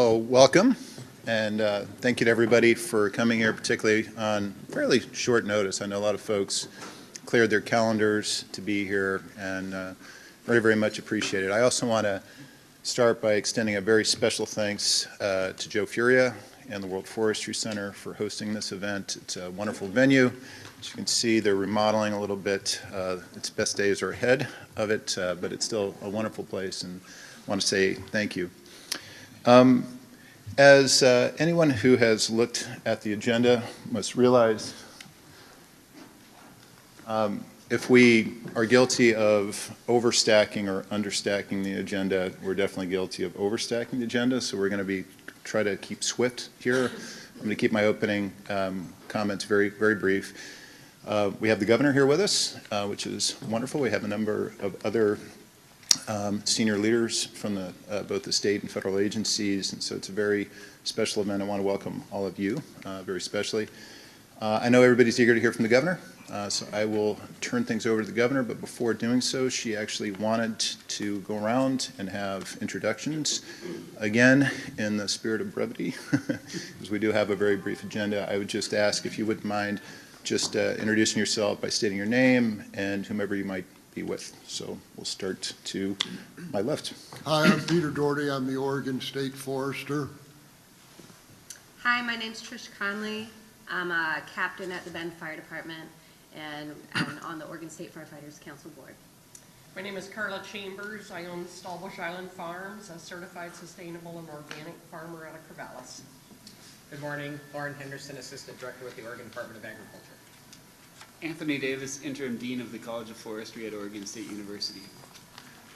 Well, welcome, and thank you to everybody for coming here, particularly on fairly short notice. I know a lot of folks cleared their calendars to be here, and very, very much appreciated. I also want to start by extending a very special thanks to Joe Furia and the World Forestry Center for hosting this event. It's a wonderful venue. As you can see, they're remodeling a little bit. Its best days are ahead of it, but it's still a wonderful place, and I want to say thank you. As anyone who has looked at the agenda must realize, if we are guilty of overstacking or understacking the agenda, we're definitely guilty of overstacking the agenda, so we're going to try to keep swift here. I'm going to keep my opening comments very, very brief. We have the governor here with us, which is wonderful. We have a number of other senior leaders from both the state and federal agencies, and so it's a very special event. I want to welcome all of you very especially. I know everybody's eager to hear from the governor, so I will turn things over to the governor, but before doing so, she actually wanted to go around and have introductions. Again, in the spirit of brevity, because we do have a very brief agenda, I would just ask if you wouldn't mind just introducing yourself by stating your name and whomever you might be with. So we'll start to my left. Hi, I'm Peter Doherty. I'm the Oregon State Forester. Hi, my name's Trish Conley. I'm a captain at the Bend Fire Department and I'm on the Oregon State Firefighters Council Board. My name is Carla Chambers. I own Stallbush Island Farms, a certified sustainable and organic farmer out of Corvallis. Good morning, Lauren Henderson, Assistant Director with the Oregon Department of Agriculture. Anthony Davis, Interim Dean of the College of Forestry at Oregon State University.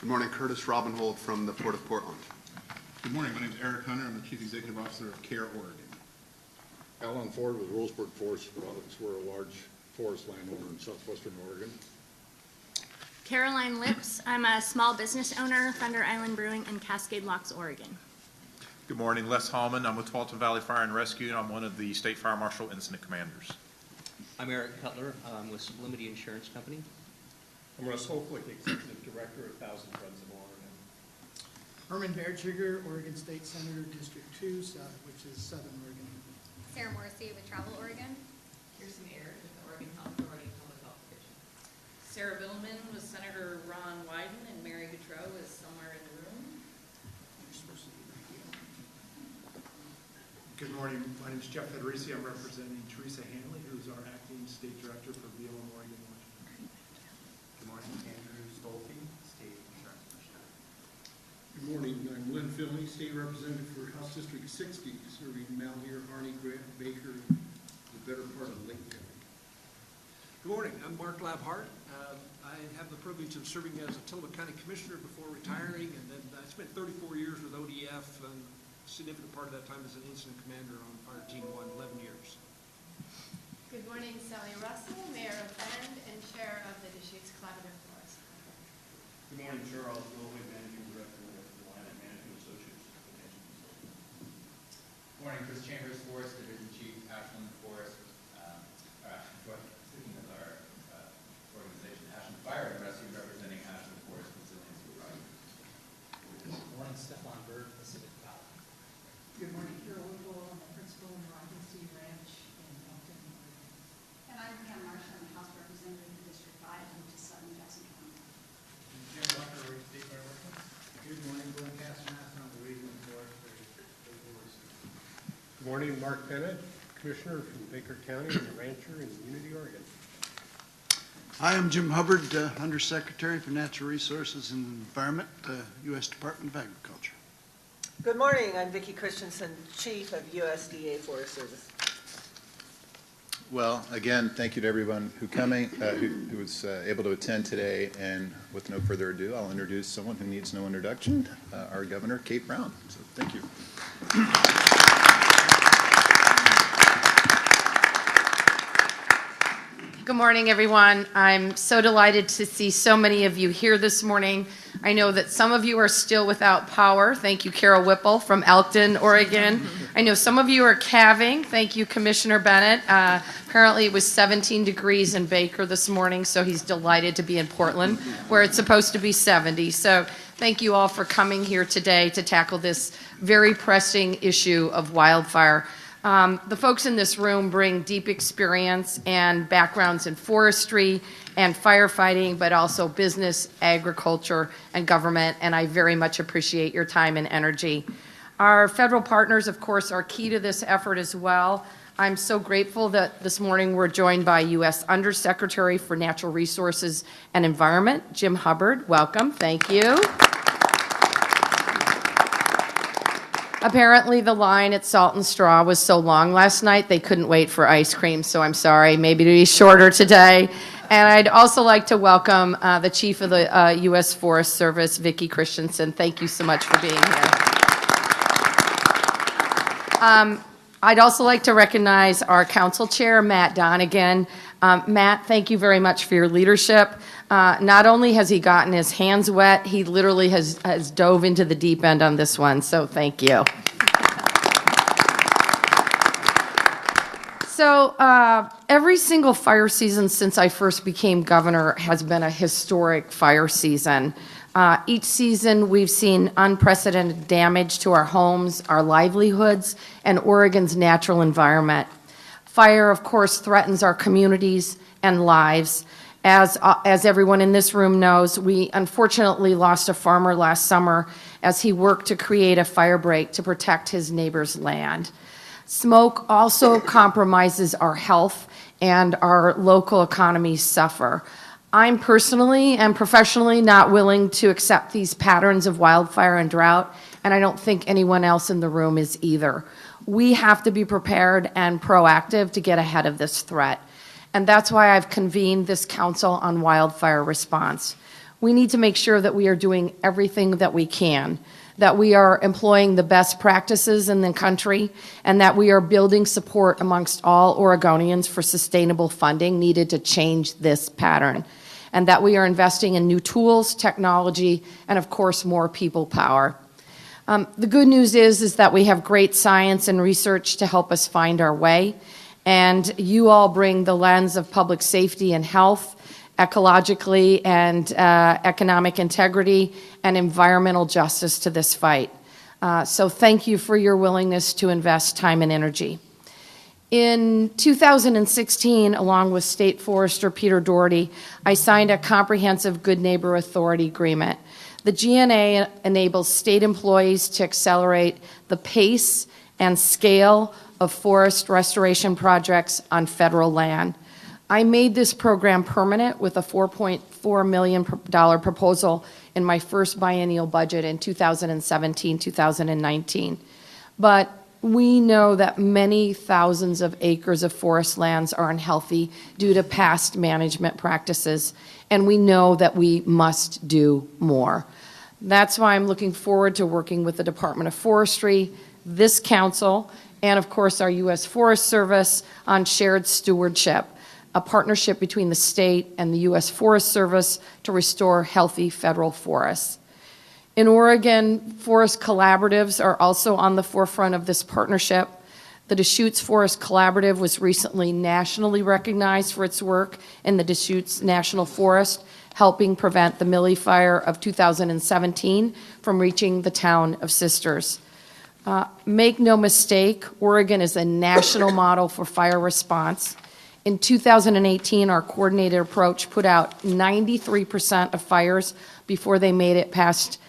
Good morning, Curtis Robinhold from the Port of Portland. Good morning, my name is Eric Hunter. I'm the Chief Executive Officer of CARE Oregon. Alan Ford with Roseburg Forest Products. We're a large forest landowner in southwestern Oregon. Caroline Lips. I'm a small business owner, Thunder Island Brewing in Cascade Locks, Oregon. Good morning, Les Hallman. I'm with Tualatin Valley Fire and Rescue, and I'm one of the State Fire Marshal Incident Commanders. I'm Eric Cutler. I'm with Sublimity Insurance Company. I'm Russ Holkwick, Executive Director of Thousand Friends of Oregon. Herman Beartrigger, Oregon State Senator, District 2, which is Southern Oregon. Sarah Morrissey with Travel Oregon. Kirsten Ayers with the Oregon Health Authority Public Health Division. Sarah Bittleman with Senator Ron Wyden, and Mary Gautreaux is somewhere in the room. Good morning. My name is Jeff Federici. I'm representing Teresa Hanley, who's our acting state director for BLM Oregon. Good morning, Andrew Stolfi, State Insurance Commissioner. Good morning. I'm Len Finley, State Representative for House District 60, serving Malheur, Harney, Grant, Baker, the better part of Lake County. Good morning. I'm Mark Labhart. I have the privilege of serving as a Tillamook County Commissioner before retiring, and then I spent 34 years with ODF, and a significant part of that time as an incident commander on Fire Team 1, 11 years. Good morning, Sally Russell, Mayor of Bend and Chair of the Deschutes Collaborative Forest. Good morning, Charles Wilway, Managing Director with the Land Management Associates. Good morning, Chris Chambers, Forest Division Chief, Ashland Forest. Speaking of our organization, Ashland Fire and Rescue, representing Ashland Forest Resiliency Project. Good morning, Stefan Bird, Pacific Valley. Good morning, Carol Whipple. I'm a principal in Robinson Ranch in Elkton, Oregon. And I'm Pam Marshall, I'm a House Representative in District 5, which is Southern Jackson County. Jim Walker, Oregon State Fire Marshal. Good morning, Glenn Castanet on the Regional Forestry. Good morning, Mark Bennett, Commissioner from Baker County and a rancher in Unity, Oregon. Hi, I'm Jim Hubbard, Undersecretary for Natural Resources and Environment, U.S. Department of Agriculture. Good morning. I'm Vicki Christensen, Chief of USDA Forest Service. Well, again, thank you to everyone who was able to attend today. And with no further ado, I'll introduce someone who needs no introduction, our Governor, Kate Brown. So thank you. Good morning, everyone. I'm so delighted to see so many of you here this morning. I know that some of you are still without power. Thank you, Carol Whipple from Elkton, Oregon. I know some of you are calving. Thank you, Commissioner Bennett. Apparently it was 17 degrees in Baker this morning, so he's delighted to be in Portland, where it's supposed to be 70. So Thank you all for coming here today to tackle this very pressing issue of wildfire. The folks in this room bring deep experience and backgrounds in forestry and firefighting, but also business, agriculture, and government, and I very much appreciate your time and energy. Our federal partners, of course, are key to this effort as well. I'm so grateful that this morning we're joined by U.S. Undersecretary for Natural Resources and Environment, Jim Hubbard. Welcome. Thank you. Apparently the line at Salt and Straw was so long last night they couldn't wait for ice cream, so I'm sorry. Maybe it'll be shorter today. And I'd also like to welcome the Chief of the U.S. Forest Service, Vicki Christensen. Thank you so much for being here. I'd also like to recognize our council chair, Matt Donegan. Matt, thank you very much for your leadership. Not only has he gotten his hands wet, he literally has dove into the deep end on this one, so thank you. So every single fire season since I first became governor has been a historic fire season. Each season, we've seen unprecedented damage to our homes, our livelihoods, and Oregon's natural environment. Fire, of course, threatens our communities and lives. As everyone in this room knows, we unfortunately lost a farmer last summer as he worked to create a fire break to protect his neighbor's land. Smoke also compromises our health, and our local economies suffer. I'm personally and professionally not willing to accept these patterns of wildfire and drought, and I don't think anyone else in the room is either. We have to be prepared and proactive to get ahead of this threat, and that's why I've convened this Council on Wildfire Response. We need to make sure that we are doing everything that we can, that we are employing the best practices in the country, and that we are building support amongst all Oregonians for sustainable funding needed to change this pattern, and that we are investing in new tools, technology, and of course, more people power. The good news is that we have great science and research to help us find our way, and you all bring the lens of public safety and health, ecologically and economic integrity, and environmental justice to this fight. So thank you for your willingness to invest time and energy. In 2016, along with State Forester Peter Doherty, I signed a comprehensive Good Neighbor Authority agreement. The GNA enables state employees to accelerate the pace and scale of forest restoration projects on federal land. I made this program permanent with a $4.4 million proposal in my first biennial budget in 2017-2019. But we know that many thousands of acres of forest lands are unhealthy due to past management practices, and we know that we must do more. That's why I'm looking forward to working with the Department of Forestry, this council, and of course our U.S. Forest Service on shared stewardship, a partnership between the state and the U.S. Forest Service to restore healthy federal forests. In Oregon, forest collaboratives are also on the forefront of this partnership. The Deschutes Forest Collaborative was recently nationally recognized for its work in the Deschutes National Forest, helping prevent the Millie Fire of 2017 from reaching the town of Sisters. Make no mistake, Oregon is a national model for fire response. In 2018, our coordinated approach put out 93% of fires before they made it past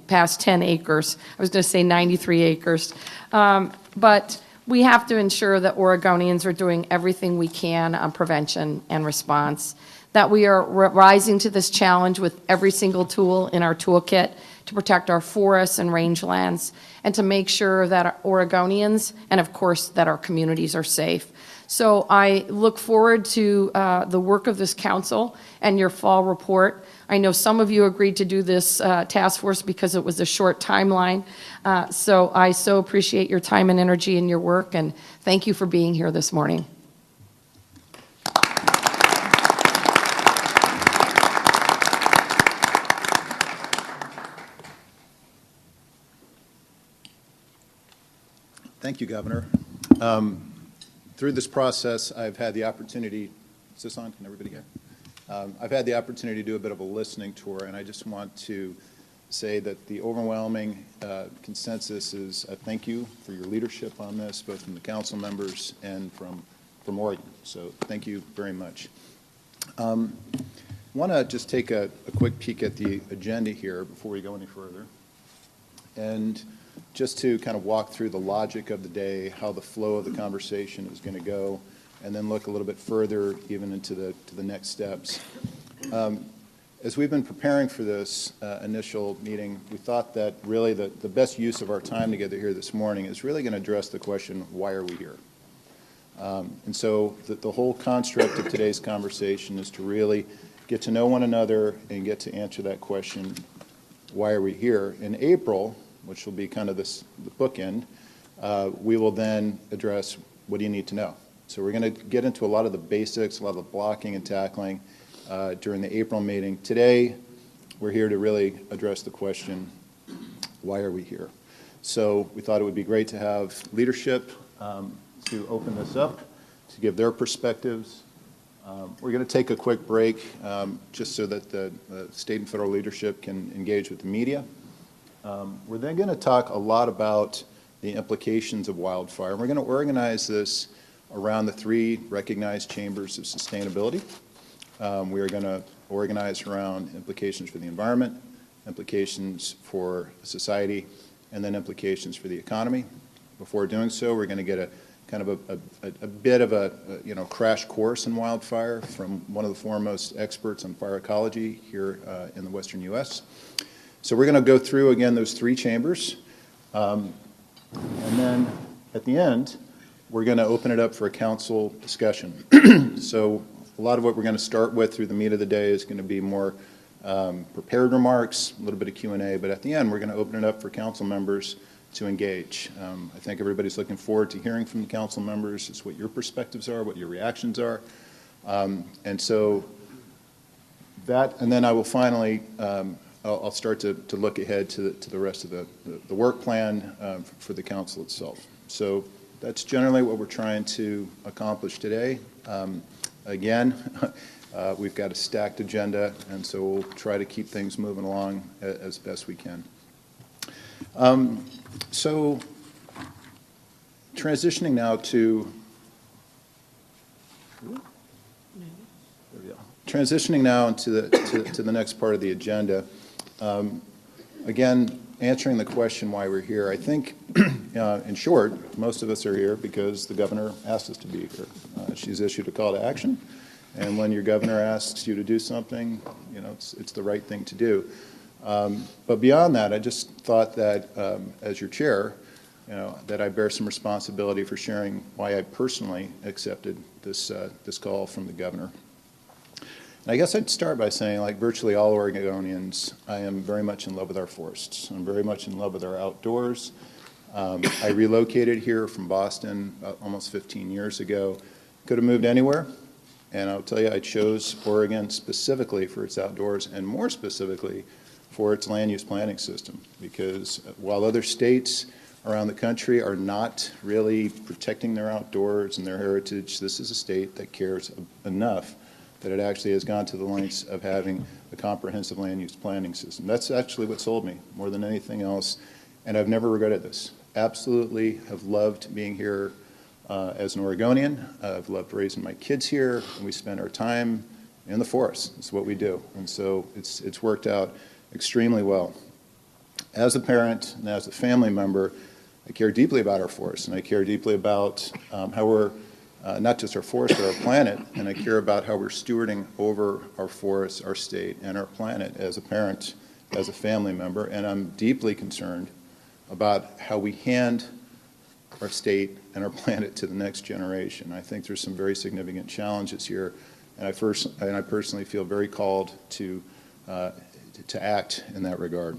past 10 acres. I was going to say 93 acres. But we have to ensure that Oregonians are doing everything we can on prevention and response, that we are rising to this challenge with every single tool in our toolkit to protect our forests and rangelands, and to make sure that our Oregonians, and of course, that our communities are safe. So I look forward to the work of this council and your fall report. I know some of you agreed to do this task force because it was a short timeline. So I so appreciate your time and energy in your work, and thank you for being here this morning. Thank you, Governor. Through this process, I've had the opportunity, is this on? Can everybody hear? I've had the opportunity to do a bit of a listening tour, and I just want to say that the overwhelming consensus is a thank you for your leadership on this, both from the council members and from Oregon. So thank you very much. I want to just take a quick peek at the agenda here before we go any further, and just to kind of walk through the logic of the day, how the flow of the conversation is going to go, and then look a little bit further even into the next steps. As we've been preparing for this initial meeting, we thought that really the best use of our time together here this morning is really going to address the question, why are we here? And so the whole construct of today's conversation is to really get to know one another and get to answer that question, why are we here? In April, which will be kind of the bookend, we will then address, what do you need to know? So we're going to get into a lot of the basics, a lot of the blocking and tackling during the April meeting. Today, we're here to really address the question, why are we here? So we thought it would be great to have leadership to open this up, to give their perspectives. We're going to take a quick break just so that the state and federal leadership can engage with the media. We're then going to talk a lot about the implications of wildfire. We're going to organize this around the 3 recognized chambers of sustainability. We are going to organize around implications for the environment, implications for society, and then implications for the economy. Before doing so, we're going to get a kind of a bit of a crash course in wildfire from one of the foremost experts on fire ecology here in the western U.S. So we're going to go through again those 3 chambers, and then at the end we're going to open it up for a council discussion. So a lot of what we're going to start with through the meat of the day is going to be more prepared remarks, a little bit of Q&A, but at the end we're going to open it up for council members to engage. I think everybody's looking forward to hearing from the council members as what your perspectives are, what your reactions are. And so that, and then I will finally, I'll start to look ahead to the rest of the work plan for the council itself. So that's generally what we're trying to accomplish today. Again, we've got a stacked agenda, and so we'll try to keep things moving along as best we can. So transitioning now to the next part of the agenda. Again, answering the question why we're here. I think, in short, most of us are here because the governor asked us to be here. She's issued a call to action, and when your governor asks you to do something, it's the right thing to do. But beyond that, I just thought that as your chair, that I bear some responsibility for sharing why I personally accepted this call from the governor. And I guess I'd start by saying, like virtually all Oregonians, I am very much in love with our forests. I'm very much in love with our outdoors. I relocated here from Boston almost 15 years ago. Could have moved anywhere, and I'll tell you, I chose Oregon specifically for its outdoors, and more specifically for its land use planning system, because while other states around the country are not really protecting their outdoors and their heritage, this is a state that cares enough that it actually has gone to the lengths of having a comprehensive land use planning system. That's actually what sold me more than anything else, and I've never regretted this. Absolutely have loved being here as an Oregonian. I've loved raising my kids here, and we spend our time in the forest. It's what we do, and so it's worked out extremely well. As a parent and as a family member, I care deeply about our forests, and I care deeply about how we're, not just our forest, but our planet, and I care about how we're stewarding over our forests, our state, and our planet as a parent, as a family member, and I'm deeply concerned about how we hand our state and our planet to the next generation. I think there's some very significant challenges here, and I personally feel very called to act in that regard.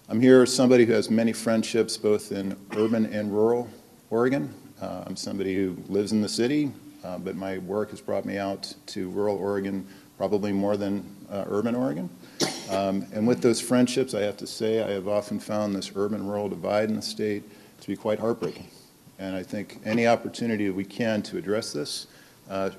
I'm here as somebody who has many friendships both in urban and rural Oregon. I'm somebody who lives in the city, but my work has brought me out to rural Oregon probably more than urban Oregon. And with those friendships, I have to say, I have often found this urban-rural divide in the state to be quite heartbreaking. And I think any opportunity we can to address this,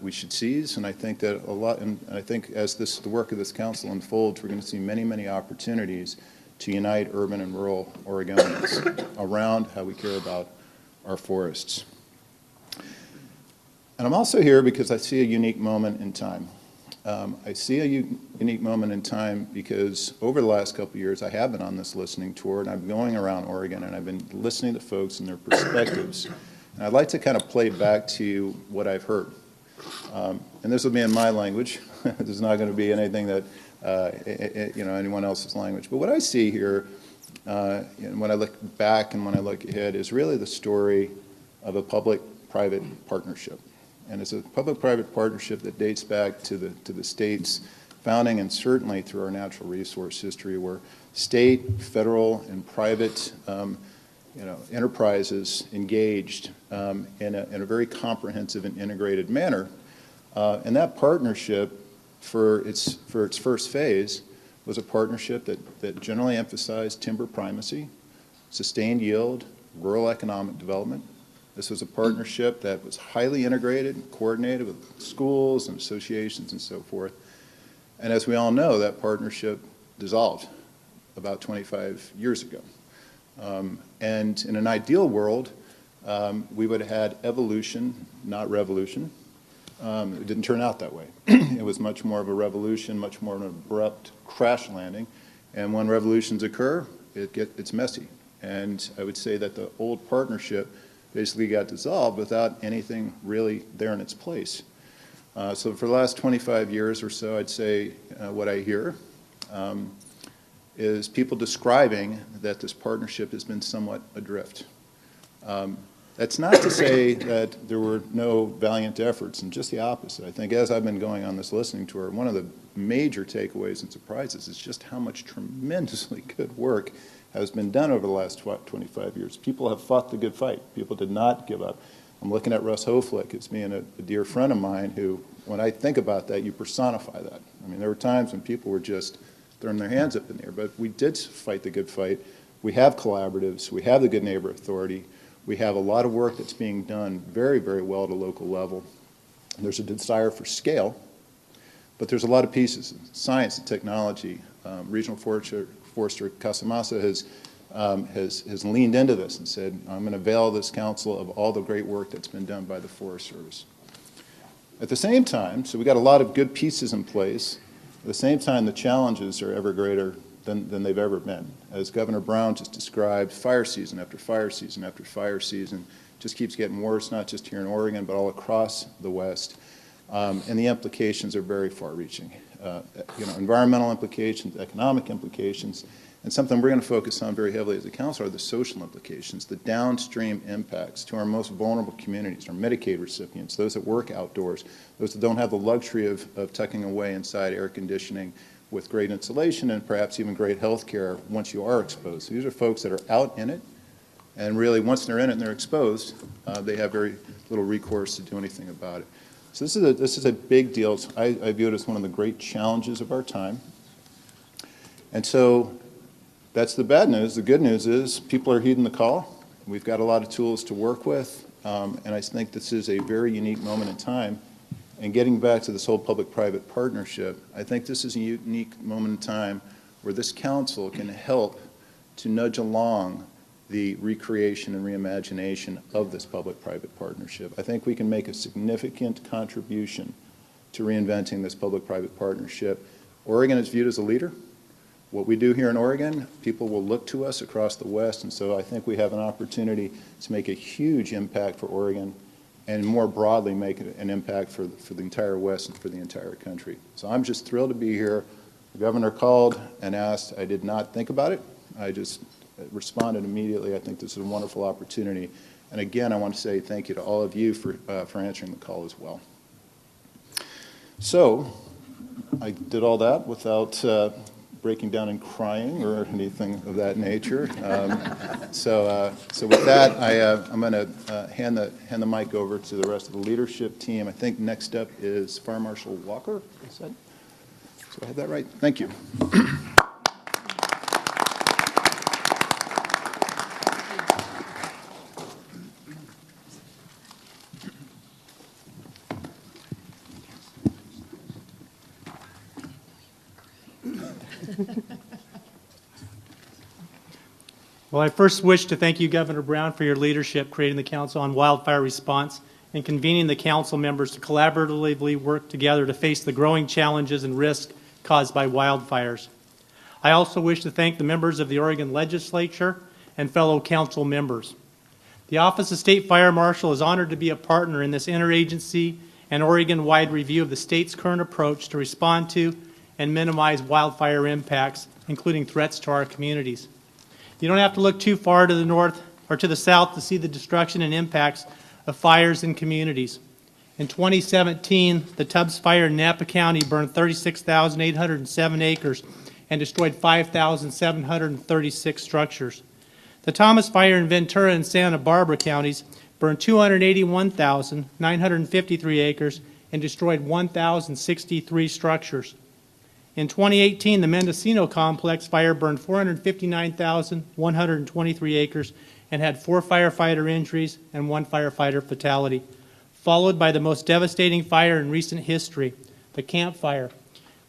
we should seize, and I think that a lot, and I think as the work of this council unfolds, we're going to see many, many opportunities to unite urban and rural Oregonians around how we care about our forests. And I'm also here because I see a unique moment in time. I see a unique moment in time because over the last couple of years, I have been on this listening tour, and I'm going around Oregon, and I've been listening to folks and their perspectives. And I'd like to kind of play back to you what I've heard. And this will be in my language. This is not going to be anything that, anyone else's language. But what I see here, and when I look back and when I look ahead, is really the story of a public-private partnership. And it's a public-private partnership that dates back to the state's founding, and certainly through our natural resource history, where state, federal, and private enterprises engaged in a very comprehensive and integrated manner. And that partnership, for its first phase, was a partnership that generally emphasized timber primacy, sustained yield, rural economic development. This was a partnership that was highly integrated and coordinated with schools and associations and so forth. And as we all know, that partnership dissolved about 25 years ago. And in an ideal world, we would have had evolution, not revolution. It didn't turn out that way. It was much more of a revolution, much more of an abrupt crash landing. And when revolutions occur, it's messy. And I would say that the old partnership basically got dissolved without anything really there in its place. So for the last 25 years or so, I'd say what I hear is people describing that this partnership has been somewhat adrift. That's not to say that there were no valiant efforts, and just the opposite. I think as I've been going on this listening tour, one of the major takeaways and surprises is just how much tremendously good work has been done over the last 25 years. People have fought the good fight. People did not give up. I'm looking at Russ Hoflick as being a dear friend of mine who, when I think about that, you personify that. I mean, there were times when people were just throwing their hands up in the air, but we did fight the good fight. We have collaboratives. We have the Good Neighbor Authority. We have a lot of work that's being done very, very well at a local level. And there's a desire for scale, but there's a lot of pieces. Science and technology. Regional Forester Casamasa has leaned into this and said, I'm going to avail this council of all the great work that's been done by the Forest Service. At the same time, so we got a lot of good pieces in place. At the same time, the challenges are ever greater than they've ever been. As Governor Brown just described, fire season after fire season after fire season just keeps getting worse, not just here in Oregon, but all across the West. And the implications are very far-reaching. Environmental implications, economic implications, and something we're going to focus on very heavily as a council are the social implications, the downstream impacts to our most vulnerable communities, our Medicaid recipients, those that work outdoors, those that don't have the luxury of tucking away inside air conditioning with great insulation and perhaps even great health care once you are exposed. So these are folks that are out in it, and really once they're in it and they're exposed, they have very little recourse to do anything about it. So this is a big deal. I view it as one of the great challenges of our time. And so that's the bad news. The good news is people are heeding the call. We've got a lot of tools to work with, and I think this is a very unique moment in time. And getting back to this whole public-private partnership, I think this is a unique moment in time where this council can help to nudge along the recreation and reimagination of this public-private partnership. I think we can make a significant contribution to reinventing this public-private partnership. Oregon is viewed as a leader. What we do here in Oregon, people will look to us across the West, and so I think we have an opportunity to make a huge impact for Oregon and more broadly make an impact for the entire West and for the entire country. So I'm just thrilled to be here. The governor called and asked. I did not think about it. I just responded immediately. I think this is a wonderful opportunity. And again, I want to say thank you to all of you for answering the call as well. So I did all that without breaking down and crying or anything of that nature. So with that, I'm going to hand the mic over to the rest of the leadership team. I think next up is Fire Marshal Walker. So I have that right? Thank you. Well, I first wish to thank you, Governor Brown, for your leadership creating the Council on Wildfire Response and convening the council members to collaboratively work together to face the growing challenges and risks caused by wildfires. I also wish to thank the members of the Oregon Legislature and fellow council members. The Office of State Fire Marshal is honored to be a partner in this interagency and Oregon-wide review of the state's current approach to respond to and minimize wildfire impacts, including threats to our communities. You don't have to look too far to the north or to the south to see the destruction and impacts of fires in communities. In 2017, the Tubbs Fire in Napa County burned 36,807 acres and destroyed 5,736 structures. The Thomas Fire in Ventura and Santa Barbara counties burned 281,953 acres and destroyed 1,063 structures. In 2018, the Mendocino Complex fire burned 459,123 acres and had 4 firefighter injuries and 1 firefighter fatality, followed by the most devastating fire in recent history, the Camp Fire,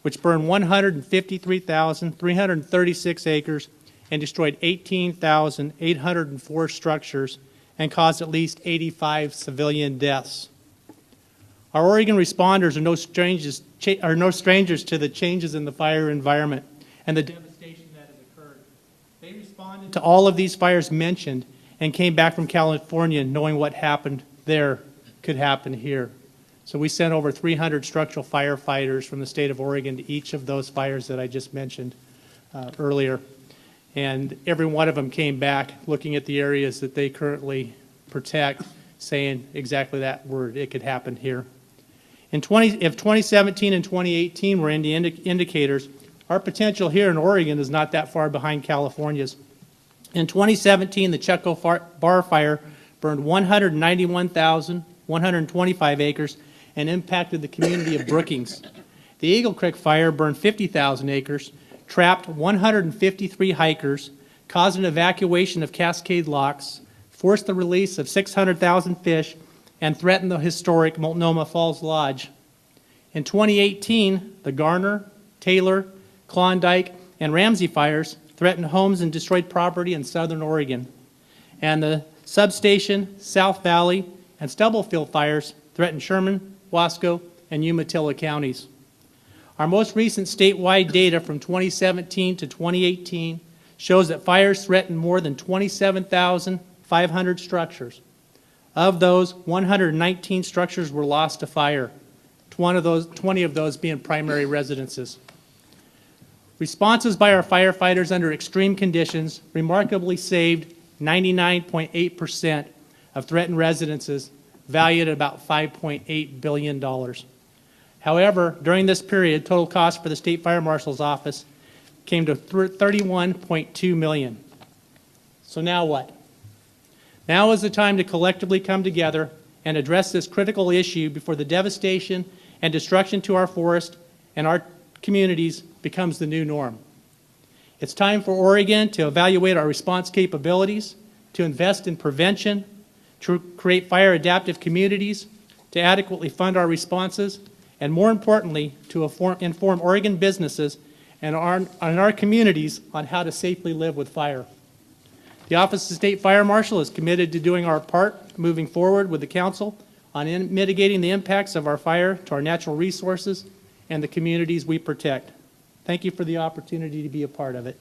which burned 153,336 acres and destroyed 18,804 structures and caused at least 85 civilian deaths. Our Oregon responders are no strangers to the changes in the fire environment and the devastation that has occurred. They responded to all of these fires mentioned and came back from California knowing what happened there could happen here. So we sent over 300 structural firefighters from the state of Oregon to each of those fires that I just mentioned earlier. And every one of them came back looking at the areas that they currently protect, saying exactly that word, it could happen here. If 2017 and 2018 were any indicators, our potential here in Oregon is not that far behind California's. In 2017, the Checo Bar Fire burned 191,125 acres and impacted the community of Brookings. The Eagle Creek Fire burned 50,000 acres, trapped 153 hikers, caused an evacuation of Cascade Locks, forced the release of 600,000 fish, and threatened the historic Multnomah Falls Lodge. In 2018, the Garner, Taylor, Klondike, and Ramsey fires threatened homes and destroyed property in southern Oregon. And the Substation, South Valley, and Stubblefield fires threatened Sherman, Wasco, and Umatilla counties. Our most recent statewide data from 2017 to 2018 shows that fires threatened more than 27,500 structures. Of those, 119 structures were lost to fire, 20 of those being primary residences. Responses by our firefighters under extreme conditions remarkably saved 99.8% of threatened residences, valued at about $5.8 billion. However, during this period, total cost for the State Fire Marshal's Office came to $31.2 million. So now what? Now is the time to collectively come together and address this critical issue before the devastation and destruction to our forest and our communities becomes the new norm. It's time for Oregon to evaluate our response capabilities, to invest in prevention, to create fire adaptive communities, to adequately fund our responses, and more importantly, to inform Oregon businesses and our communities on how to safely live with fire. The Office of State Fire Marshal is committed to doing our part moving forward with the Council on mitigating the impacts of our fire to our natural resources and the communities we protect. Thank you for the opportunity to be a part of it.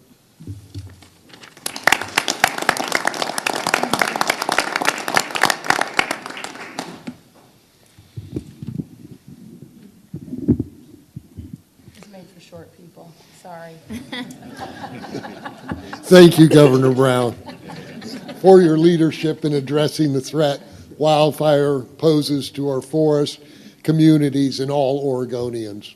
It's made for short people. Sorry. Thank you, Governor Brown, for your leadership in addressing the threat wildfire poses to our forests, communities, and all Oregonians.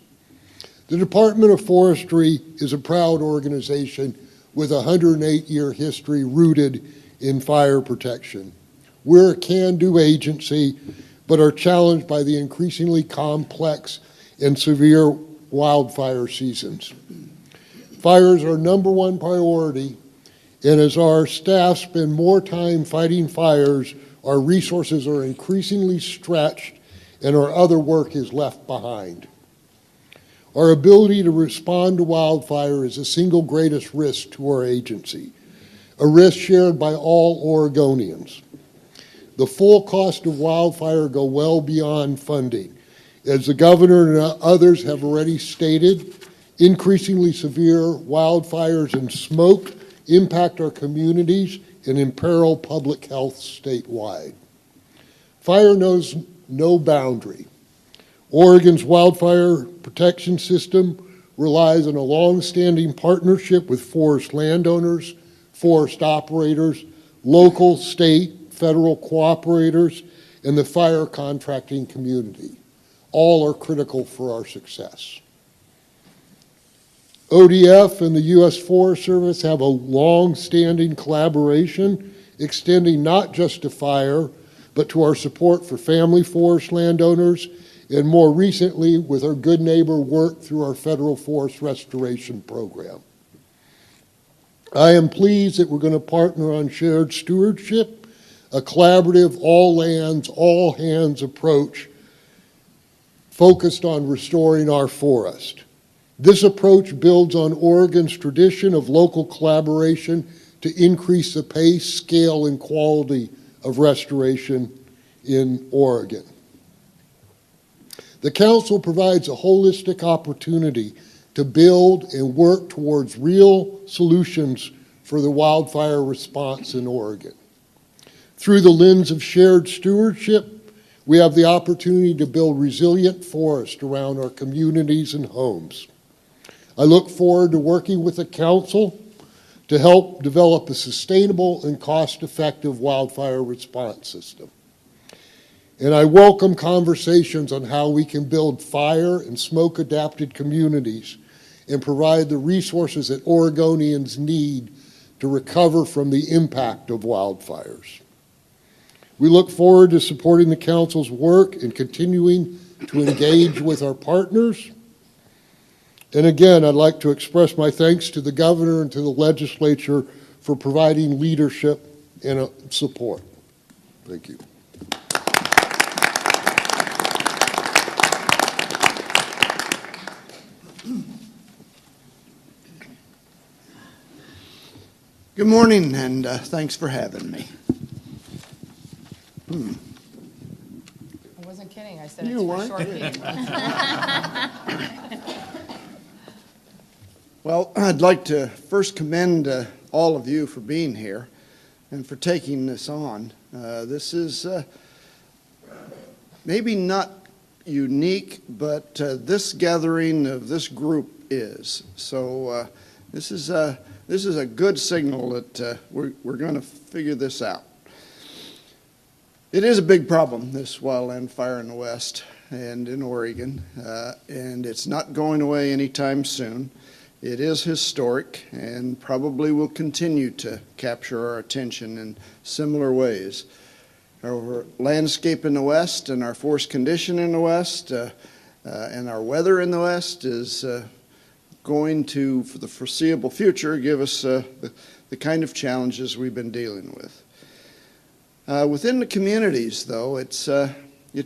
The Department of Forestry is a proud organization with a 108-year history rooted in fire protection. We're a can-do agency, but are challenged by the increasingly complex and severe wildfire seasons. Fires are number one priority, and as our staff spend more time fighting fires, our resources are increasingly stretched and our other work is left behind. Our ability to respond to wildfire is the single greatest risk to our agency, a risk shared by all Oregonians. The full cost of wildfire go well beyond funding. As the governor and others have already stated, increasingly severe wildfires and smoke impact our communities and imperil public health statewide. Fire knows no boundary. Oregon's wildfire protection system relies on a long-standing partnership with forest landowners, forest operators, local, state, federal cooperators, and the fire contracting community. All are critical for our success. ODF and the U.S. Forest Service have a long-standing collaboration extending not just to fire, but to our support for family forest landowners, and more recently with our Good Neighbor work through our federal forest restoration program. I am pleased that we're going to partner on shared stewardship, a collaborative all lands, all hands approach focused on restoring our forest. This approach builds on Oregon's tradition of local collaboration to increase the pace, scale, and quality of restoration in Oregon. The Council provides a holistic opportunity to build and work towards real solutions for the wildfire response in Oregon. Through the lens of shared stewardship, we have the opportunity to build resilient forest around our communities and homes. I look forward to working with the Council to help develop a sustainable and cost-effective wildfire response system. And I welcome conversations on how we can build fire and smoke-adapted communities and provide the resources that Oregonians need to recover from the impact of wildfires. We look forward to supporting the Council's work and continuing to engage with our partners. And again, I'd like to express my thanks to the Governor and to the Legislature for providing leadership and support. Thank you. Good morning, and thanks for having me. I wasn't kidding. I said You it's for weren't. short people. Well, I'd like to first commend all of you for being here and for taking this on. This is maybe not unique, but this gathering of this group is. So this is a good signal that we're going to figure this out. It is a big problem, this wildland fire in the West and in Oregon, and it's not going away anytime soon. It is historic and probably will continue to capture our attention in similar ways. Our landscape in the West and our forest condition in the West and our weather in the West is going to, for the foreseeable future, give us the kind of challenges we've been dealing with. Within the communities, though, it's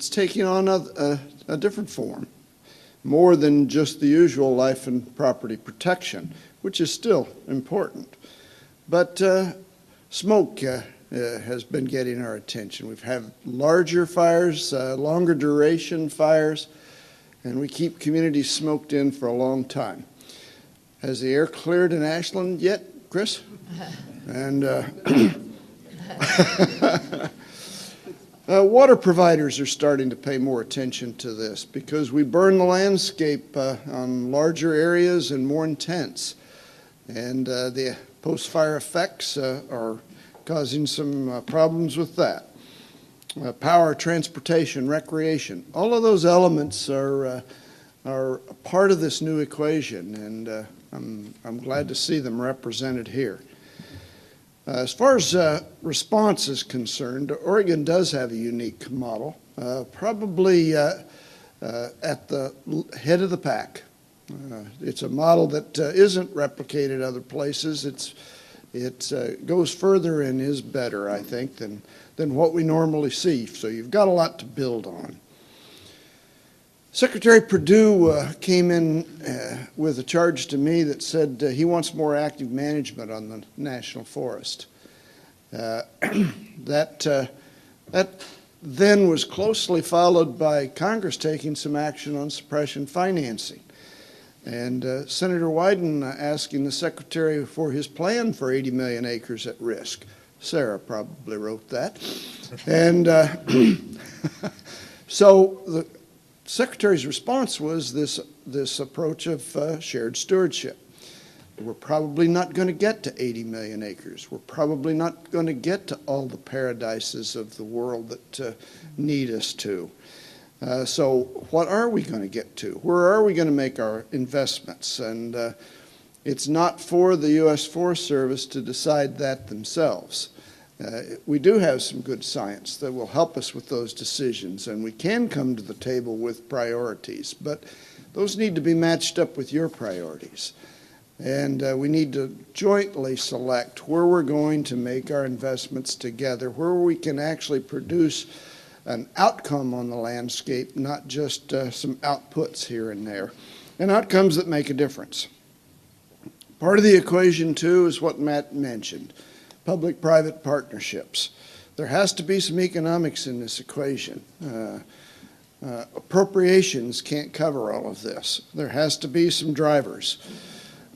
taking on a different form, more than just the usual life and property protection, which is still important. But smoke has been getting our attention. We've had larger fires, longer duration fires, and we keep communities smoked in for a long time. Has the air cleared in Ashland yet, Chris? And water providers are starting to pay more attention to this because we burn the landscape on larger areas and more intense. And the post-fire effects are causing some problems with that. Power, transportation, recreation, all of those elements are a part of this new equation, and I'm glad to see them represented here. As far as response is concerned, Oregon does have a unique model, probably at the head of the pack. It's a model that isn't replicated other places. It goes further and is better, I think, than what we normally see. So you've got a lot to build on. Secretary Perdue came in with a charge to me that said he wants more active management on the national forest. That then was closely followed by Congress taking some action on suppression financing. And Senator Wyden asking the Secretary for his plan for 80 million acres at risk. Sarah probably wrote that. And so the Secretary's response was this approach of shared stewardship. We're probably not going to get to 80 million acres. We're probably not going to get to all the paradises of the world that need us to. So what are we going to get to? Where are we going to make our investments? And it's not for the U.S. Forest Service to decide that themselves. We do have some good science that will help us with those decisions, and we can come to the table with priorities, but those need to be matched up with your priorities. And we need to jointly select where we're going to make our investments together, where we can actually produce an outcome on the landscape, not just some outputs here and there, and outcomes that make a difference. Part of the equation, too, is what Matt mentioned, public-private partnerships. There has to be some economics in this equation. Appropriations can't cover all of this. There has to be some drivers.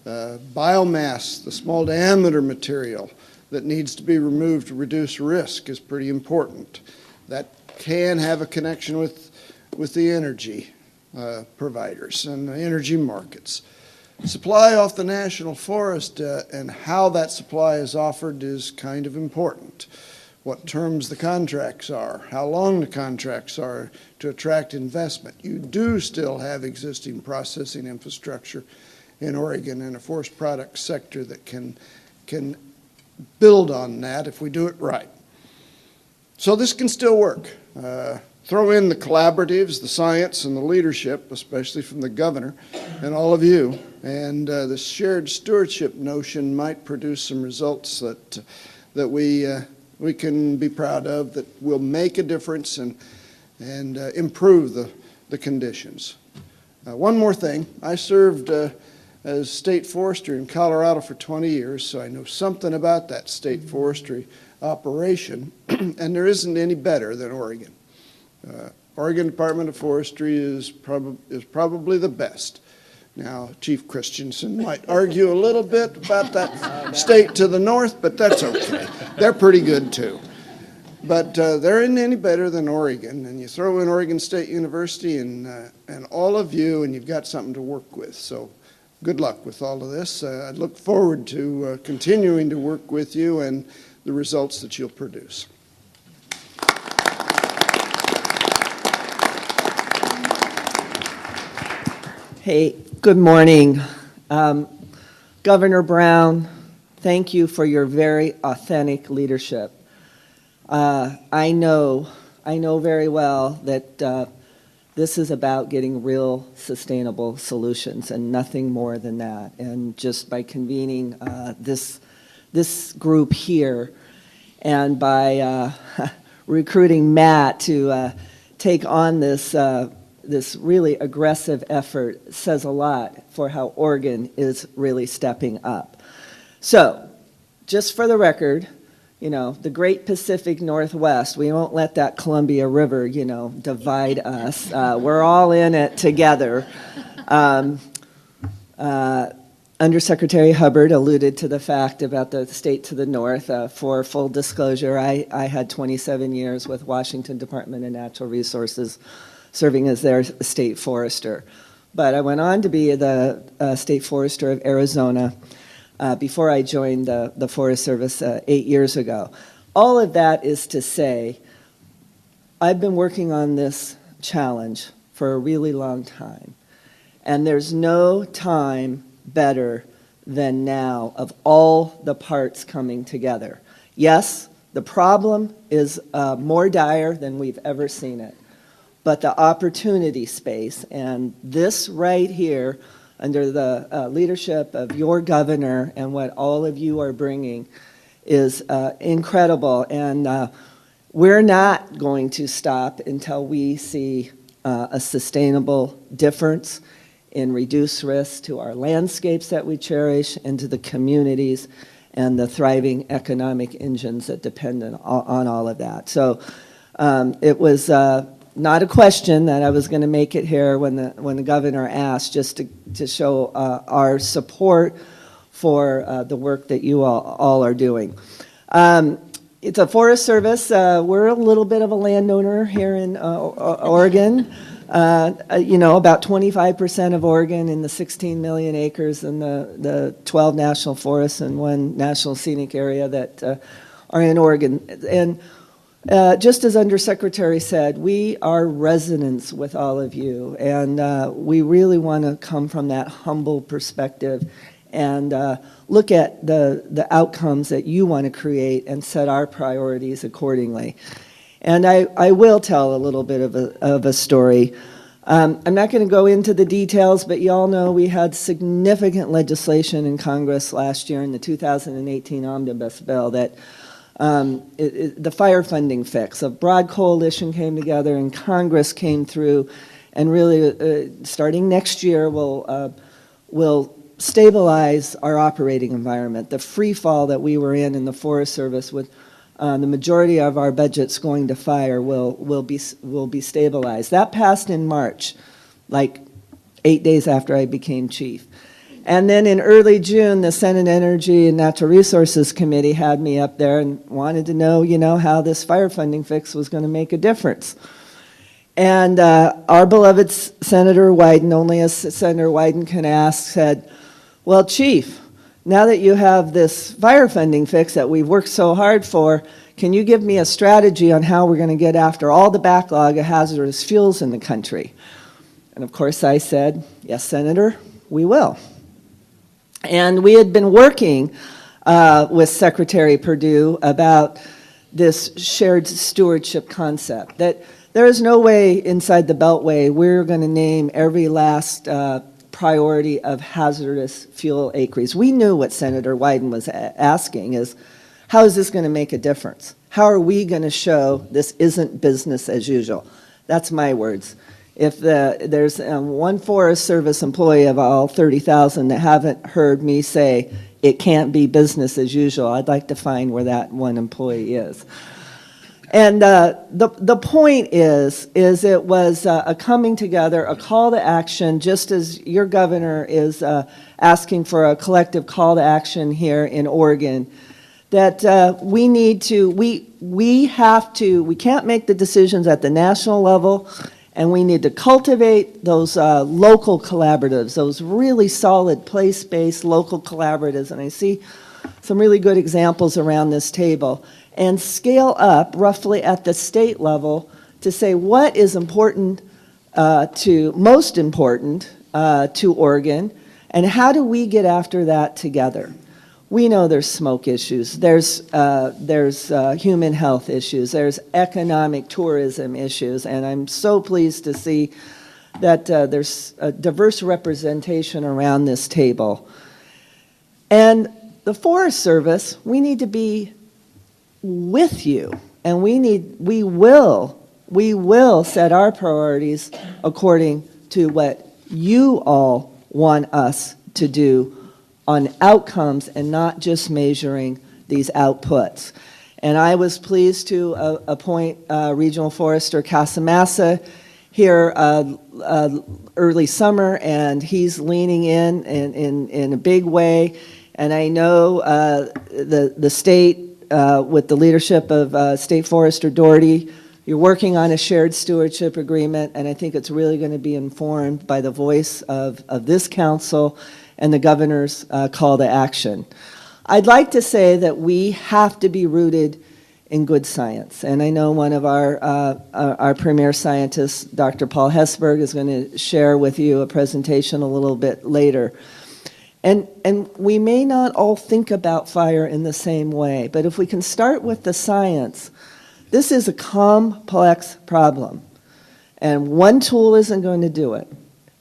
Biomass, the small diameter material that needs to be removed to reduce risk, is pretty important. That can have a connection with the energy providers and the energy markets. Supply off the national forest and how that supply is offered is kind of important. What terms the contracts are, how long the contracts are to attract investment. You do still have existing processing infrastructure in Oregon and a forest product sector that can build on that if we do it right. So this can still work. Throw in the collaboratives, the science, and the leadership, especially from the governor and all of you, and the shared stewardship notion might produce some results that we can be proud of, that will make a difference and improve the conditions. One more thing. I served as state forester in Colorado for 20 years, so I know something about that state forestry operation, and there isn't any better than Oregon. Oregon Department of Forestry is probably the best. Now, Chief Christensen might argue a little bit about that state to the north, but that's okay. They're pretty good too. But there isn't any better than Oregon, and you throw in Oregon State University and all of you, and you've got something to work with. So good luck with all of this. I look forward to continuing to work with you and the results that you'll produce. Hey, good morning. Governor Brown, thank you for your very authentic leadership. I know very well that this is about getting real sustainable solutions and nothing more than that. And just by convening this group here and by recruiting Matt to take on this really aggressive effort says a lot for how Oregon is really stepping up. So, just for the record, the Great Pacific Northwest, we won't let that Columbia River, divide us. We're all in it together. Undersecretary Hubbard alluded to the fact about the state to the north. For full disclosure, I had 27 years with Washington Department of Natural Resources serving as their state forester. But I went on to be the state forester of Arizona before I joined the Forest Service 8 years ago. All of that is to say, I've been working on this challenge for a really long time. And there's no time better than now of all the parts coming together. Yes, the problem is more dire than we've ever seen it. But the opportunity space, and this right here, under the leadership of your governor and what all of you are bringing, is incredible. And we're not going to stop until we see a sustainable difference in reduced risk to our landscapes that we cherish and to the communities and the thriving economic engines that depend on all of that. So it was not a question that I was going to make it here when the governor asked, just to show our support for the work that you all are doing. It's a Forest Service. We're a little bit of a landowner here in Oregon. About 25% of Oregon in the 16 million acres and the 12 national forests and 1 national scenic area that are in Oregon. And just as Undersecretary said, we are residents with all of you, and we really want to come from that humble perspective and look at the outcomes that you want to create and set our priorities accordingly. And I will tell a little bit of a story. I'm not going to go into the details, but you all know we had significant legislation in Congress last year in the 2018 Omnibus Bill that the fire funding fix. A broad coalition came together and Congress came through and really, starting next year, will stabilize our operating environment. The free fall that we were in the Forest Service with the majority of our budgets going to fire will be stabilized. That passed in March, like 8 days after I became chief. And then in early June, the Senate Energy and Natural Resources Committee had me up there and wanted to know, how this fire funding fix was going to make a difference. And our beloved Senator Wyden, only as Senator Wyden can ask, said, well, Chief, now that you have this fire funding fix that we've worked so hard for, can you give me a strategy on how we're going to get after all the backlog of hazardous fuels in the country? And of course I said, yes, Senator, we will. And we had been working with Secretary Perdue about this shared stewardship concept, that there is no way inside the Beltway we're going to name every last priority of hazardous fuel acreage. We knew what Senator Wyden was asking is, how is this going to make a difference? How are we going to show this isn't business as usual? That's my words. If there's one Forest Service employee of all 30,000 that haven't heard me say it can't be business as usual, I'd like to find where that one employee is. And the point is it was a coming together, a call to action, just as your governor is asking for a collective call to action here in Oregon, that we need to, we can't make the decisions at the national level, and we need to cultivate those local collaboratives, those really solid place-based local collaboratives, and I see some really good examples around this table, and scale up roughly at the state level to say what is important most important to Oregon, and how do we get after that together? We know there's smoke issues, there's human health issues, there's economic tourism issues, and I'm so pleased to see that there's a diverse representation around this table. And the Forest Service, we need to be with you, and we will set our priorities according to what you all want us to do on outcomes and not just measuring these outputs. And I was pleased to appoint Regional Forester Casamassa here early summer, and he's leaning in a big way. And I know the state, with the leadership of State Forester Doherty, you're working on a shared stewardship agreement, and I think it's really going to be informed by the voice of this council and the governor's call to action. I'd like to say that we have to be rooted in good science, and I know one of our premier scientists, Dr. Paul Hesberg, is going to share with you a presentation a little bit later. And we may not all think about fire in the same way, but if we can start with the science, this is a complex problem, and one tool isn't going to do it.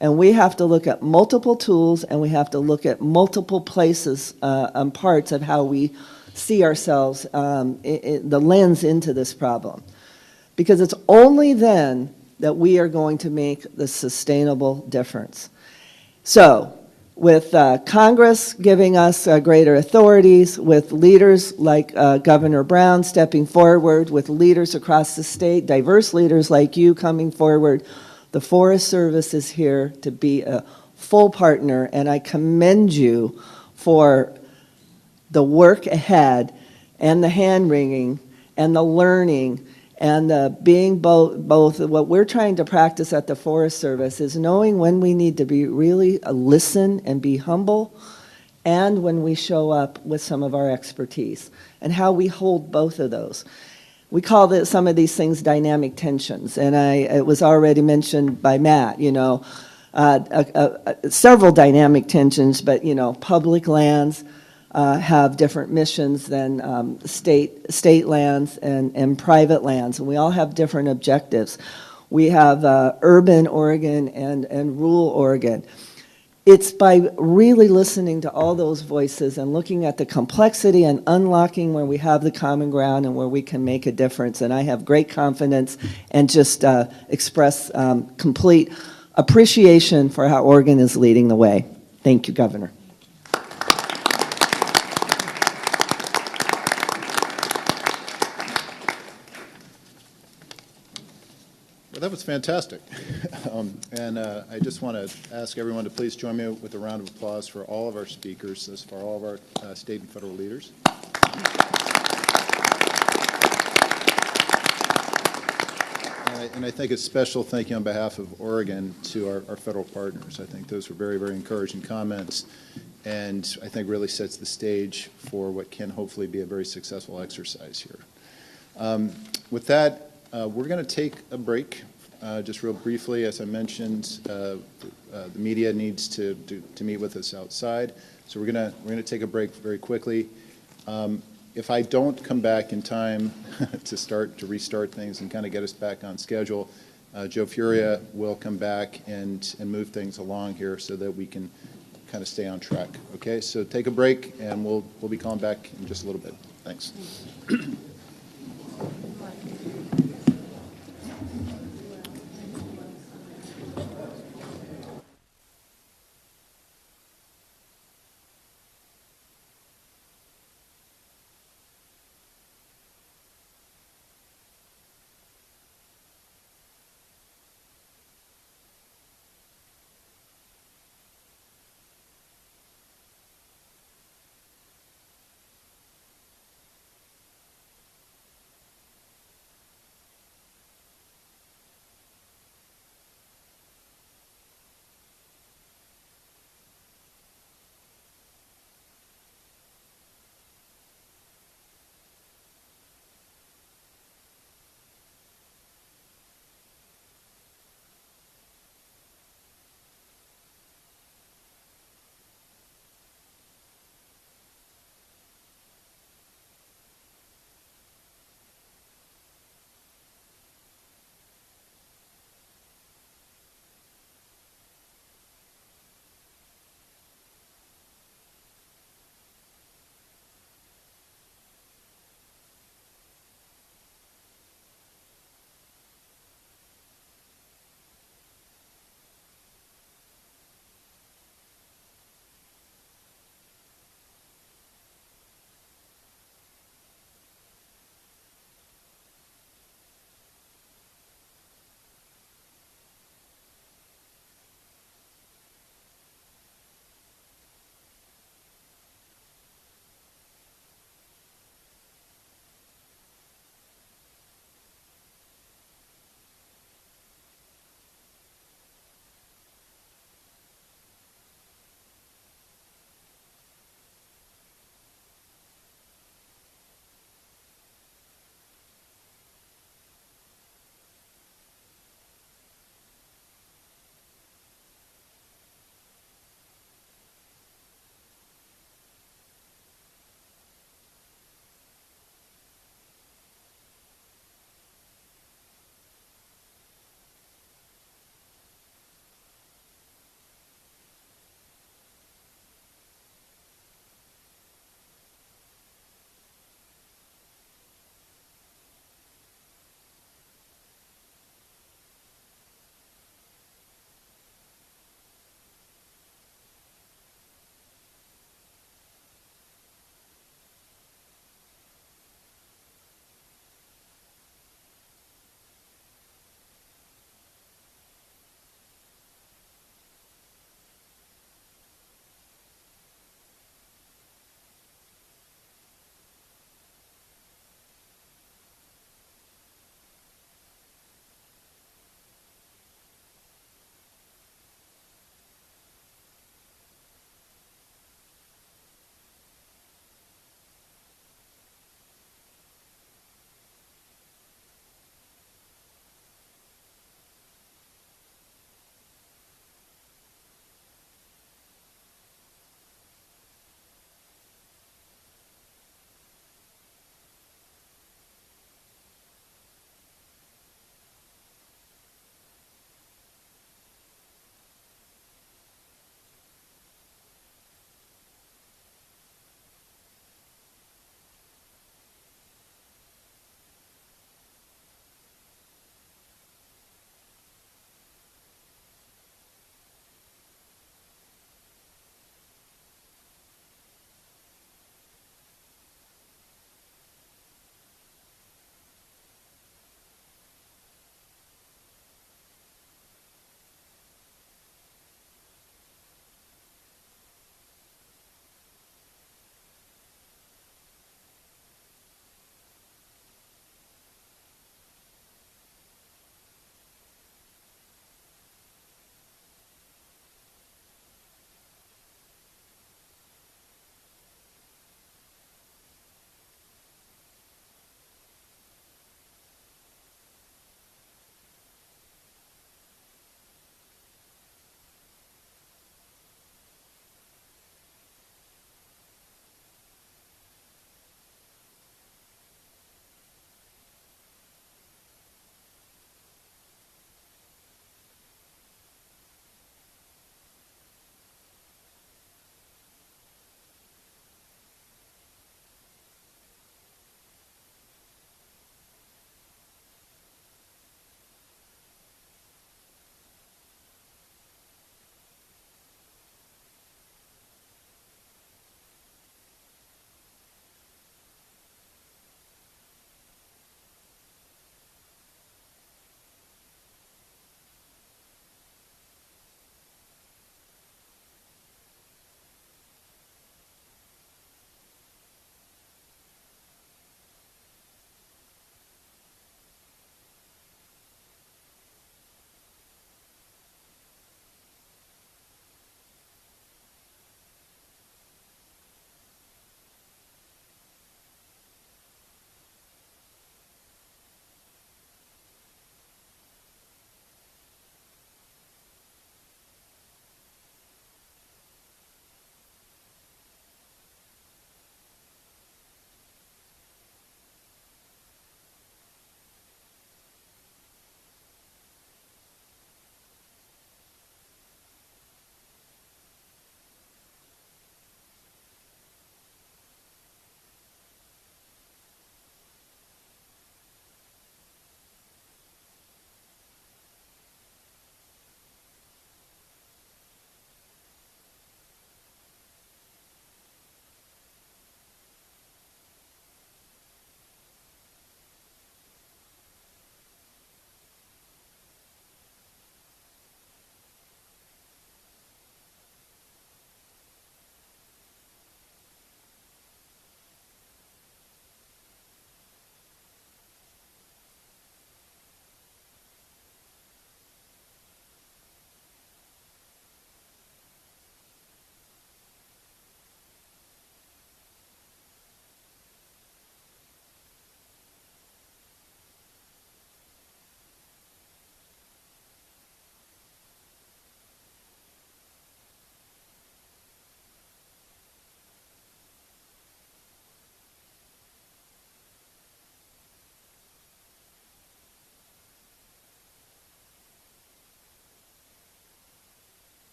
And we have to look at multiple tools, and we have to look at multiple places and parts of how we see ourselves, the lens into this problem. Because it's only then that we are going to make the sustainable difference. So, with Congress giving us greater authorities, with leaders like Governor Brown stepping forward, with leaders across the state, diverse leaders like you coming forward, the Forest Service is here to be a full partner, and I commend you for the work ahead and the hand-wringing and the learning and the being both. What we're trying to practice at the Forest Service is knowing when we need to be really listen and be humble, and when we show up with some of our expertise, and how we hold both of those. We call some of these things dynamic tensions, and it was already mentioned by Matt, several dynamic tensions, but, public lands have different missions than state lands and private lands, and we all have different objectives. We have urban Oregon and rural Oregon. It's by really listening to all those voices and looking at the complexity and unlocking where we have the common ground and where we can make a difference. And I have great confidence and just express complete appreciation for how Oregon is leading the way. Thank you, Governor. Well, that was fantastic. I just want to ask everyone to please join me with a round of applause for all of our speakers thus far, all of our state and federal leaders. And I think a special thank you on behalf of Oregon to our federal partners. I think those were very, very encouraging comments, and I think really sets the stage for what can hopefully be a very successful exercise here. With that, we're going to take a break, just real briefly. As I mentioned, the media needs to meet with us outside, so we're going to take a break very quickly. If I don't come back in time to restart things and kind of get us back on schedule, Joe Furia will come back and move things along here so that we can kind of stay on track. Okay, so take a break, and we'll be calling back in just a little bit. Thanks.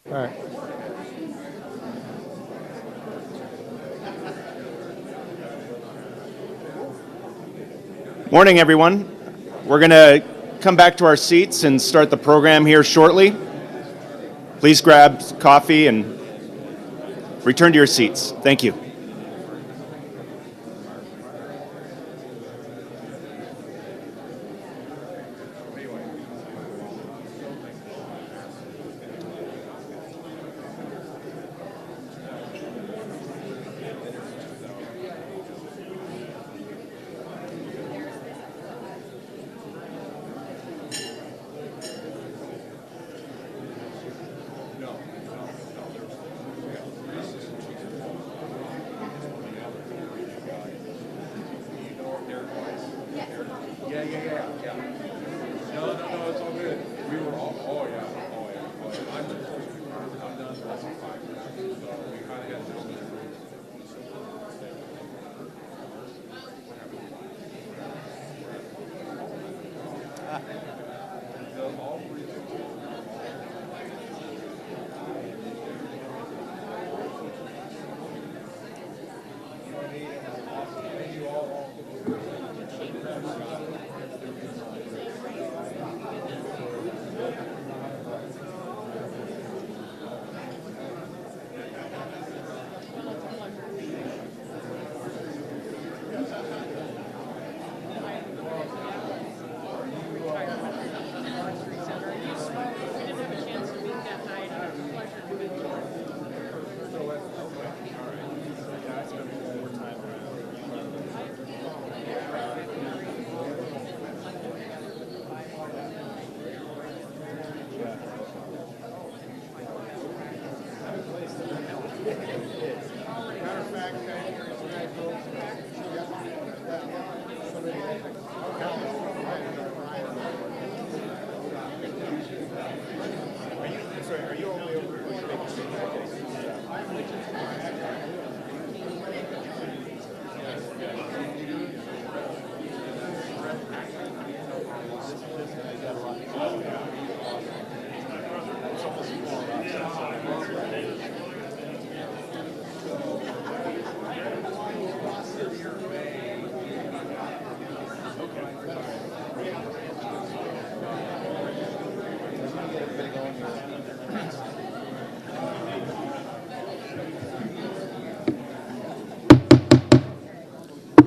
All right. Morning, everyone. We're going to come back to our seats and start the program here shortly. Please grab coffee and return to your seats. Thank you.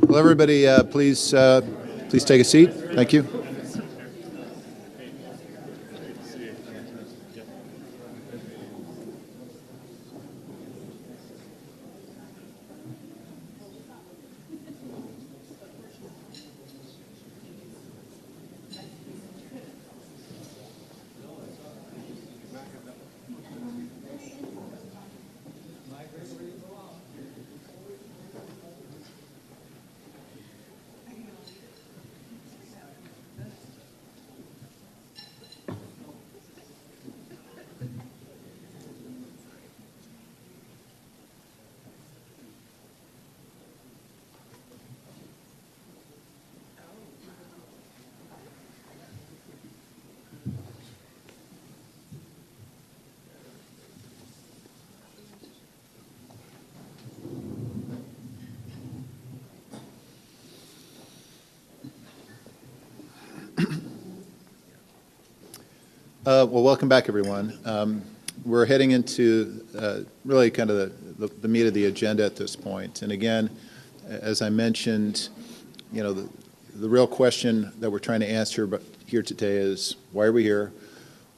Will everybody please take a seat? Thank you. Well, welcome back, everyone. We're heading into really kind of the meat of the agenda at this point. And again, as I mentioned, you know, the real question that we're trying to answer here today is, why are we here?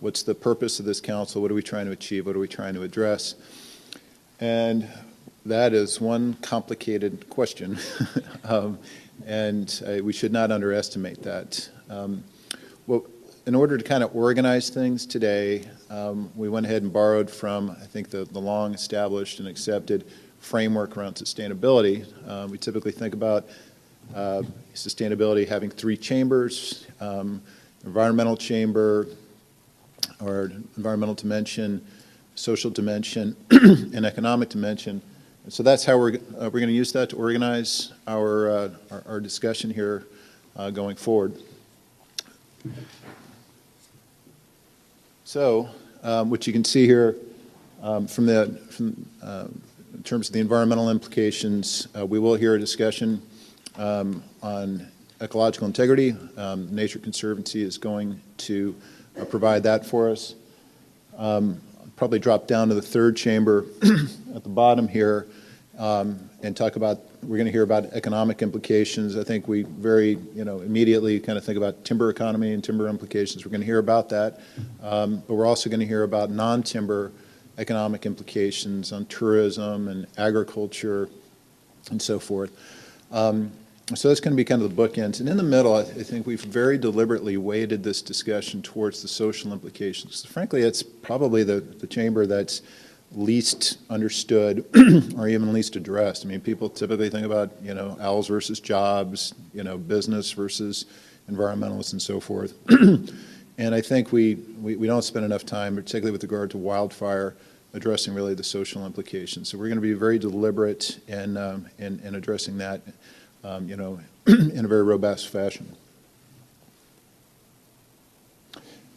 What's the purpose of this council? What are we trying to achieve? What are we trying to address? And that is one complicated question, and we should not underestimate that. Well, in order to kind of organize things today, we went ahead and borrowed from, I think, the long-established and accepted framework around sustainability. We typically think about sustainability having three chambers: environmental chamber, or environmental dimension, social dimension, and economic dimension. And so that's how we're going to use that to organize our discussion here going forward. So, what you can see here In terms of the environmental implications, we will hear a discussion on ecological integrity. Nature Conservancy is going to provide that for us. Probably drop down to the third chamber at the bottom here and talk about, we're going to hear about economic implications. I think we very, immediately kind of think about timber economy and timber implications. We're going to hear about that. But we're also going to hear about non-timber economic implications on tourism and agriculture and so forth. So that's going to be kind of the bookends. And in the middle, I think we've very deliberately weighted this discussion towards the social implications. Frankly, it's probably the chamber that's least understood or even least addressed. I mean, people typically think about, owls versus jobs, business versus environmentalists and so forth. And I think we don't spend enough time, particularly with regard to wildfire, addressing really the social implications. So we're going to be very deliberate in addressing that, in a very robust fashion.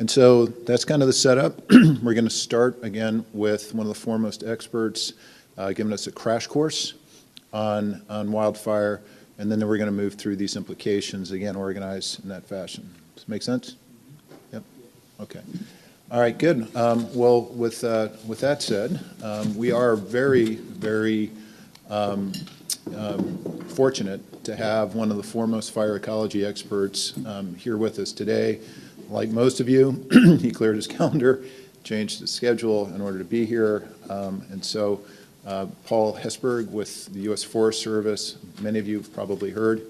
And so that's kind of the setup. We're going to start again with one of the foremost experts giving us a crash course on wildfire, and then we're going to move through these implications, again, organized in that fashion. Does it make sense? Yep. Okay. All right, good. Well, with that said, we are very, very fortunate to have one of the foremost fire ecology experts here with us today. Like most of you, he cleared his calendar, changed his schedule in order to be here. And so Paul Hesburgh with the U.S. Forest Service, many of you have probably heard,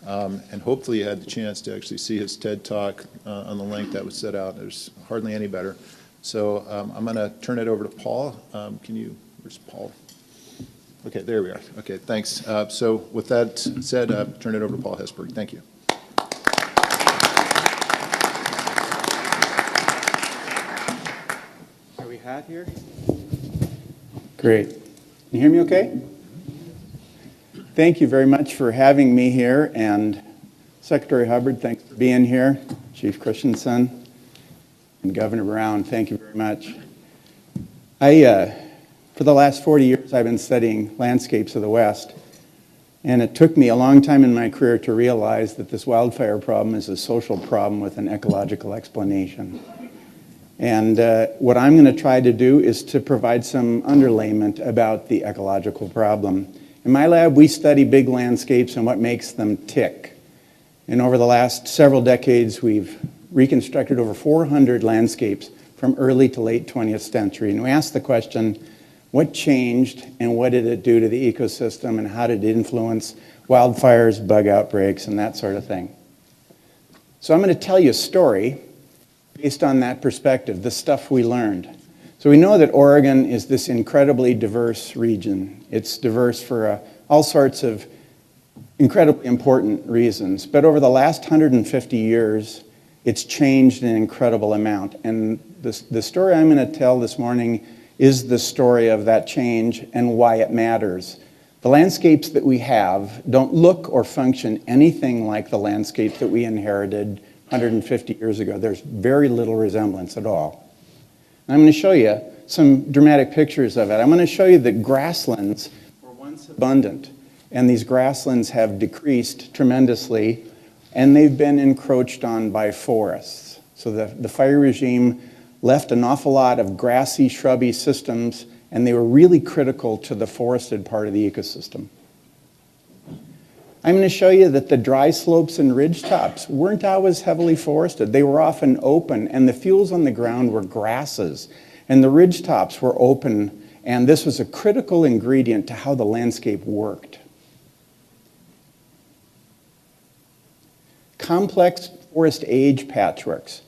and hopefully you had the chance to actually see his TED Talk on the link that was set out. There's hardly any better. So I'm going to turn it over to Paul. Where's Paul? Okay, there we are. Okay, thanks. So with that said, turn it over to Paul Hesburgh. Thank you. Are we hot here? Great. Can you hear me okay? Thank you very much for having me here, and Secretary Hubbard, thanks for being here. Chief Christensen and Governor Brown, thank you very much. For the last 40 years, I've been studying landscapes of the West, and it took me a long time in my career to realize that this wildfire problem is a social problem with an ecological explanation. And what I'm going to try to do is to provide some underlayment about the ecological problem. In my lab, we study big landscapes and what makes them tick. And over the last several decades, we've reconstructed over 400 landscapes from early to late 20th century. And we asked the question, what changed and what did it do to the ecosystem and how did it influence wildfires, bug outbreaks, and that sort of thing? So I'm going to tell you a story based on that perspective, the stuff we learned. So we know that Oregon is this incredibly diverse region. It's diverse for all sorts of incredibly important reasons. But over the last 150 years, it's changed an incredible amount. And the story I'm going to tell this morning is the story of that change and why it matters. The landscapes that we have don't look or function anything like the landscapes that we inherited 150 years ago. There's very little resemblance at all. And I'm going to show you some dramatic pictures of it. I'm going to show you that grasslands were once abundant, and these grasslands have decreased tremendously, and they've been encroached on by forests. So the fire regime left an awful lot of grassy, shrubby systems, and they were really critical to the forested part of the ecosystem. I'm going to show you that the dry slopes and ridge tops weren't always heavily forested. They were often open, and the fuels on the ground were grasses, and the ridge tops were open, and this was a critical ingredient to how the landscape worked. Complex forest age patchworks.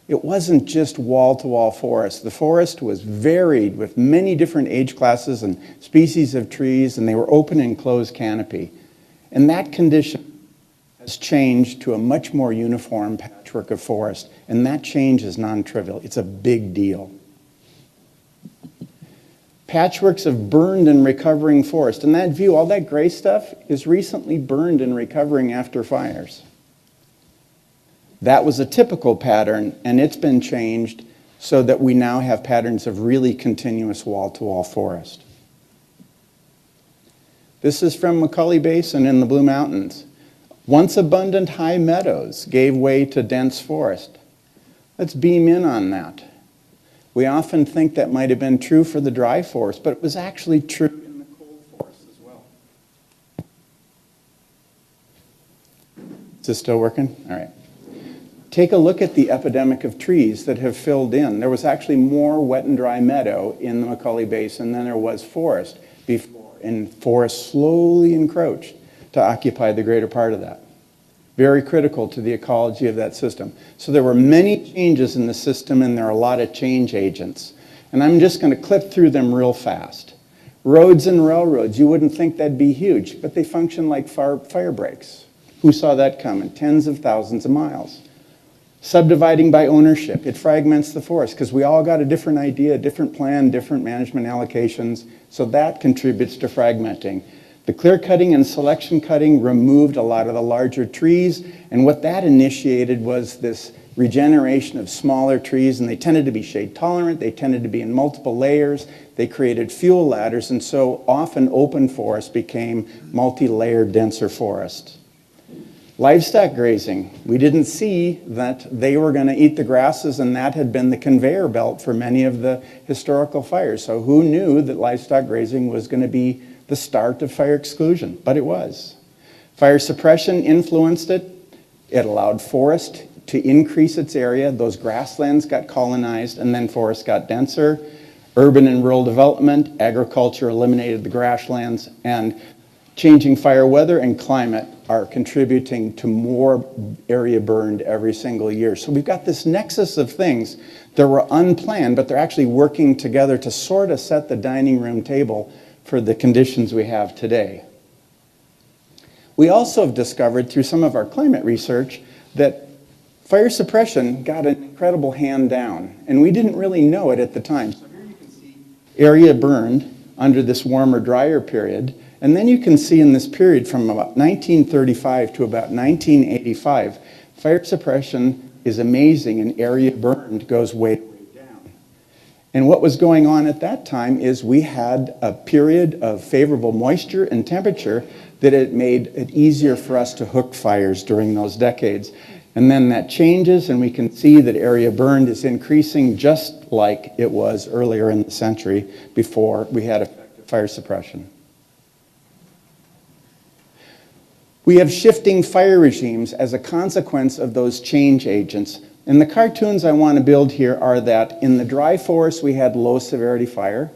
It wasn't just wall-to-wall forest. The forest was varied with many different age classes and species of trees, and they were open and closed canopy. And that condition has changed to a much more uniform patchwork of forest, and that change is non-trivial. It's a big deal. Patchworks of burned and recovering forest. In that view, all that gray stuff is recently burned and recovering after fires. That was a typical pattern, and it's been changed so that we now have patterns of really continuous wall-to-wall forest. This is from Macaulay Basin in the Blue Mountains. Once abundant high meadows gave way to dense forest. Let's beam in on that. We often think that might have been true for the dry forest, but it was actually true in the cold forest as well. Is this still working? All right. Take a look at the epidemic of trees that have filled in. There was actually more wet and dry meadow in the Macaulay Basin than there was forest before, and forest slowly encroached to occupy the greater part of that. Very critical to the ecology of that system. So there were many changes in the system, and there are a lot of change agents. And I'm just going to clip through them real fast. Roads and railroads, you wouldn't think that'd be huge, but they function like fire breaks. Who saw that coming? Tens of thousands of miles. Subdividing by ownership, it fragments the forest because we all got a different idea, different plan, different management allocations, so that contributes to fragmenting. The clear cutting and selection cutting removed a lot of the larger trees, and what that initiated was this regeneration of smaller trees, and they tended to be shade tolerant, they tended to be in multiple layers, they created fuel ladders, and so often open forest became multi-layered denser forests. Livestock grazing, we didn't see that they were going to eat the grasses, and that had been the conveyor belt for many of the historical fires. So who knew that livestock grazing was going to be the start of fire exclusion? But it was. Fire suppression influenced it. It allowed forest to increase its area. Those grasslands got colonized, and then forest got denser. Urban and rural development, agriculture eliminated the grasslands, and changing fire weather and climate are contributing to more area burned every single year. So we've got this nexus of things that were unplanned, but they're actually working together to sort of set the dining room table for the conditions we have today. We also have discovered through some of our climate research that fire suppression got an incredible hand down, and we didn't really know it at the time. So here you can see area burned under this warmer, drier period. And then you can see in this period from about 1935 to about 1985, fire suppression is amazing and area burned goes way, way down. And what was going on at that time is we had a period of favorable moisture and temperature that it made it easier for us to hook fires during those decades. And then that changes, and we can see that area burned is increasing just like it was earlier in the century before we had effective fire suppression. We have shifting fire regimes as a consequence of those change agents. And the cartoons I want to build here are that in the dry forest we had low severity fire.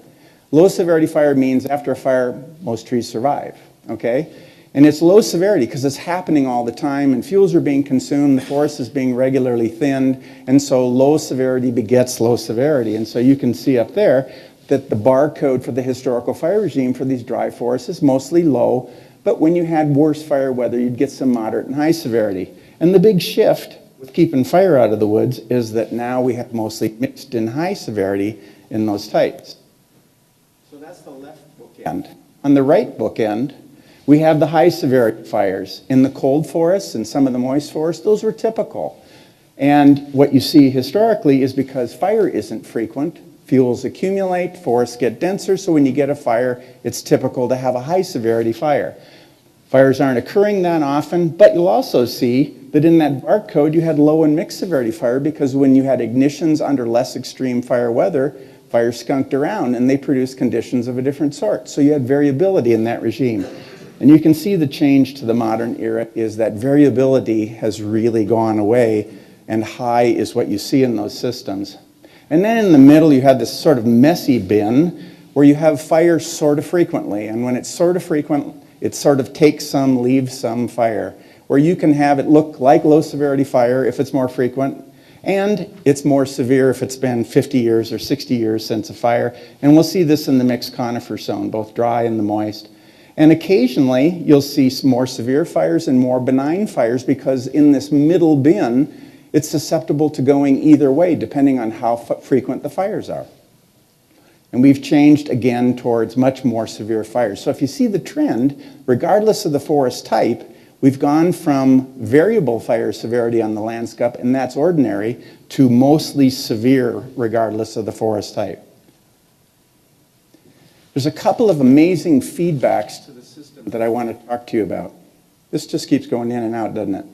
Low severity fire means after a fire, most trees survive, okay? And it's low severity because it's happening all the time and fuels are being consumed, the forest is being regularly thinned, and so low severity begets low severity. And so you can see up there that the barcode for the historical fire regime for these dry forests is mostly low. But when you had worse fire weather, you'd get some moderate and high severity. And the big shift with keeping fire out of the woods is that now we have mostly mixed and high severity in those types. So that's the left bookend. On the right bookend, we have the high severity fires. In the cold forests and some of the moist forests, those were typical. And what you see historically is because fire isn't frequent, fuels accumulate, forests get denser, so when you get a fire, it's typical to have a high severity fire. Fires aren't occurring that often, but you'll also see that in that barcode you had low and mixed severity fire because when you had ignitions under less extreme fire weather, fire skunked around and they produced conditions of a different sort. So you had variability in that regime. And you can see the change to the modern era is that variability has really gone away, and high is what you see in those systems. And then in the middle you have this sort of messy bin where you have fire sort of frequently, and when it's sort of frequent, it sort of takes some, leaves some fire, where you can have it look like low severity fire if it's more frequent, and it's more severe if it's been 50 years or 60 years since a fire. And we'll see this in the mixed conifer zone, both dry and the moist. And occasionally you'll see some more severe fires and more benign fires because in this middle bin, it's susceptible to going either way depending on how frequent the fires are. And we've changed again towards much more severe fires. So if you see the trend, regardless of the forest type, We've gone from variable fire severity on the landscape, and that's ordinary, to mostly severe regardless of the forest type. There's a couple of amazing feedbacks to the system that I want to talk to you about. This just keeps going in and out, doesn't it?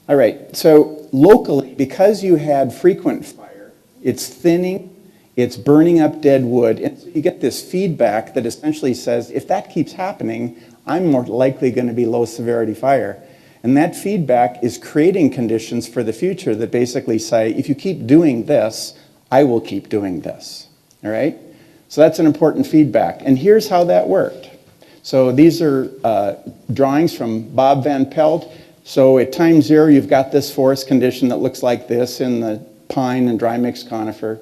All right, so locally, because you had frequent fire, it's thinning, it's burning up dead wood, and so you get this feedback that essentially says, if that keeps happening, I'm more likely going to be low severity fire. And that feedback is creating conditions for the future that basically say, if you keep doing this, I will keep doing this. All right? So that's an important feedback. And here's how that worked. So these are drawings from Bob Van Pelt. So at time 0, you've got this forest condition that looks like this in the pine and dry mixed conifer.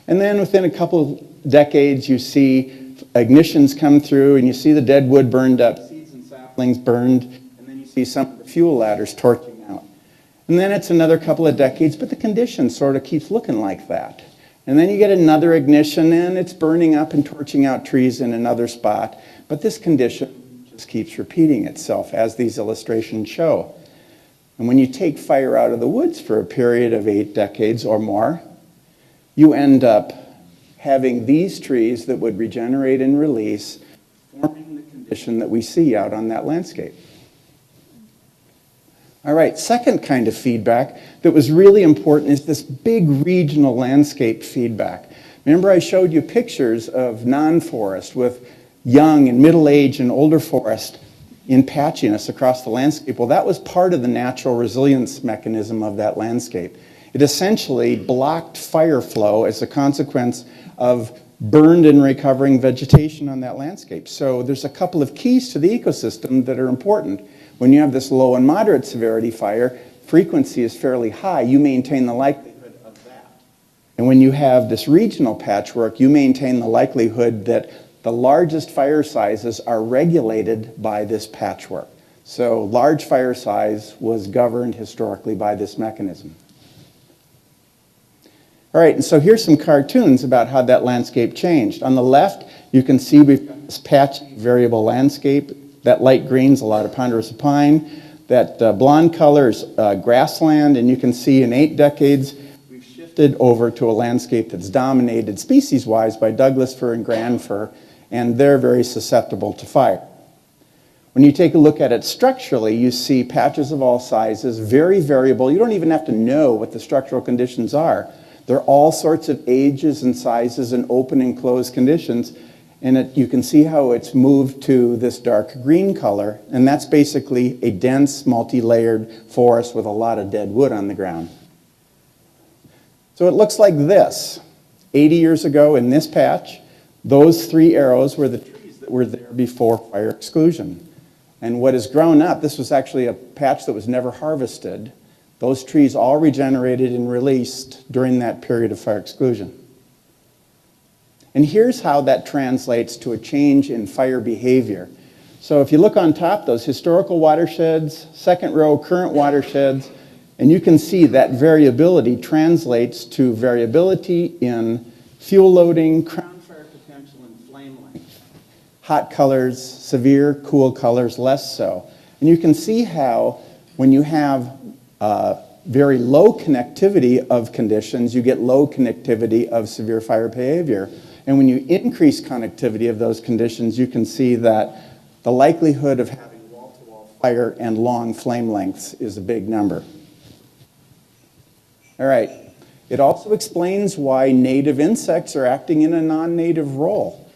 And then within a couple decades, you see ignitions come through, and you see the dead wood burned up, seeds and saplings burned, and then you see some of the fuel ladders torching out. And then it's another couple of decades, but the condition sort of keeps looking like that. And then you get another ignition, and it's burning up and torching out trees in another spot. But this condition just keeps repeating itself, as these illustrations show. And when you take fire out of the woods for a period of 8 decades or more, you end up having these trees that would regenerate and release, forming the condition that we see out on that landscape. All right, second kind of feedback that was really important is this big regional landscape feedback. Remember I showed you pictures of non-forest with young and middle age and older forest in patchiness across the landscape. Well, that was part of the natural resilience mechanism of that landscape. It essentially blocked fire flow as a consequence of burned and recovering vegetation on that landscape. So there's a couple of keys to the ecosystem that are important. When you have this low and moderate severity fire, frequency is fairly high. You maintain the likelihood of that. And when you have this regional patchwork, you maintain the likelihood that the largest fire sizes are regulated by this patchwork. So large fire size was governed historically by this mechanism. All right, and so here's some cartoons about how that landscape changed. On the left, you can see we've got this patchy variable landscape. That light green's a lot of ponderosa pine. That blonde color is grassland, and you can see in 8 decades, we've shifted over to a landscape that's dominated species-wise by Douglas fir and grand fir, and they're very susceptible to fire. When you take a look at it structurally, you see patches of all sizes, very variable. You don't even have to know what the structural conditions are. They're all sorts of ages and sizes and open and closed conditions. And you can see how it's moved to this dark green color. And that's basically a dense, multi-layered forest with a lot of dead wood on the ground. So it looks like this. 80 years ago in this patch, those 3 arrows were the trees that were there before fire exclusion. And what has grown up, this was actually a patch that was never harvested. Those trees all regenerated and released during that period of fire exclusion. And here's how that translates to a change in fire behavior. So if you look on top, those historical watersheds, second row, current watersheds, and you can see that variability translates to variability in fuel loading, crown fire potential, and flame length. Hot colors, severe, cool colors, less so. And you can see how when you have very low connectivity of conditions, you get low connectivity of severe fire behavior. And when you increase connectivity of those conditions, you can see that the likelihood of having wall-to-wall fire and long flame lengths is a big number. All right. It also explains why native insects are acting in a non-native role.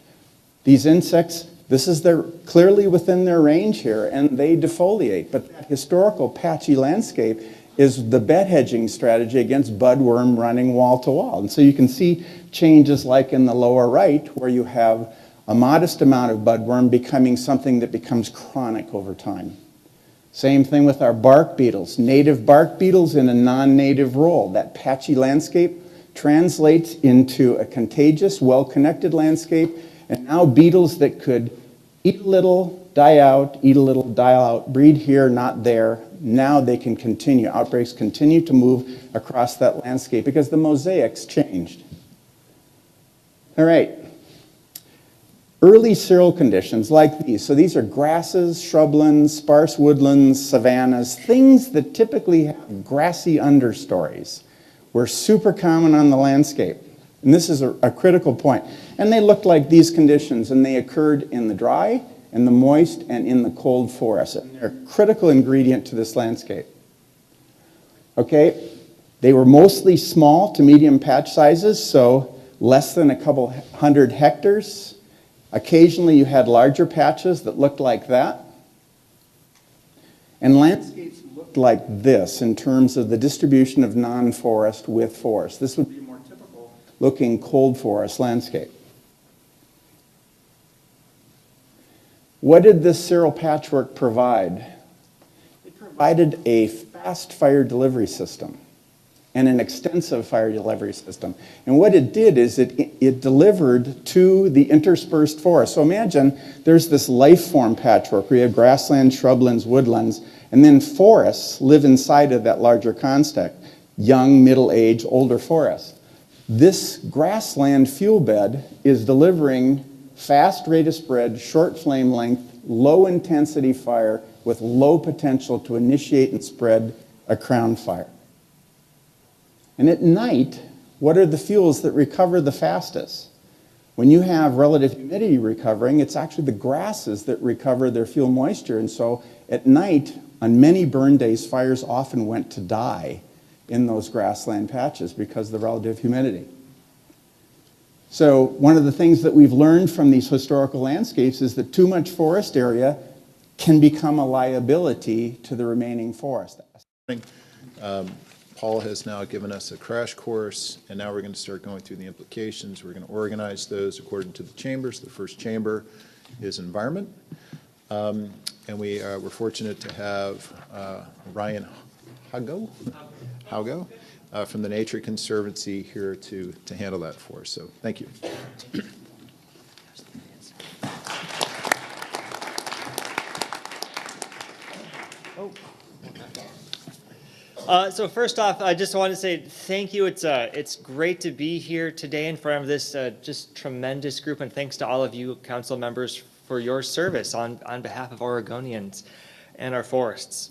These insects, they're clearly within their range here, and they defoliate. But that historical patchy landscape is the bed hedging strategy against budworm running wall to wall. And so you can see changes like in the lower right, where you have a modest amount of budworm becoming something that becomes chronic over time. Same thing with our bark beetles. Native bark beetles in a non-native role. That patchy landscape translates into a contagious, well-connected landscape, and now beetles that could eat a little, die out, eat a little, die out, breed here, not there. Now they can continue. Outbreaks continue to move across that landscape because the mosaics changed. All right. Early soil conditions like these, so these are grasses, shrublands, sparse woodlands, savannas, things that typically have grassy understories, were super common on the landscape. And this is a critical point. And they looked like these conditions, and they occurred in the dry, in the moist, and in the cold forest. And they're a critical ingredient to this landscape. Okay, they were mostly small to medium patch sizes, so less than a couple hundred hectares. Occasionally you had larger patches that looked like that. And landscapes looked like this in terms of the distribution of non-forest with forest. This would be a more typical looking cold forest landscape. What did this cereal patchwork provide? It provided a fast fire delivery system and an extensive fire delivery system. And what it did is it delivered to the interspersed forest. So imagine there's this life form patchwork where you have grasslands, shrublands, woodlands, and then forests live inside of that larger construct, young, middle-aged, older forests. This grassland fuel bed is delivering fast rate of spread, short flame length, low intensity fire with low potential to initiate and spread a crown fire. And at night, what are the fuels that recover the fastest? When you have relative humidity recovering, it's actually the grasses that recover their fuel moisture. And so at night, on many burn days, fires often went to die in those grassland patches because of the relative humidity. So one of the things that we've learned from these historical landscapes is that too much forest area can become a liability to the remaining forest. Paul has now given us a crash course, and now we're going to start going through the implications. We're going to organize those according to the chambers. The first chamber is environment. And we're fortunate to have Ryan Haugo from the Nature Conservancy here to handle that for us. So thank you. So first off, I just want to say thank you. It's great to be here today in front of this just tremendous group, and thanks to all of you council members for your service on behalf of Oregonians and our forests.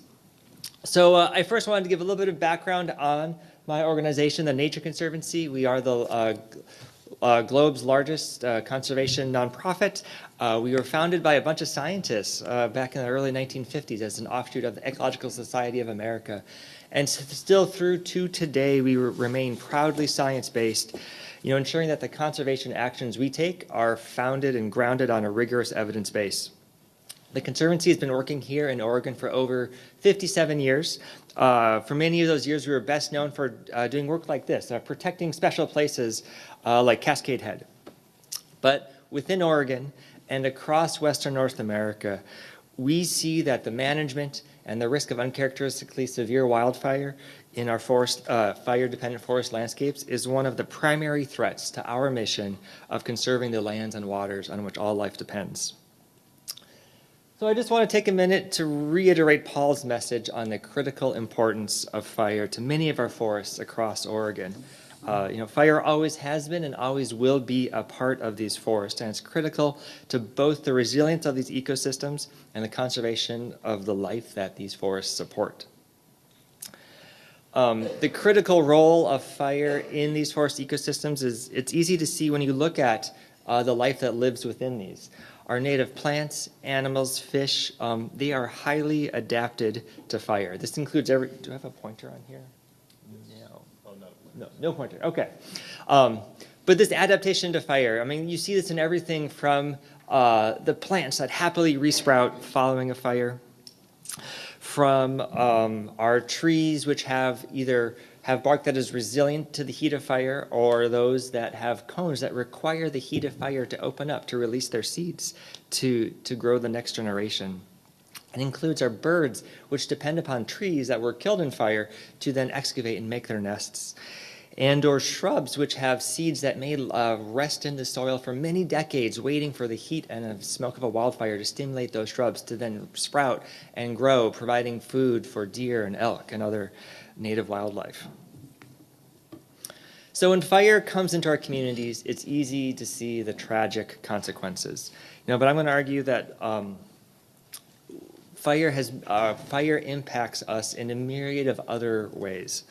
So I first wanted to give a little bit of background on my organization, the Nature Conservancy. We are the globe's largest conservation nonprofit. We were founded by a bunch of scientists back in the early 1950s as an offshoot of the Ecological Society of America. And still through to today, we remain proudly science-based, ensuring that the conservation actions we take are founded and grounded on a rigorous evidence base. The Conservancy has been working here in Oregon for over 57 years. For many of those years, we were best known for doing work like this, protecting special places like Cascade Head. But within Oregon and across Western North America, we see that the management and the risk of uncharacteristically severe wildfire in our fire-dependent forest landscapes is one of the primary threats to our mission of conserving the lands and waters on which all life depends. So I just want to take a minute to reiterate Paul's message on the critical importance of fire to many of our forests across Oregon. Fire always has been and always will be a part of these forests, and it's critical to both the resilience of these ecosystems and the conservation of the life that these forests support. The critical role of fire in these forest ecosystems it's easy to see when you look at the life that lives within these. Our native plants, animals, fish, they are highly adapted to fire. This includes do I have a pointer on here? No pointer, okay. But this adaptation to fire, you see this in everything from the plants that happily resprout following a fire, from our trees which either have bark that is resilient to the heat of fire, or those that have cones that require the heat of fire to open up, to release their seeds, to grow the next generation. It includes our birds, which depend upon trees that were killed in fire to then excavate and make their nests. And/or shrubs, which have seeds that may rest in the soil for many decades, waiting for the heat and the smoke of a wildfire to stimulate those shrubs to then sprout and grow, providing food for deer and elk and other native wildlife. So when fire comes into our communities, it's easy to see the tragic consequences. But I'm going to argue that fire impacts us in a myriad of other ways.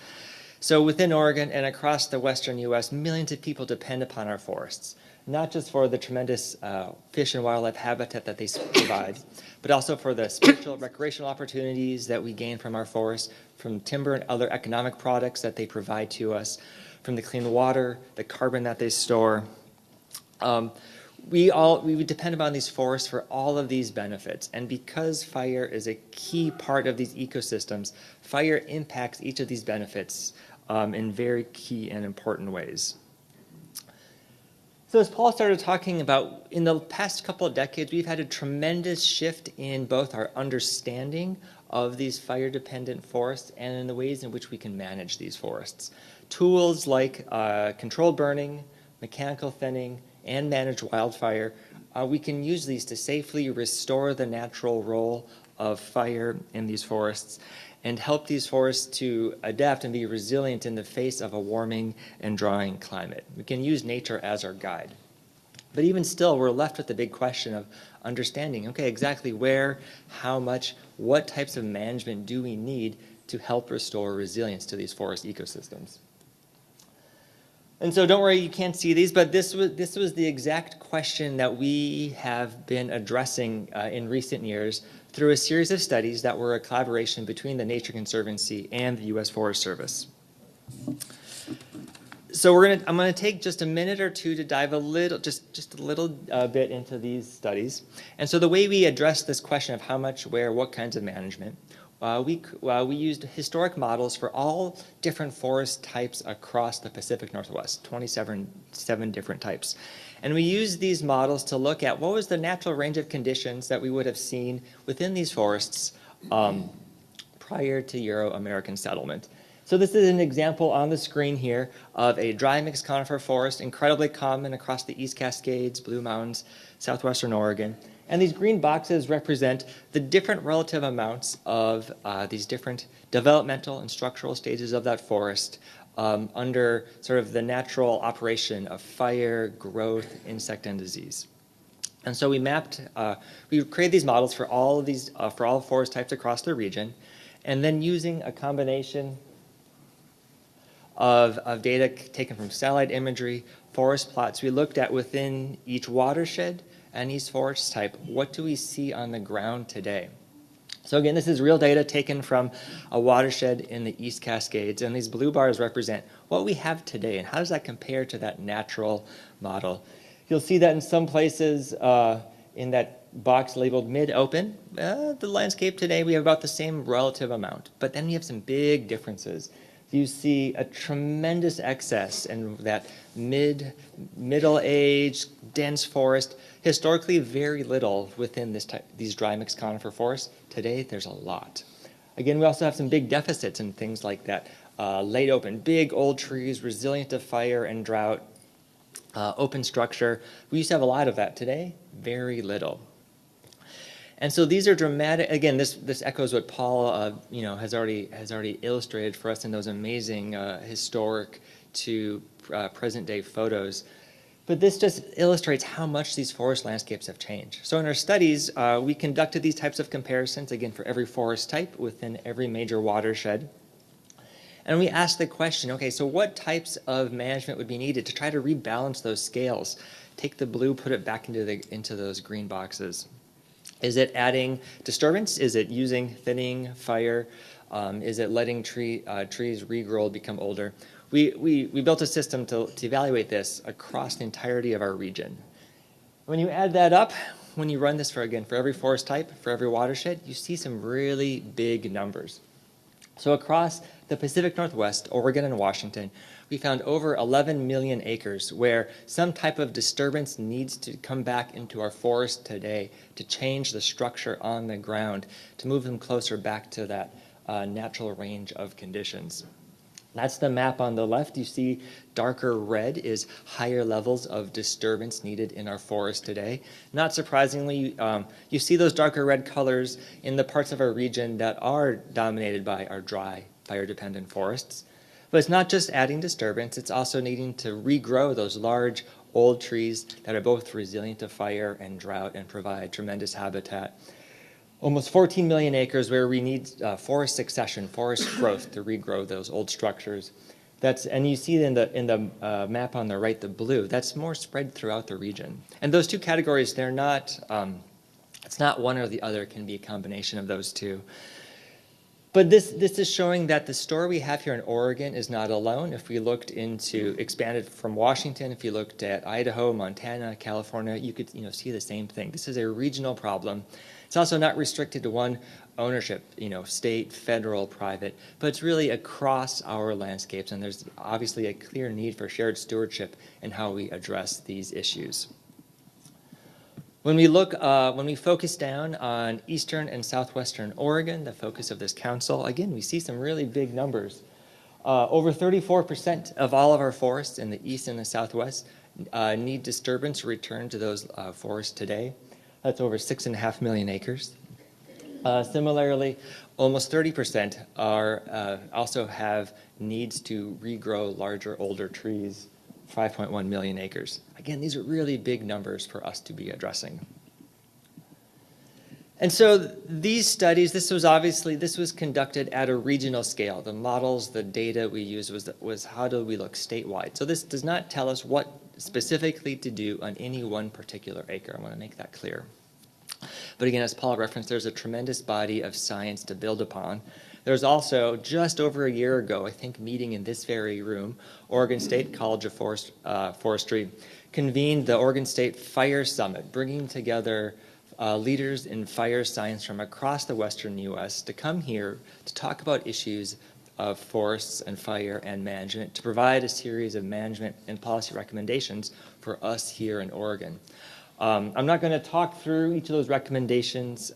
So within Oregon and across the western U.S., millions of people depend upon our forests, not just for the tremendous fish and wildlife habitat that they provide, but also for the spiritual, recreational opportunities that we gain from our forests, from timber and other economic products that they provide to us, from the clean water, the carbon that they store. We would depend upon these forests for all of these benefits. And because fire is a key part of these ecosystems, fire impacts each of these benefits in very key and important ways. So as Paul started talking about, in the past couple of decades, we've had a tremendous shift in both our understanding of these fire-dependent forests and in the ways in which we can manage these forests. Tools like controlled burning, mechanical thinning, and managed wildfire, we can use these to safely restore the natural role of fire in these forests and help these forests to adapt and be resilient in the face of a warming and drying climate. We can use nature as our guide. But even still, we're left with the big question of understanding, okay, exactly where, how much, what types of management do we need to help restore resilience to these forest ecosystems? And so don't worry, you can't see these, but this was the exact question that we have been addressing in recent years through a series of studies that were a collaboration between the Nature Conservancy and the U.S. Forest Service. So I'm going to take just a minute or two to dive a little, just a little bit into these studies. And so the way we addressed this question of how much, where, what kinds of management, we used historic models for all different forest types across the Pacific Northwest, 27 different types. And we used these models to look at what was the natural range of conditions that we would have seen within these forests prior to Euro-American settlement. So this is an example on the screen here of a dry mixed conifer forest, incredibly common across the East Cascades, Blue Mountains, southwestern Oregon. And these green boxes represent the different relative amounts of these different developmental and structural stages of that forest under sort of the natural operation of fire, growth, insect, and disease. And so we created these models for all of these, for all forest types across the region, and then using a combination of data taken from satellite imagery, forest plots, we looked at within each watershed and each forest type, what do we see on the ground today? So again, this is real data taken from a watershed in the East Cascades, and these blue bars represent what we have today, and how does that compare to that natural model? You'll see that in some places in that box labeled mid-open, the landscape today, we have about the same relative amount, but then we have some big differences. You see a tremendous excess in that middle-aged, dense forest. Historically, very little within these dry mixed conifer forests. Today, there's a lot. Again, we also have some big deficits in things like that. Late open, big old trees, resilient to fire and drought, open structure. We used to have a lot of that. Today, very little. And so these are dramatic. Again, this echoes what Paul has already illustrated for us in those amazing historic to present day photos. But this just illustrates how much these forest landscapes have changed. So in our studies, we conducted these types of comparisons, again, for every forest type within every major watershed. And we asked the question, okay, so what types of management would be needed to try to rebalance those scales? Take the blue, put it back into those green boxes. Is it adding disturbance? Is it using thinning, fire? Is it letting trees regrow, become older? We built a system to evaluate this across the entirety of our region. When you add that up, when you run this for every forest type, for every watershed, you see some really big numbers. So across the Pacific Northwest, Oregon and Washington, we found over 11 million acres where some type of disturbance needs to come back into our forest today to change the structure on the ground, to move them closer back to that natural range of conditions. That's the map on the left. You see darker red is higher levels of disturbance needed in our forest today. Not surprisingly, you see those darker red colors in the parts of our region that are dominated by our dry, fire-dependent forests. But it's not just adding disturbance, it's also needing to regrow those large old trees that are both resilient to fire and drought and provide tremendous habitat. Almost 14 million acres where we need forest succession, forest growth to regrow those old structures. And you see in the map on the right, the blue, that's more spread throughout the region. And those two categories, they're not, it's not one or the other, it can be a combination of those two. But this is showing that the story we have here in Oregon is not alone. If we looked into, expanded from Washington, if you looked at Idaho, Montana, California, you could see the same thing. This is a regional problem. It's also not restricted to one ownership, state, federal, private, but it's really across our landscapes, and there's obviously a clear need for shared stewardship in how we address these issues. When we focus down on eastern and southwestern Oregon, the focus of this council, again, we see some really big numbers. Over 34% of all of our forests in the east and the southwest need disturbance to return to those forests today. That's over 6.5 million acres. Similarly, almost 30% also have needs to regrow larger, older trees, 5.1 million acres. Again, these are really big numbers for us to be addressing. And so these studies, this was conducted at a regional scale. The models, the data we used was how do we look statewide. So this does not tell us what specifically to do on any one particular acre. I want to make that clear. But again, as Paul referenced, there's a tremendous body of science to build upon. There's also, just over a year ago, I think meeting in this very room, Oregon State College of Forestry convened the Oregon State Fire Summit, bringing together leaders in fire science from across the western U.S. to come here to talk about issues of forests and fire and management, to provide a series of management and policy recommendations for us here in Oregon. I'm not going to talk through each of those recommendations.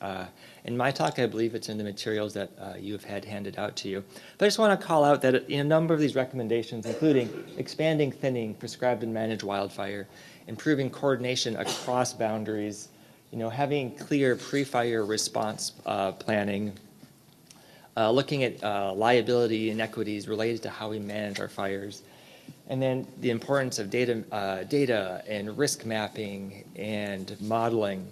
In my talk, I believe it's in the materials that you have had handed out to you. But I just want to call out that in a number of these recommendations, including expanding thinning, prescribed and managed wildfire, improving coordination across boundaries, having clear pre-fire response planning, looking at liability inequities related to how we manage our fires, and then the importance of data and risk mapping and modeling.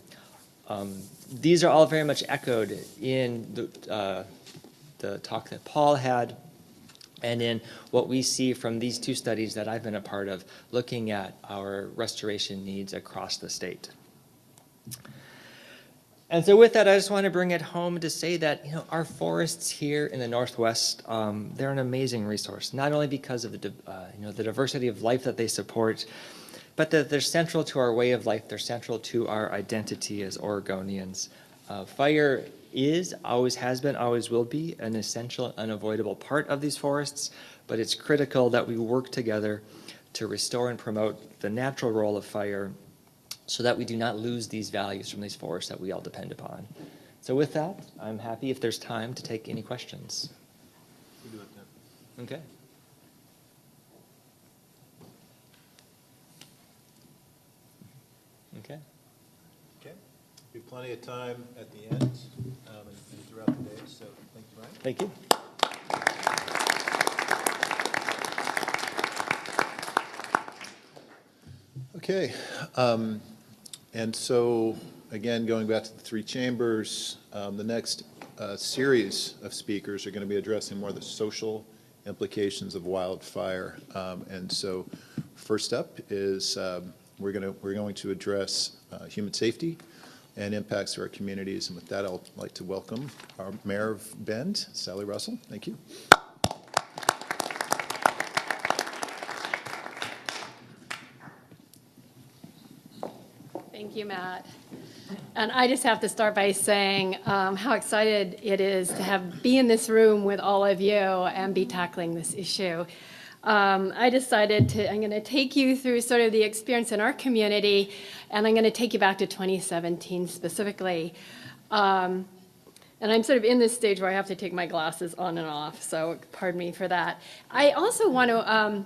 These are all very much echoed in the talk that Paul had and in what we see from these two studies that I've been a part of, looking at our restoration needs across the state. And so with that, I just want to bring it home to say that our forests here in the Northwest, they're an amazing resource, not only because of the diversity of life that they support, but that they're central to our way of life. They're central to our identity as Oregonians. Fire is, always has been, always will be an essential, unavoidable part of these forests, but it's critical that we work together to restore and promote the natural role of fire so that we do not lose these values from these forests that we all depend upon. So with that, I'm happy if there's time to take any questions. We'll do it then. Okay. Okay. Okay. Be plenty of time at the end and throughout the day, so thank you, Ryan. Thank you. Okay. And so, again, going back to the three chambers, the next series of speakers are going to be addressing more of the social implications of wildfire. And so, first up is we're going to address human safety and impacts to our communities. And with that, I'd like to welcome our Mayor of Bend, Sally Russell. Thank you. Thank you, Matt. And I just have to start by saying how excited it is to be in this room with all of you and be tackling this issue. I decided I'm going to take you through sort of the experience in our community, and I'm going to take you back to 2017 specifically. And I'm sort of in this stage where I have to take my glasses on and off, so pardon me for that. I also want to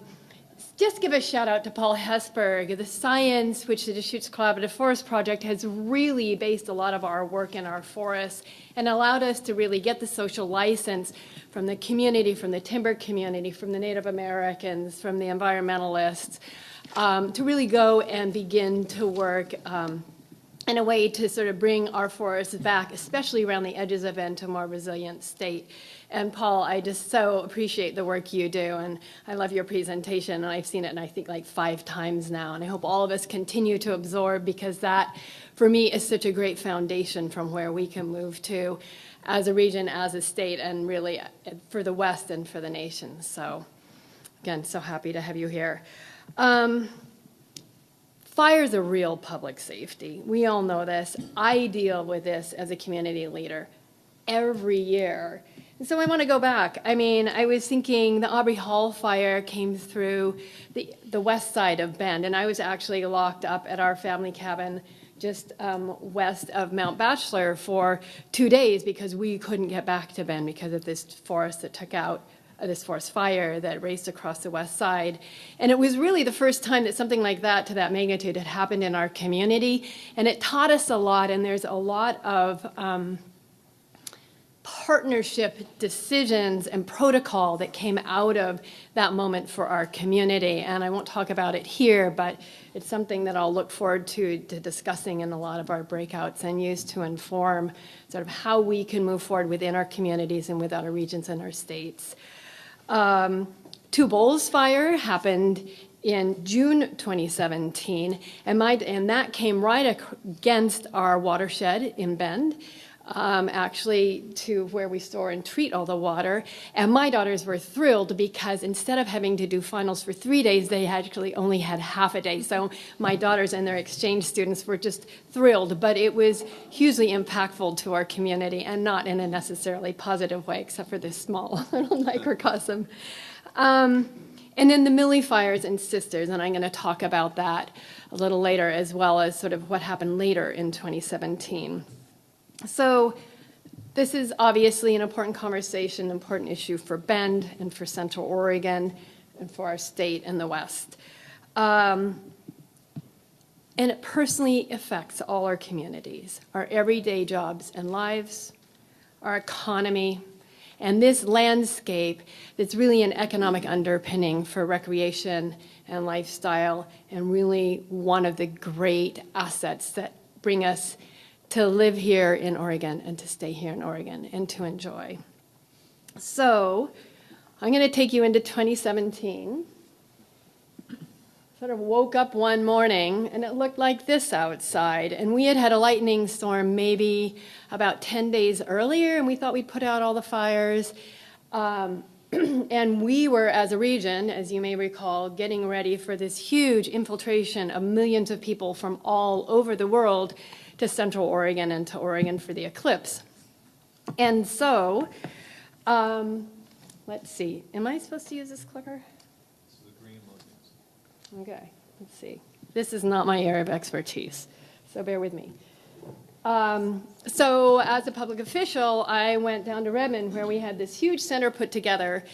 just give a shout out to Paul Hesberg. The science which the Deschutes Collaborative Forest Project has really based a lot of our work in our forests and allowed us to really get the social license from the community, from the timber community, from the Native Americans, from the environmentalists, to really go and begin to work in a way to sort of bring our forests back, especially around the edges of Bend, to a more resilient state. And Paul, I just so appreciate the work you do, and I love your presentation, and I've seen it, and I think like 5 times now, and I hope all of us continue to absorb, because that, for me, is such a great foundation from where we can move to as a region, as a state, and really for the West and for the nation. So, again, so happy to have you here. Fire is a real public safety. We all know this. I deal with this as a community leader every year. And so I want to go back. I mean, I was thinking the Aubrey Hall fire came through the west side of Bend, and I was actually locked up at our family cabin just west of Mount Bachelor for 2 days because we couldn't get back to Bend because of this forest that took out this forest fire that raced across the west side. And it was really the first time that something like that to that magnitude had happened in our community. And it taught us a lot, and there's a lot of partnership decisions and protocol that came out of that moment for our community. And I won't talk about it here, but it's something that I'll look forward to discussing in a lot of our breakouts and use to inform sort of how we can move forward within our communities and within our regions and our states. Two Bowls fire happened in June 2017, and that came right against our watershed in Bend, actually to where we store and treat all the water. And my daughters were thrilled because instead of having to do finals for 3 days, they actually only had half a day. So my daughters and their exchange students were just thrilled, but it was hugely impactful to our community, and not in a necessarily positive way, except for this small little microcosm. And then the Millie fires and Sisters, and I'm going to talk about that a little later, as well as sort of what happened later in 2017. So this is obviously an important conversation, an important issue for Bend and for Central Oregon and for our state and the West. And it personally affects all our communities, our everyday jobs and lives, our economy, and this landscape that's really an economic underpinning for recreation and lifestyle, and really one of the great assets that bring us to live here in Oregon and to stay here in Oregon and to enjoy. So I'm going to take you into 2017. Sort of woke up one morning and it looked like this outside, and we had had a lightning storm maybe about 10 days earlier, and we thought we'd put out all the fires. And we were, as a region, as you may recall, getting ready for this huge infiltration of millions of people from all over the world to Central Oregon and to Oregon for the eclipse. And so, let's see, am I supposed to use this clicker? Okay, let's see. This is not my area of expertise, so bear with me. So as a public official, I went down to Redmond, where we had this huge center put together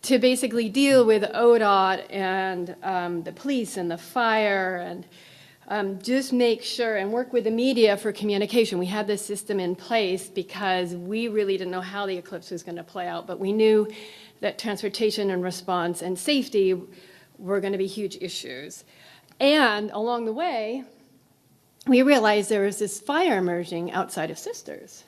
to basically deal with ODOT and the police and the fire, and just make sure and work with the media for communication. We had this system in place because we really didn't know how the eclipse was going to play out, but we knew that transportation and response and safety were going to be huge issues. And along the way, we realized there was this fire emerging outside of Sisters.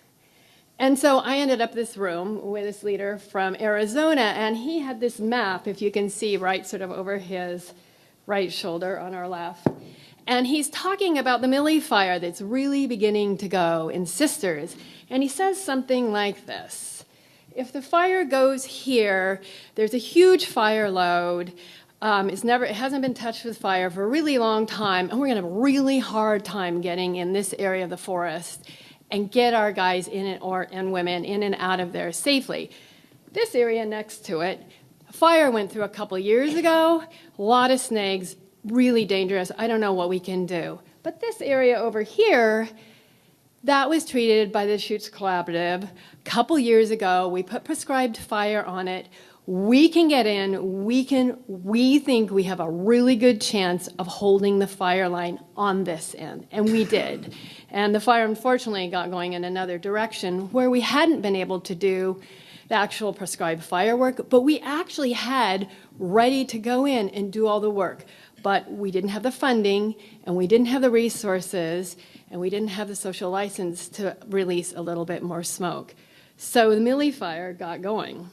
And so I ended up in this room with this leader from Arizona, and he had this map, if you can see, right sort of over his right shoulder on our left. And he's talking about the Millie fire that's really beginning to go in Sisters. And he says something like this: if the fire goes here, there's a huge fire load. It hasn't been touched with fire for a really long time, and we're going to have a really hard time getting in this area of the forest and get our guys in and women in and out of there safely. This area next to it, a fire went through a couple years ago, a lot of snags, really dangerous. I don't know what we can do. But this area over here, that was treated by the Deschutes Collaborative a couple years ago. We put prescribed fire on it. we can get in, we think we have a really good chance of holding the fire line on this end, and we did. And the fire unfortunately got going in another direction where we hadn't been able to do the actual prescribed firework, but we actually had ready to go in and do all the work. But we didn't have the funding, and we didn't have the resources, and we didn't have the social license to release a little bit more smoke. So the Millie fire got going.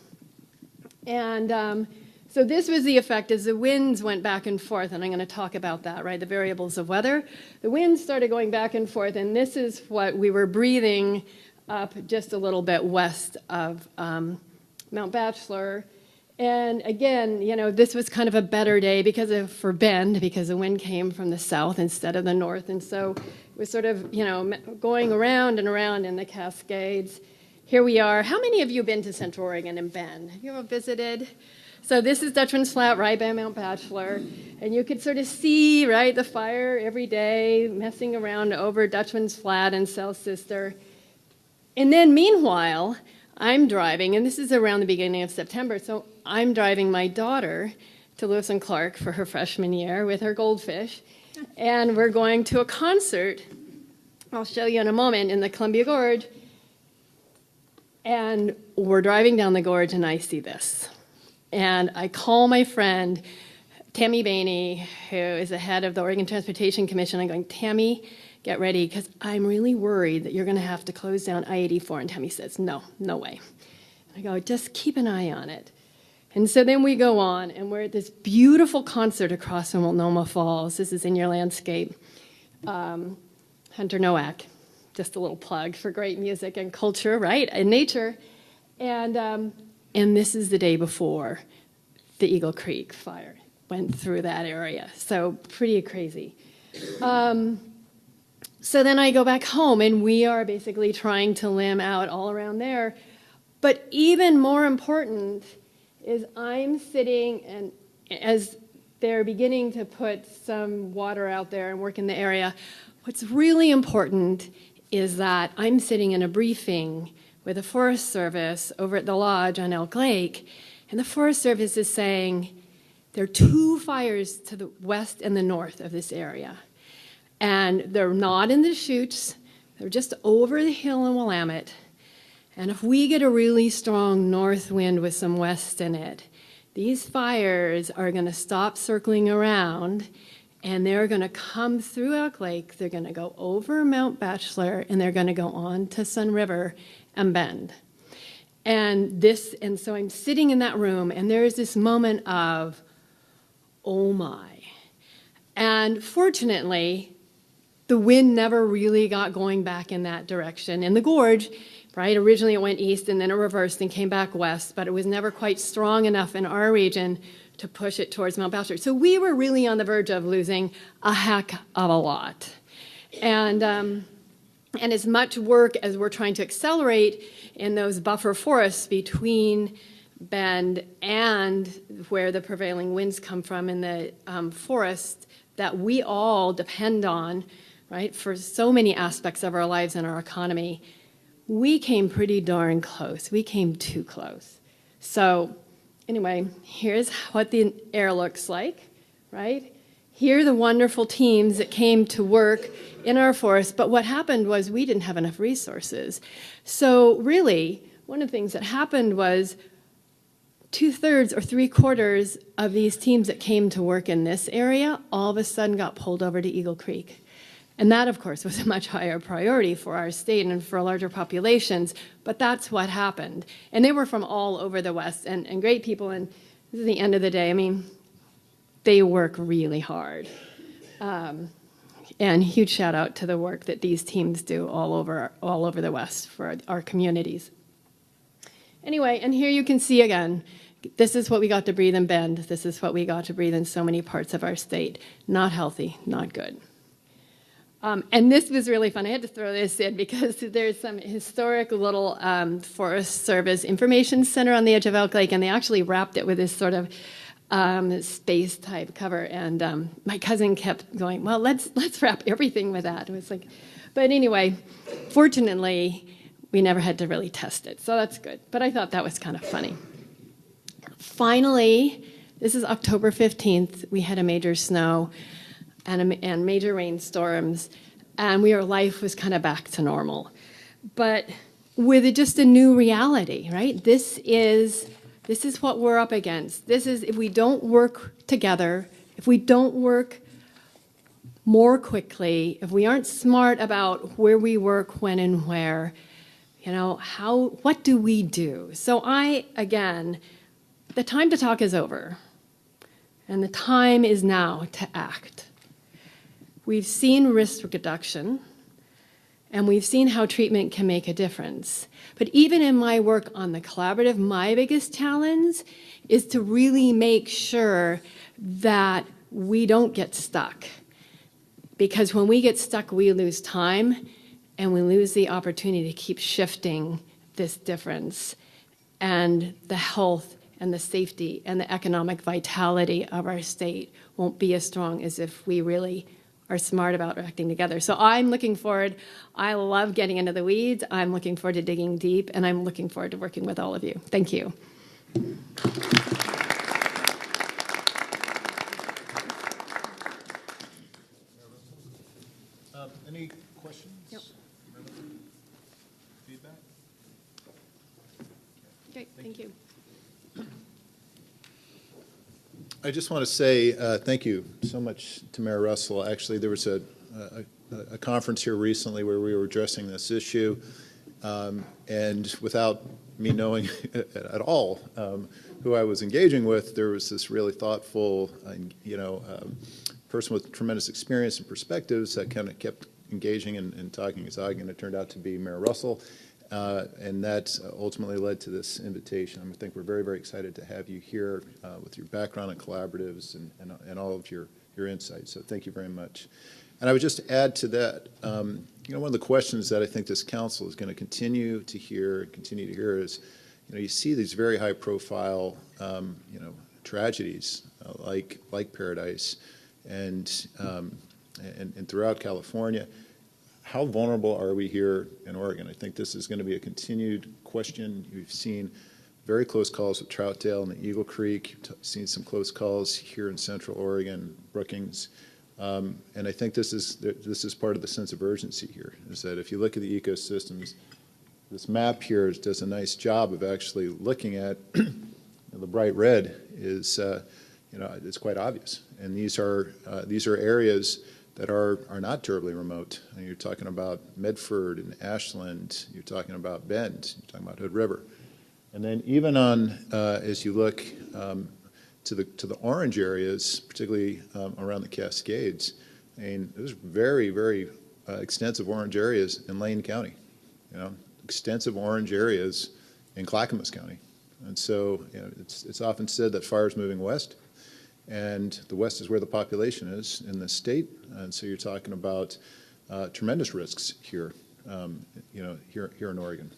And so this was the effect as the winds went back and forth, and I'm going to talk about that, right, the variables of weather. The winds started going back and forth, and this is what we were breathing up just a little bit west of Mount Bachelor. And again, you know, this was kind of a better day for Bend, because the wind came from the south instead of the north. And so it was sort of, you know, going around and around in the Cascades. Here we are. How many of you have been to Central Oregon and Bend? Have you ever visited? So this is Dutchman's Flat, right by Mount Bachelor. And you could sort of see, right, the fire every day messing around over Dutchman's Flat and South Sister. And then meanwhile, I'm driving, and this is around the beginning of September, so I'm driving my daughter to Lewis and Clark for her freshman year with her goldfish. And we're going to a concert, I'll show you in a moment, in the Columbia Gorge. And we're driving down the gorge, and I see this. And I call my friend, Tammy Bainey, who is the head of the Oregon Transportation Commission. I'm going, Tammy, get ready, because I'm really worried that you're going to have to close down I-84. And Tammy says, no way. I go, just keep an eye on it. And so then we go on, and we're at this beautiful concert across from Multnomah Falls. This is in your landscape. Hunter Nowak. Just a little plug for great music and culture, right, and nature. And this is the day before the Eagle Creek fire went through that area. So pretty crazy. So then I go back home, and we are basically trying to limb out all around there. But even more important is I'm sitting, and as they're beginning to put some water out there and work in the area, what's really important is that I'm sitting in a briefing with the Forest Service over at the lodge on Elk Lake, and the Forest Service is saying there are 2 fires to the west and the north of this area. And they're not in the chutes, they're just over the hill in Willamette. And if we get a really strong north wind with some west in it, these fires are going to stop circling around, and they're going to come through Elk Lake, they're going to go over Mount Bachelor, and they're going to go on to Sun River and Bend. And so I'm sitting in that room, and there's this moment of, oh my. And fortunately, the wind never really got going back in that direction. In the gorge, right, originally it went east, and then it reversed and came back west, but it was never quite strong enough in our region to push it towards Mount Bachelor. So we were really on the verge of losing a heck of a lot. And as much work as we're trying to accelerate in those buffer forests between Bend and where the prevailing winds come from in the forest that we all depend on, right, for so many aspects of our lives and our economy, we came pretty darn close. We came too close. So anyway, here's what the air looks like, right? Here are the wonderful teams that came to work in our forest, but what happened was we didn't have enough resources. So really, one of the things that happened was 2/3 or 3/4 of these teams that came to work in this area all of a sudden got pulled over to Eagle Creek. And that, of course, was a much higher priority for our state and for larger populations, but that's what happened. And they were from all over the West, and great people, and this is the end of the day. I mean, they work really hard. And huge shout out to the work that these teams do all over the West for our communities. Anyway, and here you can see again, this is what we got to breathe in Bend. This is what we got to breathe in so many parts of our state. Not healthy, not good. And this was really fun. I had to throw this in because there's some historic little Forest Service information center on the edge of Elk Lake, and they actually wrapped it with this sort of space type cover. And my cousin kept going, well, let's wrap everything with that. It was like, but anyway, fortunately, we never had to really test it, so that's good. But I thought that was kind of funny. Finally, this is October 15th, we had a major snow and major rainstorms, and life was kind of back to normal. But with just a new reality, right? This is what we're up against. This is, if we don't work together, if we don't work more quickly, if we aren't smart about where we work, when and where, what do we do? So again, the time to talk is over, and the time is now to act. We've seen risk reduction, and we've seen how treatment can make a difference. But even in my work on the collaborative, my biggest challenge is to really make sure that we don't get stuck. Because when we get stuck, we lose time, and we lose the opportunity to keep shifting this difference. And the health and the safety and the economic vitality of our state won't be as strong as if we really are smart about acting together. So I'm looking forward. I love getting into the weeds. I'm looking forward to digging deep, and I'm looking forward to working with all of you. Thank you. Any questions? Yep. Feedback? Great, thank you. I just want to say thank you so much to Mayor Russell. Actually, there was a conference here recently where we were addressing this issue, and without me knowing at all who I was engaging with, there was this really thoughtful, person with tremendous experience and perspectives that kind of kept engaging and talking, and it turned out to be Mayor Russell. And that ultimately led to this invitation. I think we're very, very excited to have you here with your background in collaboratives and all of your insights. So thank you very much. And I would just add to that, one of the questions that I think this council is going to continue to hear is, you see these very high-profile, tragedies like Paradise and throughout California. How vulnerable are we here in Oregon? I think this is going to be a continued question. We've seen very close calls with Troutdale and the Eagle Creek. You've seen some close calls here in Central Oregon, Brookings. And I think this is part of the sense of urgency here, is that if you look at the ecosystems, this map here does a nice job of actually looking at the bright red is, it's quite obvious. And these are areas that are not terribly remote. And you're talking about Medford and Ashland, you're talking about Bend, you're talking about Hood River. And then even on, as you look to the orange areas, particularly around the Cascades, I mean, there's very, very extensive orange areas in Lane County, extensive orange areas in Clackamas County. And so it's often said that fire is moving west, and the west is where the population is in the state, and so you're talking about tremendous risks here, here in Oregon.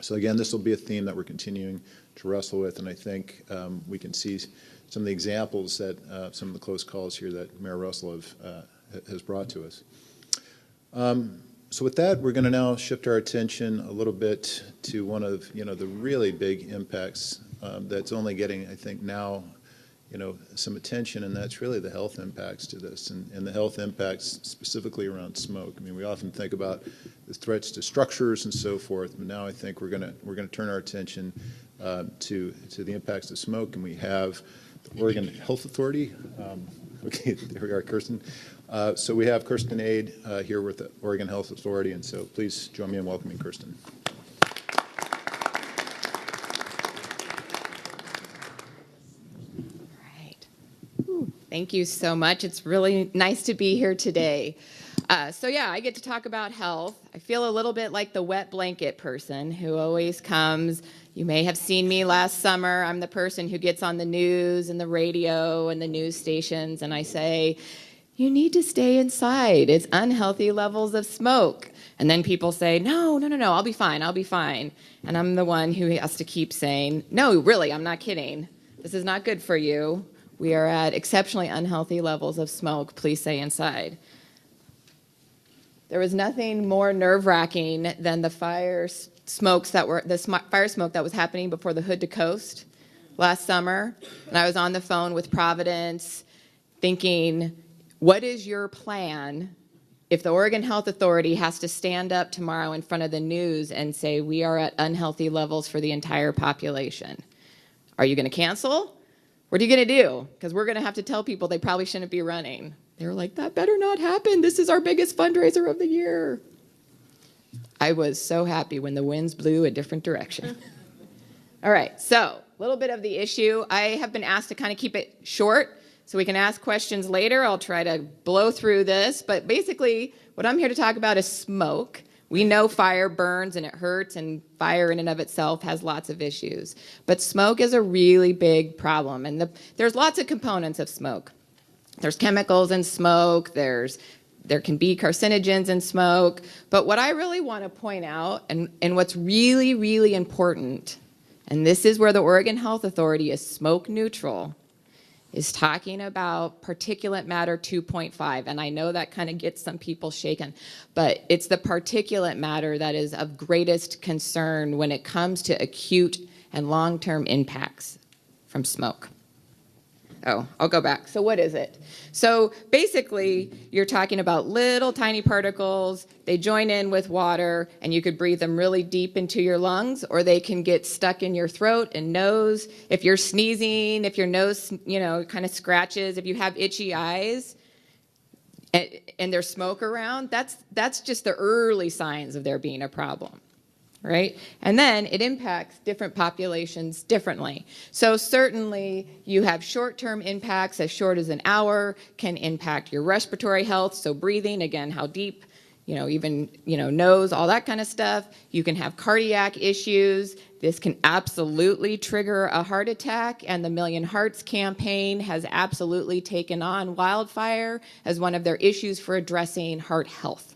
So again, this will be a theme that we're continuing to wrestle with, and I think we can see some of the examples that some of the close calls here that Mayor Russell has brought to us. So with that, we're going to now shift our attention a little bit to one of the really big impacts that's only getting, I think, now some attention, and that's really the health impacts to this, and the health impacts specifically around smoke. I mean, we often think about the threats to structures and so forth, but now I think we're going to turn our attention to the impacts of smoke, and we have the Oregon Health Authority. Okay, there we are, Kirsten. So we have Kirsten Aid here with the Oregon Health Authority, and so please join me in welcoming Kirsten. Thank you so much. It's really nice to be here today. So yeah, I get to talk about health. I feel a little bit like the wet blanket person who always comes. You may have seen me last summer. I'm the person who gets on the news and the radio and the news stations, and I say, you need to stay inside. It's unhealthy levels of smoke. And then people say, no, I'll be fine. And I'm the one who has to keep saying, no, really, I'm not kidding. This is not good for you. We are at exceptionally unhealthy levels of smoke. Please stay inside. There was nothing more nerve-wracking than the fire smoke that was happening before the Hood to Coast. last summer, and I was on the phone with Providence thinking, what is your plan if the Oregon Health Authority has to stand up tomorrow in front of the news and say we are at unhealthy levels for the entire population? Are you going to cancel? What are you going to do? Because we're going to have to tell people they probably shouldn't be running. They were like, that better not happen. This is our biggest fundraiser of the year. I was so happy when the winds blew a different direction. All right, so a little bit of the issue. I have been asked to kind of keep it short so we can ask questions later. I'll try to blow through this, but basically what I'm here to talk about is smoke. We know fire burns and it hurts, and fire in and of itself has lots of issues. But smoke is a really big problem, and there's lots of components of smoke. There's chemicals in smoke, there can be carcinogens in smoke, but what I really want to point out, and what's really, really important, and this is where the Oregon Health Authority is smoke neutral, is talking about particulate matter 2.5. And I know that kind of gets some people shaken, but it's the particulate matter that is of greatest concern when it comes to acute and long-term impacts from smoke. Oh, I'll go back. So what is it? So basically, you're talking about little tiny particles. They join in with water, and you could breathe them really deep into your lungs, or they can get stuck in your throat and nose. If you're sneezing, if your nose, kind of scratches, if you have itchy eyes, and there's smoke around, that's just the early signs of there being a problem. Right? And then it impacts different populations differently. So certainly you have short-term impacts as short as an hour, can impact your respiratory health, so breathing, again, how deep, even, nose, all that kind of stuff. You can have cardiac issues. This can absolutely trigger a heart attack, and the Million Hearts campaign has absolutely taken on wildfire as one of their issues for addressing heart health.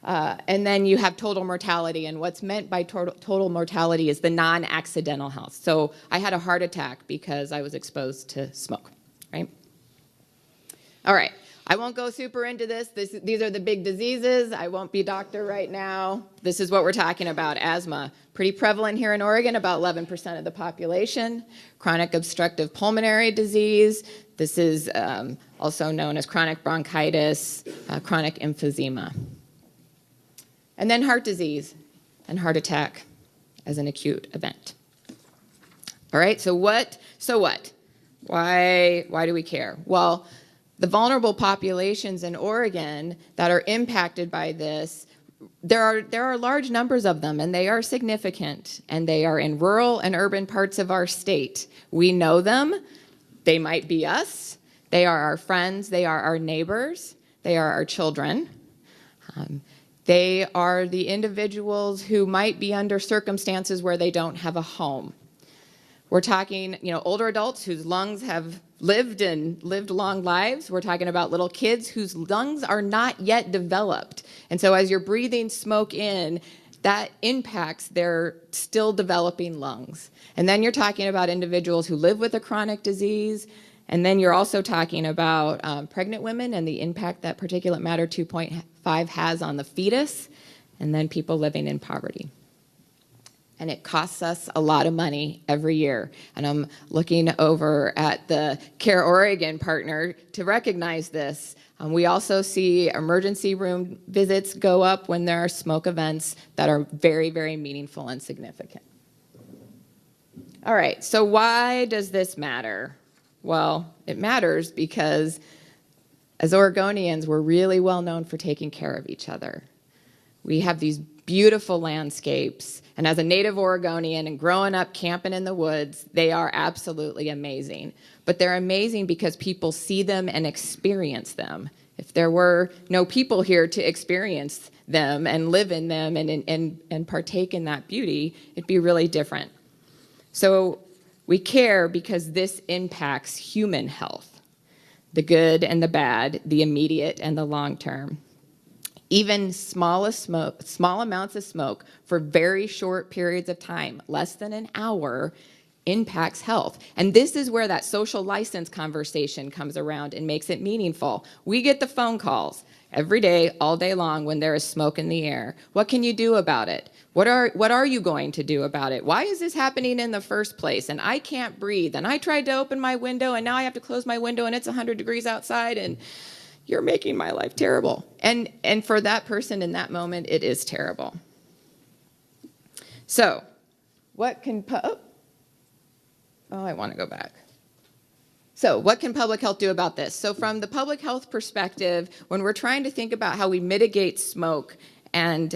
And then you have total mortality, and what's meant by total mortality is the non-accidental health. So I had a heart attack because I was exposed to smoke, right? All right, I won't go super into this. These are the big diseases. I won't be a doctor right now. This is what we're talking about, asthma. Pretty prevalent here in Oregon, about 11% of the population. Chronic obstructive pulmonary disease. This is also known as chronic bronchitis, chronic emphysema. And then heart disease and heart attack as an acute event. All right, so what? Why do we care? Well, the vulnerable populations in Oregon that are impacted by this, there are large numbers of them, and they are significant, and they are in rural and urban parts of our state. We know them. They might be us. They are our friends. They are our neighbors. They are our children. They are the individuals who might be under circumstances where they don't have a home. We're talking, older adults whose lungs have lived long lives. We're talking about little kids whose lungs are not yet developed. And so as you're breathing smoke in, that impacts their still developing lungs. And then you're talking about individuals who live with a chronic disease. And then you're also talking about pregnant women and the impact that particulate matter 2.5 has on the fetus, and then people living in poverty. And it costs us a lot of money every year. And I'm looking over at the Care Oregon partner to recognize this. We also see emergency room visits go up when there are smoke events that are very, very meaningful and significant. All right, so why does this matter? Well, it matters because as Oregonians, we're really well known for taking care of each other. We have these beautiful landscapes, and as a native Oregonian and growing up camping in the woods, they are absolutely amazing. But they're amazing because people see them and experience them. If there were no people here to experience them and live in them and partake in that beauty, it'd be really different. So we care because this impacts human health, the good and the bad, the immediate and the long term. Even small amounts of smoke for very short periods of time, less than an hour, impacts health. And this is where that social license conversation comes around and makes it meaningful. We get the phone calls every day, all day long, when there is smoke in the air. What can you do about it? What are you going to do about it? Why is this happening in the first place? And I can't breathe. And I tried to open my window, and now I have to close my window, and it's 100 degrees outside, and you're making my life terrible. And for that person in that moment, it is terrible. So, what can I want to go back. So what can public health do about this? So from the public health perspective, when we're trying to think about how we mitigate smoke and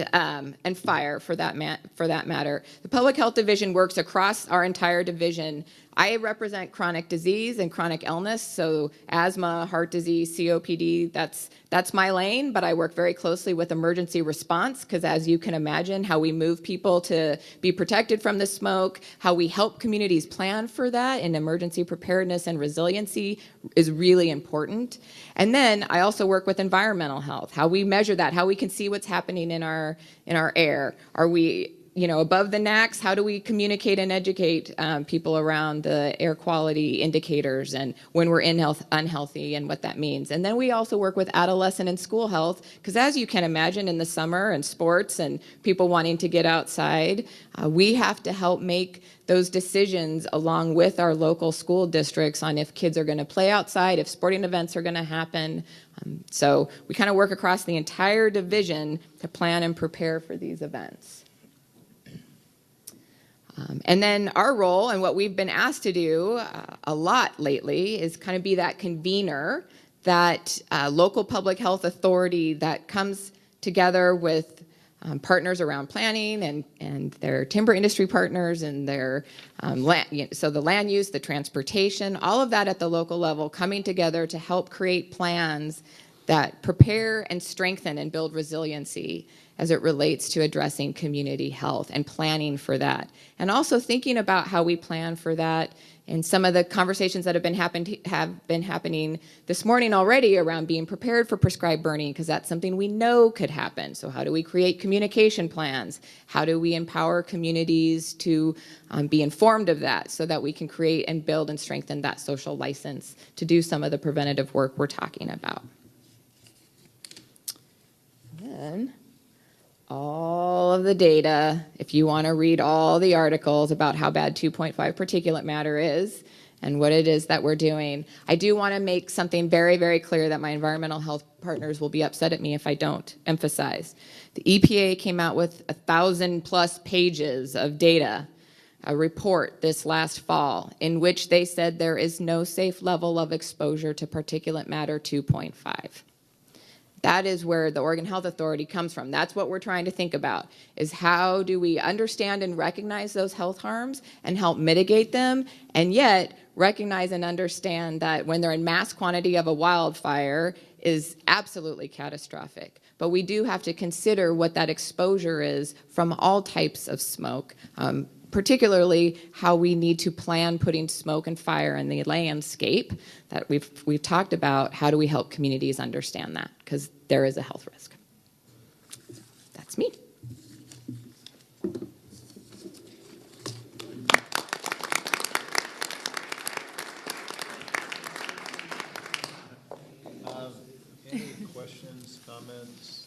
fire for that matter, the Public Health Division works across our entire division. I represent chronic disease and chronic illness, so asthma, heart disease, COPD, that's my lane, but I work very closely with emergency response because, as you can imagine, how we move people to be protected from the smoke, how we help communities plan for that, and emergency preparedness and resiliency is really important. And then I also work with environmental health, how we measure that, how we can see what's happening in our air. Are we above the NACs, how do we communicate and educate people around the air quality indicators and when we're unhealthy and what that means? And then we also work with adolescent and school health, because as you can imagine, in the summer and sports and people wanting to get outside, we have to help make those decisions along with our local school districts on if kids are going to play outside, if sporting events are going to happen. So we kind of work across the entire division to plan and prepare for these events. And then our role and what we've been asked to do a lot lately is kind of be that convener, that local public health authority that comes together with partners around planning and their timber industry partners and their so the land use, the transportation, all of that at the local level coming together to help create plans that prepare and strengthen and build resiliency as it relates to addressing community health and planning for that. And also thinking about how we plan for that and some of the conversations that have been happening this morning already around being prepared for prescribed burning, because that's something we know could happen. So how do we create communication plans? How do we empower communities to be informed of that so that we can create and build and strengthen that social license to do some of the preventative work we're talking about? Then all of the data, if you want to read all the articles about how bad 2.5 particulate matter is and what it is that we're doing, I do want to make something very, very clear that my environmental health partners will be upset at me if I don't emphasize. The EPA came out with 1,000+ pages of data, a report this last fall, in which they said there is no safe level of exposure to particulate matter 2.5. That is where the Oregon Health Authority comes from. That's what we're trying to think about, is how do we understand and recognize those health harms and help mitigate them, and yet recognize and understand that when they're in mass quantity of a wildfire is absolutely catastrophic. But we do have to consider what that exposure is from all types of smoke, particularly how we need to plan putting smoke and fire in the landscape that we've talked about. How do we help communities understand that? Because there is a health risk. That's me. Any questions, comments?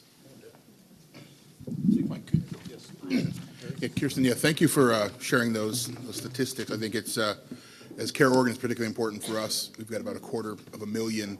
Yeah, Kirsten, thank you for sharing those statistics. I think it's, as Care Oregon, it's particularly important for us. We've got about 250,000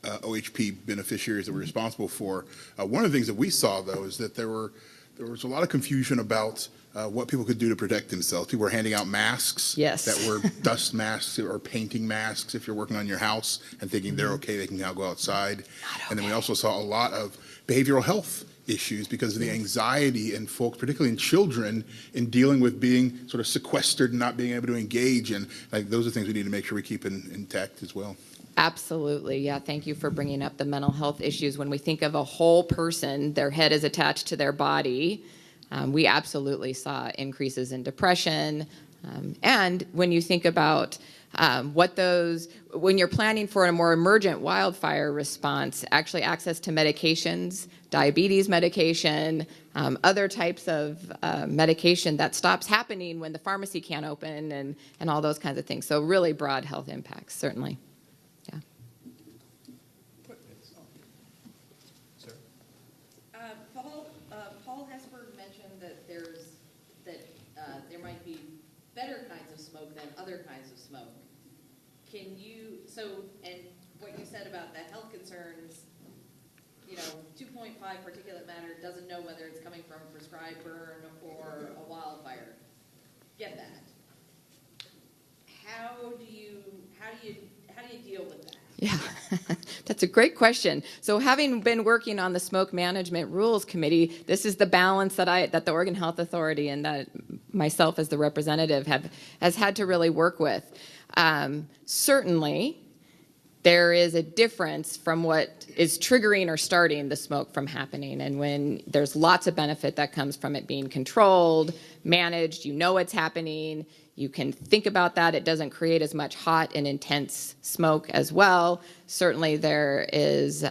OHP beneficiaries that we're responsible for. One of the things that we saw, though, is that there was a lot of confusion about what people could do to protect themselves. People were handing out masks that were dust masks or painting masks if you're working on your house and thinking they're okay, they can now go outside. And then we also saw a lot of behavioral health issues because of the anxiety in folks, particularly in children, in dealing with being sort of sequestered and not being able to engage. And those are things we need to make sure we keep intact as well. Absolutely. Yeah, thank you for bringing up the mental health issues. When we think of a whole person, their head is attached to their body. We absolutely saw increases in depression. And when you think about when you're planning for a more emergent wildfire response, actually access to medications, diabetes medication, other types of medication that stops happening when the pharmacy can't open, and all those kinds of things. So really broad health impacts, certainly. Yeah. Paul Hesberg mentioned that there might be better kinds of smoke than other kinds of smoke. And what you said about the health concerns, 2.5 particulate matter doesn't know whether it's coming from a prescribed burn or a wildfire. Get that. How do you deal with that? Yeah, that's a great question. So having been working on the Smoke Management Rules Committee, this is the balance that the Oregon Health Authority and that myself as the representative has had to really work with. Certainly, there is a difference from what is triggering or starting the smoke from happening. And when there's lots of benefit that comes from it being controlled, managed, you know it's happening, you can think about that. It doesn't create as much hot and intense smoke as well. Certainly there is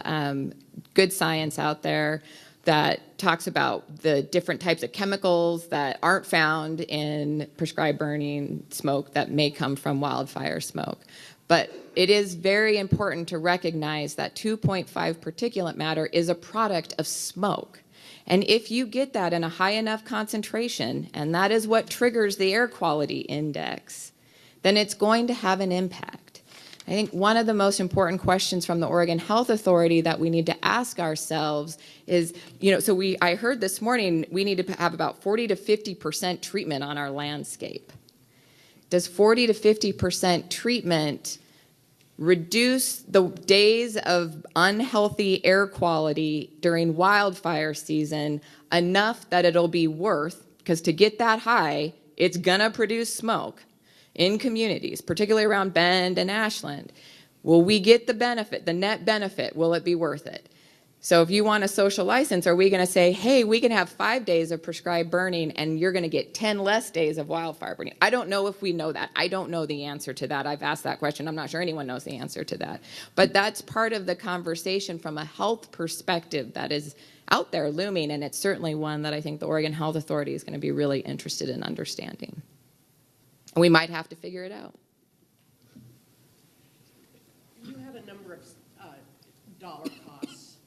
good science out there that talks about the different types of chemicals that aren't found in prescribed burning smoke that may come from wildfire smoke. But it is very important to recognize that 2.5 particulate matter is a product of smoke. And if you get that in a high enough concentration, and that is what triggers the air quality index, then it's going to have an impact. I think one of the most important questions from the Oregon Health Authority that we need to ask ourselves is, I heard this morning we need to have about 40 to 50% treatment on our landscape. Does 40 to 50% treatment reduce the days of unhealthy air quality during wildfire season enough that it'll be worth, because to get that high, it's gonna produce smoke in communities, particularly around Bend and Ashland. Will we get the benefit, the net benefit? Will it be worth it? So if you want a social license, are we going to say, hey, we can have 5 days of prescribed burning and you're going to get 10 less days of wildfire burning? I don't know if we know that. I don't know the answer to that. I've asked that question. I'm not sure anyone knows the answer to that. But that's part of the conversation from a health perspective that is out there looming, and it's certainly one that I think the Oregon Health Authority is going to be really interested in understanding. And we might have to figure it out. You had a number of dollar costs,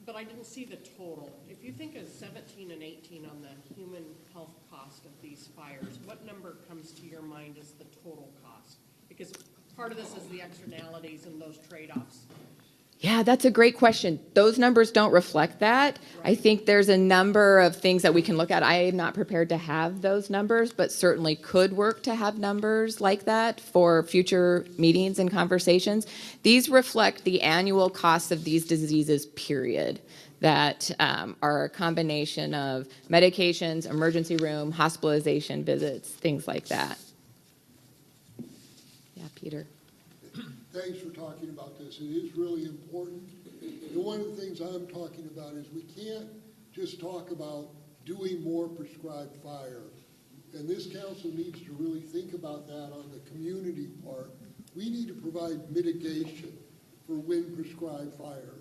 but I didn't see the total. If you think of 17 and 18 on the human health cost of these fires, what number comes to your mind as the total cost? Because part of this is the externalities and those trade-offs. Yeah, that's a great question. Those numbers don't reflect that. Right. I think there's a number of things that we can look at. I am not prepared to have those numbers, but certainly could work to have numbers like that for future meetings and conversations. These reflect the annual costs of these diseases, period, that are a combination of medications, emergency room, hospitalization visits, things like that. Yeah, Peter. Thanks for talking about this. It is really important. And one of the things I'm talking about is we can't just talk about doing more prescribed fire. And this council needs to really think about that on the community part. We need to provide mitigation for when prescribed fire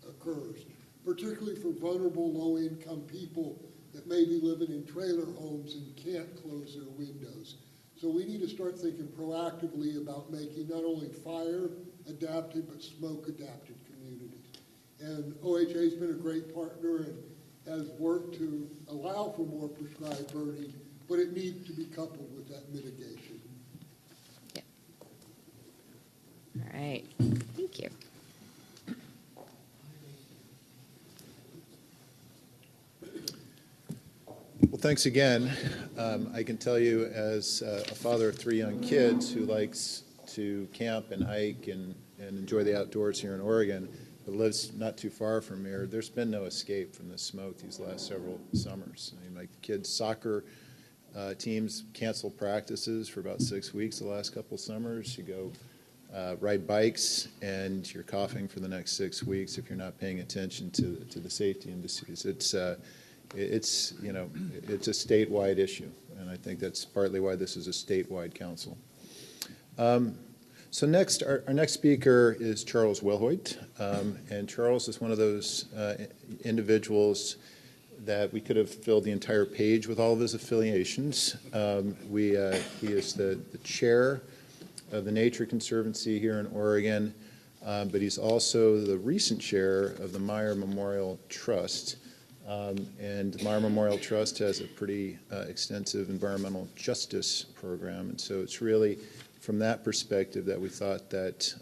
occurs, particularly for vulnerable low-income people that may be living in trailer homes and can't close their windows. So we need to start thinking proactively about making not only fire adapted, but smoke adapted communities. And OHA's been a great partner and has worked to allow for more prescribed burning, but it needs to be coupled with that mitigation. Yeah. All right, thank you. Well, thanks again. I can tell you as a father of 3 young kids who likes to camp and hike and enjoy the outdoors here in Oregon, but lives not too far from here, there's been no escape from the smoke these last several summers. I mean, my kids' soccer teams canceled practices for about 6 weeks the last couple summers. You go ride bikes and you're coughing for the next 6 weeks if you're not paying attention to the safety indices. It's a statewide issue, and I think that's partly why this is a statewide council. So next, our next speaker is Charles Wilhoit, and Charles is one of those individuals that we could have filled the entire page with all of his affiliations. He is the chair of the Nature Conservancy here in Oregon, but he's also the recent chair of the Meyer Memorial Trust. And the Meyer Memorial Trust has a pretty extensive environmental justice program, and so it's really from that perspective that we thought that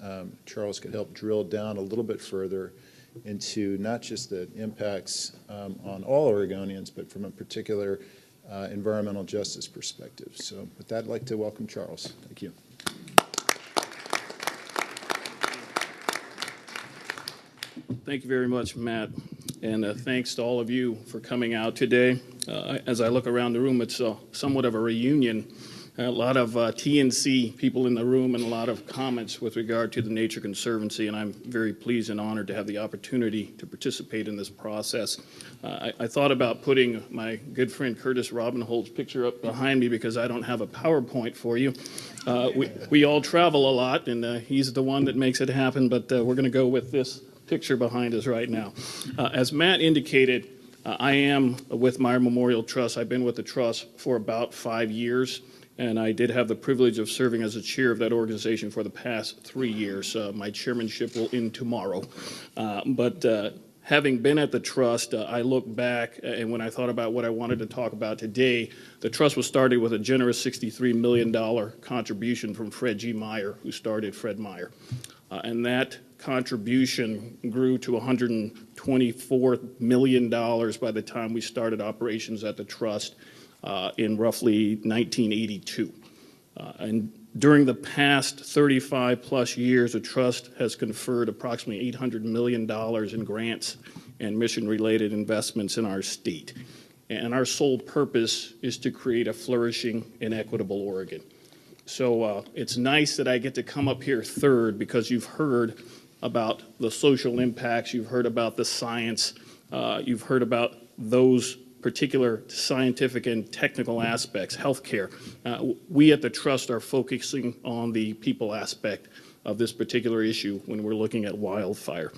Charles could help drill down a little bit further into not just the impacts on all Oregonians, but from a particular environmental justice perspective. So with that, I'd like to welcome Charles. Thank you. Thank you very much, Matt, and thanks to all of you for coming out today. As I look around the room, it's somewhat of a reunion. A lot of TNC people in the room and a lot of comments with regard to the Nature Conservancy, and I'm very pleased and honored to have the opportunity to participate in this process. I thought about putting my good friend Curtis Robinhold's picture up behind me because I don't have a PowerPoint for you. We all travel a lot, and he's the one that makes it happen, but we're going to go with this picture behind us right now. As Matt indicated, I am with Meyer Memorial Trust. I've been with the Trust for about 5 years, and I did have the privilege of serving as a chair of that organization for the past 3 years. My chairmanship will end tomorrow. But having been at the Trust, I look back, and when I thought about what I wanted to talk about today, the Trust was started with a generous $63 million contribution from Fred G. Meyer, who started Fred Meyer. And that contribution grew to $124 million by the time we started operations at the Trust in roughly 1982. And during the past 35 plus years, the Trust has conferred approximately $800 million in grants and mission-related investments in our state. And our sole purpose is to create a flourishing and equitable Oregon. So it's nice that I get to come up here third because you've heard about the social impacts, you've heard about the science, you've heard about those particular scientific and technical aspects, healthcare. We at the Trust are focusing on the people aspect of this particular issue when we're looking at wildfire.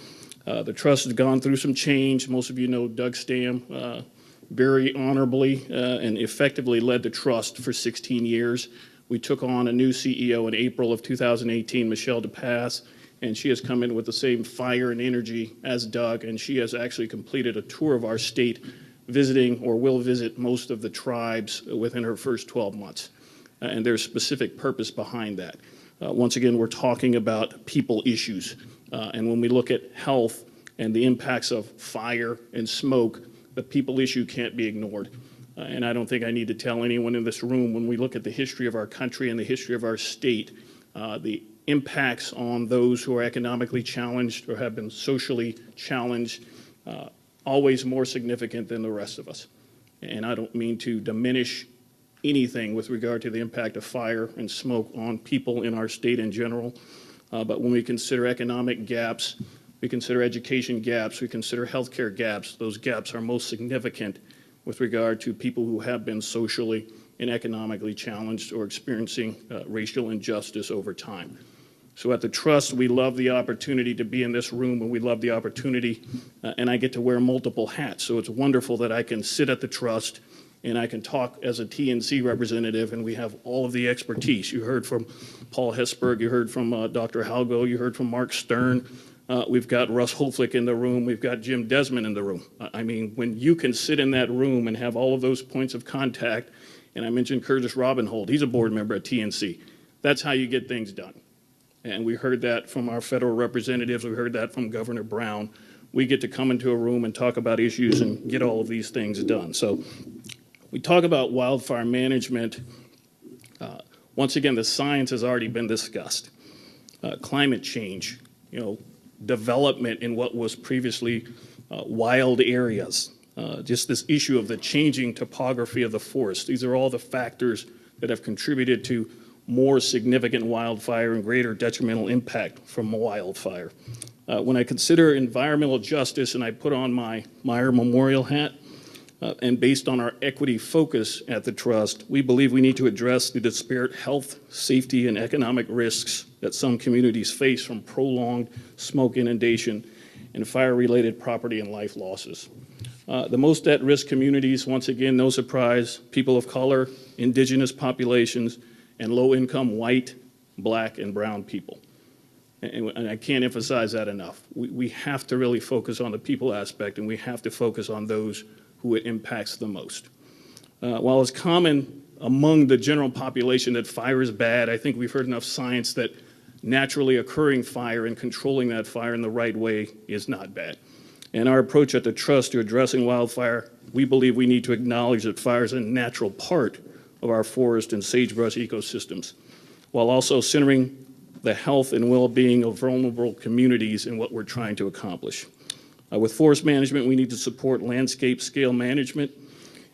The Trust has gone through some change. Most of you know Doug Stamm very honorably and effectively led the Trust for 16 years. We took on a new CEO in April of 2018, Michelle DePass, and she has come in with the same fire and energy as Doug, and she has actually completed a tour of our state, visiting or will visit most of the tribes within her first 12 months. And there's specific purpose behind that. Once again, we're talking about people issues. And when we look at health and the impacts of fire and smoke, the people issue can't be ignored. And I don't think I need to tell anyone in this room, when we look at the history of our country and the history of our state, the impacts on those who are economically challenged or have been socially challenged, always more significant than the rest of us. And I don't mean to diminish anything with regard to the impact of fire and smoke on people in our state in general. But when we consider economic gaps, we consider education gaps, we consider healthcare gaps, those gaps are most significant with regard to people who have been socially and economically challenged or experiencing racial injustice over time. So at the Trust, we love the opportunity to be in this room, and we love the opportunity, and I get to wear multiple hats. So it's wonderful that I can sit at the Trust and I can talk as a TNC representative, and we have all of the expertise. You heard from Paul Hesberg, you heard from Dr. Halgo, you heard from Mark Stern. We've got Russ Holflick in the room. We've got Jim Desmond in the room. I mean, when you can sit in that room and have all of those points of contact, and I mentioned Curtis Robinhold, he's a board member at TNC. That's how you get things done. And we heard that from our federal representatives. We heard that from Governor Brown. We get to come into a room and talk about issues and get all of these things done. So we talk about wildfire management. Once again, the science has already been discussed. Climate change, development in what was previously wild areas, just this issue of the changing topography of the forest. These are all the factors that have contributed to more significant wildfire and greater detrimental impact from wildfire. When I consider environmental justice and I put on my Meyer Memorial hat, and based on our equity focus at the Trust, we believe we need to address the disparate health, safety, and economic risks that some communities face from prolonged smoke inundation and fire-related property and life losses. The most at-risk communities, once again, no surprise, people of color, indigenous populations, and low-income white, black, and brown people. And I can't emphasize that enough. We have to really focus on the people aspect, and we have to focus on those who it impacts the most. While it's common among the general population that fire is bad, I think we've heard enough science that naturally occurring fire and controlling that fire in the right way is not bad. And our approach at the Trust to addressing wildfire, we believe we need to acknowledge that fire is a natural part of our forest and sagebrush ecosystems, while also centering the health and well-being of vulnerable communities in what we're trying to accomplish. With forest management, we need to support landscape scale management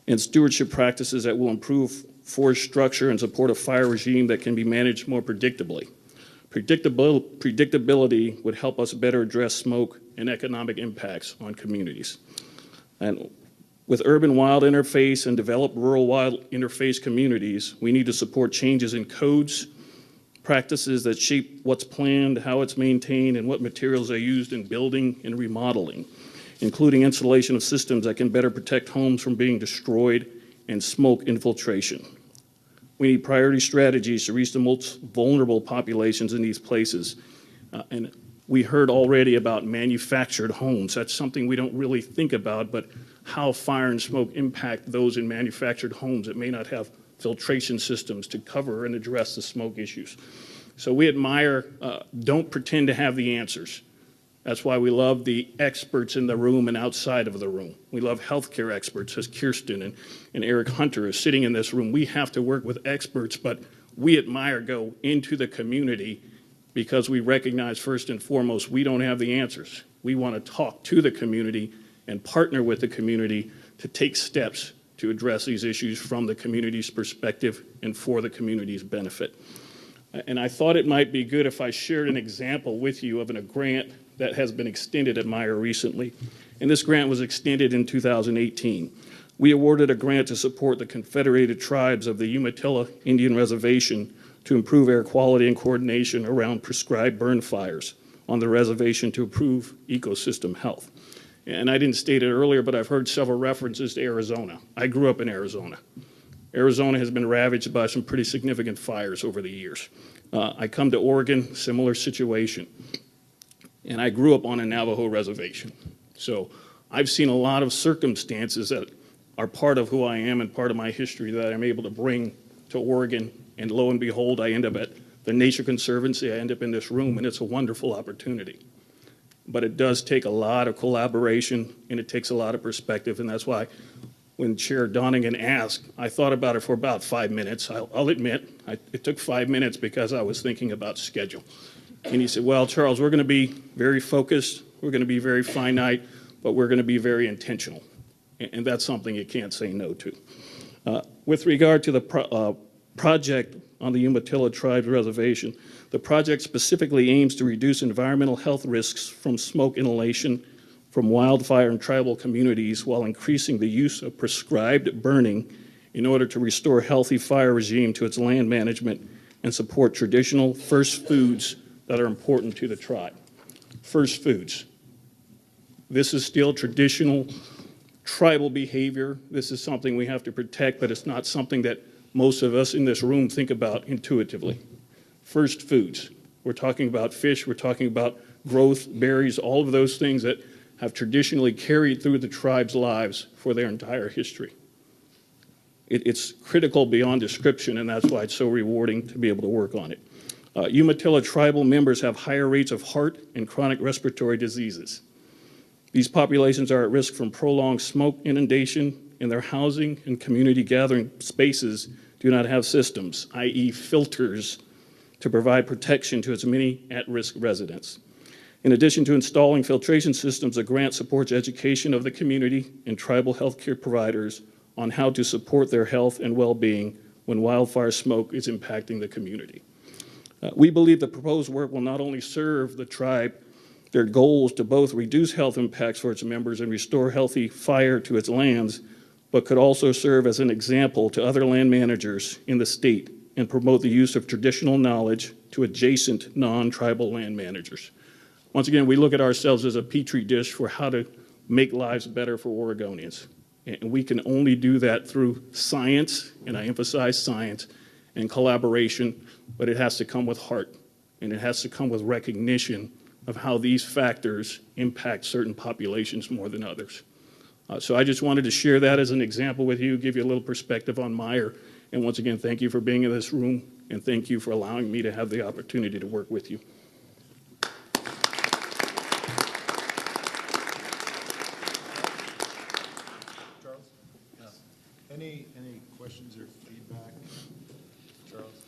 and stewardship practices that will improve forest structure and support a fire regime that can be managed more predictably. Predictability would help us better address smoke and economic impacts on communities. And with urban wild interface and developed rural wild interface communities, we need to support changes in codes, practices that shape what's planned, how it's maintained, and what materials are used in building and remodeling, including installation of systems that can better protect homes from being destroyed and smoke infiltration. We need priority strategies to reach the most vulnerable populations in these places. And we heard already about manufactured homes. That's something we don't really think about, but how fire and smoke impact those in manufactured homes that may not have filtration systems to cover and address the smoke issues. So we admire, don't pretend to have the answers. That's why we love the experts in the room and outside of the room. We love healthcare experts, as Kirsten and Eric Hunter is sitting in this room. We have to work with experts, but we admire go into the community because we recognize first and foremost, we don't have the answers. We want to talk to the community and partner with the community to take steps to address these issues from the community's perspective and for the community's benefit. And I thought it might be good if I shared an example with you of a grant that has been extended at Meyer recently. And this grant was extended in 2018. We awarded a grant to support the Confederated Tribes of the Umatilla Indian Reservation to improve air quality and coordination around prescribed burn fires on the reservation to improve ecosystem health. And I didn't state it earlier, but I've heard several references to Arizona. I grew up in Arizona. Arizona has been ravaged by some pretty significant fires over the years. I come to Oregon, similar situation. And I grew up on a Navajo reservation. So I've seen a lot of circumstances that are part of who I am and part of my history that I'm able to bring to Oregon. And lo and behold, I end up at the Nature Conservancy. I end up in this room, and it's a wonderful opportunity. But it does take a lot of collaboration, and it takes a lot of perspective. And that's why when Chair Donegan asked, I thought about it for about 5 minutes. I'll admit, it took 5 minutes because I was thinking about schedule. And he said, well, Charles, we're going to be very focused, we're going to be very finite, but we're going to be very intentional. And that's something you can't say no to. With regard to the project on the Umatilla Tribes Reservation, the project specifically aims to reduce environmental health risks from smoke inhalation from wildfire in tribal communities while increasing the use of prescribed burning in order to restore a healthy fire regime to its land management and support traditional first foods that are important to the tribe. First foods. This is still traditional tribal behavior. This is something we have to protect, but it's not something that most of us in this room think about intuitively. First foods. We're talking about fish, we're talking about growth, berries, all of those things that have traditionally carried through the tribe's lives for their entire history. It's critical beyond description, and that's why it's so rewarding to be able to work on it. Umatilla tribal members have higher rates of heart and chronic respiratory diseases. These populations are at risk from prolonged smoke inundation, and their housing and community gathering spaces do not have systems, i.e. filters, to provide protection to its many at-risk residents. In addition to installing filtration systems, the grant supports education of the community and tribal healthcare providers on how to support their health and well-being when wildfire smoke is impacting the community. We believe the proposed work will not only serve the tribe their goals to both reduce health impacts for its members and restore healthy fire to its lands, but could also serve as an example to other land managers in the state and promote the use of traditional knowledge to adjacent non-tribal land managers. Once again, we look at ourselves as a petri dish for how to make lives better for Oregonians. And we can only do that through science, and I emphasize science, and collaboration, but it has to come with heart, and it has to come with recognition of how these factors impact certain populations more than others. So I just wanted to share that as an example with you, give you a little perspective on Meyer. And once again, thank you for being in this room, and thank you for allowing me to have the opportunity to work with you. Charles? Any questions or feedback? Charles?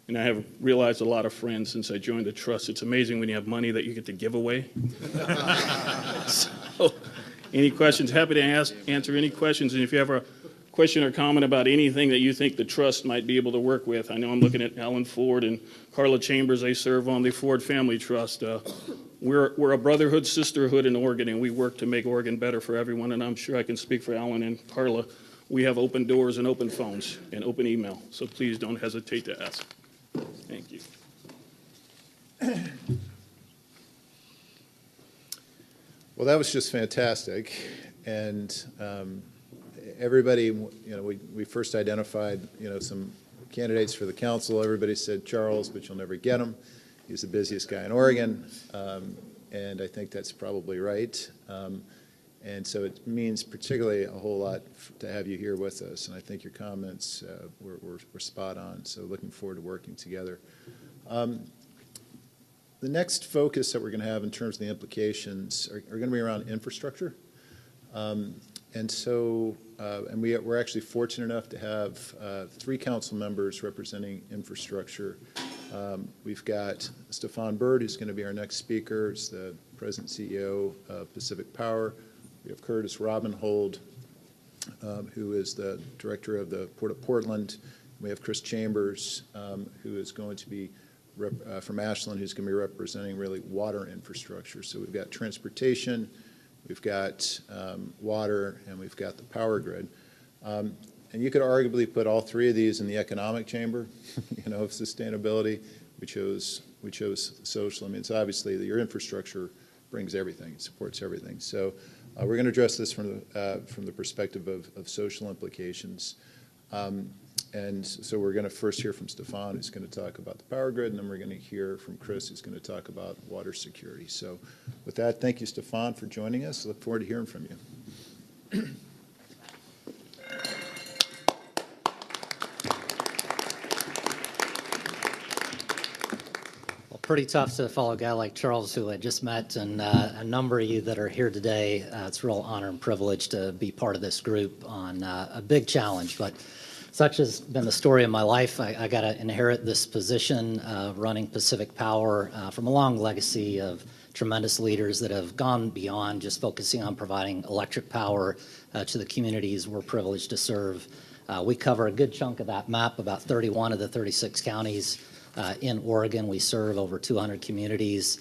And I have realized a lot of friends since I joined the trust. It's amazing when you have money that you get to give away. So, any questions? Happy to answer any questions. And if you have a question or comment about anything that you think the trust might be able to work with, I know I'm looking at Alan Ford and Carla Chambers. They serve on the Ford Family Trust. We're a brotherhood, sisterhood in Oregon, and we work to make Oregon better for everyone. And I'm sure I can speak for Alan and Carla. We have open doors and open phones and open email. So please don't hesitate to ask. Thank you. Well, that was just fantastic. And everybody, we first identified, some candidates for the council. Everybody said Charles, but you'll never get him. He's the busiest guy in Oregon. And I think that's probably right. And so it means particularly a whole lot to have you here with us. And I think your comments were spot on. So looking forward to working together. The next focus that we're going to have in terms of the implications are going to be around infrastructure. And so, we're actually fortunate enough to have 3 council members representing infrastructure. We've got Stefan Bird, who's going to be our next speaker. He's the president and CEO of Pacific Power. We have Curtis Robinhold, who is the director of the Port of Portland. We have Chris Chambers, who is going to be from Ashland, who's going to be representing really water infrastructure. So we've got transportation, we've got water, and we've got the power grid. And you could arguably put all 3 of these in the economic chamber, of sustainability. We chose social. I mean, it's obviously that your infrastructure brings everything, it supports everything. So we're going to address this from the perspective of social implications. And so we're going to first hear from Stefan, who's going to talk about the power grid, and then we're going to hear from Chris, who's going to talk about water security. So with that, thank you, Stefan, for joining us. Look forward to hearing from you. Pretty tough to follow a guy like Charles, who I just met, and a number of you that are here today. It's a real honor and privilege to be part of this group on a big challenge, but such has been the story of my life. I got to inherit this position running Pacific Power from a long legacy of tremendous leaders that have gone beyond just focusing on providing electric power to the communities we're privileged to serve. We cover a good chunk of that map, about 31 of the 36 counties. In Oregon, we serve over 200 communities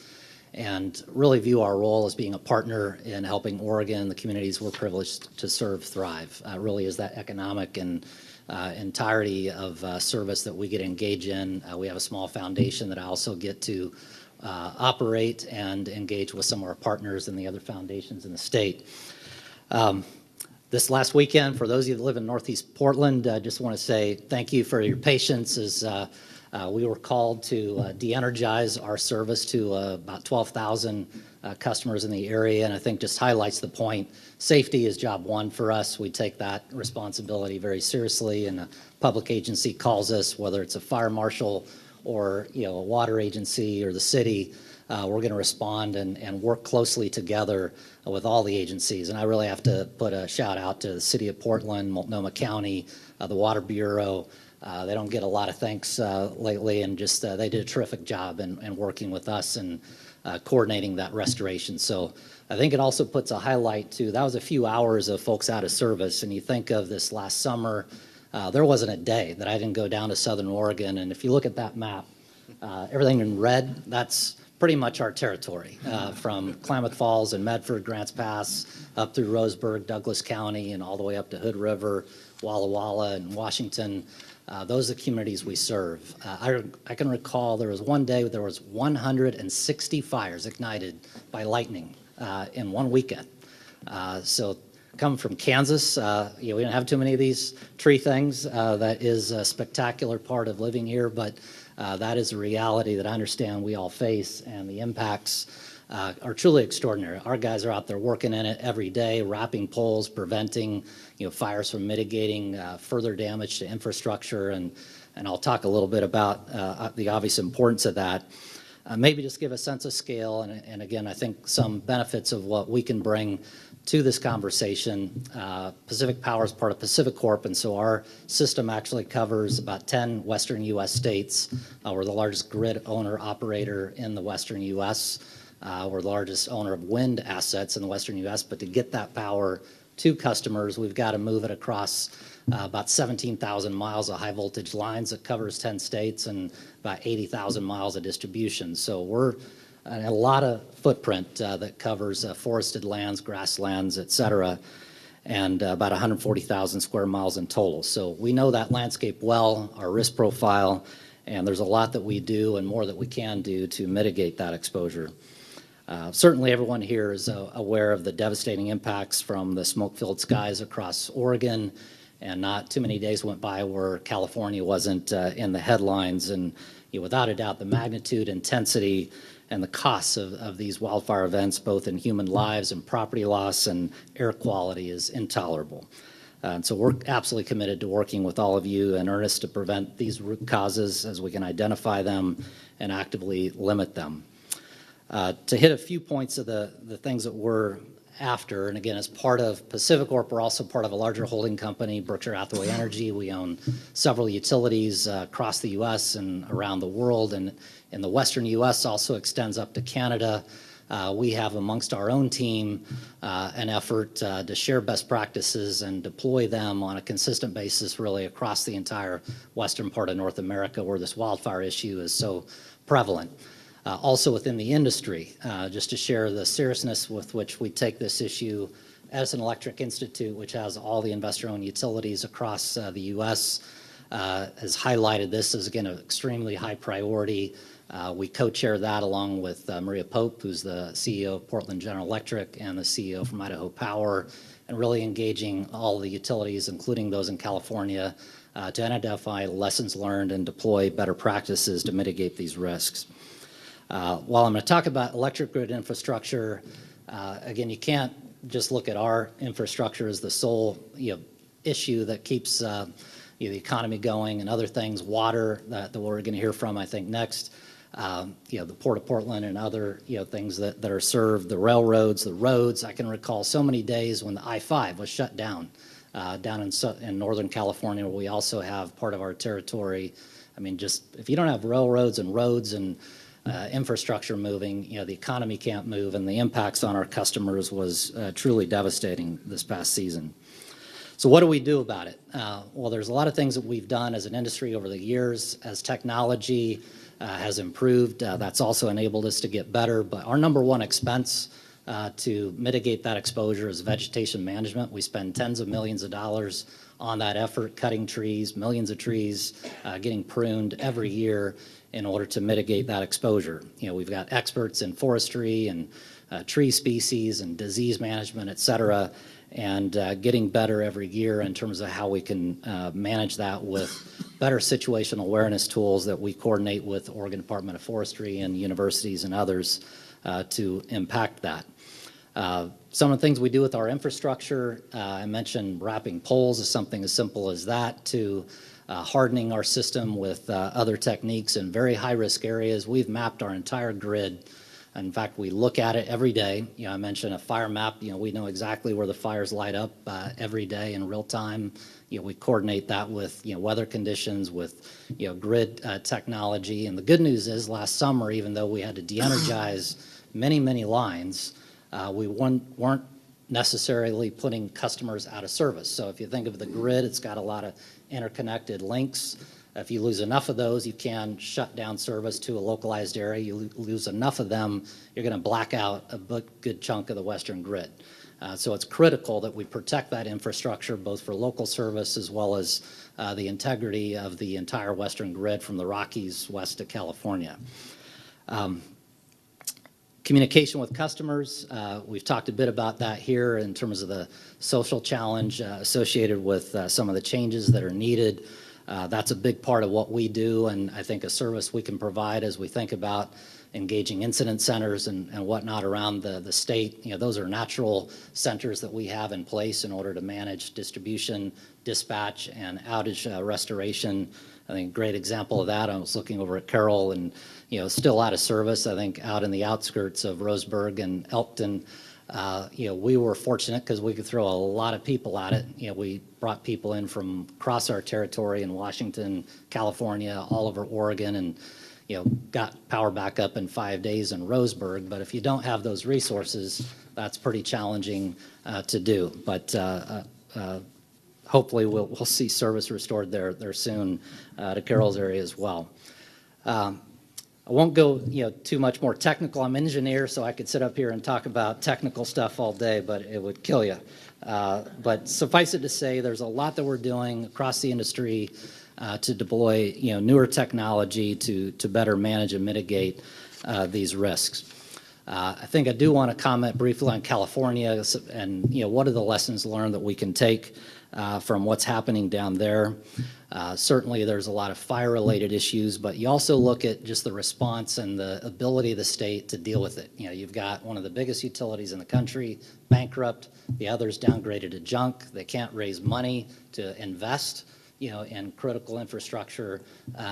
and really view our role as being a partner in helping Oregon, the communities we're privileged to serve, thrive. Really is that economic and entirety of service that we get to engage in. We have a small foundation that I also get to operate and engage with some of our partners and the other foundations in the state. This last weekend, for those of you that live in Northeast Portland, I just want to say thank you for your patience as we were called to de-energize our service to about 12,000 customers in the area, and I think just highlights the point. Safety is job one for us. We take that responsibility very seriously, and a public agency calls us, whether it's a fire marshal or a water agency or the city, we're going to respond and work closely together with all the agencies. And I really have to put a shout out to the City of Portland, Multnomah County, the Water Bureau. They don't get a lot of thanks lately, and just they did a terrific job in working with us and coordinating that restoration. So I think it also puts a highlight to, that was a few hours of folks out of service, and you think of this last summer, there wasn't a day that I didn't go down to Southern Oregon, and if you look at that map, everything in red, that's pretty much our territory, from Klamath Falls and Medford, Grants Pass, up through Roseburg, Douglas County, and all the way up to Hood River, Walla Walla, and Washington. Those are the communities we serve. I can recall there was one day there was 160 fires ignited by lightning in one weekend. So coming from Kansas, we don't have too many of these tree things. That is a spectacular part of living here, but that is a reality that I understand we all face, and the impacts are truly extraordinary. Our guys are out there working in it every day, wrapping poles, preventing fires from mitigating further damage to infrastructure, and I'll talk a little bit about the obvious importance of that. Maybe just give a sense of scale, and again, I think some benefits of what we can bring to this conversation. Pacific Power is part of Pacific Corp, and so our system actually covers about 10 western U.S. states. We're the largest grid owner-operator in the western U.S. We're the largest owner of wind assets in the western U.S., but to get that power to customers, we've got to move it across about 17,000 miles of high-voltage lines that covers 10 states and about 80,000 miles of distribution. So we're a lot of footprint that covers forested lands, grasslands, et cetera, and about 140,000 square miles in total. So we know that landscape well, our risk profile, and there's a lot that we do and more that we can do to mitigate that exposure. Certainly everyone here is aware of the devastating impacts from the smoke-filled skies across Oregon, and not too many days went by where California wasn't in the headlines. And without a doubt, the magnitude, intensity, and the costs of these wildfire events, both in human lives and property loss and air quality, is intolerable. And so we're absolutely committed to working with all of you in earnest to prevent these root causes as we can identify them and actively limit them. To hit a few points of the things that we're after, and again, as part of Pacific Corp, we're also part of a larger holding company, Berkshire Hathaway Energy. We own several utilities across the U.S. and around the world, and in the western U.S. also extends up to Canada. We have amongst our own team an effort to share best practices and deploy them on a consistent basis really across the entire western part of North America where this wildfire issue is so prevalent. Also within the industry, just to share the seriousness with which we take this issue. Edison Electric Institute, which has all the investor-owned utilities across the U.S., has highlighted this as, again, an extremely high priority. We co-chair that along with Maria Pope, who's the CEO of Portland General Electric and the CEO from Idaho Power, and really engaging all the utilities, including those in California, to identify lessons learned and deploy better practices to mitigate these risks. While I'm going to talk about electric grid infrastructure, again, you can't just look at our infrastructure as the sole issue that keeps the economy going, and other things, water that we're going to hear from, I think, next, the Port of Portland and other things that are served, the railroads, the roads. I can recall so many days when the I-5 was shut down in Northern California, where we also have part of our territory. I mean, just if you don't have railroads and roads and infrastructure moving, the economy can't move, and the impacts on our customers was truly devastating this past season. So what do we do about it? Well, there's a lot of things that we've done as an industry over the years. As technology has improved, that's also enabled us to get better. But our number one expense to mitigate that exposure is vegetation management. We spend tens of millions of dollars on that effort, cutting trees, millions of trees getting pruned every year in order to mitigate that exposure. We've got experts in forestry and tree species and disease management, et cetera, and getting better every year in terms of how we can manage that with better situational awareness tools that we coordinate with the Oregon Department of Forestry and universities and others to impact that. Some of the things we do with our infrastructure, I mentioned wrapping poles is something as simple as that, to hardening our system with other techniques in very high-risk areas. We've mapped our entire grid. In fact, we look at it every day. I mentioned a fire map. We know exactly where the fires light up every day in real time. We coordinate that with weather conditions, with grid technology. And the good news is, last summer, even though we had to de-energize many, many lines, we weren't necessarily putting customers out of service. So if you think of the grid, it's got a lot of interconnected links. If you lose enough of those, you can shut down service to a localized area. You lose enough of them, you're going to black out a good chunk of the western grid. So it's critical that we protect that infrastructure, both for local service as well as the integrity of the entire western grid from the Rockies west to California. Communication with customers, we've talked a bit about that here in terms of the social challenge associated with some of the changes that are needed. That's a big part of what we do, and I think a service we can provide as we think about engaging incident centers and whatnot around the state. Those are natural centers that we have in place in order to manage distribution, dispatch, and outage restoration. I think a great example of that, I was looking over at Carroll and, still out of service, I think, out in the outskirts of Roseburg and Elkton. We were fortunate because we could throw a lot of people at it. We brought people in from across our territory in Washington, California, all over Oregon, and got power back up in 5 days in Roseburg. But if you don't have those resources, that's pretty challenging to do. But hopefully we'll see service restored there soon to Carroll's area as well. I won't go too much more technical. I'm an engineer, so I could sit up here and talk about technical stuff all day, but it would kill you. But suffice it to say, there's a lot that we're doing across the industry to deploy newer technology to better manage and mitigate these risks. I think I do want to comment briefly on California and what are the lessons learned that we can take from what's happening down there. Certainly there's a lot of fire-related issues, but you also look at just the response and the ability of the state to deal with it. You've got one of the biggest utilities in the country bankrupt, the others downgraded to junk. They can't raise money to invest in critical infrastructure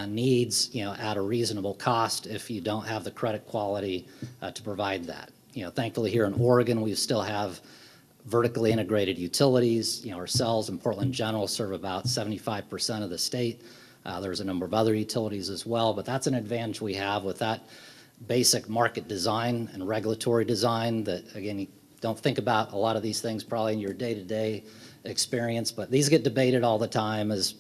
needs at a reasonable cost if you don't have the credit quality to provide that. Thankfully here in Oregon we still have vertically integrated utilities. Ourselves and Portland General serve about 75% of the state. There's a number of other utilities as well, but that's an advantage we have with that basic market design and regulatory design that, again, you don't think about a lot of these things probably in your day-to-day experience, but these get debated all the time as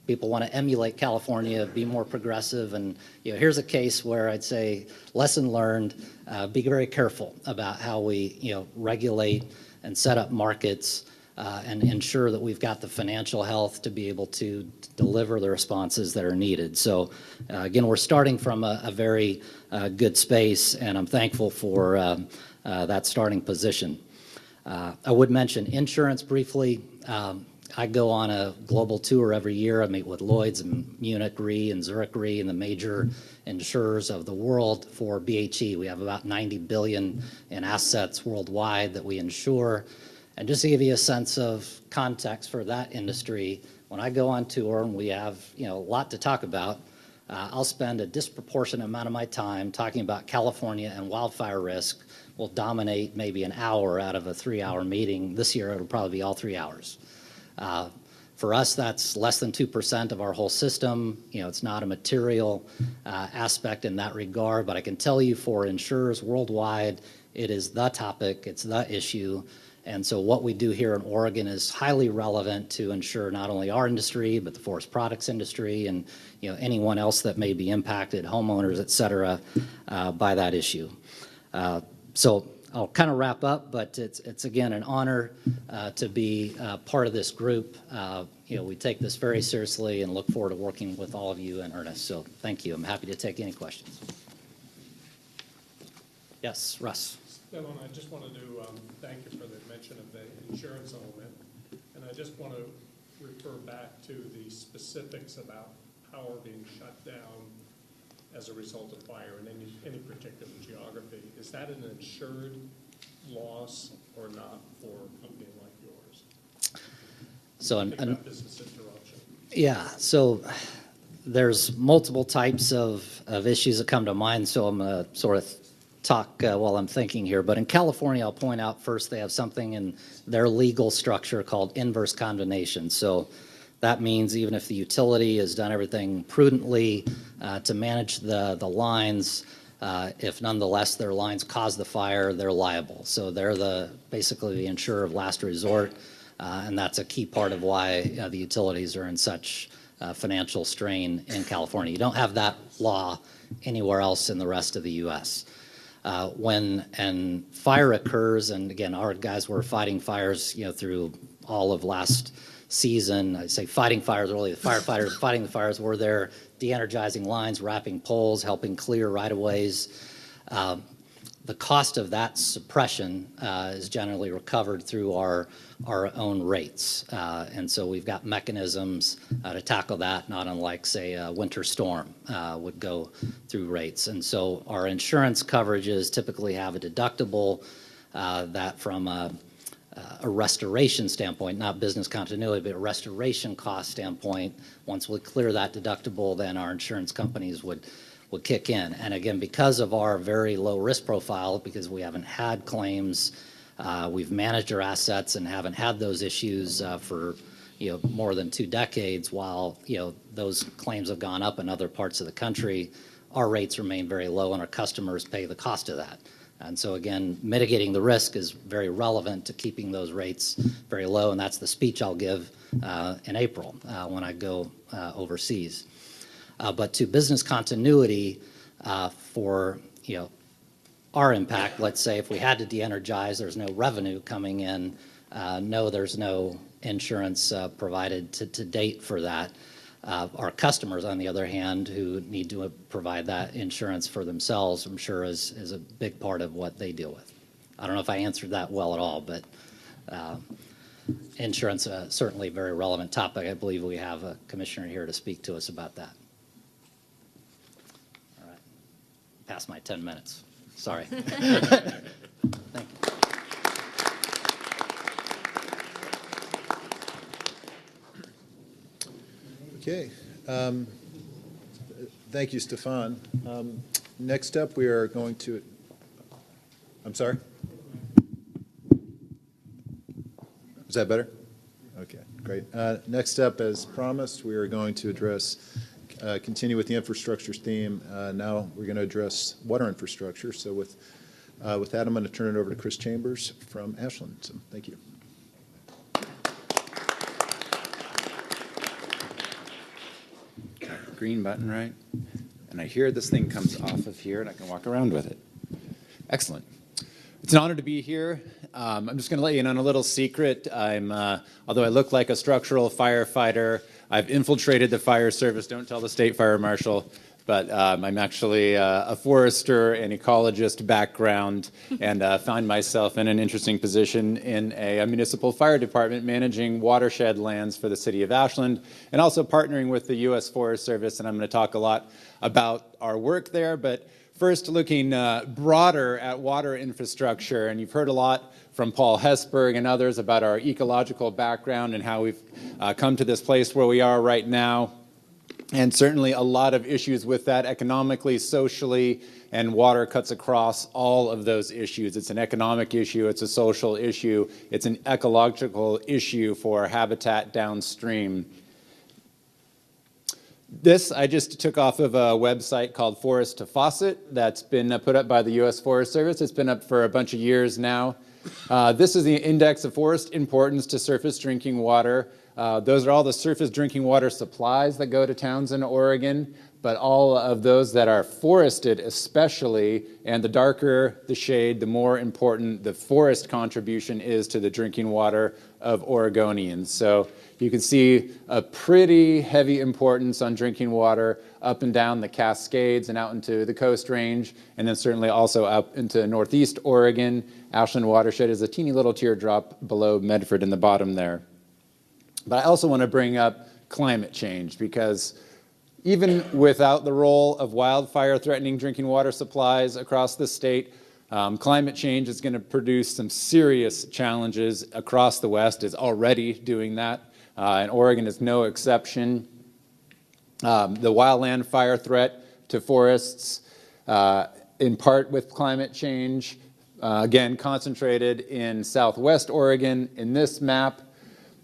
people want to emulate California, be more progressive, and here's a case where I'd say lesson learned, be very careful about how we regulate and set up markets and ensure that we've got the financial health to be able to deliver the responses that are needed. So again, we're starting from a very good space, and I'm thankful for that starting position. I would mention insurance briefly. I go on a global tour every year. I meet with Lloyd's and Munich Re and Zurich Re and the major insurers of the world for BHE. We have about $90 billion in assets worldwide that we insure. And just to give you a sense of context for that industry, when I go on tour and we have a lot to talk about, I'll spend a disproportionate amount of my time talking about California and wildfire risk. Will dominate maybe an hour out of a 3-hour meeting. This year it'll probably be all 3 hours. For us, that's less than 2% of our whole system. It's not a material aspect in that regard, but I can tell you for insurers worldwide, it is the topic, it's the issue. And so what we do here in Oregon is highly relevant to ensure not only our industry, but the forest products industry and anyone else that may be impacted, homeowners, et cetera, by that issue. So I'll kind of wrap up, but it's again an honor to be part of this group. We take this very seriously and look forward to working with all of you in earnest. So thank you. I'm happy to take any questions. Yes, Russ. Stellan, I just wanted to thank you for the mention of the insurance element, and I just want to refer back to the specifics about power being shut down as a result of fire in any particular geography. Is that an insured loss or not for a company like yours? So business interruption. Yeah, so there's multiple types of issues that come to mind, so I'm going to sort of talk while I'm thinking here. But in California, I'll point out first they have something in their legal structure called inverse condemnation. So that means even if the utility has done everything prudently to manage the lines, if nonetheless their lines cause the fire, they're liable. So they're basically the insurer of last resort, and that's a key part of why the utilities are in such financial strain in California. You don't have that law anywhere else in the rest of the U.S. When a fire occurs, and again, our guys were fighting fires, through all of last season. I say fighting fires, really the firefighters fighting the fires were there, de-energizing lines, wrapping poles, helping clear right-of-ways. the cost of that suppression is generally recovered through our own rates. And so we've got mechanisms to tackle that, not unlike, say, a winter storm would go through rates. And so our insurance coverages typically have a deductible that from a restoration standpoint, not business continuity, but a restoration cost standpoint, once we clear that deductible, then our insurance companies would kick in. And again, because of our very low risk profile, because we haven't had claims, we've managed our assets and haven't had those issues for more than 2 decades, while those claims have gone up in other parts of the country, our rates remain very low and our customers pay the cost of that. And so again, mitigating the risk is very relevant to keeping those rates very low, and that's the speech I'll give in April when I go overseas. But to business continuity for our impact, let's say if we had to de-energize, there's no revenue coming in, no, there's no insurance provided to date for that. Our customers, on the other hand, who need to provide that insurance for themselves, I'm sure is a big part of what they deal with. I don't know if I answered that well at all, but insurance certainly a very relevant topic. I believe we have a commissioner here to speak to us about that. All right, past my 10 minutes. Sorry. Thank you. Okay. Thank you, Stefan. Next up, we are going to, I'm sorry? Is that better? Okay, great. Next up, as promised, we are going to continue with the infrastructure theme. Now we're going to address water infrastructure. So with that, I'm going to turn it over to Chris Chambers from Ashland. So thank you. Green button, right? And I hear this thing comes off of here and I can walk around with it. Excellent. It's an honor to be here. I'm just going to let you in on a little secret. Although I look like a structural firefighter, I've infiltrated the fire service. Don't tell the state fire marshal. But I'm actually a forester and ecologist background, and found myself in an interesting position in a municipal fire department managing watershed lands for the city of Ashland, and also partnering with the U.S. Forest Service. And I'm going to talk a lot about our work there, but first looking broader at water infrastructure. And you've heard a lot from Paul Hesberg and others about our ecological background and how we've come to this place where we are right now. And certainly a lot of issues with that economically, socially, and water cuts across all of those issues. It's an economic issue, it's a social issue, it's an ecological issue for habitat downstream. This I just took off of a website called Forest to Faucet that's been put up by the U.S. Forest Service. It's been up for a bunch of years now. This is the index of forest importance to surface drinking water. Those are all the surface drinking water supplies that go to towns in Oregon, but all of those that are forested especially, and the darker the shade, the more important the forest contribution is to the drinking water of Oregonians. So you can see a pretty heavy importance on drinking water up and down the Cascades and out into the Coast Range, and then certainly also up into Northeast Oregon. Ashland watershed is a teeny little teardrop below Medford in the bottom there. But I also want to bring up climate change, because even without the role of wildfire threatening drinking water supplies across the state, climate change is going to produce some serious challenges across the West. It's already doing that, and Oregon is no exception. The wildland fire threat to forests, in part with climate change, again concentrated in Southwest Oregon in this map.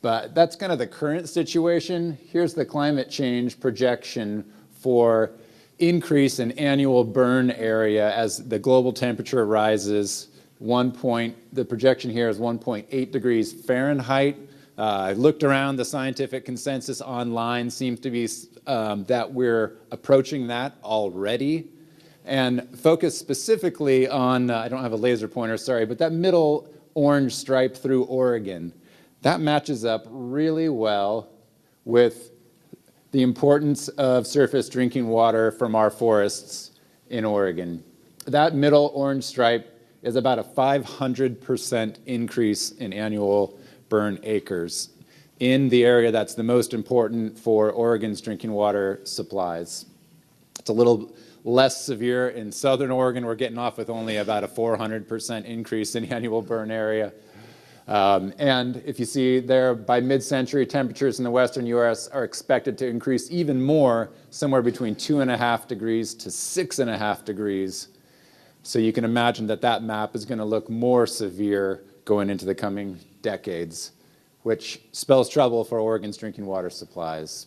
But that's kind of the current situation. Here's the climate change projection for increase in annual burn area as the global temperature rises. The projection here is 1.8 degrees Fahrenheit. I looked around, the scientific consensus online seems to be that we're approaching that already. And focus specifically on, I don't have a laser pointer, sorry, but that middle orange stripe through Oregon. That matches up really well with the importance of surface drinking water from our forests in Oregon. That middle orange stripe is about a 500% increase in annual burn acres in the area that's the most important for Oregon's drinking water supplies. It's a little less severe in southern Oregon. We're getting off with only about a 400% increase in annual burn area. And if you see there, by mid-century, temperatures in the western U.S. are expected to increase even more, somewhere between 2.5 degrees to 6.5 degrees. So you can imagine that that map is going to look more severe going into the coming decades, which spells trouble for Oregon's drinking water supplies.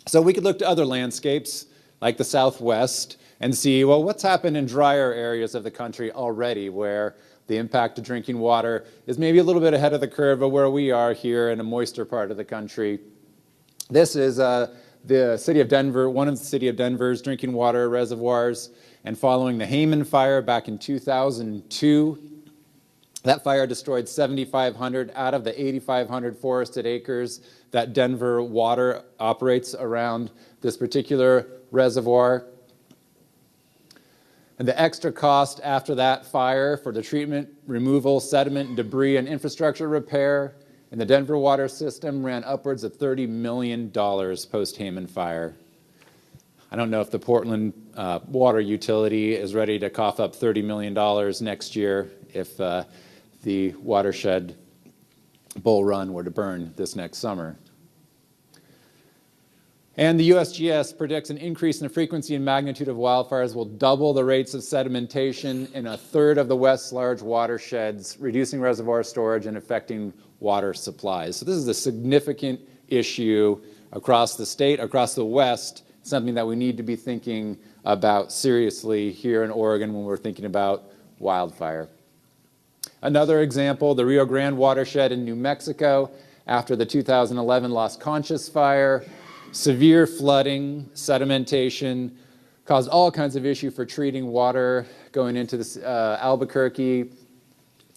So we could look to other landscapes, like the Southwest, and see, well, what's happened in drier areas of the country already where the impact of drinking water is maybe a little bit ahead of the curve of where we are here in a moister part of the country. This is the city of Denver, one of the city of Denver's drinking water reservoirs, and following the Hayman fire back in 2002, that fire destroyed 7,500 out of the 8,500 forested acres that Denver Water operates around this particular reservoir. And the extra cost after that fire for the treatment, removal, sediment, debris, and infrastructure repair in the Denver water system ran upwards of $30 million post-Hayman fire. I don't know if the Portland water utility is ready to cough up $30 million next year if the watershed Bull Run were to burn this next summer. And the USGS predicts an increase in the frequency and magnitude of wildfires will double the rates of sedimentation in a third of the West's large watersheds, reducing reservoir storage and affecting water supplies. So this is a significant issue across the state, across the West, something that we need to be thinking about seriously here in Oregon when we're thinking about wildfire. Another example, the Rio Grande watershed in New Mexico after the 2011 Las Conchas fire. Severe flooding, sedimentation, caused all kinds of issue for treating water going into this, Albuquerque,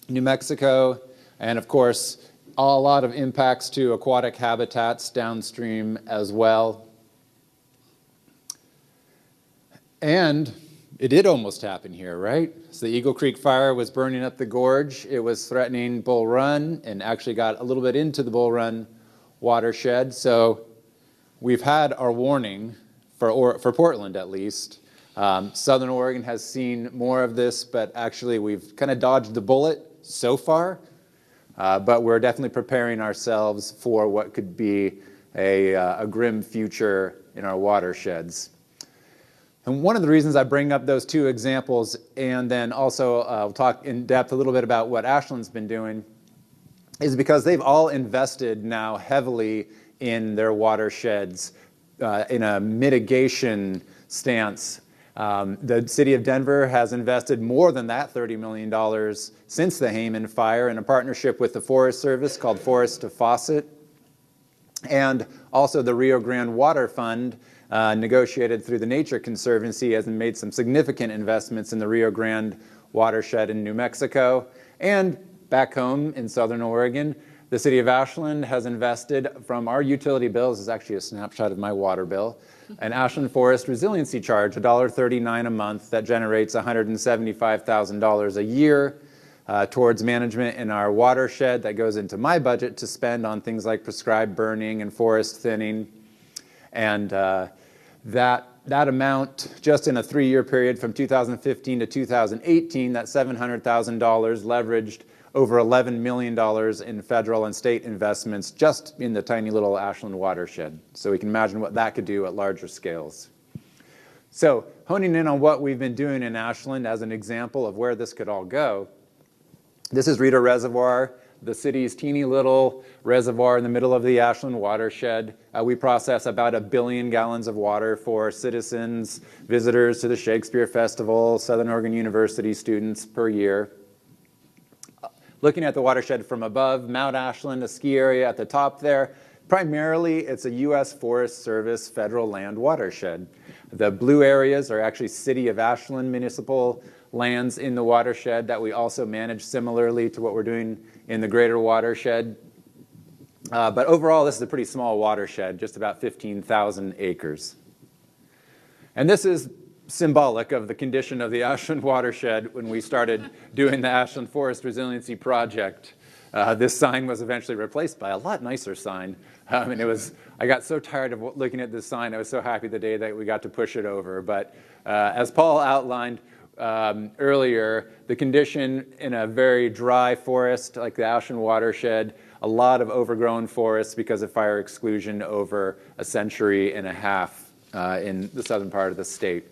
New Mexico, and of course, a lot of impacts to aquatic habitats downstream as well. And it did almost happen here, right? So the Eagle Creek fire was burning up the gorge. It was threatening Bull Run and actually got a little bit into the Bull Run watershed. So we've had our warning for Portland, at least. Southern Oregon has seen more of this, but actually we've kind of dodged the bullet so far. But we're definitely preparing ourselves for what could be a grim future in our watersheds. And one of the reasons I bring up those two examples, and then also I'll talk in depth a little bit about what Ashland's been doing, is because they've all invested now heavily in their watersheds in a mitigation stance. The city of Denver has invested more than that, $30 million, since the Hayman fire in a partnership with the Forest Service called Forest to Faucet. And also the Rio Grande Water Fund, negotiated through the Nature Conservancy, has made some significant investments in the Rio Grande watershed in New Mexico. And back home in Southern Oregon, the city of Ashland has invested from our utility bills. This is actually a snapshot of my water bill. An Ashland Forest Resiliency Charge, $1.39 a month, that generates $175,000 a year towards management in our watershed. That goes into my budget to spend on things like prescribed burning and forest thinning. And that amount, just in a 3-year period from 2015 to 2018, that $700,000 leveraged over $11 million in federal and state investments just in the tiny little Ashland watershed. So we can imagine what that could do at larger scales. So honing in on what we've been doing in Ashland as an example of where this could all go, this is Rita Reservoir, the city's teeny little reservoir in the middle of the Ashland watershed. We process about 1 billion gallons of water for citizens, visitors to the Shakespeare Festival, Southern Oregon University students per year. Looking at the watershed from above, Mount Ashland, a ski area at the top there, primarily it's a U.S. Forest Service federal land watershed. The blue areas are actually City of Ashland municipal lands in the watershed that we also manage similarly to what we're doing in the greater watershed. But overall, this is a pretty small watershed, just about 15,000 acres. And this is symbolic of the condition of the Ashland watershed when we started doing the Ashland Forest Resiliency Project. This sign was eventually replaced by a lot nicer sign. And I got so tired of looking at this sign, I was so happy the day that we got to push it over. But as Paul outlined earlier, the condition in a very dry forest like the Ashland watershed, a lot of overgrown forests because of fire exclusion over a century and a half in the southern part of the state.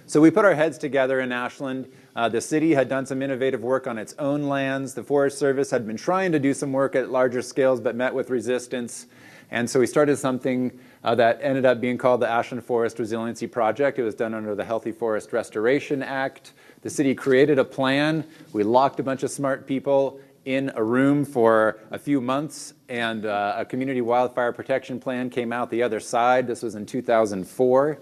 So we put our heads together in Ashland. The city had done some innovative work on its own lands. The Forest Service had been trying to do some work at larger scales but met with resistance. And so we started something that ended up being called the Ashland Forest Resiliency Project. It was done under the Healthy Forest Restoration Act. The city created a plan. We locked a bunch of smart people in a room for a few months, and a community wildfire protection plan came out the other side. This was in 2004.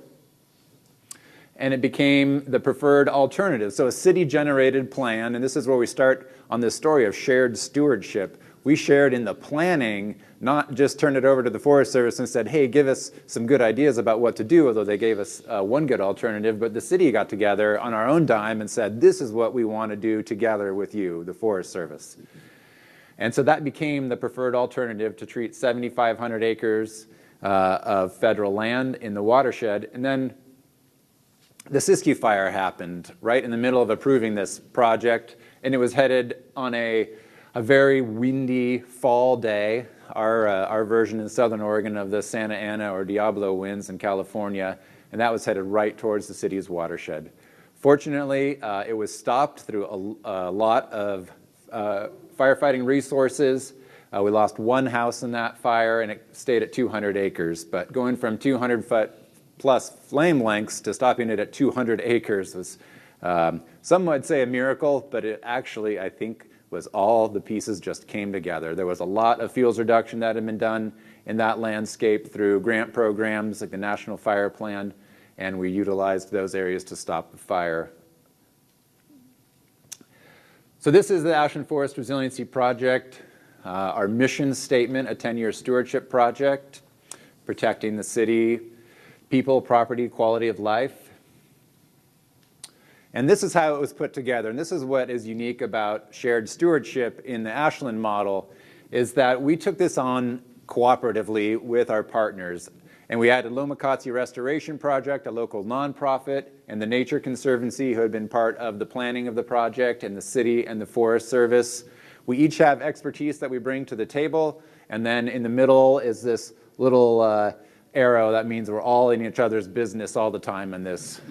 And it became the preferred alternative. So a city-generated plan, and this is where we start on this story of shared stewardship. We shared in the planning, not just turned it over to the Forest Service and said, hey, give us some good ideas about what to do, although they gave us one good alternative, but the city got together on our own dime and said, this is what we want to do together with you, the Forest Service. And so that became the preferred alternative to treat 7,500 acres of federal land in the watershed. And then the Siskiyou fire happened right in the middle of approving this project, and it was headed on a very windy fall day, our version in Southern Oregon of the Santa Ana or Diablo winds in California, and that was headed right towards the city's watershed. Fortunately, it was stopped through a lot of firefighting resources. We lost one house in that fire, and it stayed at 200 acres, but going from 200-foot plus flame lengths to stopping it at 200 acres was, some might say, a miracle, but it actually, I think, was all the pieces just came together. There was a lot of fuels reduction that had been done in that landscape through grant programs like the National Fire Plan, and we utilized those areas to stop the fire. So this is the Ashland Forest Resiliency Project, our mission statement, a 10-year stewardship project, protecting the city, people, property, quality of life. And this is how it was put together. And this is what is unique about shared stewardship in the Ashland model, is that we took this on cooperatively with our partners. And we added Lomacotsi Restoration Project, a local nonprofit, and the Nature Conservancy, who had been part of the planning of the project, and the city and the Forest Service. We each have expertise that we bring to the table. And then in the middle is this little arrow that means we're all in each other's business all the time in this.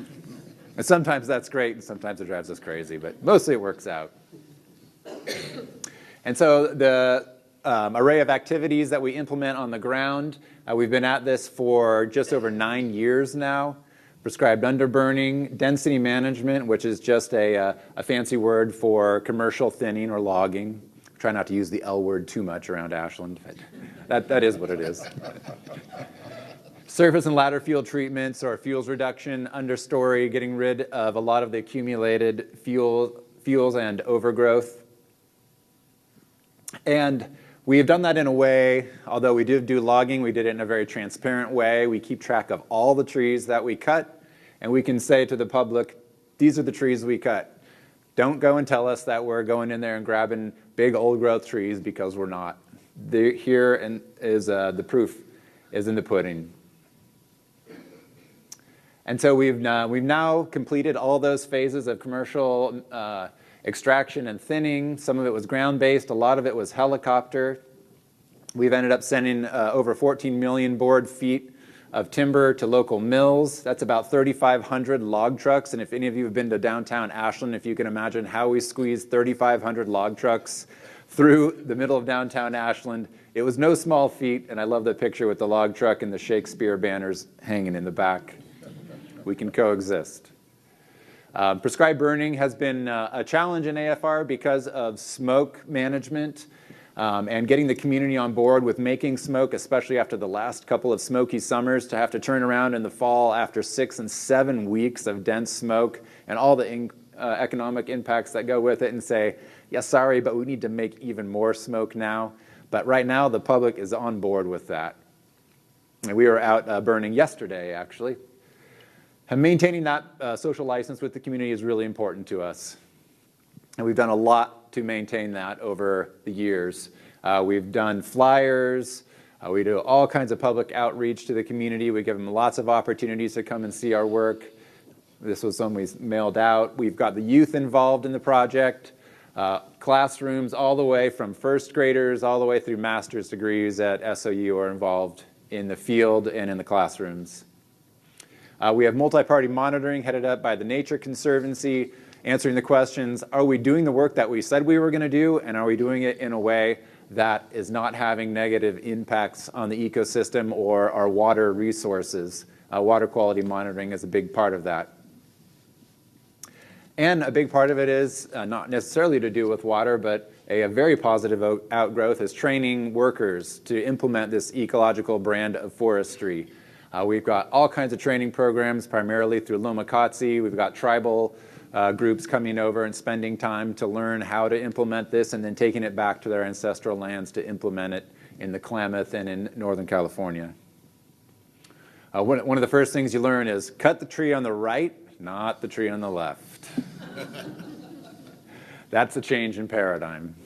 And sometimes that's great, and sometimes it drives us crazy, but mostly it works out. And so the array of activities that we implement on the ground, we've been at this for just over 9 years now. Prescribed underburning, density management, which is just a fancy word for commercial thinning or logging. Try not to use the L word too much around Ashland, but that is what it is. Surface and ladder field treatments or fuels reduction, understory, getting rid of a lot of the accumulated fuels and overgrowth. And we have done that in a way, although we did do logging, we did it in a very transparent way. We keep track of all the trees that we cut, and we can say to the public, these are the trees we cut. Don't go and tell us that we're going in there and grabbing big old growth trees, because we're not. Here is the proof is in the pudding. And so we've now completed all those phases of commercial extraction and thinning. Some of it was ground-based, a lot of it was helicopter. We've ended up sending over 14 million board feet of timber to local mills. That's about 3,500 log trucks. And if any of you have been to downtown Ashland, if you can imagine how we squeezed 3,500 log trucks through the middle of downtown Ashland, it was no small feat. And I love the picture with the log truck and the Shakespeare banners hanging in the back. We can coexist. Prescribed burning has been a challenge in AFR because of smoke management and getting the community on board with making smoke, especially after the last couple of smoky summers, to have to turn around in the fall after 6 and 7 weeks of dense smoke and all the economic impacts that go with it, and say, yeah, sorry, but we need to make even more smoke now. But right now, the public is on board with that. And we were out burning yesterday, actually. And maintaining that social license with the community is really important to us. And we've done a lot to maintain that over the years. We've done flyers. We do all kinds of public outreach to the community. We give them lots of opportunities to come and see our work. This was one we mailed out. We've got the youth involved in the project. Classrooms all the way from first graders all the way through master's degrees at SOU are involved in the field and in the classrooms. We have multi-party monitoring headed up by the Nature Conservancy, answering the questions, are we doing the work that we said we were going to do, and are we doing it in a way that is not having negative impacts on the ecosystem or our water resources? Water quality monitoring is a big part of that. And a big part of it is not necessarily to do with water, but a very positive outgrowth is training workers to implement this ecological brand of forestry. We've got all kinds of training programs, primarily through Lomakatsi. We've got tribal groups coming over and spending time to learn how to implement this and then taking it back to their ancestral lands to implement it in the Klamath and in Northern California. One of the first things you learn is cut the tree on the right, not the tree on the left. That's a change in paradigm.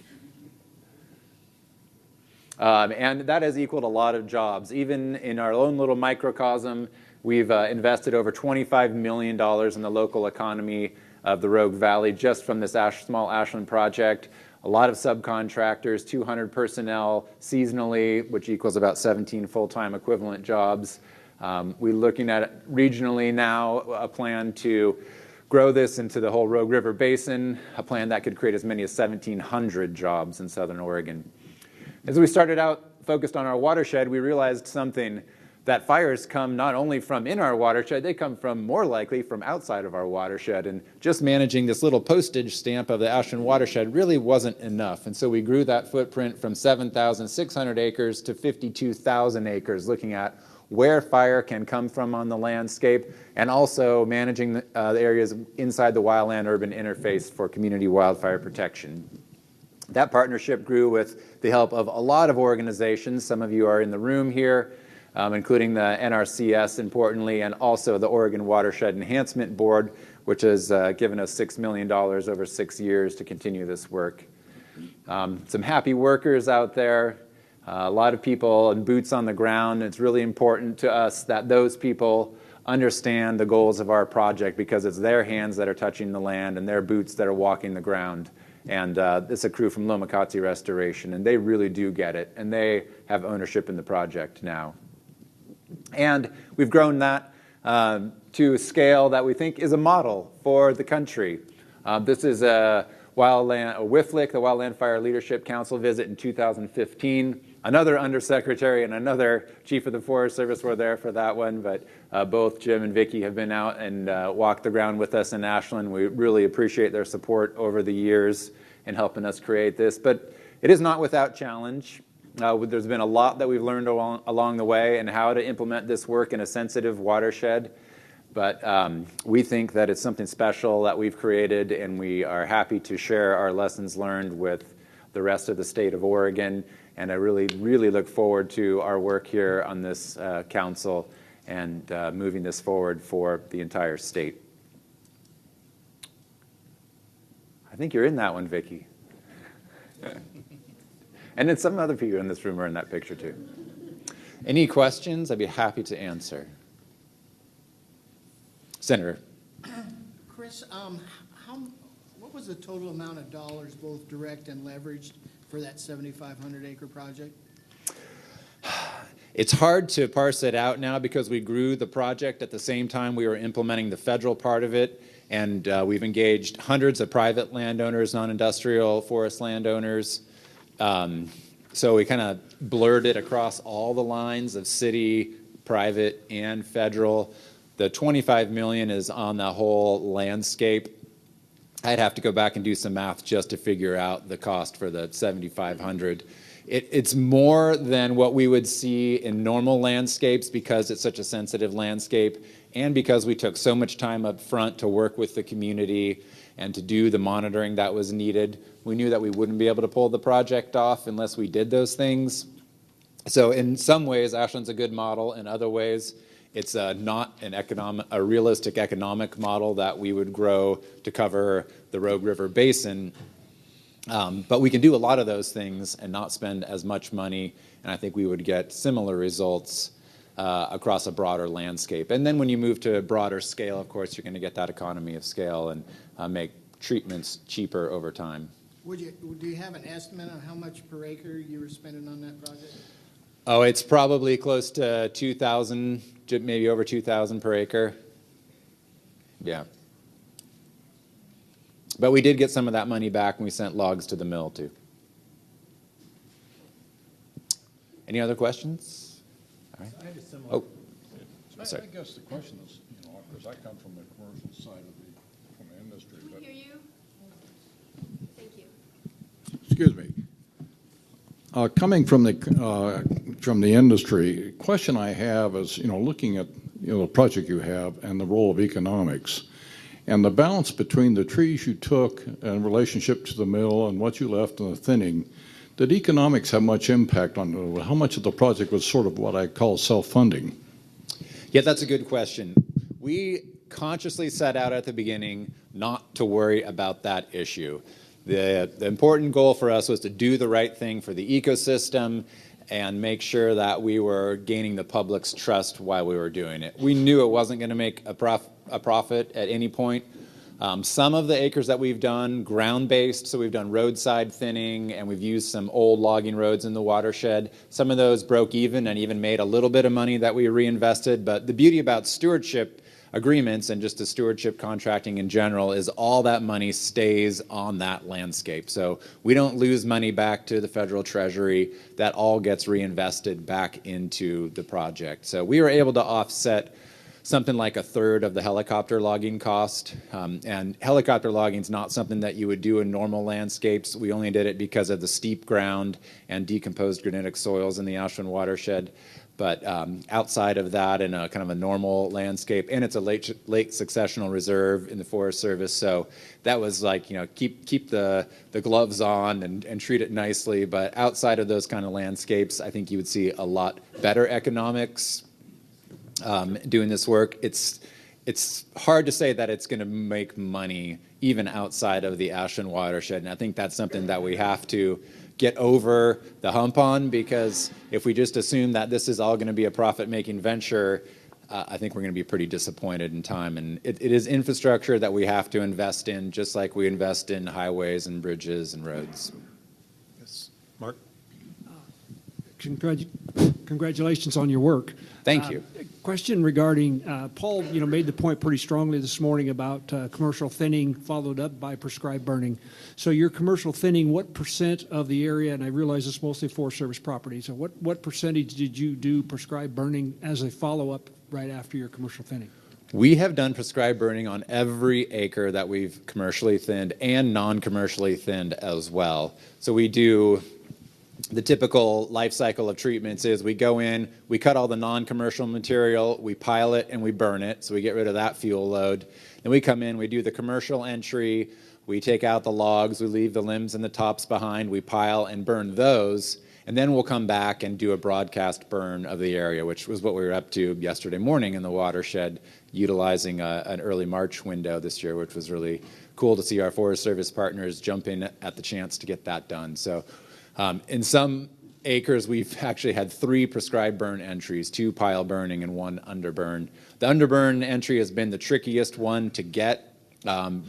And that has equaled a lot of jobs. Even in our own little microcosm, we've invested over $25 million in the local economy of the Rogue Valley just from this small ashland project. A lot of subcontractors, 200 personnel seasonally, which equals about 17 full-time equivalent jobs. We're looking at regionally now a plan to grow this into the whole Rogue River Basin, a plan that could create as many as 1,700 jobs in Southern Oregon. As we started out focused on our watershed, we realized something, that fires come not only from in our watershed, they come from more likely from outside of our watershed. And just managing this little postage stamp of the Ashland watershed really wasn't enough. And so we grew that footprint from 7,600 acres to 52,000 acres, looking at where fire can come from on the landscape, and also managing the areas inside the wildland-urban interface for community wildfire protection. That partnership grew with the help of a lot of organizations. Some of you are in the room here, including the NRCS, importantly, and also the Oregon Watershed Enhancement Board, which has given us $6 million over 6 years to continue this work. Some happy workers out there. A lot of people and boots on the ground. It's really important to us that those people understand the goals of our project because it's their hands that are touching the land and their boots that are walking the ground. And it's a crew from Lomakatsi Restoration, and they really do get it, and they have ownership in the project now. And we've grown that to a scale that we think is a model for the country. This is a WFLIC, the Wildland Fire Leadership Council visit in 2015. Another undersecretary and another chief of the Forest Service were there for that one, but both Jim and Vicki have been out and walked the ground with us in Ashland. We really appreciate their support over the years in helping us create this. But it is not without challenge. There's been a lot that we've learned along the way and how to implement this work in a sensitive watershed. But we think that it's something special that we've created, and we are happy to share our lessons learned with the rest of the state of Oregon. And I really, really look forward to our work here on this council and moving this forward for the entire state. I think you're in that one, Vicki. And then some other people in this room are in that picture too. Any questions? I'd be happy to answer. Senator. Chris, what was the total amount of dollars, both direct and leveraged, for that 7,500 acre project? It's hard to parse it out now because we grew the project at the same time we were implementing the federal part of it, and we've engaged hundreds of private landowners, non-industrial forest landowners. So we kind of blurred it across all the lines of city, private, and federal. The 25 million is on the whole landscape. I'd have to go back and do some math just to figure out the cost for the 7,500. It's more than what we would see in normal landscapes because it's such a sensitive landscape and because we took so much time up front to work with the community and to do the monitoring that was needed. We knew that we wouldn't be able to pull the project off unless we did those things. So in some ways, Ashland's a good model. In other ways, It's not a realistic economic model that we would grow to cover the Rogue River Basin. But we can do a lot of those things and not spend as much money, and I think we would get similar results across a broader landscape. And then when you move to a broader scale, of course, you're going to get that economy of scale and make treatments cheaper over time. Do you have an estimate on how much per acre you were spending on that project? Oh, it's probably close to 2,000, maybe over 2,000 per acre. Yeah. But we did get some of that money back, and we sent logs to the mill, too. Any other questions? All right. I had a similar. Oh, I sorry. guess the question is, because I come from the commercial side from the industry. Can we hear you? Thank you. Excuse me. Coming from the industry, question I have is, looking at the project you have and the role of economics, and the balance between the trees you took in relationship to the mill and what you left in the thinning. Did economics have much impact on how much of the project was sort of what I call self-funding? Yeah, that's a good question. We consciously set out at the beginning not to worry about that issue. The important goal for us was to do the right thing for the ecosystem and make sure that we were gaining the public's trust while we were doing it. We knew it wasn't going to make a profit at any point. Some of the acres that we've done ground-based, so we've done roadside thinning and we've used some old logging roads in the watershed. Some of those broke even and even made a little bit of money that we reinvested. But the beauty about stewardship agreements and just the stewardship contracting in general is all that money stays on that landscape. So we don't lose money back to the federal treasury. That all gets reinvested back into the project. So we were able to offset something like a third of the helicopter logging cost. And helicopter logging is not something that you would do in normal landscapes. We only did it because of the steep ground and decomposed granitic soils in the Ashland watershed. But outside of that, in a kind of a normal landscape, and it's a late successional reserve in the Forest Service, so that was like, keep the gloves on and treat it nicely. But outside of those kind of landscapes, I think you would see a lot better economics doing this work. It's hard to say that it's going to make money even outside of the Ashland watershed, and I think that's something that we have to get over the hump on, because if we just assume that this is all going to be a profit-making venture, I think we're going to be pretty disappointed in time. And it is infrastructure that we have to invest in, just like we invest in highways and bridges and roads. Yes. Mark? Congratulations on your work. Thank you. Question regarding, Paul, made the point pretty strongly this morning about commercial thinning followed up by prescribed burning. So your commercial thinning, what percent of the area, and I realize it's mostly Forest Service property, so what percentage did you do prescribed burning as a follow-up right after your commercial thinning? We have done prescribed burning on every acre that we've commercially thinned and non-commercially thinned as well. So we do. The typical life cycle of treatments is we go in, we cut all the non-commercial material, we pile it and we burn it, so we get rid of that fuel load. Then we come in, we do the commercial entry, we take out the logs, we leave the limbs and the tops behind, we pile and burn those, and then we'll come back and do a broadcast burn of the area, which was what we were up to yesterday morning in the watershed, utilizing an early March window this year, which was really cool to see our Forest Service partners jump in at the chance to get that done. So. In some acres, we've actually had 3 prescribed burn entries, 2 pile burning and 1 underburn. The underburn entry has been the trickiest one to get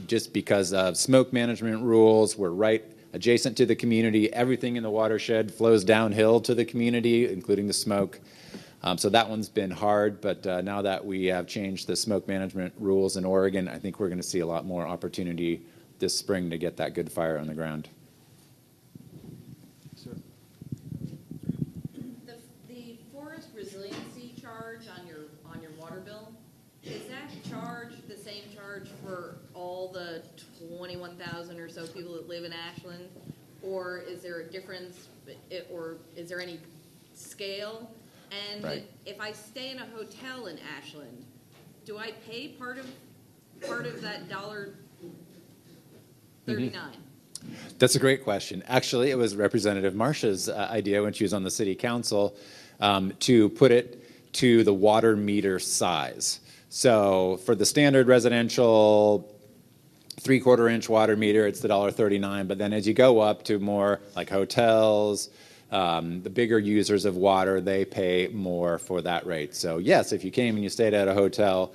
just because of smoke management rules. We're right adjacent to the community. Everything in the watershed flows downhill to the community, including the smoke. So that one's been hard, but now that we have changed the smoke management rules in Oregon, I think we're going to see a lot more opportunity this spring to get that good fire on the ground. Resiliency charge on your water bill, is that charge the same charge for all the 21,000 or so people that live in Ashland, or is there a difference, or is there any scale? And right. If I stay in a hotel in Ashland, do I pay part of that $1.39? That's a great question. Actually, it was Representative Marcia's idea when she was on the city council to put it to the water meter size. So for the standard residential 3/4-inch water meter, it's the $1.39. But then as you go up to more like hotels, the bigger users of water, they pay more for that rate. So yes, if you came and you stayed at a hotel,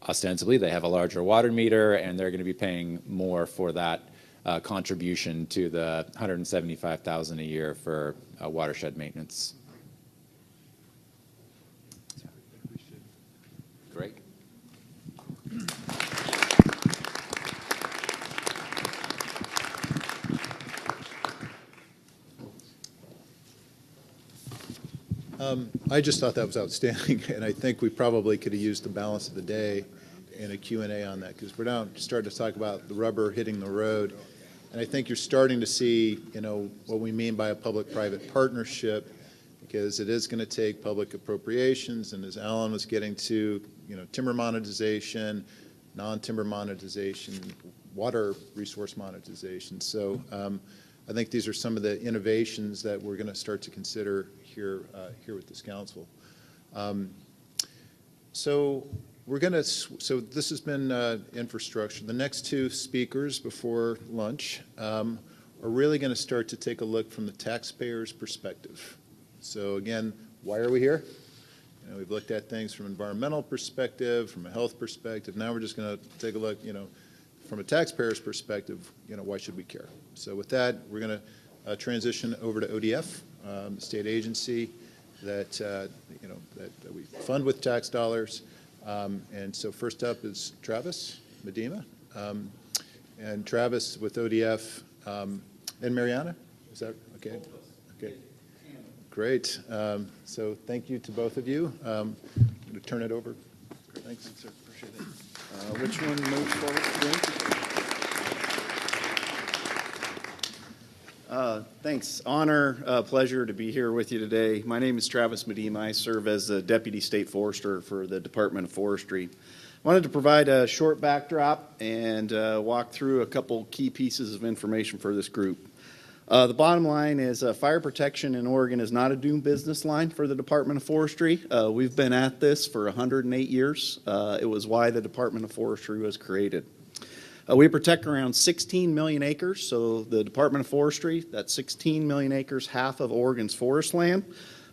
ostensibly they have a larger water meter, and they're going to be paying more for that contribution to the $175,000 a year for watershed maintenance. Great. I just thought that was outstanding, and I think we probably could have used the balance of the day in a Q&A on that, because we're now starting to talk about the rubber hitting the road, and I think you're starting to see, what we mean by a public-private partnership, because it is going to take public appropriations, and as Alan was getting to, timber monetization, non-timber monetization, water resource monetization. So I think these are some of the innovations that we're going to start to consider here with this council. So this has been infrastructure. The next two speakers before lunch are really going to start to take a look from the taxpayer's perspective. So again, why are we here? We've looked at things from an environmental perspective, from a health perspective. Now we're just going to take a look, from a taxpayer's perspective, why should we care? So with that, we're going to transition over to ODF, the state agency that that we fund with tax dollars. And so first up is Travis Medema, and Travis with ODF, and Mariana. Is that okay? Okay. Great. So thank you to both of you. I'm going to turn it over. Thanks. Thanks, sir. Appreciate it. Which one moves forward today? Thanks. Honor, pleasure to be here with you today. My name is Travis Medema. I serve as the Deputy State Forester for the Department of Forestry. I wanted to provide a short backdrop and walk through a couple key pieces of information for this group. The bottom line is fire protection in Oregon is not a doomed business line for the Department of Forestry. We've been at this for 108 years. It was why the Department of Forestry was created. We protect around 16 million acres, so the Department of Forestry, that's 16 million acres, half of Oregon's forest land.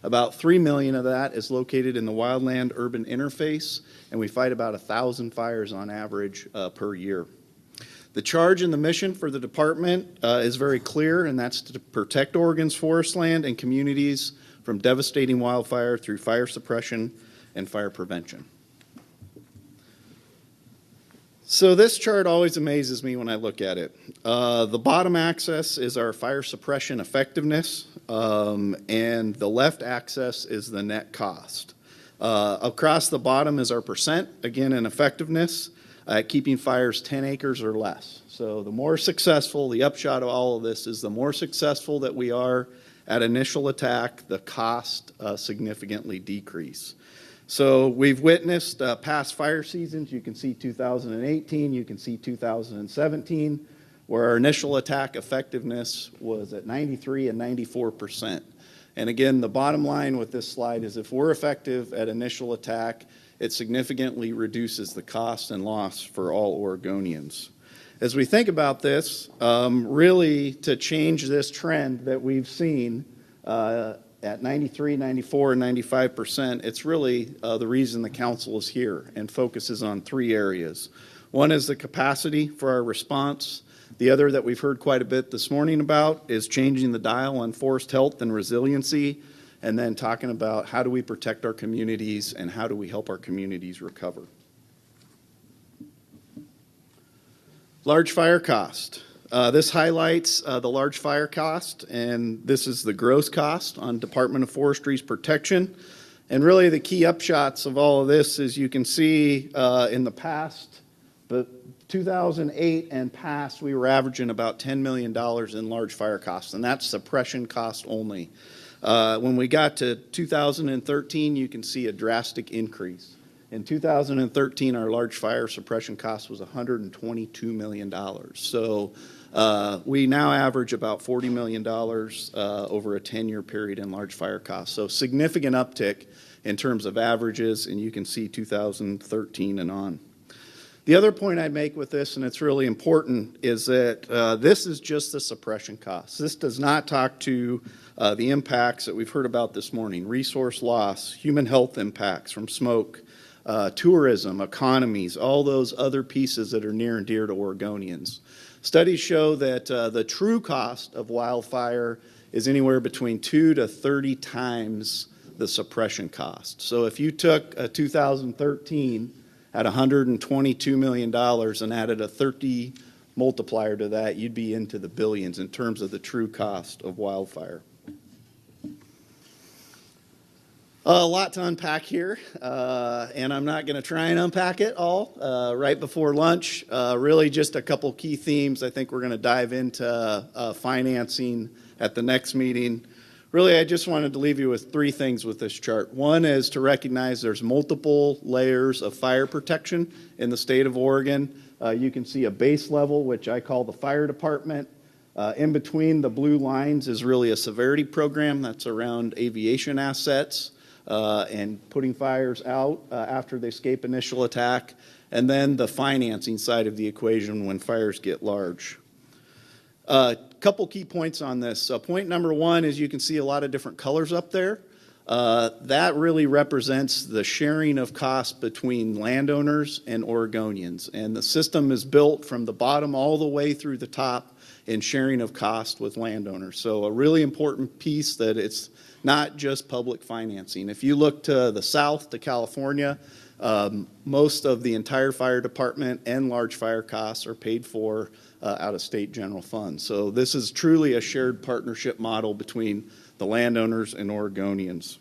About 3 million of that is located in the wildland-urban interface, and we fight about 1,000 fires on average per year. The charge and the mission for the department is very clear, and that's to protect Oregon's forest land and communities from devastating wildfire through fire suppression and fire prevention. So this chart always amazes me when I look at it. The bottom axis is our fire suppression effectiveness, and the left axis is the net cost. Across the bottom is our percent, again, in effectiveness, keeping fires 10 acres or less. So the more successful, the upshot of all of this is the more successful that we are at initial attack, the cost significantly decrease. So we've witnessed past fire seasons. You can see 2018, you can see 2017, where our initial attack effectiveness was at 93 and 94%. And again, the bottom line with this slide is if we're effective at initial attack, it significantly reduces the cost and loss for all Oregonians. As we think about this, really to change this trend that we've seen at 93, 94, and 95%, it's really the reason the council is here and focuses on three areas. One is the capacity for our response. The other that we've heard quite a bit this morning about is changing the dial on forest health and resiliency, and then talking about how do we protect our communities and how do we help our communities recover. Large fire cost. This highlights the large fire cost, and this is the gross cost on Department of Forestry's protection. And really the key upshots of all of this is you can see in the past, but 2008 and past, we were averaging about $10 million in large fire costs, and that's suppression cost only. When we got to 2013, you can see a drastic increase. In 2013, our large fire suppression cost was $122 million. So we now average about $40 million over a 10-year period in large fire costs. So significant uptick in terms of averages, and you can see 2013 and on. The other point I'd make with this, and it's really important, is that this is just the suppression costs. This does not talk to the impacts that we've heard about this morning: resource loss, human health impacts from smoke, tourism, economies, all those other pieces that are near and dear to Oregonians. Studies show that the true cost of wildfire is anywhere between 2 to 30 times the suppression cost. So if you took 2013 at $122 million and added a 30 multiplier to that, you'd be into the billions in terms of the true cost of wildfire. A lot to unpack here, and I'm not going to try and unpack it all right before lunch. Really just a couple key themes. I think we're going to dive into financing at the next meeting. Really, I just wanted to leave you with three things with this chart. One is to recognize there's multiple layers of fire protection in the state of Oregon. You can see a base level, which I call the fire department. In between the blue lines is really a severity program that's around aviation assets and putting fires out after they escape initial attack, and then the financing side of the equation when fires get large. Couple key points on this. Point number one is you can see a lot of different colors up there. That really represents the sharing of costs between landowners and Oregonians. And the system is built from the bottom all the way through the top in sharing of cost with landowners. So a really important piece that it's not just public financing. If you look to the south, to California, most of the entire fire department and large fire costs are paid for out of state general funds. So this is truly a shared partnership model between the landowners and Oregonians.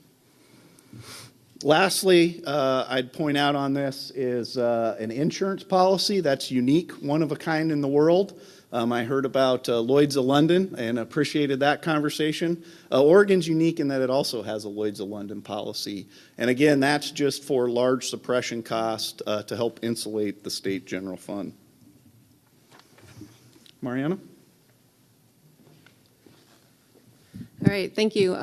Lastly, I'd point out on this is an insurance policy that's unique, one of a kind in the world. I heard about Lloyd's of London and appreciated that conversation. Oregon's unique in that it also has a Lloyd's of London policy. And again, that's just for large suppression cost to help insulate the state general fund. Mariana? All right, thank you.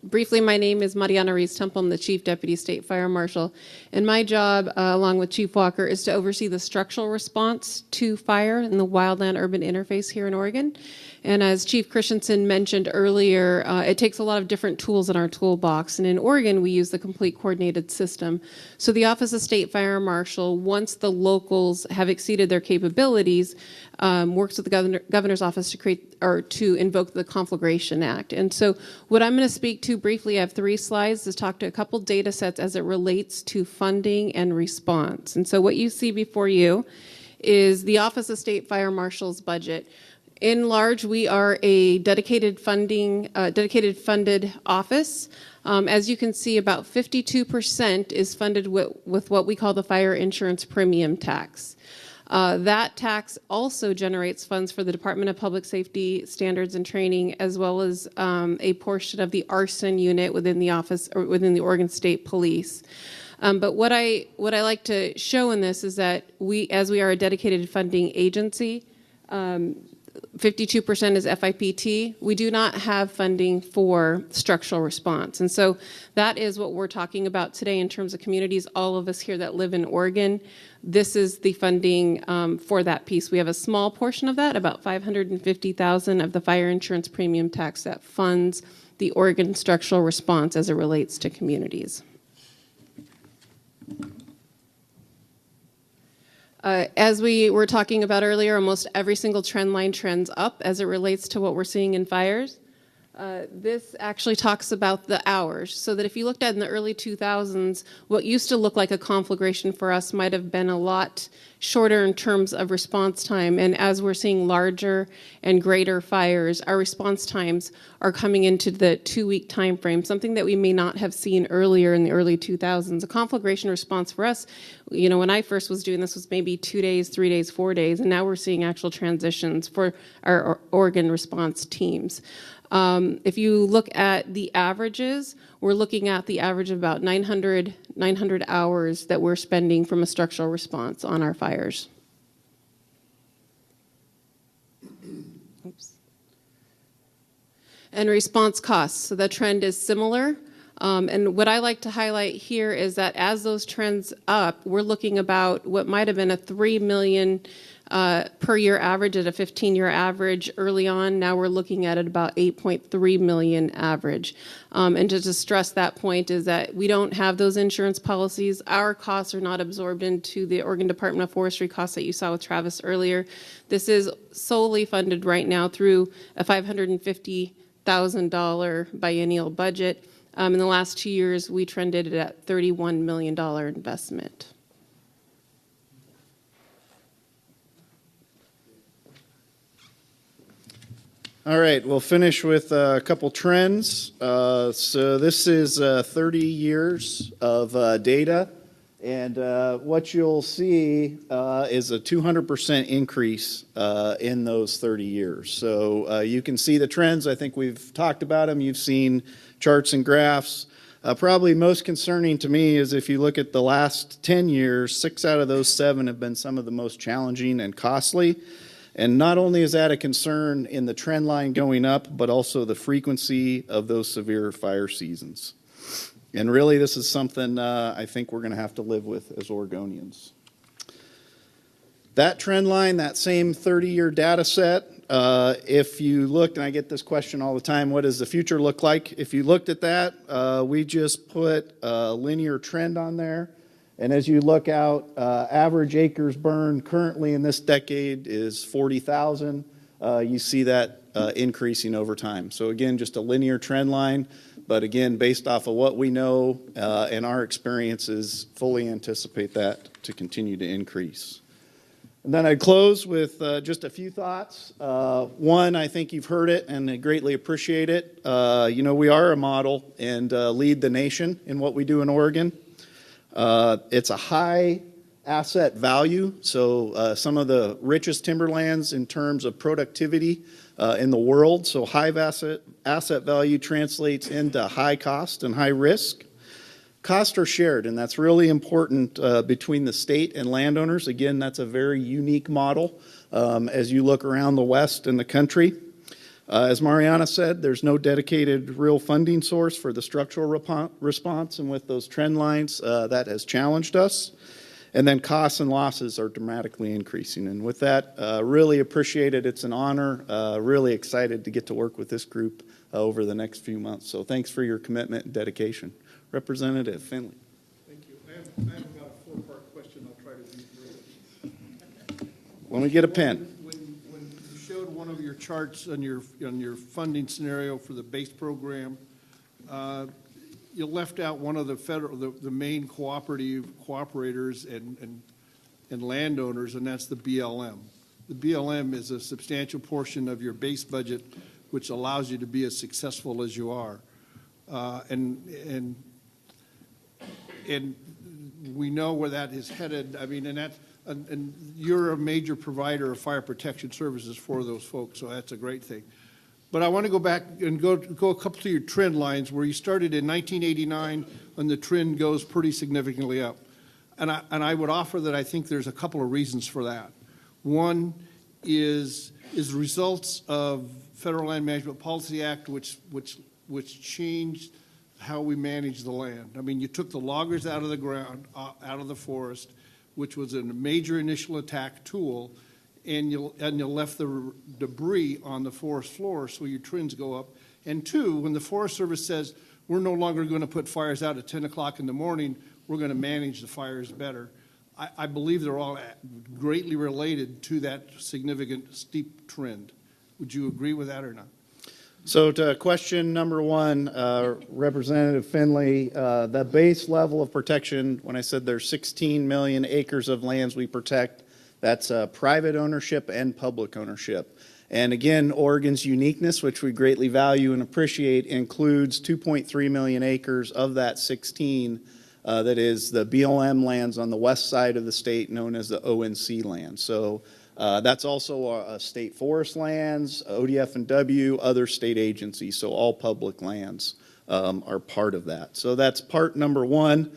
Briefly, my name is Mariana Rees-Temple. I'm the Chief Deputy State Fire Marshal. And my job, along with Chief Walker, is to oversee the structural response to fire in the wildland-urban interface here in Oregon. And as Chief Christensen mentioned earlier, it takes a lot of different tools in our toolbox. And in Oregon, we use the complete coordinated system. So the Office of State Fire Marshal, once the locals have exceeded their capabilities, works with the governor's office to create or to invoke the Conflagration Act. And so what I'm going to speak to briefly, I have 3 slides to talk to a couple data sets as it relates to funding and response. And so what you see before you is the Office of State Fire Marshal's budget. In large, we are a dedicated funded office. As you can see, about 52% is funded with what we call the fire insurance premium tax. That tax also generates funds for the Department of Public Safety Standards and Training, as well as a portion of the arson unit within the office or within the Oregon State Police. But what I like to show in this is that as we are a dedicated funding agency, 52% is FIPT. We do not have funding for structural response. And so that is what we're talking about today in terms of communities, all of us here that live in Oregon. This is the funding for that piece. We have a small portion of that, about $550,000 of the fire insurance premium tax that funds the Oregon structural response as it relates to communities. As we were talking about earlier, almost every single trend line trends up as it relates to what we're seeing in fires. This actually talks about the hours, so that if you looked at in the early 2000s, what used to look like a conflagration for us might have been a lot shorter in terms of response time. And as we're seeing larger and greater fires, our response times are coming into the 2-week time frame, something that we may not have seen earlier in the early 2000s. A conflagration response for us, you know, when I first was doing this was maybe 2 days, 3 days, 4 days, and now we're seeing actual transitions for our Oregon response teams. If you look at the averages, we're looking at the average of about 900 hours that we're spending from a structural response on our fires. Oops. And response costs. So the trend is similar. And what I like to highlight here is that as those trends up, we're looking about what might have been a 3 million per year average at a 15-year average early on. Now we're looking at it about 8.3 million average. And to stress that point is that we don't have those insurance policies. Our costs are not absorbed into the Oregon Department of Forestry costs that you saw with Travis earlier. This is solely funded right now through a $550,000 biennial budget. In the last 2 years, we trended it at $31 million investment. All right, we'll finish with a couple trends. So this is 30 years of data, and what you'll see is a 200% increase in those 30 years. So you can see the trends. I think we've talked about them. You've seen charts and graphs. Probably most concerning to me is if you look at the last 10 years, 6 out of those 7 have been some of the most challenging and costly. And not only is that a concern in the trend line going up, but also the frequency of those severe fire seasons. And really, this is something I think we're going to have to live with as Oregonians. That trend line, that same 30-year data set, if you looked, and I get this question all the time, what does the future look like? If you looked at that, we just put a linear trend on there. And as you look out, average acres burned currently in this decade is 40,000. You see that increasing over time. So again, just a linear trend line, but again, based off of what we know and our experiences, fully anticipate that to continue to increase. And then I'd close with just a few thoughts. One, I think you've heard it and I greatly appreciate it. You know, we are a model and lead the nation in what we do in Oregon. It's a high asset value, so some of the richest timberlands in terms of productivity in the world. So high asset value translates into high cost and high risk. Costs are shared, and that's really important between the state and landowners. Again, that's a very unique model as you look around the West and the country. As Mariana said, there's no dedicated real funding source for the structural response, and with those trend lines, that has challenged us. And then costs and losses are dramatically increasing. And with that, really appreciate it. It's an honor. Really excited to get to work with this group over the next few months. So thanks for your commitment and dedication. Representative Finley. Thank you. I have about a 4-part question. I'll try to be brief. Let me get a pen. When you showed one of your charts on your funding scenario for the base program, you left out one of the main cooperators and landowners, and that's the BLM. The BLM is a substantial portion of your base budget, which allows you to be as successful as you are. And we know where that is headed. I mean, and you're a major provider of fire protection services for those folks, so that's a great thing. But I want to go back and go a couple of your trend lines where you started in 1989 and the trend goes pretty significantly up. And I would offer that I think there's a couple of reasons for that. One is results of Federal Land Management Policy Act, which changed how we manage the land. I mean, you took the loggers out of the ground, out of the forest, which was a major initial attack tool, and you left the debris on the forest floor, so your trends go up. And two, when the Forest Service says, we're no longer going to put fires out at 10 o'clock in the morning, we're going to manage the fires better. I believe they're all greatly related to that significant steep trend. Would you agree with that or not? So to question number one, Representative Finley, the base level of protection, when I said there's 16 million acres of lands we protect, that's private ownership and public ownership. And again, Oregon's uniqueness, which we greatly value and appreciate, includes 2.3 million acres of that 16 that is the BLM lands on the west side of the state known as the ONC land. So that's also state forest lands, ODF&W, other state agencies, so all public lands are part of that. So that's part number one.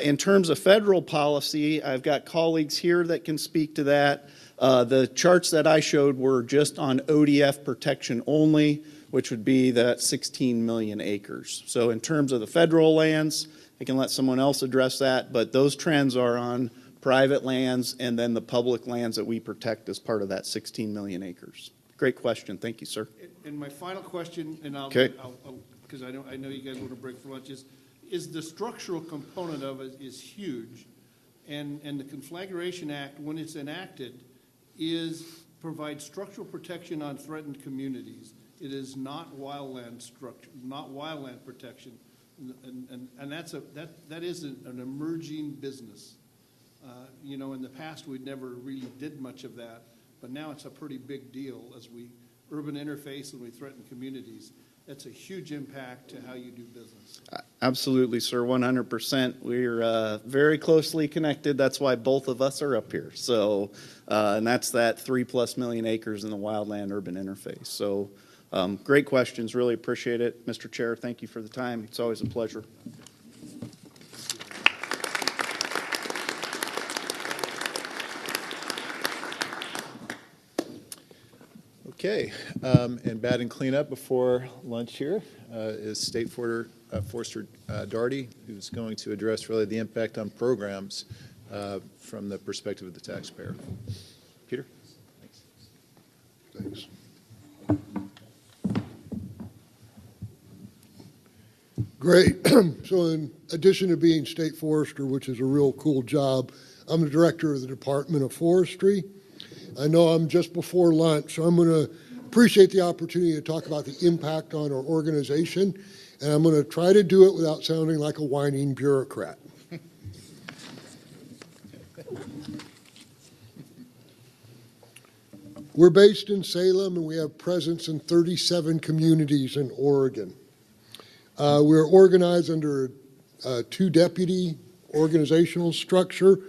In terms of federal policy, I've got colleagues here that can speak to that. The charts that I showed were just on ODF protection only. which would be that 16 million acres. So in terms of the federal lands, I can let someone else address that, but those trends are on private lands and then the public lands that we protect as part of that 16 million acres. Great question. Thank you, sir. And my final question, and Okay. because I know you guys want to break for lunch, is the structural component of it is huge. And the Conflagration Act, when it's enacted, provides structural protection on threatened communities. It is not wildland structure, not wildland protection. And that is an emerging business. You know, in the past, we never really did much of that, but now it's a pretty big deal as we urban interface and we threaten communities. That's a huge impact to how you do business. Absolutely, sir, 100%. We're very closely connected. That's why both of us are up here. So, and that's that 3+ million acres in the wildland urban interface. So, great questions. Really appreciate it. Mr. Chair, thank you for the time. It's always a pleasure. Okay, and batting cleanup before lunch here is State Forester Daugherty, who's going to address really the impact on programs from the perspective of the taxpayer. Peter? Thanks. Great. So in addition to being state forester, which is a real cool job, I'm the director of the Department of Forestry. I know I'm just before lunch, so I'm going to appreciate the opportunity to talk about the impact on our organization, and I'm going to try to do it without sounding like a whining bureaucrat. We're based in Salem, and we have presence in 37 communities in Oregon. We're organized under a two-deputy organizational structure.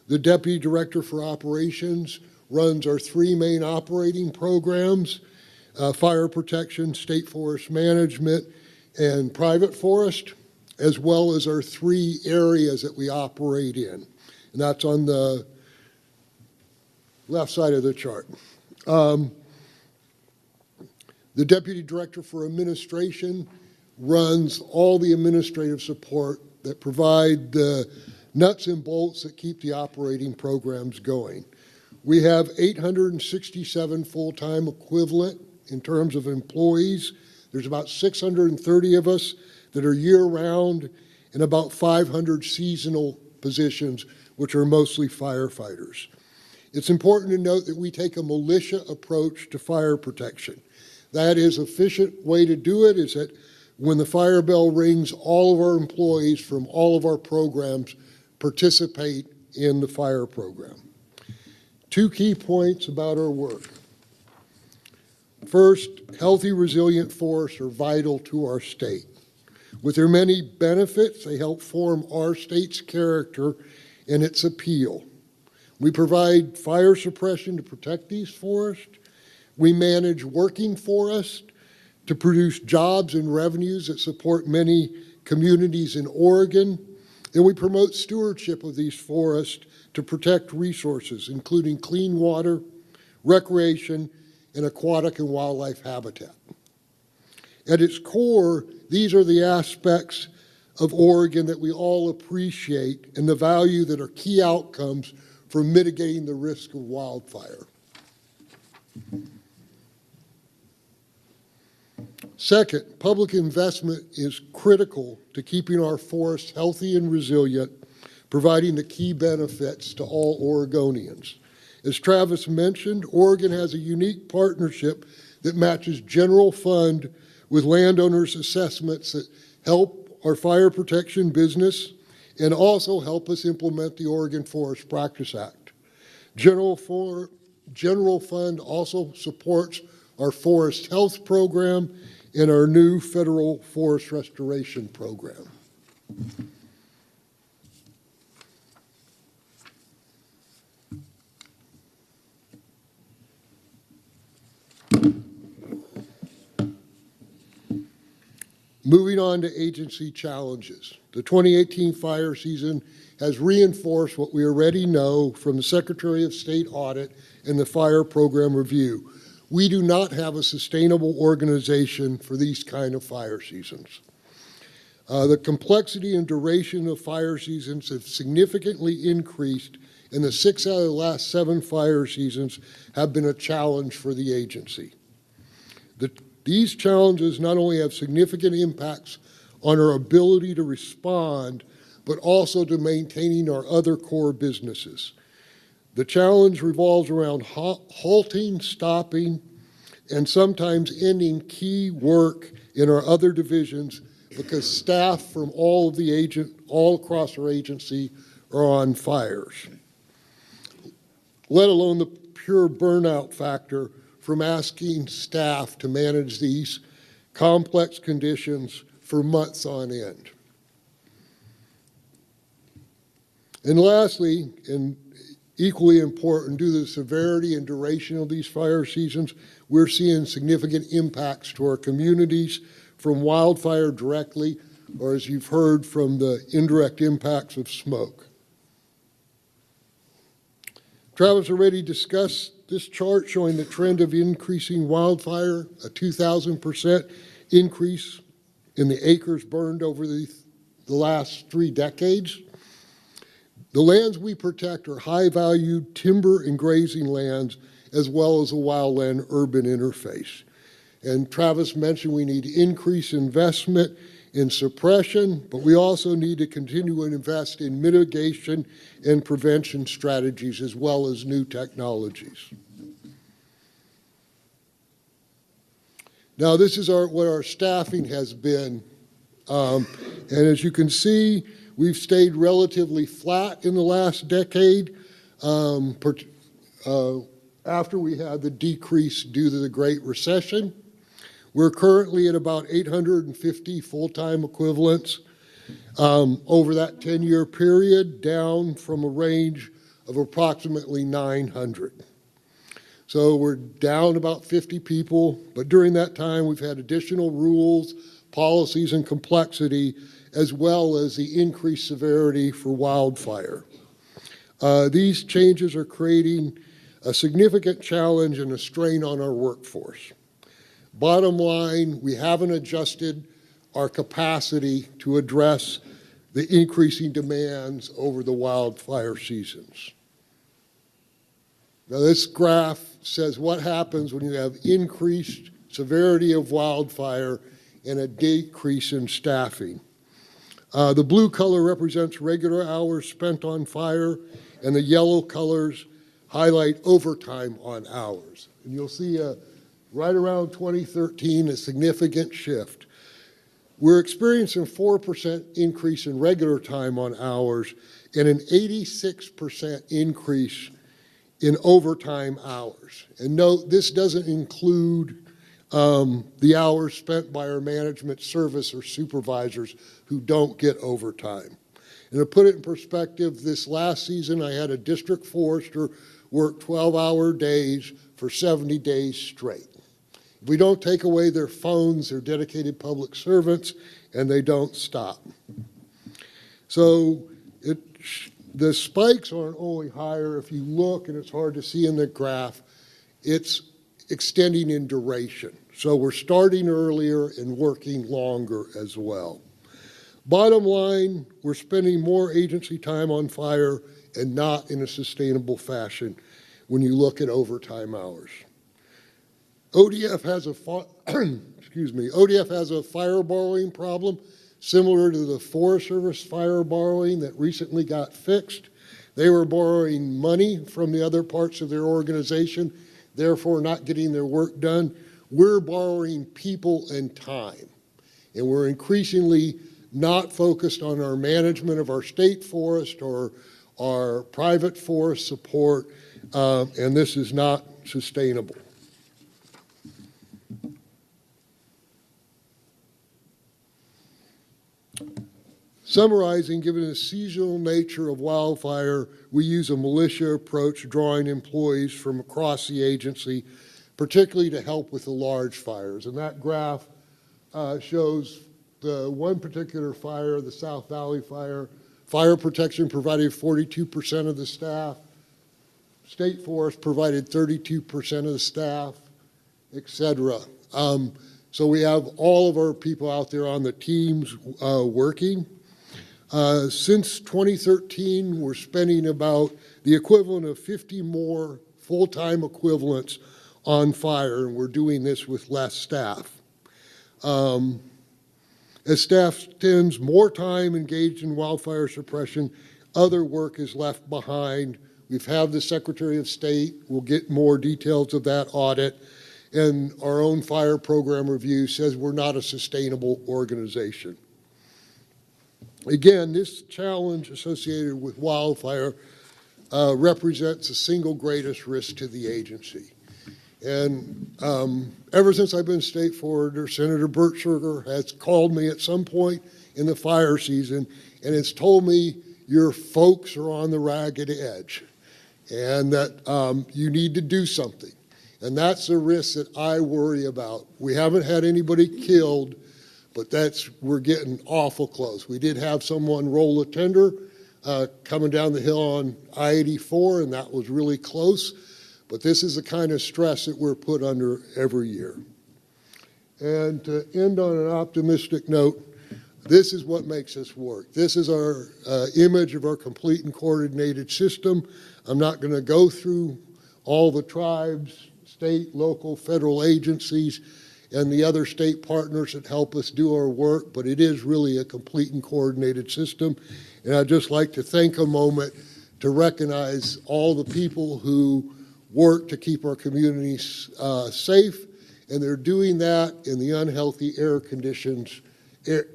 The Deputy Director for Operations runs our three main operating programs, fire protection, state forest management, and private forest, as well as our three areas that we operate in. And that's on the left side of the chart. The Deputy Director for Administration runs all the administrative support that provide the nuts and bolts that keep the operating programs going. We have 867 full-time equivalent in terms of employees. There's about 630 of us that are year-round and about 500 seasonal positions, which are mostly firefighters. It's important to note that we take a militia approach to fire protection. That is, efficient way to do it is that when the fire bell rings, all of our employees from all of our programs participate in the fire program. Two key points about our work. First, healthy, resilient forests are vital to our state. With their many benefits, they help form our state's character and its appeal. We provide fire suppression to protect these forests. We manage working forests to produce jobs and revenues that support many communities in Oregon. And we promote stewardship of these forests to protect resources, including clean water, recreation, and aquatic and wildlife habitat. At its core, these are the aspects of Oregon that we all appreciate and the value that are key outcomes for mitigating the risk of wildfire. Second, public investment is critical to keeping our forests healthy and resilient, providing the key benefits to all Oregonians. As Travis mentioned, Oregon has a unique partnership that matches general fund with landowners' assessments that help our fire protection business and also help us implement the Oregon Forest Practice Act. General fund also supports our forest health program and our new federal forest restoration program. Moving on to agency challenges. The 2018 fire season has reinforced what we already know from the Secretary of State audit and the fire program review. we do not have a sustainable organization for these kind of fire seasons. The complexity and duration of fire seasons have significantly increased, and the 6 out of the last 7 fire seasons have been a challenge for the agency. These challenges not only have significant impacts on our ability to respond, but also to maintaining our other core businesses. The challenge revolves around halting, stopping, and sometimes ending key work in our other divisions because staff from all across our agency are on fires, let alone the pure burnout factor from asking staff to manage these complex conditions for months on end. And lastly, and equally important, due to the severity and duration of these fire seasons, we're seeing significant impacts to our communities from wildfire directly, or as you've heard, from the indirect impacts of smoke. Travis already discussed this chart showing the trend of increasing wildfire, a 2,000% increase in the acres burned over the last 3 decades. The lands we protect are high-value timber and grazing lands, as well as a wildland-urban interface. And Travis mentioned we need to increase investment in suppression, but we also need to continue to invest in mitigation and prevention strategies, as well as new technologies. Now, this is what our staffing has been. And as you can see, we've stayed relatively flat in the last decade after we had the decrease due to the Great Recession. We're currently at about 850 full-time equivalents over that 10-year period, down from a range of approximately 900. So we're down about 50 people, but during that time we've had additional rules, policies, and complexity, as well as the increased severity for wildfire. These changes are creating a significant challenge and a strain on our workforce. Bottom line, we haven't adjusted our capacity to address the increasing demands over the wildfire seasons. Now, this graph says what happens when you have increased severity of wildfire and a decrease in staffing. The blue color represents regular hours spent on fire, and the yellow colors highlight overtime on hours. And you'll see right around 2013 a significant shift. We're experiencing a 4% increase in regular time on hours and an 86% increase in overtime hours. And note, this doesn't include the hours spent by our management service or supervisors who don't get overtime. And to put it in perspective, this last season I had a district forester work 12-hour days for 70 days straight. If we don't take away their phones, they're dedicated public servants, and they don't stop. So the spikes aren't only higher. If you look, and it's hard to see in the graph, it's extending in duration. So we're starting earlier and working longer as well. Bottom line, we're spending more agency time on fire and not in a sustainable fashion when you look at overtime hours. ODF has a ODF has a fire borrowing problem similar to the Forest Service fire borrowing that recently got fixed. They were borrowing money from the other parts of their organization, therefore not getting their work done. We're borrowing people and time, and we're increasingly not focused on our management of our state forest or our private forest support, and this is not sustainable. Summarizing, given the seasonal nature of wildfire, we use a militia approach, drawing employees from across the agency, particularly to help with the large fires. And that graph shows the one particular fire, the South Valley fire. Fire protection provided 42% of the staff. State Forest provided 32% of the staff. et cetera. So we have all of our people out there on the teams working. Since 2013, we're spending about the equivalent of 50 more full-time equivalents on fire, and we're doing this with less staff. As staff spends more time engaged in wildfire suppression, other work is left behind. We've had the Secretary of State. We'll get more details of that audit. And our own fire program review says we're not a sustainable organization. Again, this challenge associated with wildfire represents the single greatest risk to the agency. And ever since I've been state forwarder, Senator Bert Sugar has called me at some point in the fire season and has told me your folks are on the ragged edge and that you need to do something. And that's the risk that I worry about. We haven't had anybody killed, but we're getting awful close. We did have someone roll a tender coming down the hill on I-84, and that was really close. But this is the kind of stress that we're put under every year. And to end on an optimistic note, this is what makes us work. This is our image of our complete and coordinated system. I'm not going to go through all the tribes, state, local, federal agencies, and the other state partners that help us do our work, but it is really a complete and coordinated system. And I'd just like to take a moment to recognize all the people who work to keep our communities safe, and they're doing that in the unhealthy air conditions,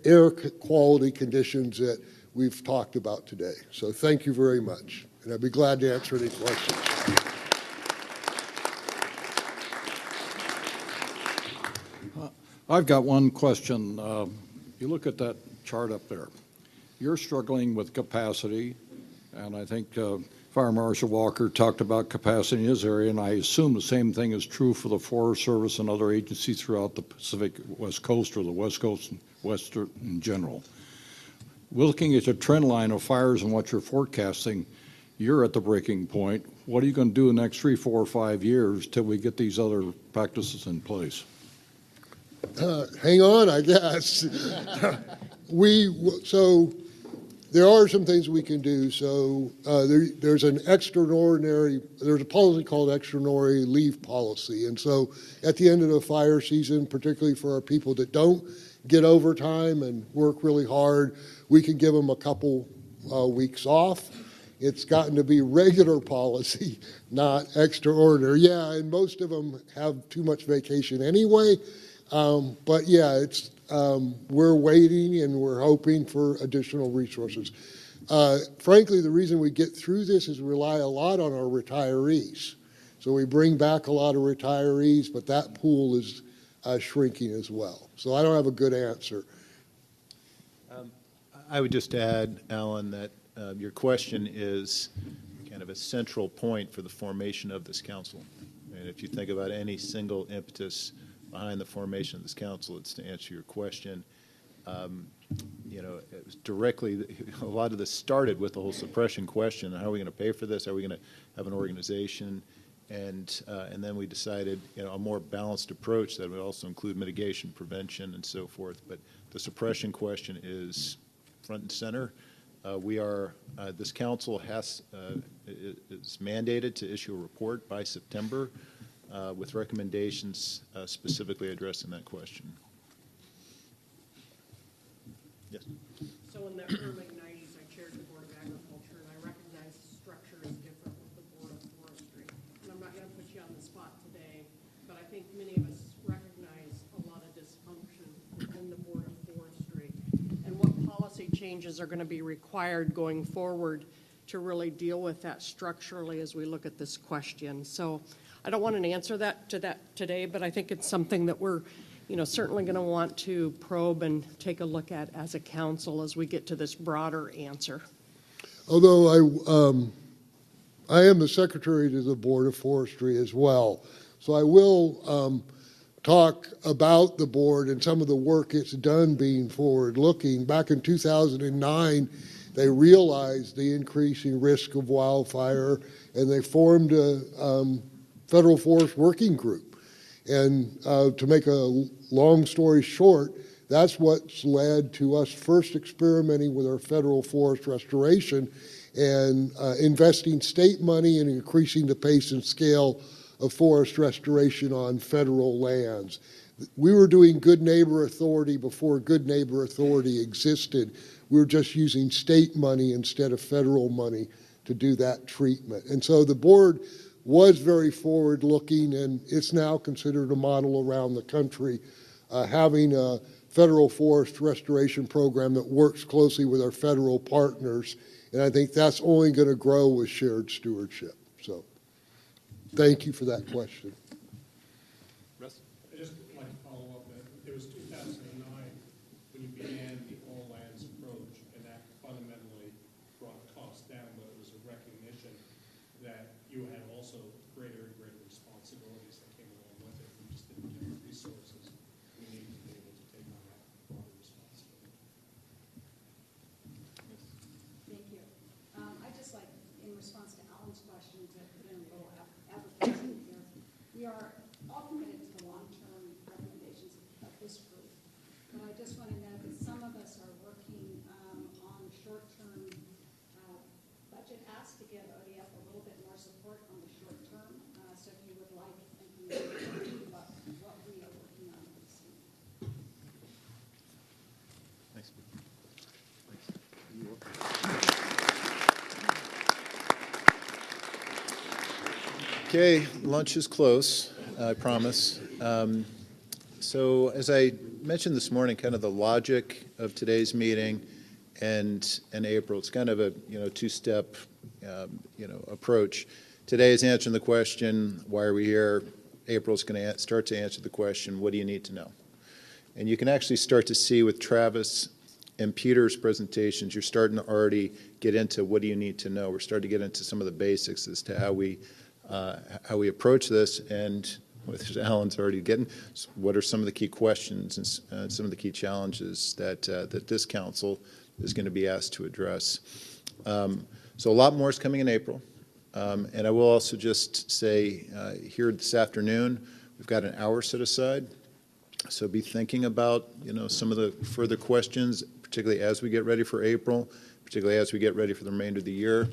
air quality conditions that we've talked about today. So thank you very much, and I'd be glad to answer any questions. I've got one question. You look at that chart up there. You're struggling with capacity, and I think Fire Marshal Walker talked about capacity in his area, and I assume the same thing is true for the Forest Service and other agencies throughout the Pacific West Coast or the West Coast and Western in general. Looking at the trend line of fires and what you're forecasting, you're at the breaking point. What are you going to do in the next 3, 4, or 5 years till we get these other practices in place? Hang on, I guess. So there are some things we can do. So there's a policy called extraordinary leave policy. And so at the end of the fire season, particularly for our people that don't get overtime and work really hard, we can give them a couple weeks off. It's gotten to be regular policy, not extraordinary. Yeah, and most of them have too much vacation anyway. But yeah, we're waiting and we're hoping for additional resources. Frankly, the reason we get through this is we rely a lot on our retirees. So we bring back a lot of retirees, but that pool is shrinking as well. So I don't have a good answer. I would just add, Alan, that your question is kind of a central point for the formation of this council. And if you think about any single impetus behind the formation of this council, it's to answer your question. It was directly, a lot of this started with the whole suppression question. How are we going to pay for this? Are we going to have an organization? And then we decided, a more balanced approach that would also include mitigation, prevention, and so forth. But the suppression question is front and center. This council is mandated to issue a report by September with recommendations specifically addressing that question. Yes. So in the early 90s, I chaired the Board of Agriculture, and I recognize the structure is different with the Board of Forestry. And I'm not going to put you on the spot today, but I think many of us recognize a lot of dysfunction within the Board of Forestry and what policy changes are going to be required going forward to really deal with that structurally as we look at this question. So I don't want an answer to that today, but I think it's something that we're, certainly going to want to probe and take a look at as a council as we get to this broader answer. Although I am the secretary to the Board of Forestry as well, so I will talk about the board and some of the work it's done being forward-looking. Back in 2009, they realized the increasing risk of wildfire, and they formed a federal forest working group. And to make a long story short, that's what's led to us first experimenting with our federal forest restoration and investing state money and increasing the pace and scale of forest restoration on federal lands. We were doing good neighbor authority before good neighbor authority existed. We were just using state money instead of federal money to do that treatment. And so the board was very forward-looking, and it's now considered a model around the country, having a federal forest restoration program that works closely with our federal partners. And I think that's only going to grow with shared stewardship. So thank you for that question. I just like to follow up that it was 2009 when you began the all lands approach, and that fundamentally brought costs down, but it was a recognition that you had also greater and greater responsibilities that came along with it. We just didn't have the resources we need to be able to take on that broader responsibility. Thank you. I'd just like, in response to Alan's question, to put in a little advertisement here. We are all committed to the long-term recommendations of this group. But I just want to note that some of us are working on short-term budget asks to give ODF a little bit more support on the short term. So if you would like information about what we are working on this week. Thanks. Okay, lunch is close, I promise. So as I mentioned this morning, kind of the logic of today's meeting and April, it's kind of a two-step approach. Today is answering the question, why are we here? April's going to start to answer the question, what do you need to know? And you can actually start to see with Travis and Peter's presentations, you're starting to already get into what do you need to know. We're starting to get into some of the basics as to how we approach this, and with Alan's already getting, what are some of the key questions and some of the key challenges that this council is going to be asked to address. So a lot more is coming in April. And I will also just say here this afternoon, we've got an hour set aside. So be thinking about, some of the further questions, particularly as we get ready for April, particularly as we get ready for the remainder of the year.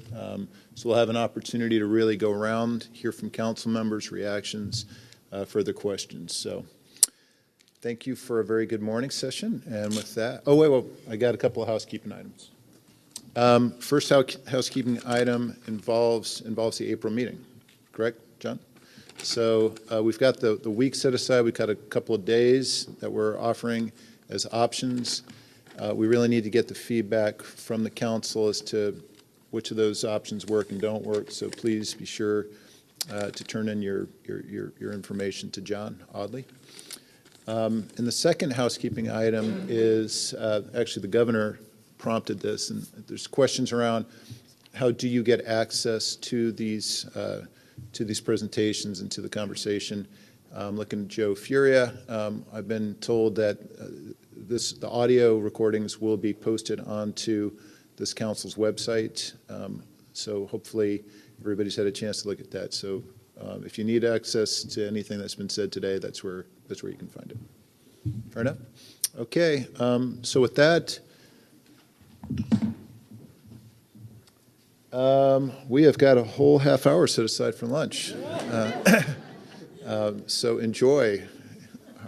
So we'll have an opportunity to really go around, hear from council members, reactions, further questions. So thank you for a very good morning session. And with that, I got a couple of housekeeping items. First housekeeping item involves the April meeting, correct, John? So we've got the week set aside. We've got a couple of days that we're offering as options. We really need to get the feedback from the council as to which of those options work and don't work. So please be sure to turn in your information to John Audley. And the second housekeeping item is actually the governor prompted this, and there's questions around how do you get access to these presentations and to the conversation. Looking at Joe Furia, I've been told that the audio recordings will be posted onto this council's website. So hopefully everybody's had a chance to look at that. So if you need access to anything that's been said today, that's where you can find it. Fair enough? Okay. So with that, we have got a whole half hour set aside for lunch. So enjoy.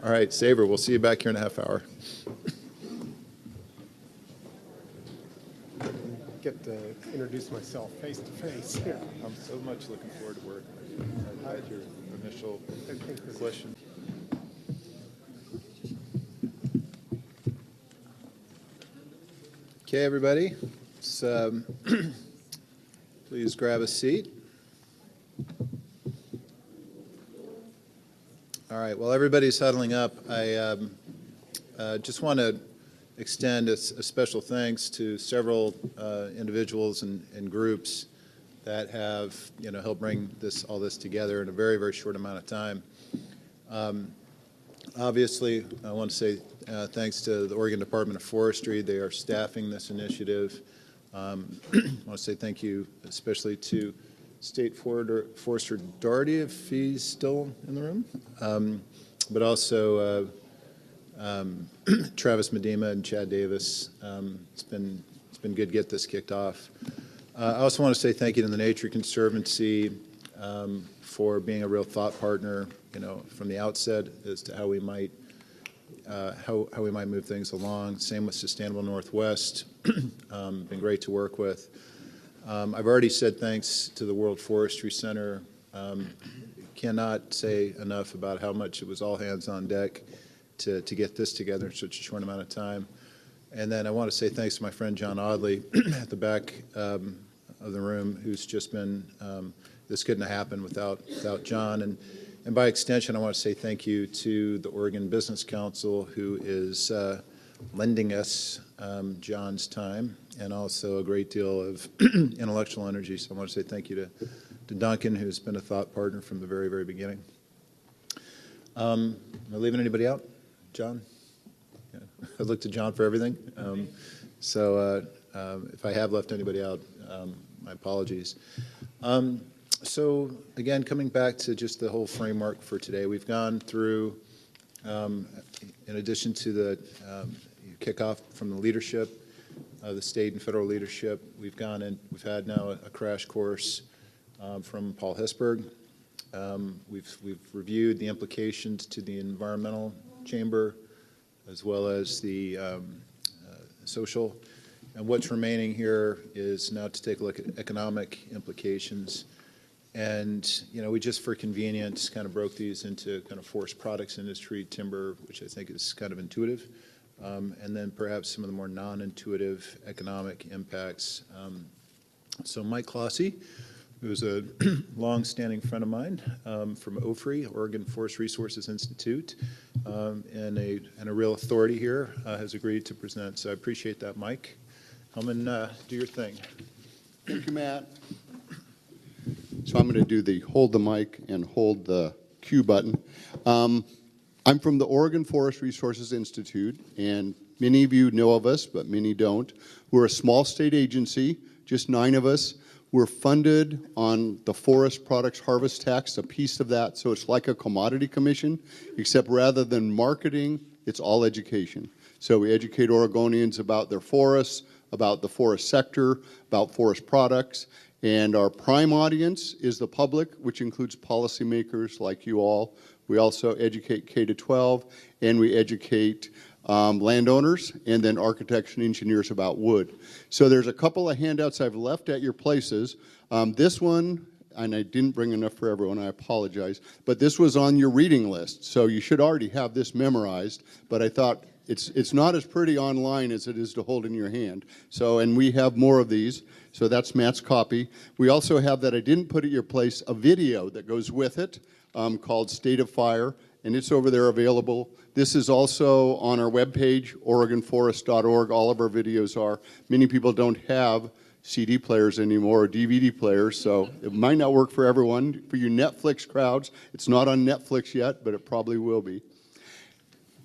All right, Saber, we'll see you back here in a half hour. Get to introduce myself face to face. I'm so much looking forward to working with you. I had your initial question. Okay, everybody, please grab a seat. All right, while everybody's huddling up, I just want to extend a special thanks to several individuals and groups that have helped bring all this together in a very, very short amount of time. Obviously, I want to say thanks to the Oregon Department of Forestry. They are staffing this initiative. I want to say thank you especially to State Forester Doherty, if he's still in the room, but also Travis Medema and Chad Davis. It's been good to get this kicked off. I also want to say thank you to the Nature Conservancy for being a real thought partner, from the outset as to how we might move things along. Same with Sustainable Northwest. Been great to work with. I've already said thanks to the World Forestry Center. Cannot say enough about how much it was all hands on deck to get this together in such a short amount of time. And then I want to say thanks to my friend John Audley at the back of the room, who's just been, this couldn't have happened without John. And by extension, I want to say thank you to the Oregon Business Council, who is lending us John's time and also a great deal of intellectual energy. So I want to say thank you to Duncan, who's been a thought partner from the very, very beginning. Am I leaving anybody out? John? Yeah. I look to John for everything. So if I have left anybody out, my apologies. So again, coming back to just the whole framework for today, we've gone through, in addition to the kickoff from the leadership, the state and federal leadership, we've had now a crash course from Paul Hesburgh. We've reviewed the implications to the environmental chamber as well as the social. And what's remaining here is now to take a look at economic implications. And, we just for convenience kind of broke these into kind of forest products industry, timber, which I think is kind of intuitive, and then perhaps some of the more non-intuitive economic impacts. So Mike Clossy, who's a long-standing friend of mine from OFRI, Oregon Forest Resources Institute, and a real authority here, has agreed to present. So I appreciate that, Mike. Come and do your thing. Thank you, Matt. So I'm going to do the hold the mic and hold the cue button. I'm from the Oregon Forest Resources Institute, and many of you know of us, but many don't. We're a small state agency, just 9 of us. We're funded on the forest products harvest tax, a piece of that, so it's like a commodity commission, except rather than marketing, it's all education. So we educate Oregonians about their forests, about the forest sector, about forest products, and our prime audience is the public, which includes policymakers like you all. We also educate K-12, and we educate landowners, and then architects and engineers about wood. So there's a couple of handouts I've left at your places. This one, and I didn't bring enough for everyone, I apologize, but this was on your reading list, so you should already have this memorized, but I thought it's not as pretty online as it is to hold in your hand. So, and we have more of these, so that's Matt's copy. We also have, that I didn't put at your place, a video that goes with it called State of Fire, and it's over there available. This is also on our webpage, OregonForest.org. All of our videos are. Many people don't have CD players anymore or DVD players, so it might not work for everyone. For you Netflix crowds, it's not on Netflix yet, but it probably will be.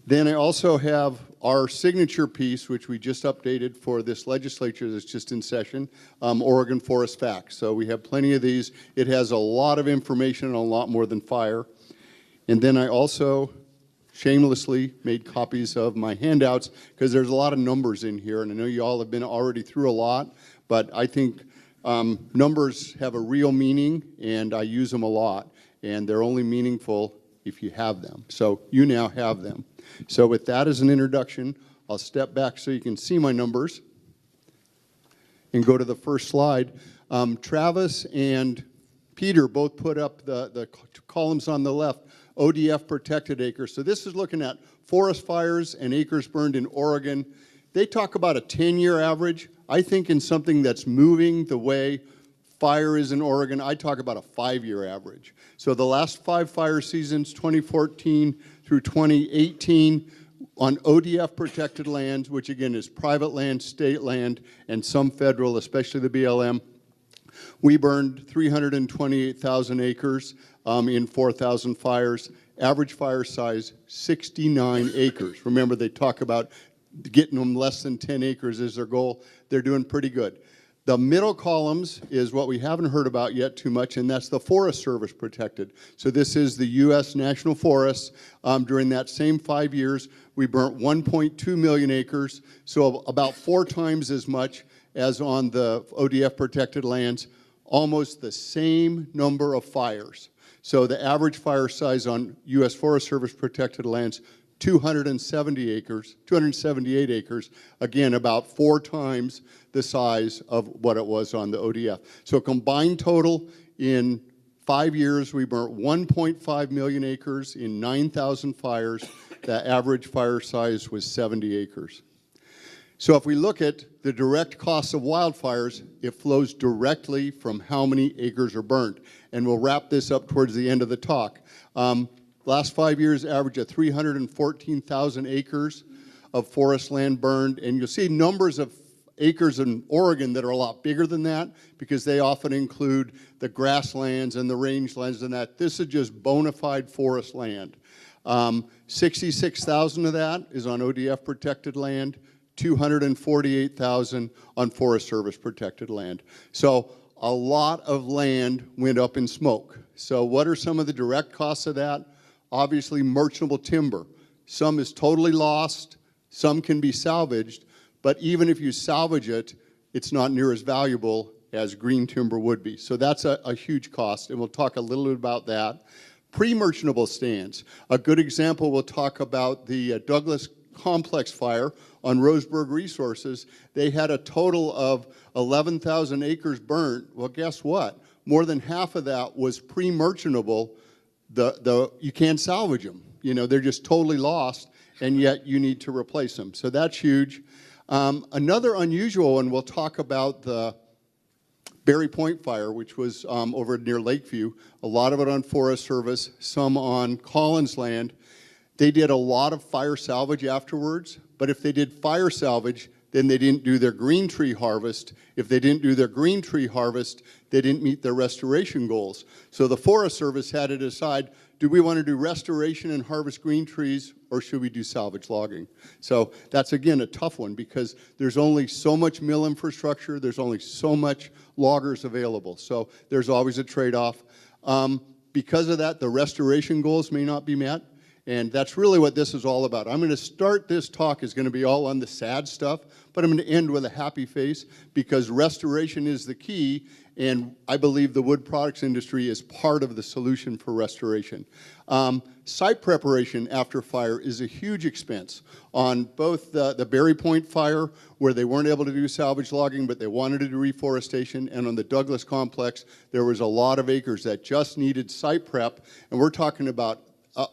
Then I also have our signature piece, which we just updated for this legislature that's just in session, Oregon Forest Facts. So we have plenty of these. It has a lot of information and a lot more than fire. And then I also shamelessly made copies of my handouts because there's a lot of numbers in here, and I know you all have been already through a lot, but I think numbers have a real meaning, and I use them a lot, and they're only meaningful if you have them. So you now have them. So with that as an introduction, I'll step back so you can see my numbers and go to the first slide. Travis and Peter both put up the columns on the left, ODF protected acres. So this is looking at forest fires and acres burned in Oregon. They talk about a 10-year average. I think in something that's moving the way fire is in Oregon, I talk about a 5-year average. So the last 5 fire seasons, 2014 through 2018, on ODF protected lands, which again is private land, state land, and some federal, especially the BLM, we burned 328,000 acres in 4,000 fires. Average fire size, 69 acres. Remember, they talk about getting them less than 10 acres is their goal. They're doing pretty good. The middle columns is what we haven't heard about yet too much, and that's the Forest Service protected. So this is the U.S. National Forests. During that same 5 years, we burnt 1.2 million acres, so about 4 times as much as on the ODF protected lands, almost the same number of fires. So the average fire size on U.S. Forest Service protected lands, 278 acres, again, about 4 times the size of what it was on the ODF. So a combined total in 5 years, we burnt 1.5 million acres in 9,000 fires. The average fire size was 70 acres. So if we look at the direct costs of wildfires, it flows directly from how many acres are burnt. And we'll wrap this up towards the end of the talk. Last 5 years, average of 314,000 acres of forest land burned. And you'll see numbers of acres in Oregon that are a lot bigger than that because they often include the grasslands and the rangelands and that. This is just bona fide forest land. 66,000 of that is on ODF protected land, 248,000 on Forest Service protected land. So a lot of land went up in smoke. So what are some of the direct costs of that? Obviously, merchantable timber. Some is totally lost, some can be salvaged, but even if you salvage it, it's not near as valuable as green timber would be. So that's a huge cost, and we'll talk a little bit about that. Pre-merchantable stands. A good example, we'll talk about the Douglas Complex fire on Roseburg Resources. They had a total of 11,000 acres burnt. Well, guess what? More than half of that was pre-merchantable. You can't salvage them. You know, they're just totally lost, and yet you need to replace them. So that's huge. Another unusual one, we'll talk about the Berry Point fire, which was over near Lakeview. A lot of it on Forest Service, some on Collins land. They did a lot of fire salvage afterwards, but if they did fire salvage, then they didn't do their green tree harvest. If they didn't do their green tree harvest, they didn't meet their restoration goals. So the Forest Service had to decide, do we want to do restoration and harvest green trees, or should we do salvage logging? So that's, again, a tough one because there's only so much mill infrastructure, there's only so much loggers available. So there's always a trade-off. Because of that, the restoration goals may not be met. And that's really what this is all about. I'm going to start this talk is going to be all on the sad stuff, but I'm going to end with a happy face because restoration is the key, and I believe the wood products industry is part of the solution for restoration. Site preparation after fire is a huge expense. On both the Berry Point fire, where they weren't able to do salvage logging, but they wanted to do reforestation, and on the Douglas Complex, there was a lot of acres that just needed site prep, and we're talking about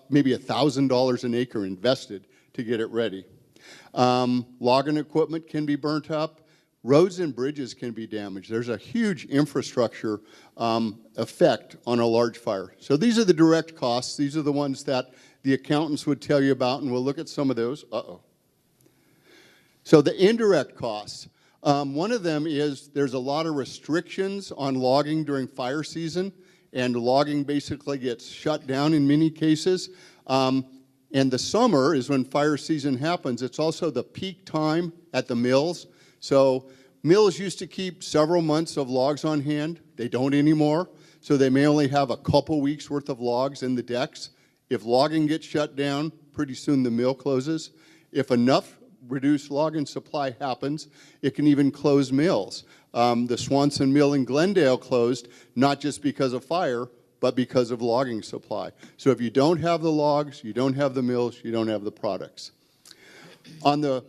maybe $1,000 an acre invested to get it ready. Logging equipment can be burnt up. Roads and bridges can be damaged. There's a huge infrastructure effect on a large fire. So these are the direct costs. These are the ones that the accountants would tell you about, and we'll look at some of those. So the indirect costs. One of them is there's a lot of restrictions on logging during fire season, and logging basically gets shut down in many cases. And the summer is when fire season happens. It's also the peak time at the mills. So mills used to keep several months of logs on hand. They don't anymore. So they may only have a couple weeks worth of logs in the decks. If logging gets shut down, pretty soon the mill closes. If enough reduced logging supply happens, it can even close mills. The Swanson Mill in Glendale closed, not just because of fire, but because of logging supply. So if you don't have the logs, you don't have the mills, you don't have the products. On the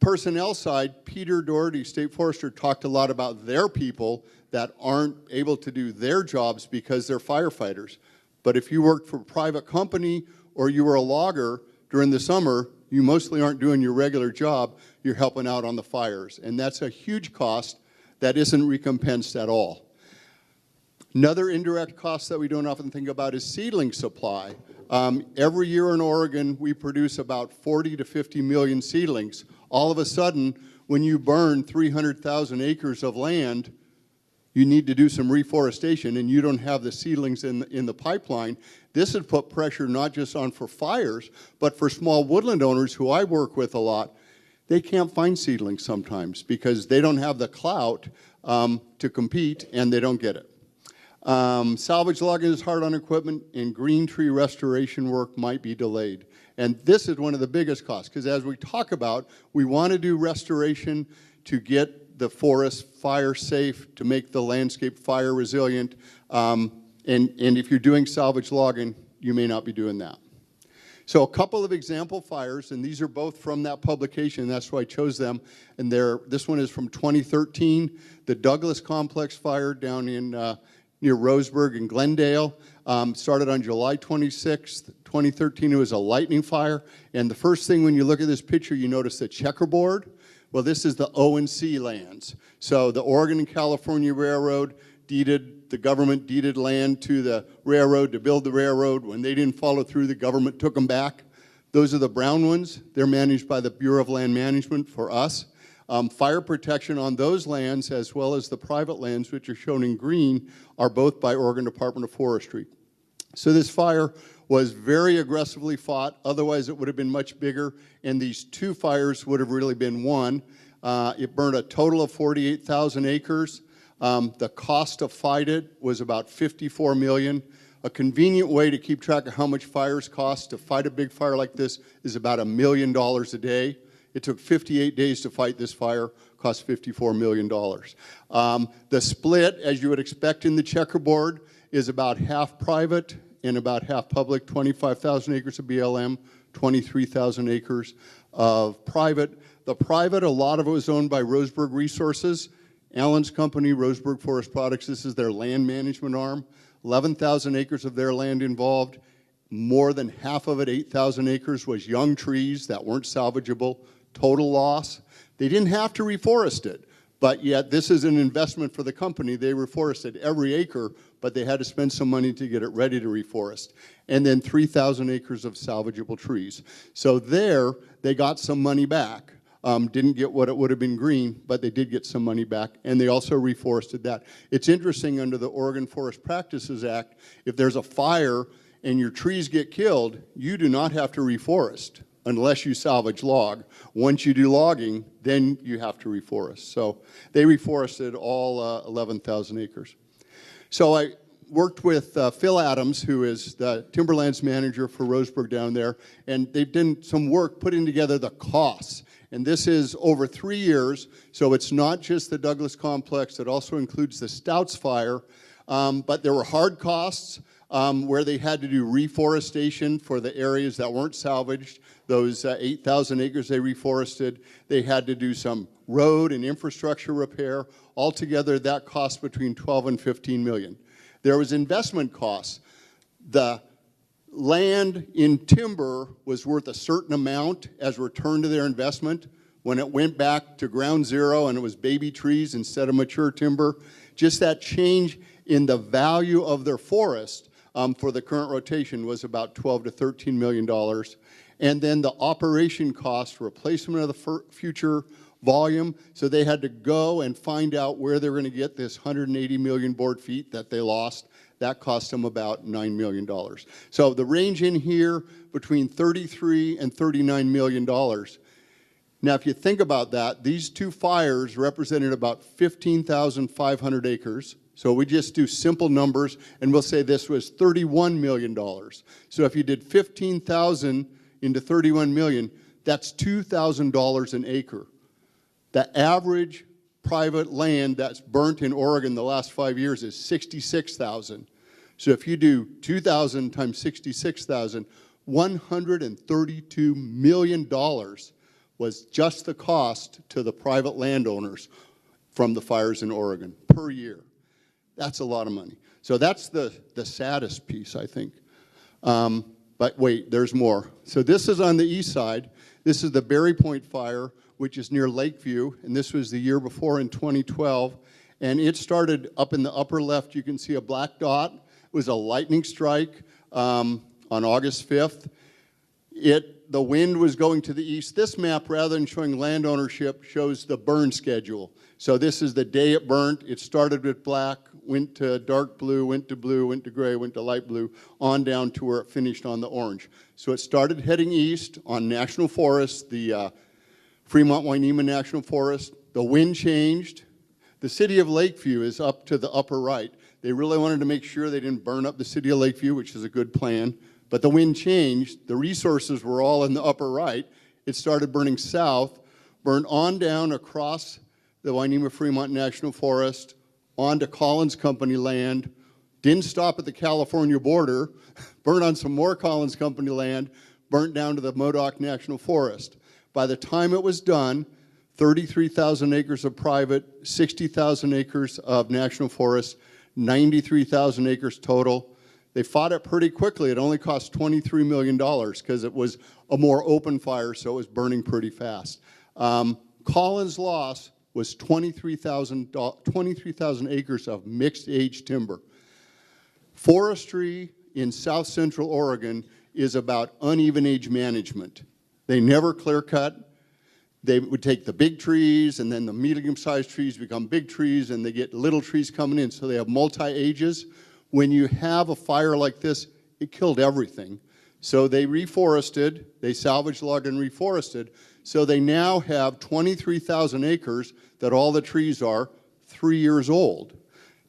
personnel side, Peter Doherty, State Forester, talked a lot about their people that aren't able to do their jobs because they're firefighters. But if you worked for a private company or you were a logger during the summer, you mostly aren't doing your regular job, you're helping out on the fires. And that's a huge cost that isn't recompensed at all. Another indirect cost that we don't often think about is seedling supply. Every year in Oregon, we produce about 40 to 50 million seedlings. All of a sudden, when you burn 300,000 acres of land, you need to do some reforestation, and you don't have the seedlings in the pipeline. This would put pressure not just on for fires, but for small woodland owners who I work with a lot. they can't find seedlings sometimes because they don't have the clout to compete, and they don't get it. Salvage logging is hard on equipment, and green tree restoration work might be delayed. And this is one of the biggest costs, because as we talk about, we want to do restoration to get the forest fire safe, to make the landscape fire resilient. And if you're doing salvage logging, you may not be doing that. So a couple of example fires, and these are both from that publication, that's why I chose them. And this one is from 2013, the Douglas Complex fire down in near Roseburg and Glendale. Started on July 26th, 2013. It was a lightning fire. And the first thing when you look at this picture, you notice the checkerboard. Well, this is the O&C lands. So the Oregon and California Railroad the government deeded land to the railroad to build the railroad. When they didn't follow through, the government took them back. Those are the brown ones. They're managed by the Bureau of Land Management for us. Fire protection on those lands, as well as the private lands, which are shown in green, are both by Oregon Department of Forestry. So this fire was very aggressively fought. Otherwise, it would have been much bigger, and these two fires would have really been one. It burned a total of 48,000 acres. The cost to fight it was about $54 million. A convenient way to keep track of how much fires cost to fight a big fire like this is about $1 million a day. It took 58 days to fight this fire, cost $54 million. The split, as you would expect in the checkerboard, is about half private and about half public, 25,000 acres of BLM, 23,000 acres of private. The private, a lot of it was owned by Roseburg Resources. Allen's company, Roseburg Forest Products, this is their land management arm. 11,000 acres of their land involved. More than half of it, 8,000 acres, was young trees that weren't salvageable. Total loss. They didn't have to reforest it, but yet this is an investment for the company. They reforested every acre, but they had to spend some money to get it ready to reforest. And then 3,000 acres of salvageable trees. So there, they got some money back. Didn't get what it would have been green, but they did get some money back, and they also reforested that. It's interesting, under the Oregon Forest Practices Act, if there's a fire and your trees get killed, you do not have to reforest unless you salvage log. Once you do logging, then you have to reforest. So they reforested all 11,000 acres. So I worked with Phil Adams, who is the timberlands manager for Roseburg down there, and they've done some work putting together the costs. And this is over 3 years, so it's not just the Douglas Complex, it also includes the Stouts Fire. But there were hard costs where they had to do reforestation for the areas that weren't salvaged. Those 8,000 acres they reforested. They had to do some road and infrastructure repair. Altogether, that cost between 12 and 15 million. There was investment costs. The land in timber was worth a certain amount as return to their investment. When it went back to ground zero and it was baby trees instead of mature timber, just that change in the value of their forest for the current rotation was about $12 to $13 million. And then the operation cost, replacement of the future volume, so they had to go and find out where they're going to get this 180 million board feet that they lost. That cost them about $9 million. So the range in here between $33 and $39 million. Now, if you think about that, these two fires represented about 15,500 acres. So we just do simple numbers, and we'll say this was $31 million. So if you did 15,000 into 31 million, that's $2,000 an acre. The average private land that's burnt in Oregon the last 5 years is 66,000. So if you do 2,000 times 66,000, $132 million was just the cost to the private landowners from the fires in Oregon per year. That's a lot of money. So that's the saddest piece, I think. But wait, there's more. So this is on the east side. This is the Berry Point fire, which is near Lakeview, and this was the year before in 2012. And it started up in the upper left. You can see a black dot. It was a lightning strike on August 5th. The wind was going to the east. This map, rather than showing land ownership, shows the burn schedule. So this is the day it burnt. It started with black, went to dark blue, went to gray, went to light blue, on down to where it finished on the orange. So it started heading east on National Forest, the Fremont-Wainema National Forest, the wind changed. The city of Lakeview is up to the upper right. They really wanted to make sure they didn't burn up the city of Lakeview, which is a good plan. But the wind changed. The resources were all in the upper right. It started burning south, burned on down across the Wainema-Fremont National Forest, onto Collins Company land, didn't stop at the California border, burned on some more Collins Company land, burnt down to the Modoc National Forest. By the time it was done, 33,000 acres of private, 60,000 acres of national forest, 93,000 acres total. They fought it pretty quickly. It only cost $23 million because it was a more open fire, so it was burning pretty fast. Collins' loss was 23,000 acres of mixed age timber. Forestry in south central Oregon is about uneven age management. They never clear cut. They would take the big trees, and then the medium-sized trees become big trees, and they get little trees coming in, so they have multi-ages. When you have a fire like this, it killed everything. So they reforested, they salvaged, logged, and reforested, so they now have 23,000 acres that all the trees are 3 years old.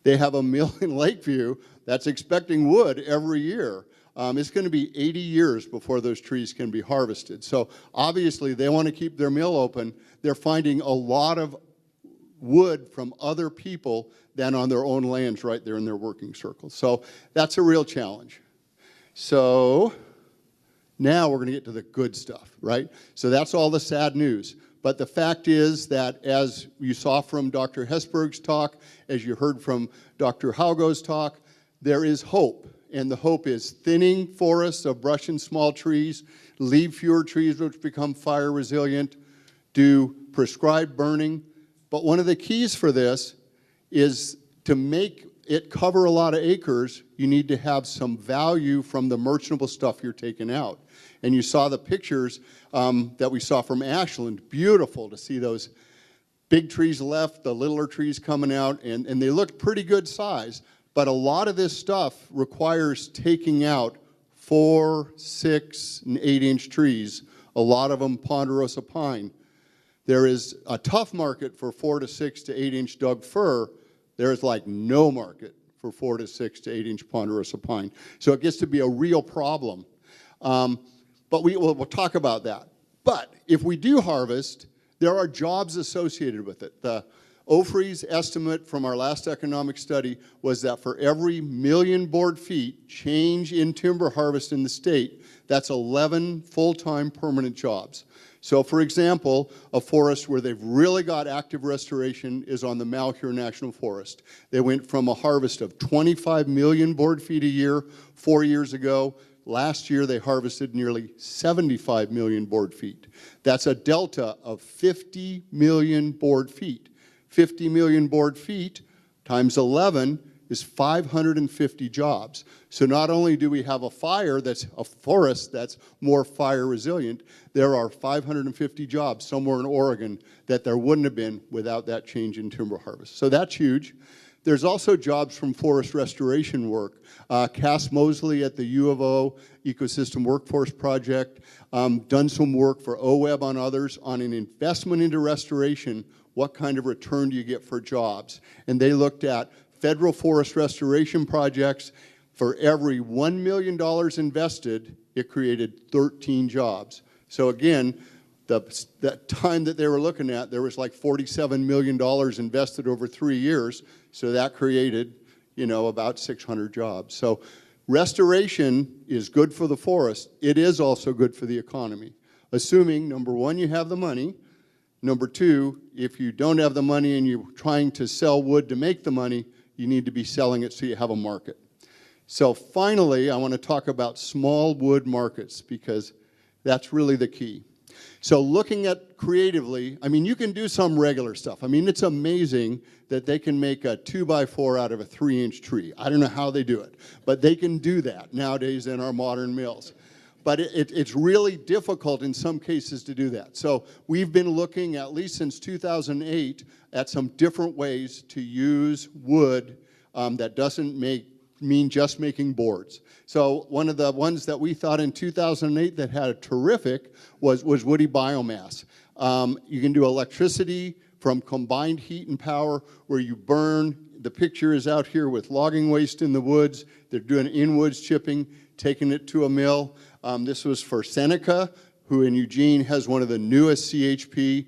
They have a mill in Lakeview that's expecting wood every year. It's going to be 80 years before those trees can be harvested. So obviously they want to keep their mill open. They're finding a lot of wood from other people than on their own lands right there in their working circle. So that's a real challenge. So now we're going to get to the good stuff, right? So that's all the sad news. But the fact is that, as you saw from Dr. Hesberg's talk, as you heard from Dr. Haugo's talk, there is hope. And the hope is thinning forests of brush and small trees, leave fewer trees which become fire resilient, do prescribed burning. But one of the keys for this is to make it cover a lot of acres, you need to have some value from the merchantable stuff you're taking out. And you saw the pictures that we saw from Ashland. Beautiful to see those big trees left, the littler trees coming out, and they look pretty good size. But a lot of this stuff requires taking out 4, 6, and 8-inch trees, a lot of them ponderosa pine. There is a tough market for 4 to 6 to 8-inch Doug fir. There is like no market for 4 to 6 to 8-inch ponderosa pine. So it gets to be a real problem. But we'll talk about that. But if we do harvest, there are jobs associated with it. The OFRE's estimate from our last economic study was that for every million board feet change in timber harvest in the state, that's 11 full-time permanent jobs. So for example, a forest where they've really got active restoration is on the Malheur National Forest. They went from a harvest of 25 million board feet a year 4 years ago. Last year they harvested nearly 75 million board feet. That's a delta of 50 million board feet. 50 million board feet times 11 is 550 jobs. So not only do we have a forest that's more fire resilient, there are 550 jobs somewhere in Oregon that there wouldn't have been without that change in timber harvest. So that's huge. There's also jobs from forest restoration work. Cass Mosley at the U of O Ecosystem Workforce Project, done some work for OWEB on others on an investment into restoration. What kind of return do you get for jobs? And they looked at federal forest restoration projects. For every $1 million invested, it created 13 jobs. So again, that time that they were looking at, there was like $47 million invested over 3 years. So that created, about 600 jobs. So restoration is good for the forest. It is also good for the economy, assuming, number one, you have the money. Number two, if you don't have the money and you're trying to sell wood to make the money, you need to be selling it so you have a market. So finally, I want to talk about small wood markets because that's really the key. So looking at creatively, you can do some regular stuff. It's amazing that they can make a 2x4 out of a 3-inch tree. I don't know how they do it, but they can do that nowadays in our modern mills. But it's really difficult in some cases to do that. So we've been looking, at least since 2008, at some different ways to use wood that doesn't mean just making boards. So one of the ones that we thought in 2008 that had a terrific was woody biomass. You can do electricity from combined heat and power where you burn. The picture is out here with logging waste in the woods. They're doing in-woods chipping, taking it to a mill. This was for Seneca, who in Eugene has one of the newest CHP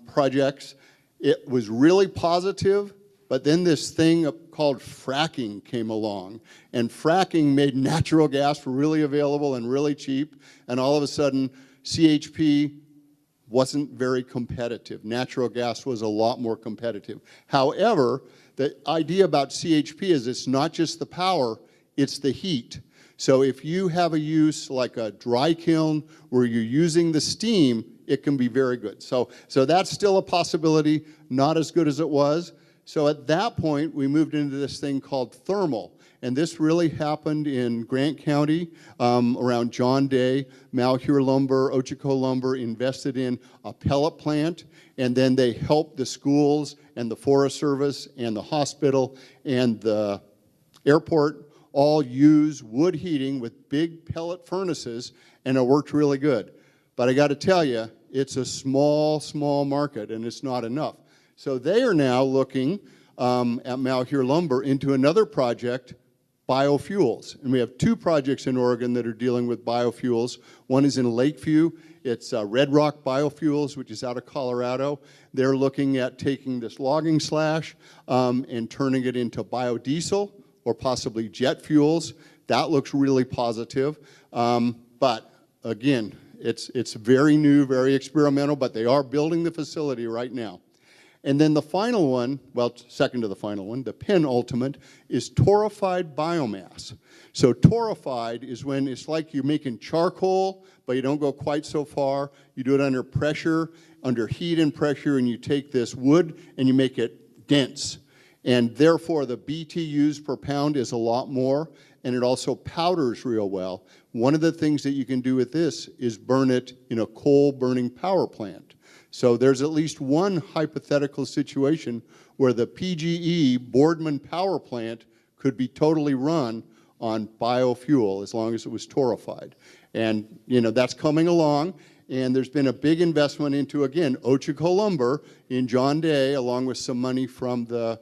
projects. It was really positive, but then this thing called fracking came along. And fracking made natural gas really available and really cheap. And all of a sudden, CHP wasn't very competitive. Natural gas was a lot more competitive. However, the idea about CHP is it's not just the power, it's the heat. So if you have a use like a dry kiln where you're using the steam, it can be very good. So that's still a possibility, not as good as it was. So at that point, we moved into this thing called thermal. And this really happened in Grant County around John Day. Malheur Lumber, Ochoco Lumber invested in a pellet plant, and then they helped the schools and the Forest Service and the hospital and the airport all use wood heating with big pellet furnaces, and it worked really good. But I got to tell you, it's a small, small market, and it's not enough. So they are now looking at Malheur Lumber into another project, biofuels. And we have two projects in Oregon that are dealing with biofuels. One is in Lakeview. It's Red Rock Biofuels, which is out of Colorado. They're looking at taking this logging slash and turning it into biodiesel or possibly jet fuels. That looks really positive. But again, it's very new, very experimental, but they are building the facility right now. And then the final one, well, second to the final one, the penultimate, is torrefied biomass. So torrefied is when it's like you're making charcoal, but you don't go quite so far. You do it under pressure, under heat and pressure, and you take this wood and you make it dense. And therefore, the BTUs per pound is a lot more, and it also powders real well. One of the things that you can do with this is burn it in a coal-burning power plant. So there's at least one hypothetical situation where the PGE Boardman power plant could be totally run on biofuel as long as it was torrefied. And, that's coming along. And there's been a big investment into, again, Ochoco Lumber in John Day, along with some money from the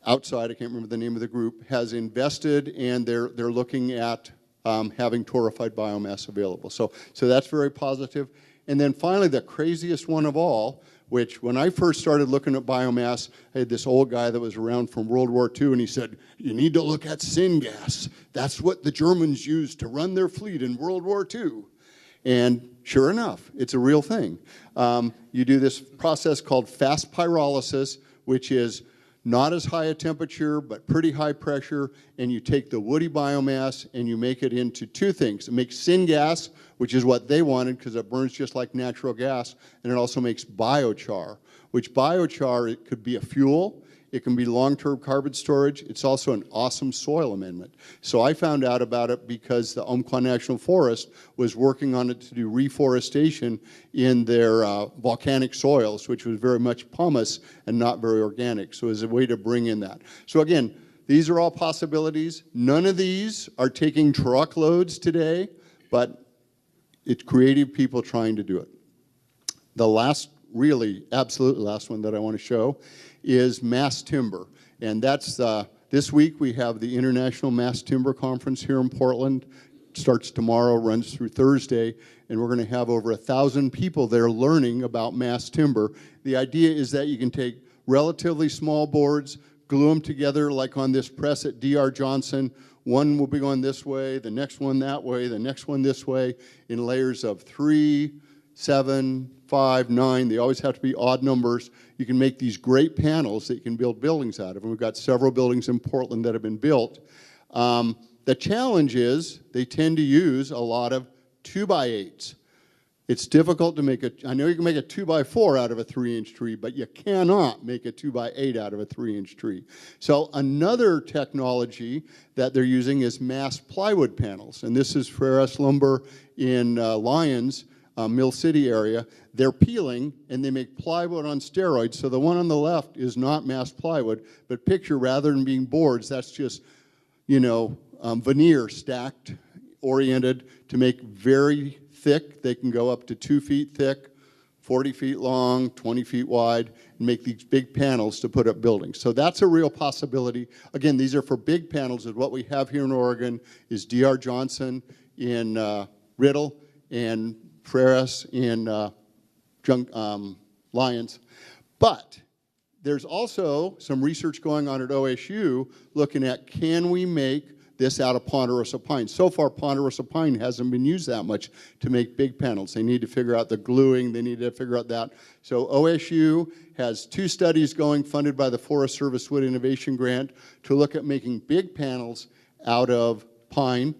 outside, I can't remember the name of the group, has invested, and they're looking at having torrefied biomass available. So that's very positive. And then finally, the craziest one of all, which when I first started looking at biomass, I had this old guy that was around from World War II, and he said, you need to look at syngas. That's what the Germans used to run their fleet in World War II. And sure enough, it's a real thing. You do this process called fast pyrolysis, which is not as high a temperature, but pretty high pressure, and you take the woody biomass and you make it into two things. It makes syngas, which is what they wanted because it burns just like natural gas, and it also makes biochar, which biochar, it could be a fuel, it can be long-term carbon storage, it's also an awesome soil amendment. So I found out about it because the Umpqua National Forest was working on it to do reforestation in their volcanic soils, which was very much pumice and not very organic. So it was a way to bring in that. So again, these are all possibilities. None of these are taking truckloads today, but it's creative people trying to do it. The last, really, absolutely last one that I want to show is mass timber. And that's, this week we have the International Mass Timber Conference here in Portland. It starts tomorrow, runs through Thursday, and we're going to have over 1,000 people there learning about mass timber. The idea is that you can take relatively small boards, glue them together like on this press at D.R. Johnson. One will be going this way, the next one that way, the next one this way, in layers of 3, 7, 5, 9. They always have to be odd numbers. You can make these great panels that you can build buildings out of. And we've got several buildings in Portland that have been built. The challenge is they tend to use a lot of 2x8s. It's difficult to make I know you can make a 2x4 out of a 3-inch tree, but you cannot make a 2x8 out of a 3-inch tree. So another technology that they're using is mass plywood panels. And this is Ferris Lumber in Lyons, Mill City area. They're peeling and they make plywood on steroids. So the one on the left is not mass plywood, but picture rather than being boards, that's just, veneer stacked, oriented to make very thick. They can go up to 2 feet thick, 40 feet long, 20 feet wide, and make these big panels to put up buildings. So that's a real possibility. Again, these are for big panels, and what we have here in Oregon is D.R. Johnson in Riddle and Ferris in Lyons. But there's also some research going on at OSU looking at, can we make this out of ponderosa pine? So far, ponderosa pine hasn't been used that much to make big panels. They need to figure out the gluing. They need to figure out that. So OSU has 2 studies going funded by the Forest Service Wood Innovation Grant to look at making big panels out of pine.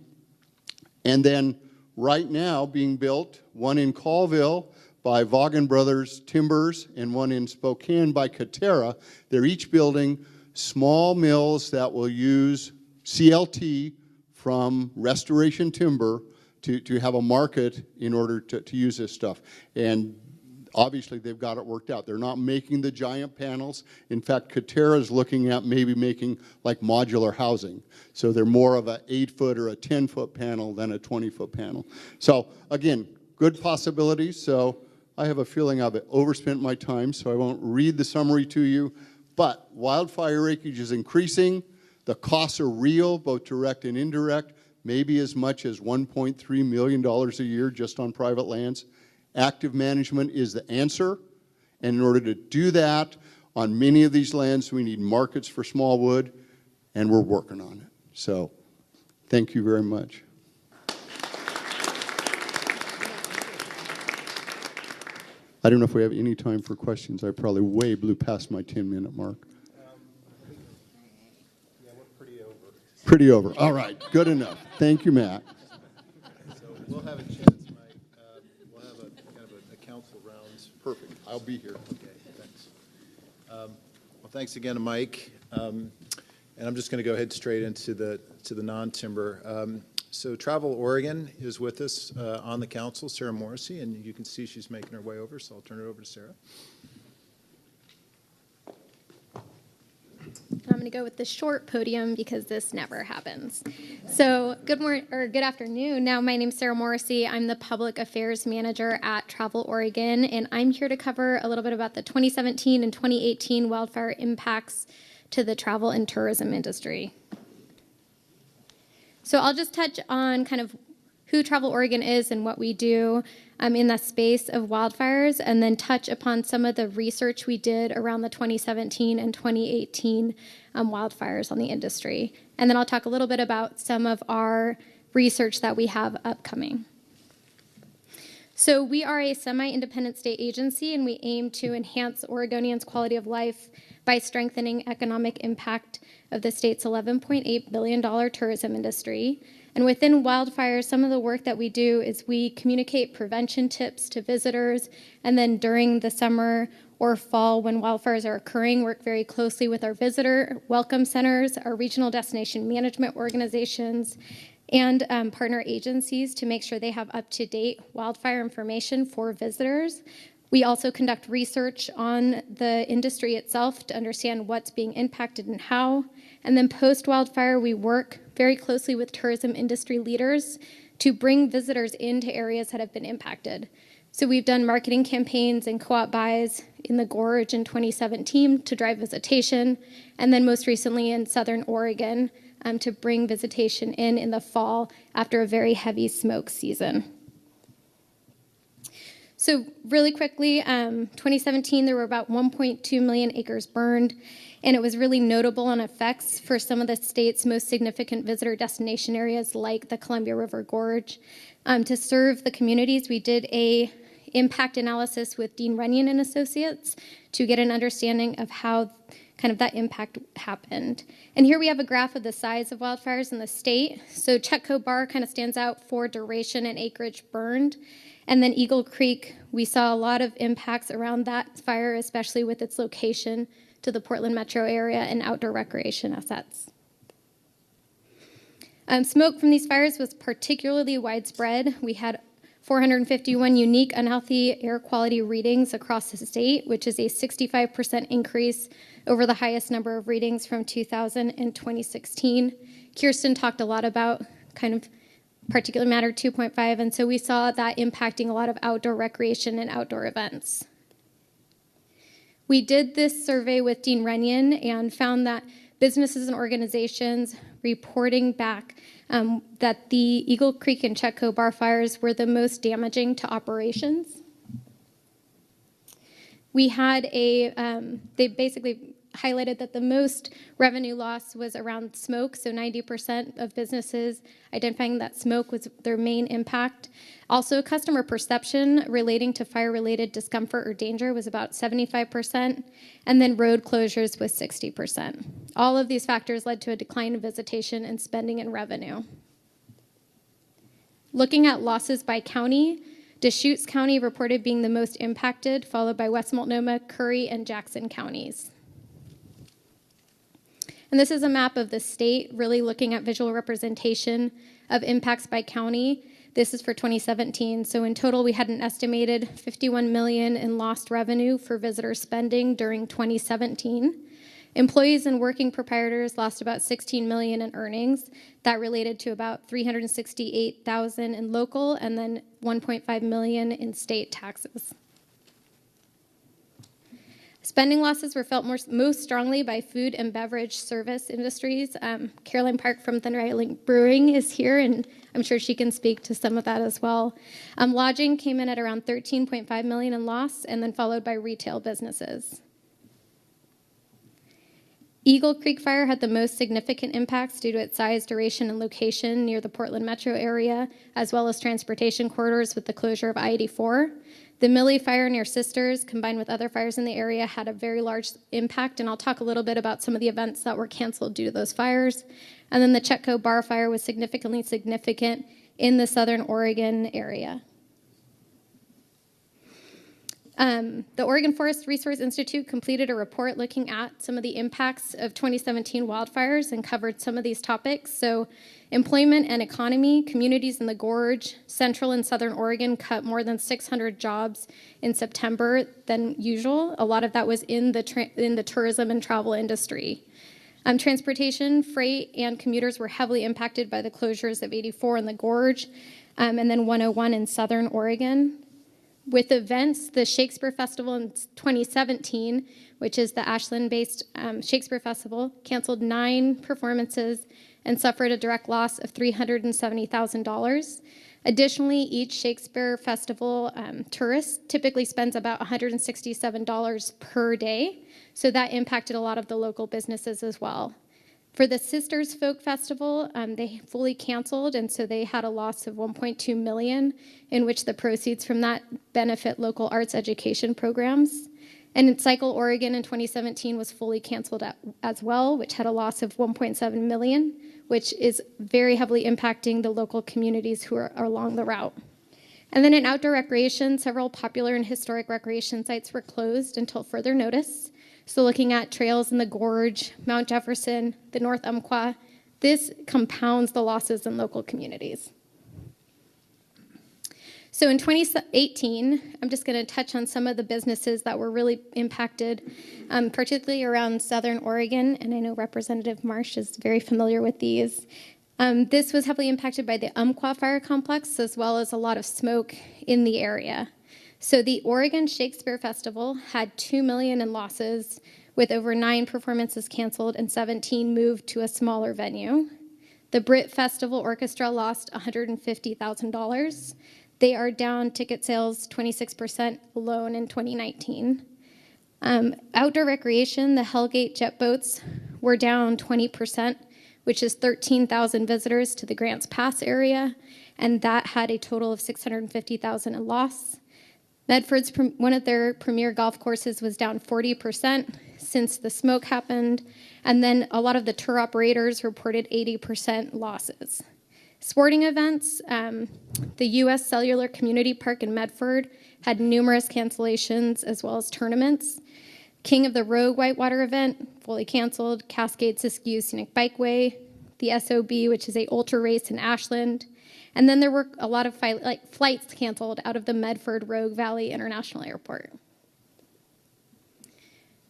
And then right now being built, one in Colville by Vaughan Brothers Timbers and one in Spokane by Katerra. They're each building small mills that will use CLT from restoration timber to have a market in order to use this stuff. And obviously they've got it worked out. They're not making the giant panels. In fact, Katerra is looking at maybe making like modular housing. So they're more of an 8-foot or a 10-foot panel than a 20-foot panel. So again, good possibilities. So I have a feeling I've overspent my time, so I won't read the summary to you. But wildfire acreage is increasing. The costs are real, both direct and indirect, maybe as much as $1.3 million a year just on private lands. Active management is the answer. And in order to do that, on many of these lands, we need markets for small wood, and we're working on it. So thank you very much. I don't know if we have any time for questions. I probably way blew past my 10-minute mark. Yeah, we're pretty over. Pretty over. All right, good enough. Thank you, Matt. So we'll have a chance, Mike. We'll have a kind of a council rounds. Perfect. I'll be here. Okay, thanks. Well, thanks again to Mike. And I'm just going to go ahead straight into the non-timber. So Travel Oregon is with us on the council, Sarah Morrissey, and you can see she's making her way over, so I'll turn it over to Sarah. I'm going to go with the short podium because this never happens. So good morning or good afternoon. Now, my name's Sarah Morrissey. I'm the Public Affairs Manager at Travel Oregon, and I'm here to cover a little bit about the 2017 and 2018 wildfire impacts to the travel and tourism industry. So I'll just touch on kind of who Travel Oregon is and what we do in the space of wildfires, and then touch upon some of the research we did around the 2017 and 2018 wildfires on the industry. And then I'll talk a little bit about some of our research that we have upcoming. So we are a semi-independent state agency, and we aim to enhance Oregonians' quality of life by strengthening economic impact of the state's $11.8 billion tourism industry. And within wildfires, some of the work that we do is we communicate prevention tips to visitors, and then during the summer or fall when wildfires are occurring, work very closely with our visitor welcome centers, our regional destination management organizations, and partner agencies to make sure they have up-to-date wildfire information for visitors. We also conduct research on the industry itself to understand what's being impacted and how. And then post-wildfire, we work very closely with tourism industry leaders to bring visitors into areas that have been impacted. So we've done marketing campaigns and co-op buys in the Gorge in 2017 to drive visitation, and then most recently in Southern Oregon to bring visitation in the fall after a very heavy smoke season. So really quickly, 2017, there were about 1.2 million acres burned, and it was really notable on effects for some of the state's most significant visitor destination areas like the Columbia River Gorge. To serve the communities, we did a impact analysis with Dean Runyon and Associates to get an understanding of how kind of that impact happened. And here we have a graph of the size of wildfires in the state. So Chetco Bar kind of stands out for duration and acreage burned. And then Eagle Creek, we saw a lot of impacts around that fire, especially with its location to the Portland metro area and outdoor recreation assets. Smoke from these fires was particularly widespread. We had 451 unique unhealthy air quality readings across the state, which is a 65% increase over the highest number of readings from 2000 and 2016. Kirsten talked a lot about kind of particulate matter 2.5, and so we saw that impacting a lot of outdoor recreation and outdoor events. We did this survey with Dean Runyon and found that businesses and organizations reporting back that the Eagle Creek and Chetco bar fires were the most damaging to operations. We had they basically highlighted that the most revenue loss was around smoke, so 90% of businesses identifying that smoke was their main impact. Also, customer perception relating to fire-related discomfort or danger was about 75%, and then road closures was 60%. All of these factors led to a decline in visitation and spending and revenue. Looking at losses by county, Deschutes County reported being the most impacted, followed by West Multnomah, Curry, and Jackson counties. And this is a map of the state, really looking at visual representation of impacts by county. This is for 2017. So in total, we had an estimated $51 million in lost revenue for visitor spending during 2017. Employees and working proprietors lost about $16 million in earnings. That related to about $368,000 in local and then $1.5 million in state taxes. Spending losses were felt most strongly by food and beverage service industries. Caroline Park from Thunder Island Brewing is here, and I'm sure she can speak to some of that as well. Lodging came in at around $13.5 million in loss, and then followed by retail businesses. Eagle Creek Fire had the most significant impacts due to its size, duration, and location near the Portland metro area, as well as transportation corridors with the closure of I-84. The Millie Fire near Sisters, combined with other fires in the area, had a very large impact, and I'll talk a little bit about some of the events that were canceled due to those fires. And then the Chetco Bar Fire was significant in the Southern Oregon area. The Oregon Forest Resource Institute completed a report looking at some of the impacts of 2017 wildfires and covered some of these topics. So employment and economy, communities in the Gorge, Central and Southern Oregon cut more than 600 jobs in September than usual. A lot of that was in the tourism and travel industry. Transportation, freight, and commuters were heavily impacted by the closures of 84 in the Gorge and then 101 in Southern Oregon. With events, the Shakespeare Festival in 2017, which is the Ashland-based Shakespeare Festival, canceled 9 performances and suffered a direct loss of $370,000. Additionally, each Shakespeare Festival tourist typically spends about $167 per day, so that impacted a lot of the local businesses as well. For the Sisters Folk Festival, they fully canceled, and so they had a loss of $1.2 million, in which the proceeds from that benefit local arts education programs. And in Cycle Oregon in 2017 was fully canceled as well, which had a loss of $1.7 million, which is very heavily impacting the local communities who are along the route. And then in outdoor recreation, several popular and historic recreation sites were closed until further notice. So looking at trails in the Gorge, Mount Jefferson, the North Umpqua, this compounds the losses in local communities. So in 2018, I'm just going to touch on some of the businesses that were really impacted, particularly around Southern Oregon, and I know Representative Marsh is very familiar with these. This was heavily impacted by the Umpqua Fire Complex, as well as a lot of smoke in the area. So the Oregon Shakespeare Festival had $2 million in losses, with over 9 performances canceled and 17 moved to a smaller venue. The Brit Festival Orchestra lost $150,000. They are down ticket sales 26% alone in 2019. Outdoor recreation, the Hellgate jet boats were down 20%, which is 13,000 visitors to the Grants Pass area, and that had a total of $650,000 in loss. Medford's one of their premier golf courses was down 40% since the smoke happened, and then a lot of the tour operators reported 80% losses. Sporting events, the U.S. Cellular Community Park in Medford had numerous cancellations as well as tournaments. King of the Rogue Whitewater event, fully canceled. Cascade Siskiyou Scenic Bikeway, the SOB, which is a ultra race in Ashland. And then there were a lot of flights canceled out of the Medford Rogue Valley International Airport.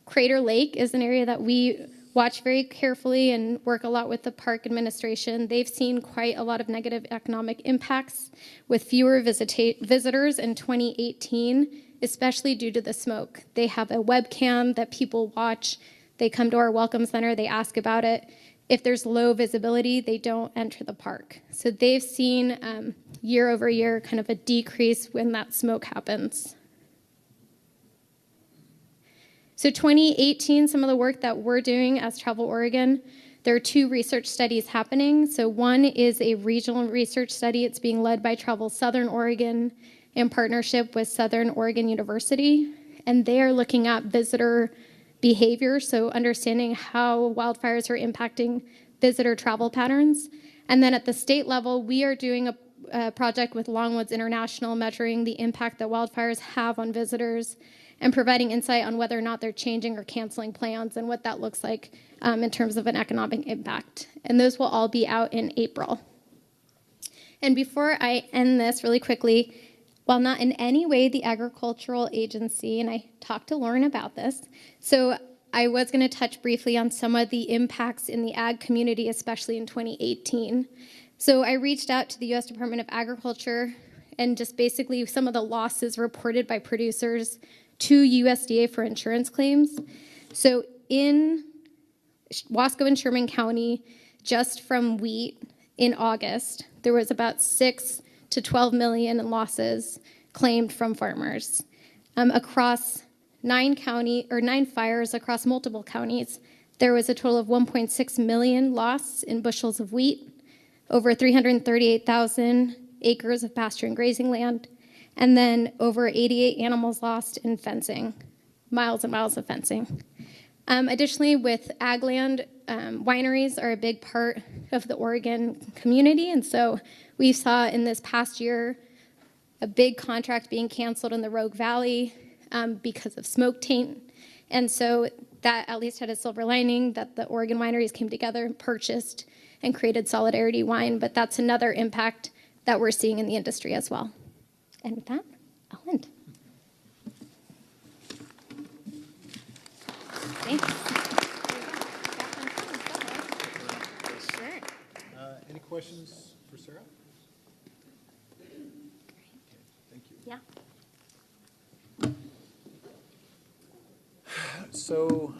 Crater Lake is an area that we watch very carefully and work a lot with the park administration. They've seen quite a lot of negative economic impacts with fewer visitors in 2018, especially due to the smoke. They have a webcam that people watch. They come to our welcome center, they ask about it. If there's low visibility, they don't enter the park. So they've seen year over year kind of a decrease when that smoke happens. So 2018, some of the work that we're doing as Travel Oregon, there are 2 research studies happening. So one is a regional research study. It's being led by Travel Southern Oregon in partnership with Southern Oregon University. And they are looking at visitor behavior, so understanding how wildfires are impacting visitor travel patterns. And then at the state level, we are doing a project with Longwoods International measuring the impact that wildfires have on visitors and providing insight on whether or not they're changing or canceling plans and what that looks like in terms of an economic impact. And those will all be out in April. And before I end this really quickly, while not in any way the agricultural agency, and I talked to Lauren about this, so I was going to touch briefly on some of the impacts in the ag community, especially in 2018. So I reached out to the U.S. Department of Agriculture and just basically some of the losses reported by producers to USDA for insurance claims. So in Wasco and Sherman County, just from wheat in August, there was about 6 to 12 million in losses claimed from farmers. Across 9 fires across multiple counties, there was a total of 1.6 million loss in bushels of wheat, over 338,000 acres of pasture and grazing land, and then over 88 animals lost in fencing, miles and miles of fencing. Additionally, with ag land, wineries are a big part of the Oregon community, and so we saw in this past year a big contract being canceled in the Rogue Valley because of smoke taint. And so that at least had a silver lining that the Oregon wineries came together and purchased and created Solidarity Wine, but that's another impact that we're seeing in the industry as well. And with that, I'll end. Thanks. Any questions for Sarah? Thank you. Yeah. So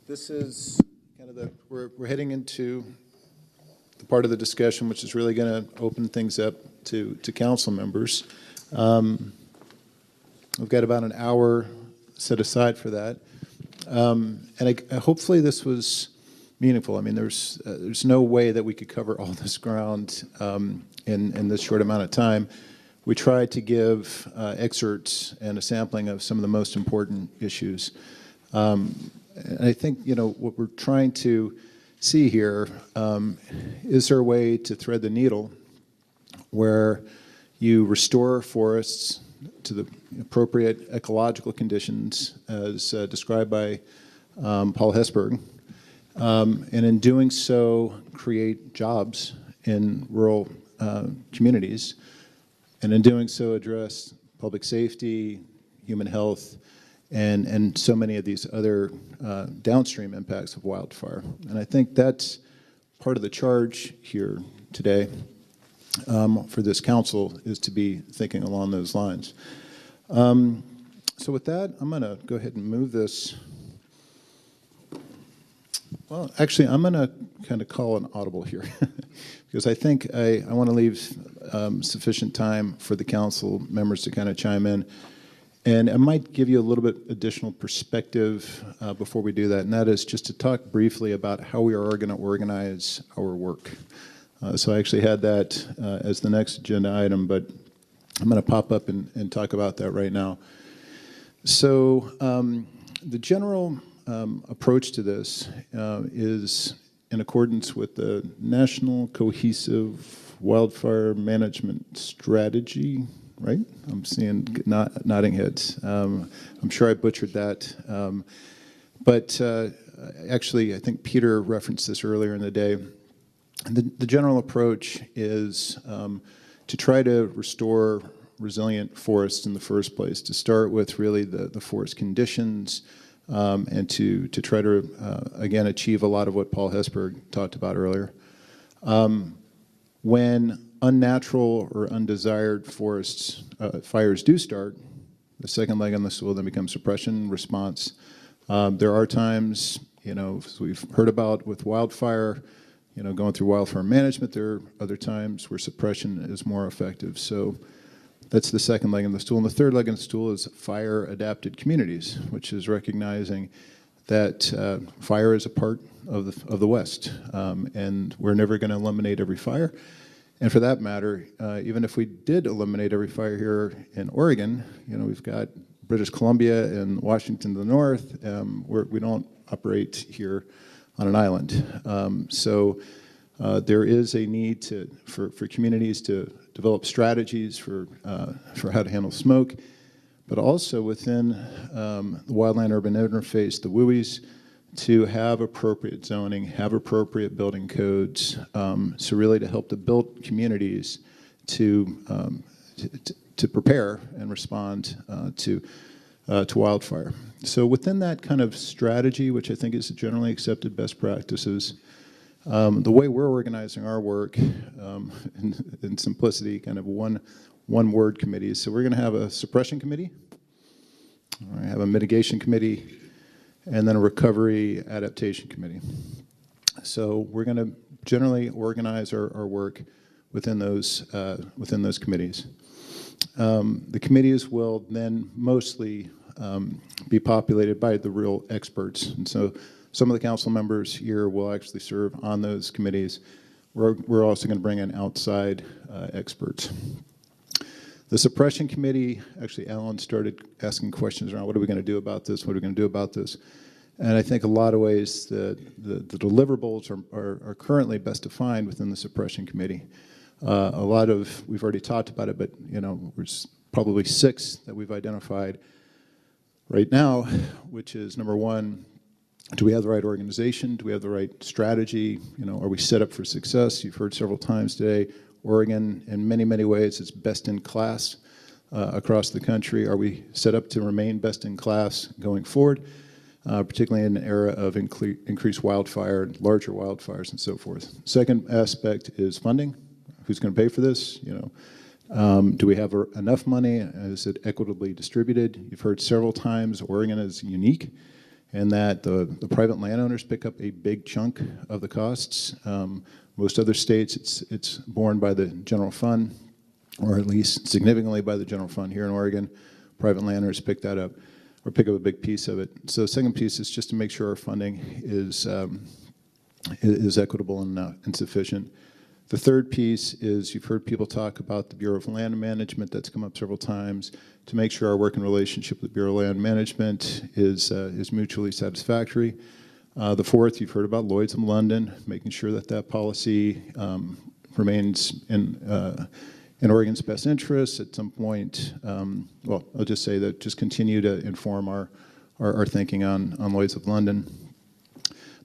this is kind of we're heading into the part of the discussion which is really going to open things up to council members. We've got about an hour set aside for that. And hopefully this was meaningful. I mean, there's no way that we could cover all this ground in this short amount of time. We tried to give excerpts and a sampling of some of the most important issues. And I think, what we're trying to see here is there a way to thread the needle where you restore forests to the appropriate ecological conditions as described by Paul Hesburgh, and in doing so create jobs in rural communities, and in doing so address public safety, human health, and so many of these other downstream impacts of wildfire. And I think that's part of the charge here today for this council, is to be thinking along those lines. So with that, I'm going to go ahead and move this. Well, actually, I'm going to kind of call an audible here because I think I want to leave sufficient time for the council members to kind of chime in. And I might give you a little bit additional perspective before we do that, and that is just to talk briefly about how we are going to organize our work. So I actually had that as the next agenda item, but I'm going to pop up and talk about that right now. So the general approach to this is in accordance with the National Cohesive Wildfire Management Strategy, right? I'm seeing nodding heads. I'm sure I butchered that. But actually, I think Peter referenced this earlier in the day. The general approach is to try to restore resilient forests in the first place, to start with really the forest conditions, and to try to, again, achieve a lot of what Paul Hesberg talked about earlier. When unnatural or undesired forests fires do start, the second leg on the stool then becomes suppression response. There are times, as we've heard about with wildfire, going through wildfire management, there are other times where suppression is more effective. So that's the second leg in the stool. And the third leg in the stool is fire-adapted communities, which is recognizing that fire is a part of the West, and we're never going to eliminate every fire. And for that matter, even if we did eliminate every fire here in Oregon, we've got British Columbia and Washington to the north. We don't operate here on an island. So there is a need for communities to develop strategies for how to handle smoke, but also within the wildland-urban interface, the WUIs, to have appropriate zoning, have appropriate building codes, so really to help to build communities to prepare and respond to wildfire. So within that kind of strategy, which I think is generally accepted best practices, the way we're organizing our work, in simplicity, kind of one-word committees. So we're going to have a suppression committee, we're going to have a mitigation committee, and then a recovery adaptation committee. So we're going to generally organize our work within those committees. The committees will then mostly be populated by the real experts, and so some of the council members here will actually serve on those committees. We're also going to bring in outside experts. The suppression committee, actually Alan started asking questions around what are we going to do about this, what are we going to do about this? And I think a lot of ways the deliverables are currently best defined within the suppression committee. We've already talked about it, but there's probably 6 that we've identified right now, which is number 1, do we have the right organization? Do we have the right strategy? Are we set up for success? You've heard several times today, Oregon, in many, many ways, is best in class across the country. Are we set up to remain best in class going forward, particularly in an era of increased wildfire, larger wildfires, and so forth? Second aspect is funding. Who's going to pay for this? Do we have enough money? Is it equitably distributed? You've heard several times Oregon is unique in that the private landowners pick up a big chunk of the costs. Most other states, it's borne by the general fund, or at least significantly by the general fund. Here in Oregon, private landowners pick that up, or pick up a big piece of it. So the second piece is just to make sure our funding is equitable and sufficient. The third piece is you've heard people talk about the Bureau of Land Management. That's come up several times, to make sure our working relationship with the Bureau of Land Management is mutually satisfactory. The fourth, you've heard about Lloyd's of London, making sure that policy remains in Oregon's best interests. At some point, well, I'll just say that just continue to inform our thinking on Lloyd's of London.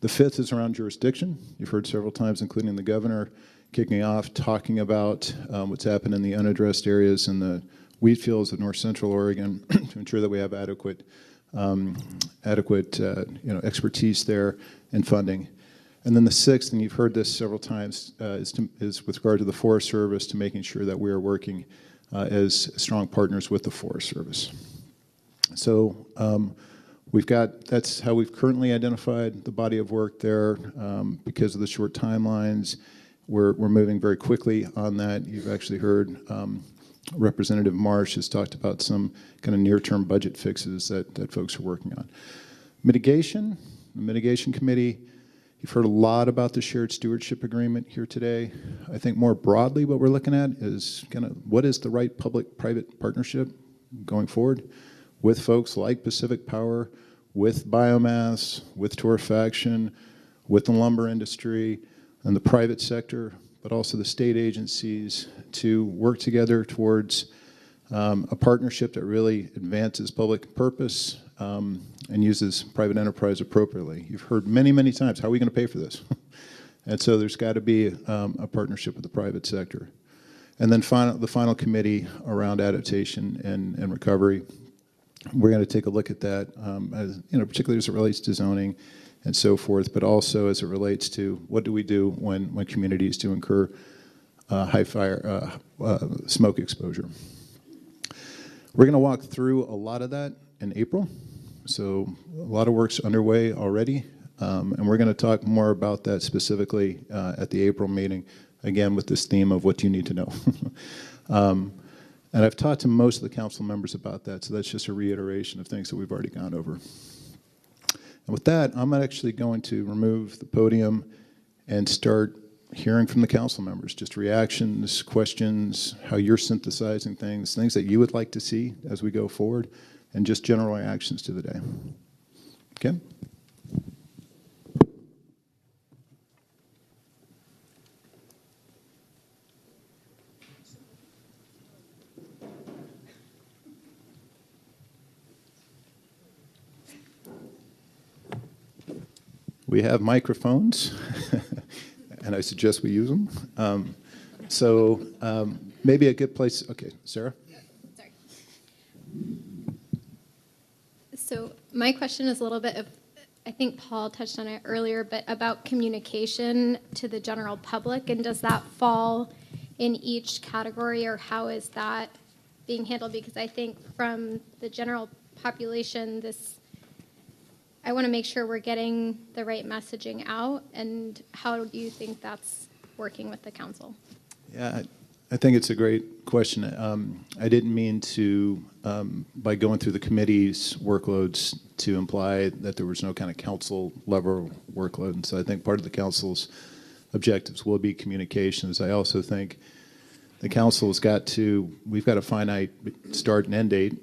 The fifth is around jurisdiction. You've heard several times, including the governor, kicking off, talking about what's happened in the unaddressed areas in the wheat fields of north central Oregon to ensure that we have adequate expertise there and funding. And then the sixth, and you've heard this several times, is with regard to the Forest Service, to making sure that we are working as strong partners with the Forest Service. So that's how we've currently identified the body of work there. Because of the short timelines, we're moving very quickly on that. You've actually heard Representative Marsh has talked about some kind of near-term budget fixes that folks are working on. Mitigation, the Mitigation Committee, you've heard a lot about the shared stewardship agreement here today. I think more broadly what we're looking at is kind of what is the right public-private partnership going forward with folks like Pacific Power, with biomass, with torrefaction, with the lumber industry, and the private sector, but also the state agencies, to work together towards a partnership that really advances public purpose and uses private enterprise appropriately. You've heard many, many times, how are we going to pay for this? And so there's got to be a partnership with the private sector. And then the final committee around adaptation and recovery. we're going to take a look at that, as, particularly as it relates to zoning and so forth, but also as it relates to what do we do when communities do incur high fire smoke exposure. We're going to walk through a lot of that in April. So a lot of work's underway already, and we're going to talk more about that specifically at the April meeting, again with this theme of what you need to know. And I've talked to most of the council members about that, so that's just a reiteration of things that we've already gone over. And with that, I'm actually going to remove the podium and start hearing from the council members, just reactions, questions, how you're synthesizing things that you would like to see as we go forward, and just general reactions to the day. Okay? We have microphones, and I suggest we use them. Maybe a good place, okay, Sarah? Sorry. So my question is a little bit of, I think Paul touched on it earlier, but about communication to the general public, and does that fall in each category, or how is that being handled? Because I think from the general population, I want to make sure we're getting the right messaging out, and how do you think that's working with the council? Yeah, I think it's a great question. I didn't mean to, by going through the committee's workloads, to imply that there was no kind of council level workload. And so I think part of the council's objectives will be communications. I also think the council's we've got a finite start and end date,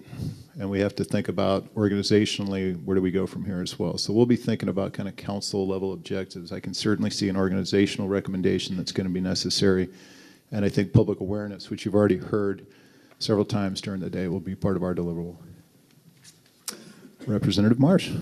and we have to think about organizationally, where do we go from here as well. So we'll be thinking about kind of council level objectives. I can certainly see an organizational recommendation that's going to be necessary. And I think public awareness, which you've already heard several times during the day, will be part of our deliverable. Representative Marsh.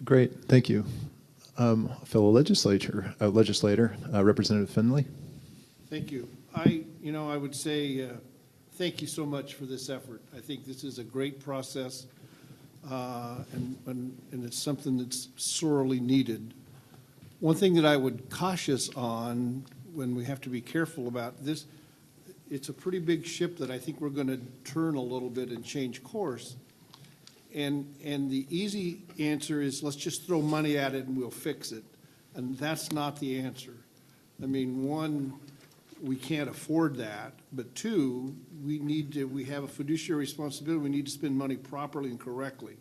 Great, thank you. Fellow legislator, Representative Finley. Thank you. I would say thank you so much for this effort. I think this is a great process, and it's something that's sorely needed. One thing that I would cautious on when we have to be careful about this, it's a pretty big ship that I think we're going to turn a little bit and change course. And the easy answer is let's just throw money at it and we'll fix it. And that's not the answer. I mean, one, we can't afford that, but two, we have a fiduciary responsibility. We need to spend money properly and correctly.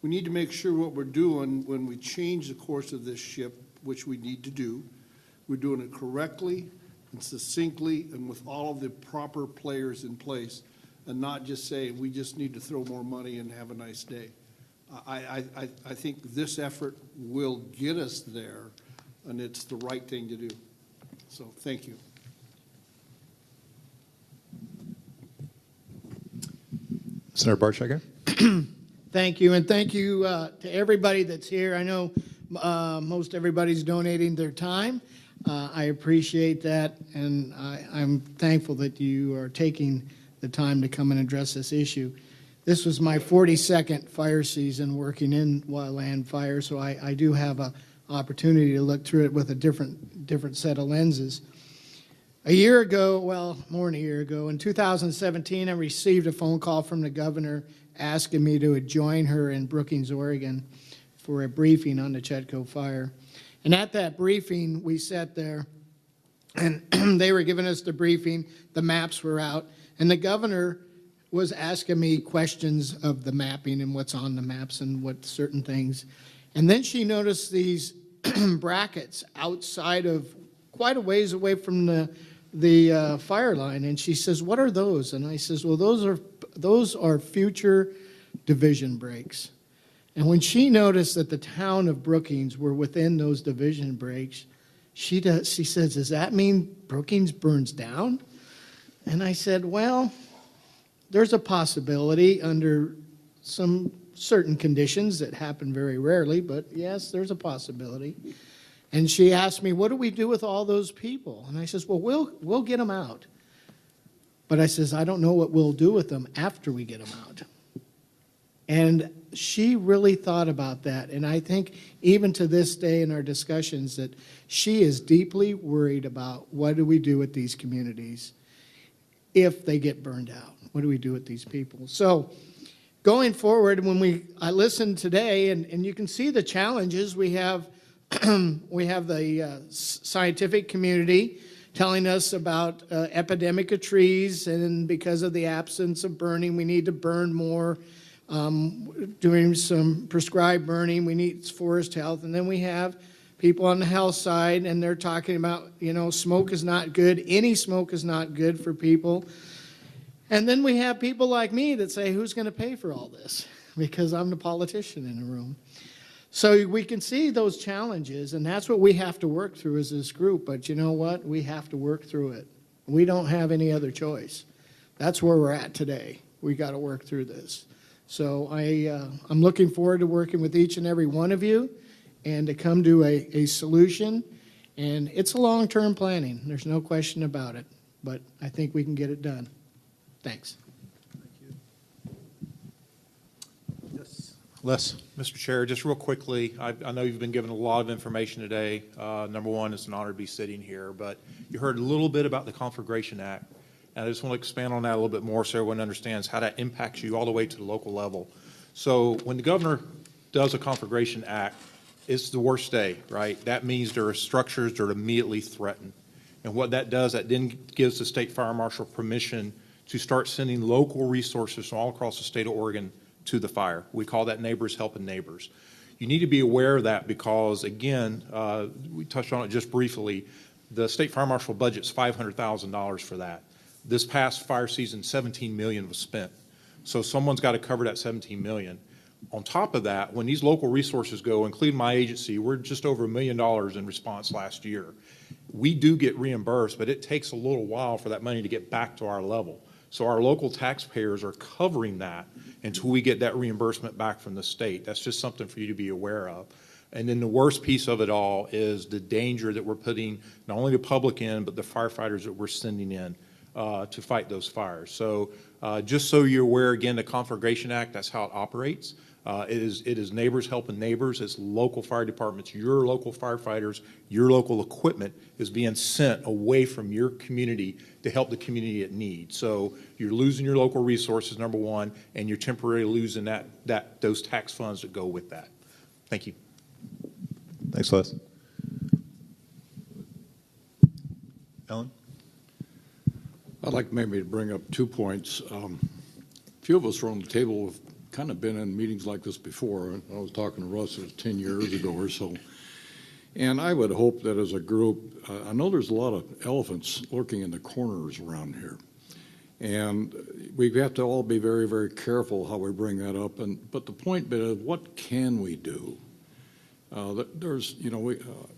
We need to make sure what we're doing when we change the course of this ship, which we need to do, we're doing it correctly and succinctly and with all of the proper players in place, and not just say we just need to throw more money and have a nice day. I think this effort will get us there, and it's the right thing to do. So thank you. Senator Bartshecker. Thank you, and thank you to everybody that's here. I know most everybody's donating their time. I appreciate that, and I'm thankful that you are taking the time to come and address this issue. This was my 42nd fire season working in wildland fire, so I do have an opportunity to look through it with a different set of lenses. A year ago, well, more than a year ago, in 2017, I received a phone call from the governor asking me to join her in Brookings, Oregon for a briefing on the Chetco fire. And at that briefing, we sat there, and they were giving us the briefing, the maps were out, and the governor was asking me questions of the mapping and what's on the maps and what certain things. And then she noticed these brackets outside of quite a ways away from the fire line, and she says, "What are those?" And I says, "Well, those are future division breaks." And when she noticed that the town of Brookings were within those division breaks, she says, "Does that mean Brookings burns down?" And I said, "Well, there's a possibility under some certain conditions that happen very rarely, but yes, there's a possibility." And she asked me, "What do we do with all those people?" And I says, "Well, we'll get them out." But I says, "I don't know what we'll do with them after we get them out." And she really thought about that. And I think even to this day in our discussions that she is deeply worried about what do we do with these communities if they get burned out? What do we do with these people? So going forward, when I listened today, and you can see the challenges we have. We have the scientific community telling us about epidemic of trees, and because of the absence of burning, we need to burn more. Doing some prescribed burning, we need forest health. And then we have people on the health side, and they're talking about, smoke is not good. Any smoke is not good for people. And then we have people like me that say, who's going to pay for all this? Because I'm the politician in the room. So we can see those challenges, and that's what we have to work through as this group. But you know what? We have to work through it. We don't have any other choice. That's where we're at today. We got to work through this. So I'm looking forward to working with each and every one of you and to come to a solution. And it's a long-term planning. There's no question about it. But I think we can get it done. Thanks. Les. Mr. Chair, just real quickly, I know you've been given a lot of information today. Number one, it's an honor to be sitting here, but you heard a little bit about the Conflagration Act, and I just want to expand on that a little bit more so everyone understands how that impacts you all the way to the local level. So when the governor does a Conflagration Act, it's the worst day, right? That means there are structures that are immediately threatened. And what that does, that then gives the state fire marshal permission to start sending local resources from all across the state of Oregon to the fire. We call that neighbors helping neighbors. You need to be aware of that because, again, we touched on it just briefly, the state fire marshal budget's $500,000 for that. This past fire season, $17 million was spent. So someone's got to cover that $17 million. On top of that, when these local resources go, including my agency, we're just over $1 million in response last year. We do get reimbursed, but it takes a little while for that money to get back to our level. So our local taxpayers are covering that until we get that reimbursement back from the state. That's just something for you to be aware of. And then the worst piece of it all is the danger that we're putting not only the public in, but the firefighters that we're sending in to fight those fires. So just so you're aware, again, the Conflagration Act, that's how it operates. It is neighbors helping neighbors. It's local fire departments. Your local firefighters, your local equipment is being sent away from your community to help the community at need. So you're losing your local resources, number one, and you're temporarily losing those tax funds that go with that. Thank you. Thanks, Les. Ellen? I'd like maybe to bring up 2 points. A few of us around the table have kind of been in meetings like this before. I was talking to Russ, it was 10 years ago or so. And I would hope that as a group, I know there's a lot of elephants lurking in the corners around here. And we have to all be very, very careful how we bring that up. But the point is, what can we do?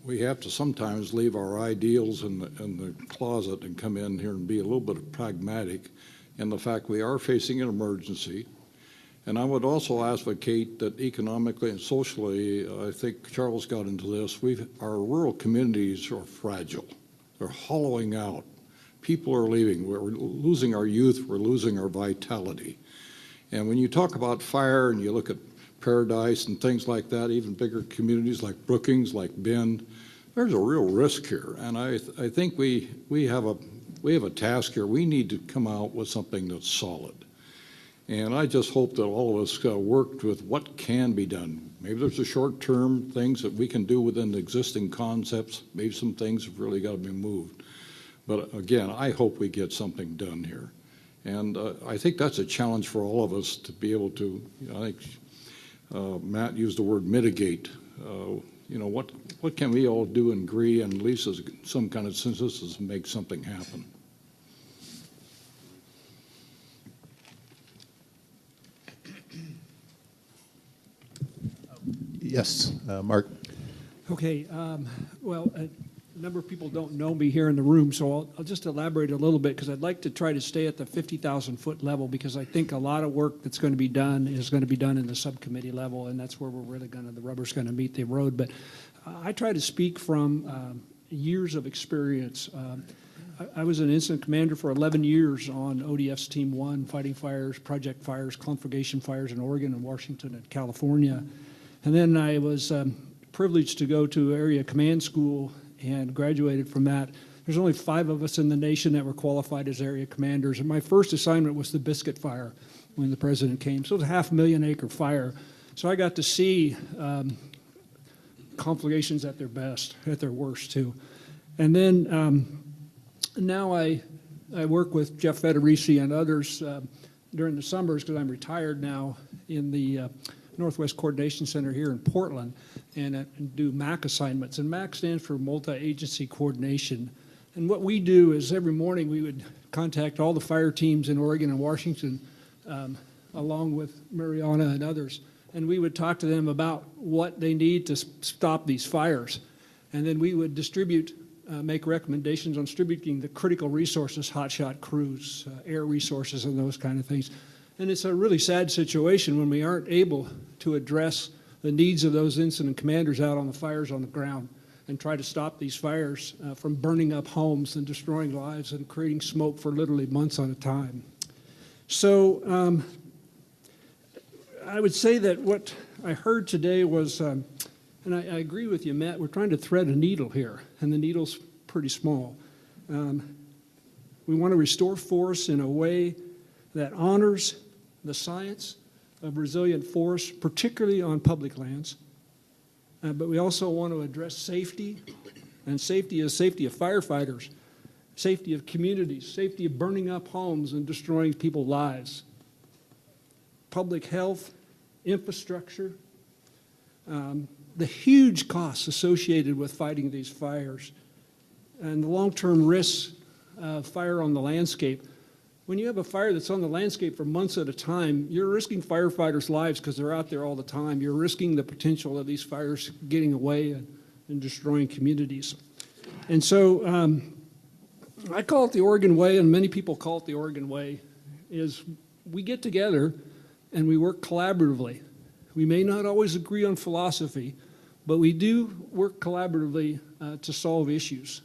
We have to sometimes leave our ideals in the closet and come in here and be a little bit pragmatic in the fact we are facing an emergency. And I would also advocate that economically and socially, I think Charles got into this, our rural communities are fragile. They're hollowing out. People are leaving. We're losing our youth. We're losing our vitality. And when you talk about fire and you look at Paradise and things like that, even bigger communities like Brookings, like Bend, there's a real risk here. And I think we have a task here. We need to come out with something that's solid. And I just hope that all of us worked with what can be done. Maybe there's a short-term things that we can do within the existing concepts. Maybe some things have really got to be moved. But again, I hope we get something done here. And I think that's a challenge for all of us to be able to, I think Matt used the word mitigate. What can we all do and agree and at least as some kind of consensus make something happen? Yes, Mark. Okay, well, a number of people don't know me here in the room, so I'll just elaborate a little bit because I'd like to try to stay at the 50,000-foot level because I think a lot of work that's going to be done is going to be done in the subcommittee level, and that's where we're really the rubber's going to meet the road. But I try to speak from years of experience. I was an incident commander for 11 years on ODF's Team 1, fighting fires, project fires, conflagration fires in Oregon and Washington and California. And then I was privileged to go to area command school and graduated from that. There's only 5 of us in the nation that were qualified as area commanders. And my first assignment was the Biscuit Fire when the president came. So it was a 500,000-acre fire. So I got to see conflagrations at their best, at their worst too. And then now I work with Jeff Federici and others during the summers because I'm retired now in the Northwest Coordination Center here in Portland and do MAC assignments. And MAC stands for Multi-Agency Coordination. And what we do is every morning we would contact all the fire teams in Oregon and Washington along with Mariana and others. And we would talk to them about what they need to stop these fires. And then we would make recommendations on distributing the critical resources, hotshot crews, air resources, and those kind of things. And it's a really sad situation when we aren't able to address the needs of those incident commanders out on the fires on the ground and try to stop these fires from burning up homes and destroying lives and creating smoke for literally months at a time. So I would say that what I heard today was, and I agree with you, Matt, we're trying to thread a needle here, and the needle's pretty small. We want to restore forests in a way that honors the science of resilient forests, particularly on public lands. But we also want to address safety, and safety is safety of firefighters, safety of communities, safety of burning up homes and destroying people's lives, public health, infrastructure, the huge costs associated with fighting these fires, and the long-term risks of fire on the landscape. When you have a fire that's on the landscape for months at a time, you're risking firefighters' lives because they're out there all the time. You're risking the potential of these fires getting away and destroying communities. And so I call it the Oregon Way, and many people call it the Oregon Way, is we get together and we work collaboratively. We may not always agree on philosophy, but we do work collaboratively to solve issues.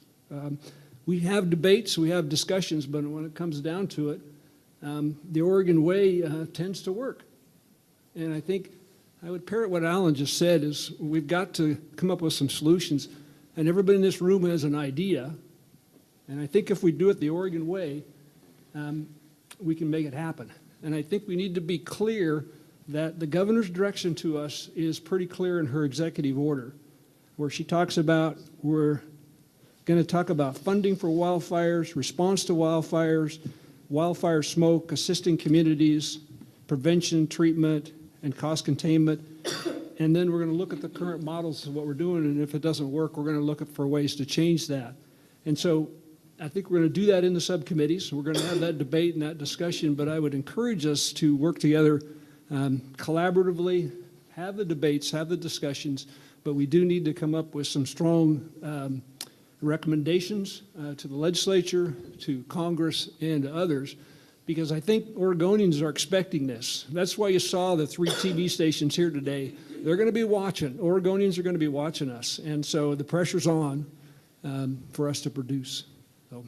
We have debates, we have discussions, but when it comes down to it, the Oregon way tends to work. And I think I would parrot what Alan just said is we've got to come up with some solutions, and everybody in this room has an idea. And I think if we do it the Oregon way, we can make it happen. And I think we need to be clear that the governor's direction to us is pretty clear in her executive order, where she talks about we're going to talk about funding for wildfires, response to wildfires, wildfire smoke, assisting communities, prevention, treatment, and cost containment. And then we're going to look at the current models of what we're doing, and if it doesn't work, we're going to look for ways to change that. And so I think we're going to do that in the subcommittees. We're going to have that debate and that discussion, but I would encourage us to work together collaboratively, have the debates, have the discussions, but we do need to come up with some strong recommendations to the legislature, to Congress, and to others, because I think Oregonians are expecting this. That's why you saw the 3 TV stations here today. They're going to be watching. Oregonians are going to be watching us, and so the pressure's on for us to produce. So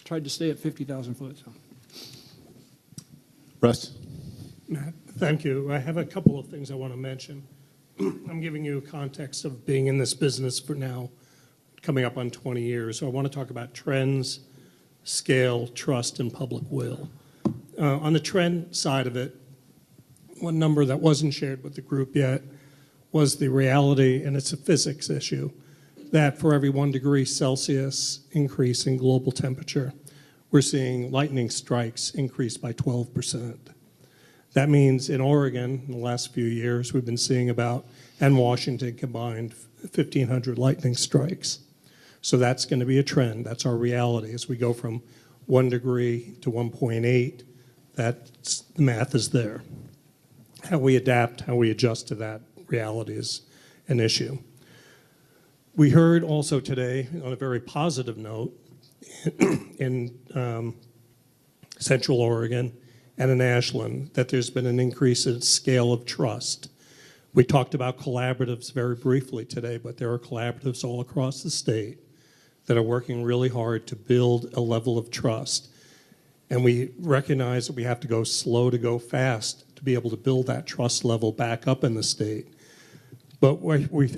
tried to stay at 50,000 foot. So. Russ? Matt, thank you. I have a couple of things I want to mention. I'm giving you a context of being in this business for now, coming up on 20 years. So I want to talk about trends, scale, trust, and public will. On the trend side of it, one number that wasn't shared with the group yet was the reality, and it's a physics issue, that for every 1 degree Celsius increase in global temperature, we're seeing lightning strikes increase by 12%. That means in Oregon, in the last few years, we've been seeing about, and Washington combined, 1,500 lightning strikes. So that's going to be a trend. That's our reality. As we go from 1 degree to 1.8, the math is there. How we adapt, how we adjust to that reality is an issue. We heard also today, on a very positive note, in Central Oregon and in Ashland, that there's been an increase in scale of trust. We talked about collaboratives very briefly today, but there are collaboratives all across the state that are working really hard to build a level of trust. And we recognize that we have to go slow to go fast to be able to build that trust level back up in the state. But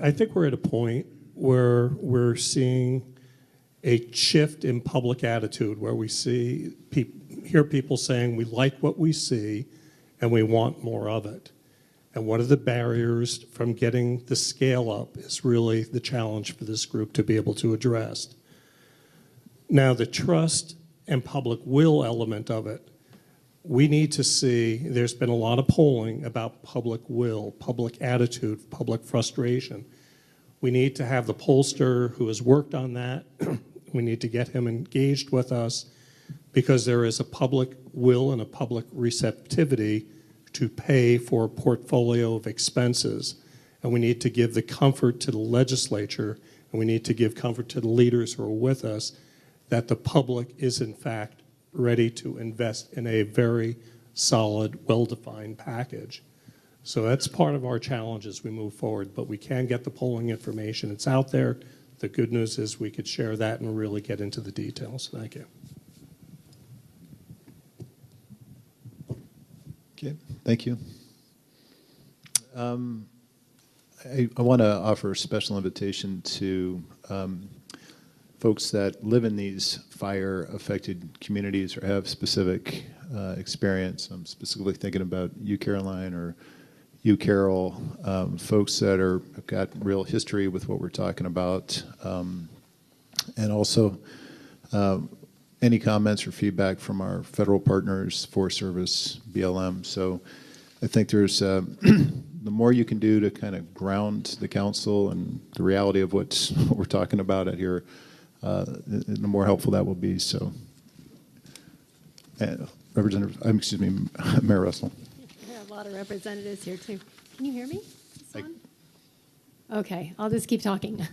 I think we're at a point where we're seeing a shift in public attitude, where we hear people saying we like what we see and we want more of it. And one of the barriers from getting the scale up is really the challenge for this group to be able to address. Now, the trust and public will element of it, we need to see, there's been a lot of polling about public will, public attitude, public frustration. We need to have the pollster who has worked on that. We need to get him engaged with us, because there is a public will and a public receptivity to pay for a portfolio of expenses. And we need to give the comfort to the legislature, and we need to give comfort to the leaders who are with us, that the public is in fact ready to invest in a very solid, well-defined package. So that's part of our challenge as we move forward, but we can get the polling information. It's out there. The good news is we could share that and really get into the details. Thank you. Okay, thank you. I want to offer a special invitation to folks that live in these fire-affected communities or have specific experience. I'm specifically thinking about you, Caroline, or you, Carol, folks that have got real history with what we're talking about, and also any comments or feedback from our federal partners, Forest Service, BLM. So I think there's the more you can do to kind of ground the council and the reality of what we're talking about out here, the more helpful that will be. So, Mayor Russell. There are a lot of representatives here too. Can you hear me? Okay, I'll just keep talking.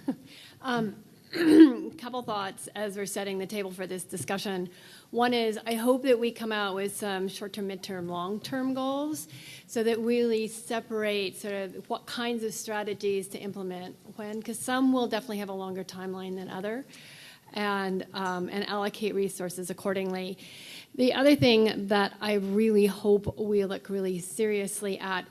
couple thoughts as we're setting the table for this discussion. One is I hope that we come out with some short-term, mid-term, long-term goals so that we really separate sort of what kinds of strategies to implement when, because some will definitely have a longer timeline than other, and allocate resources accordingly. The other thing that I really hope we look really seriously at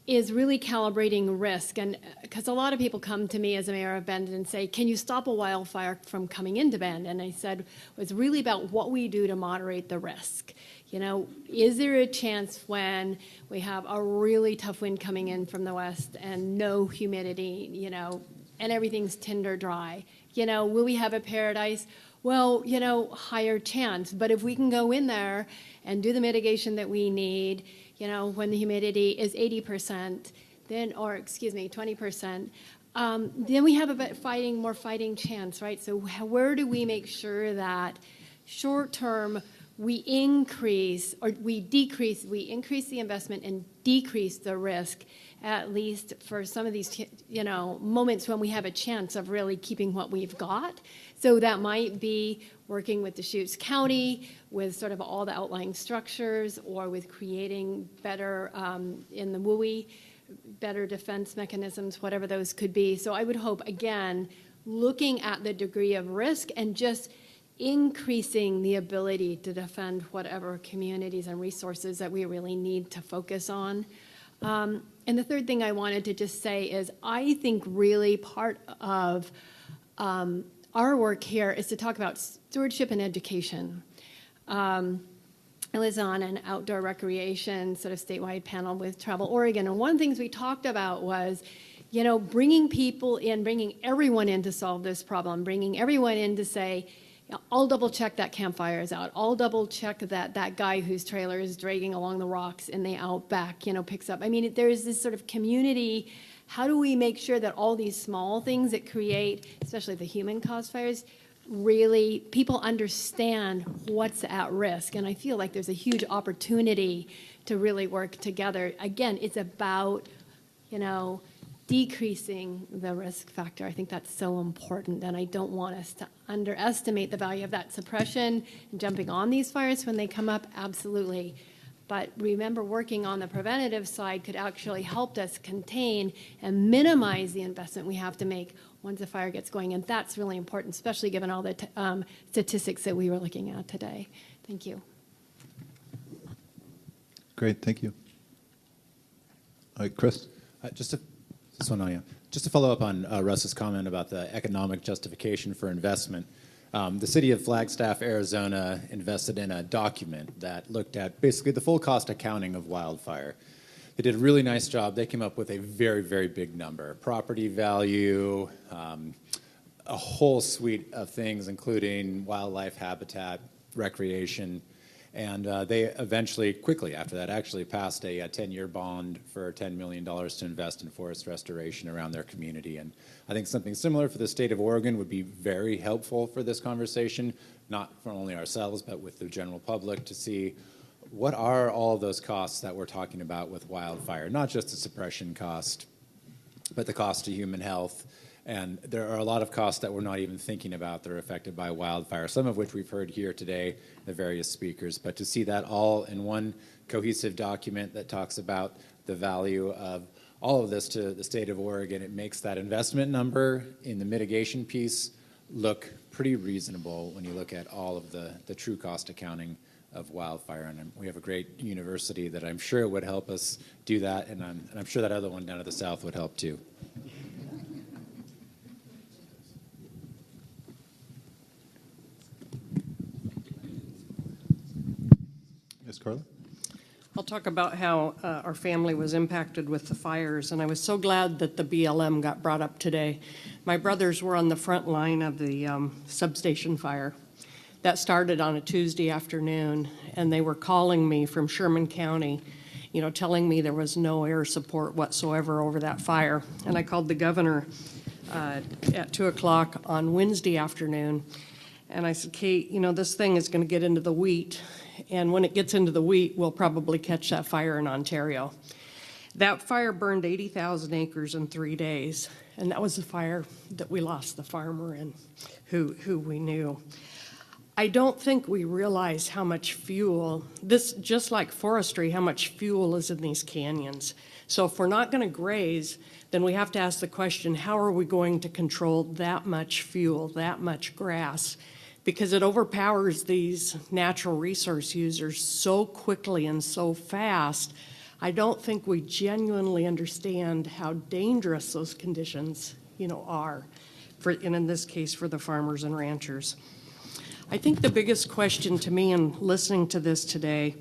is really calibrating risk. And because a lot of people come to me as a mayor of Bend and say, can you stop a wildfire from coming into Bend? And I said, it's really about what we do to moderate the risk. You know, is there a chance when we have a really tough wind coming in from the west and no humidity, you know, and everything's tinder dry, you know, will we have a paradise? Well, you know, higher chance. But if we can go in there and do the mitigation that we need, you know, when the humidity is 80%, then, or excuse me, 20%, then we have a bit more fighting chance, right? So where do we make sure that short term we increase the investment and decrease the risk, at least for some of these, you know, moments when we have a chance of really keeping what we've got. So that might be working with Deschutes County, with sort of all the outlying structures, or with creating better, in the WUI, better defense mechanisms, whatever those could be. So I would hope, again, looking at the degree of risk and just increasing the ability to defend whatever communities and resources that we really need to focus on. And the third thing I wanted to just say is I think really part of our work here is to talk about stewardship and education. I was on an outdoor recreation sort of statewide panel with Travel Oregon, and one of the things we talked about was, you know, bringing people in, bringing everyone in to solve this problem, bringing everyone in to say, I'll double check that campfire is out. I'll double check that that guy whose trailer is dragging along the rocks in the outback, you know, picks up. I mean, there's this sort of community. How do we make sure that all these small things that create, especially the human-caused fires, really people understand what's at risk? And I feel like there's a huge opportunity to really work together. Again, it's about, you know, decreasing the risk factor. I think that's so important, and I don't want us to underestimate the value of that suppression and jumping on these fires when they come up, absolutely. But remember, working on the preventative side could actually help us contain and minimize the investment we have to make once a fire gets going, and that's really important, especially given all the statistics that we were looking at today. Thank you. Great, thank you. All right, Chris? Just to follow up on Russ's comment about the economic justification for investment, the city of Flagstaff, Arizona invested in a document that looked at basically the full cost accounting of wildfire. They did a really nice job. They came up with a very, very big number. Property value, a whole suite of things, including wildlife habitat, recreation. And they eventually, quickly after that, actually passed a 10-year bond for $10 million to invest in forest restoration around their community. And I think something similar for the state of Oregon would be very helpful for this conversation, not for only ourselves, but with the general public, to see what are all of those costs that we're talking about with wildfire, not just the suppression cost, but the cost to human health. And there are a lot of costs that we're not even thinking about that are affected by wildfire, some of which we've heard here today, the various speakers. But to see that all in one cohesive document that talks about the value of all of this to the state of Oregon, it makes that investment number in the mitigation piece look pretty reasonable when you look at all of the true cost accounting of wildfire. And we have a great university that I'm sure would help us do that, and I'm sure that other one down to the south would help too. Ms. Carla? I'll talk about how our family was impacted with the fires, and I was so glad that the BLM got brought up today. My brothers were on the front line of the substation fire. That started on a Tuesday afternoon, and they were calling me from Sherman County, you know, telling me there was no air support whatsoever over that fire. And I called the governor at 2 o'clock on Wednesday afternoon, and I said, Kate, you know, this thing is going to get into the wheat, and when it gets into the wheat, we'll probably catch that fire in Ontario. That fire burned 80,000 acres in 3 days, and that was the fire that we lost the farmer in, who we knew. I don't think we realize how much fuel, this, just like forestry, how much fuel is in these canyons. So if we're not going to graze, then we have to ask the question, how are we going to control that much fuel, that much grass? Because it overpowers these natural resource users so quickly and so fast. I don't think we genuinely understand how dangerous those conditions, are, and in this case, for the farmers and ranchers. I think the biggest question to me in listening to this today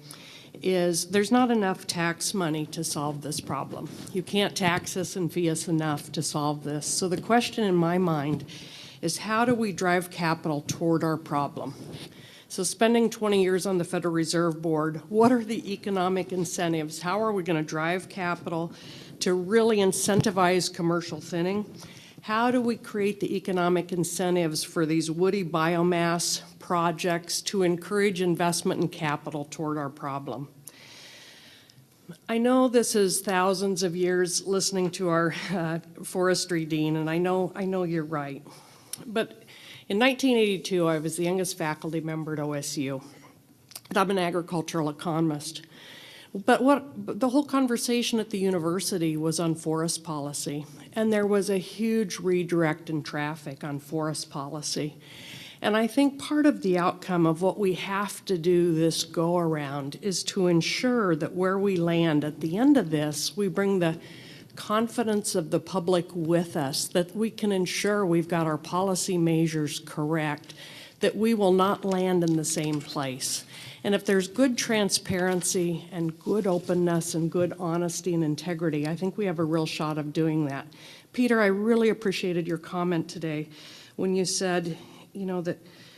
is there's not enough tax money to solve this problem. You can't tax us and fee us enough to solve this. So the question in my mind is, how do we drive capital toward our problem? So spending 20 years on the Federal Reserve Board, what are the economic incentives? How are we going to drive capital to really incentivize commercial thinning? How do we create the economic incentives for these woody biomass projects to encourage investment and capital toward our problem? I know this is thousands of years listening to our forestry dean, and I know you're right. But in 1982, I was the youngest faculty member at OSU, and I'm an agricultural economist. But the whole conversation at the university was on forest policy, and there was a huge redirect in traffic on forest policy. And I think part of the outcome of what we have to do this go-around is to ensure that where we land at the end of this, we bring the confidence of the public with us, that we can ensure we've got our policy measures correct, that we will not land in the same place. And if there's good transparency and good openness and good honesty and integrity, I think we have a real shot of doing that. Peter, I really appreciated your comment today when you said, that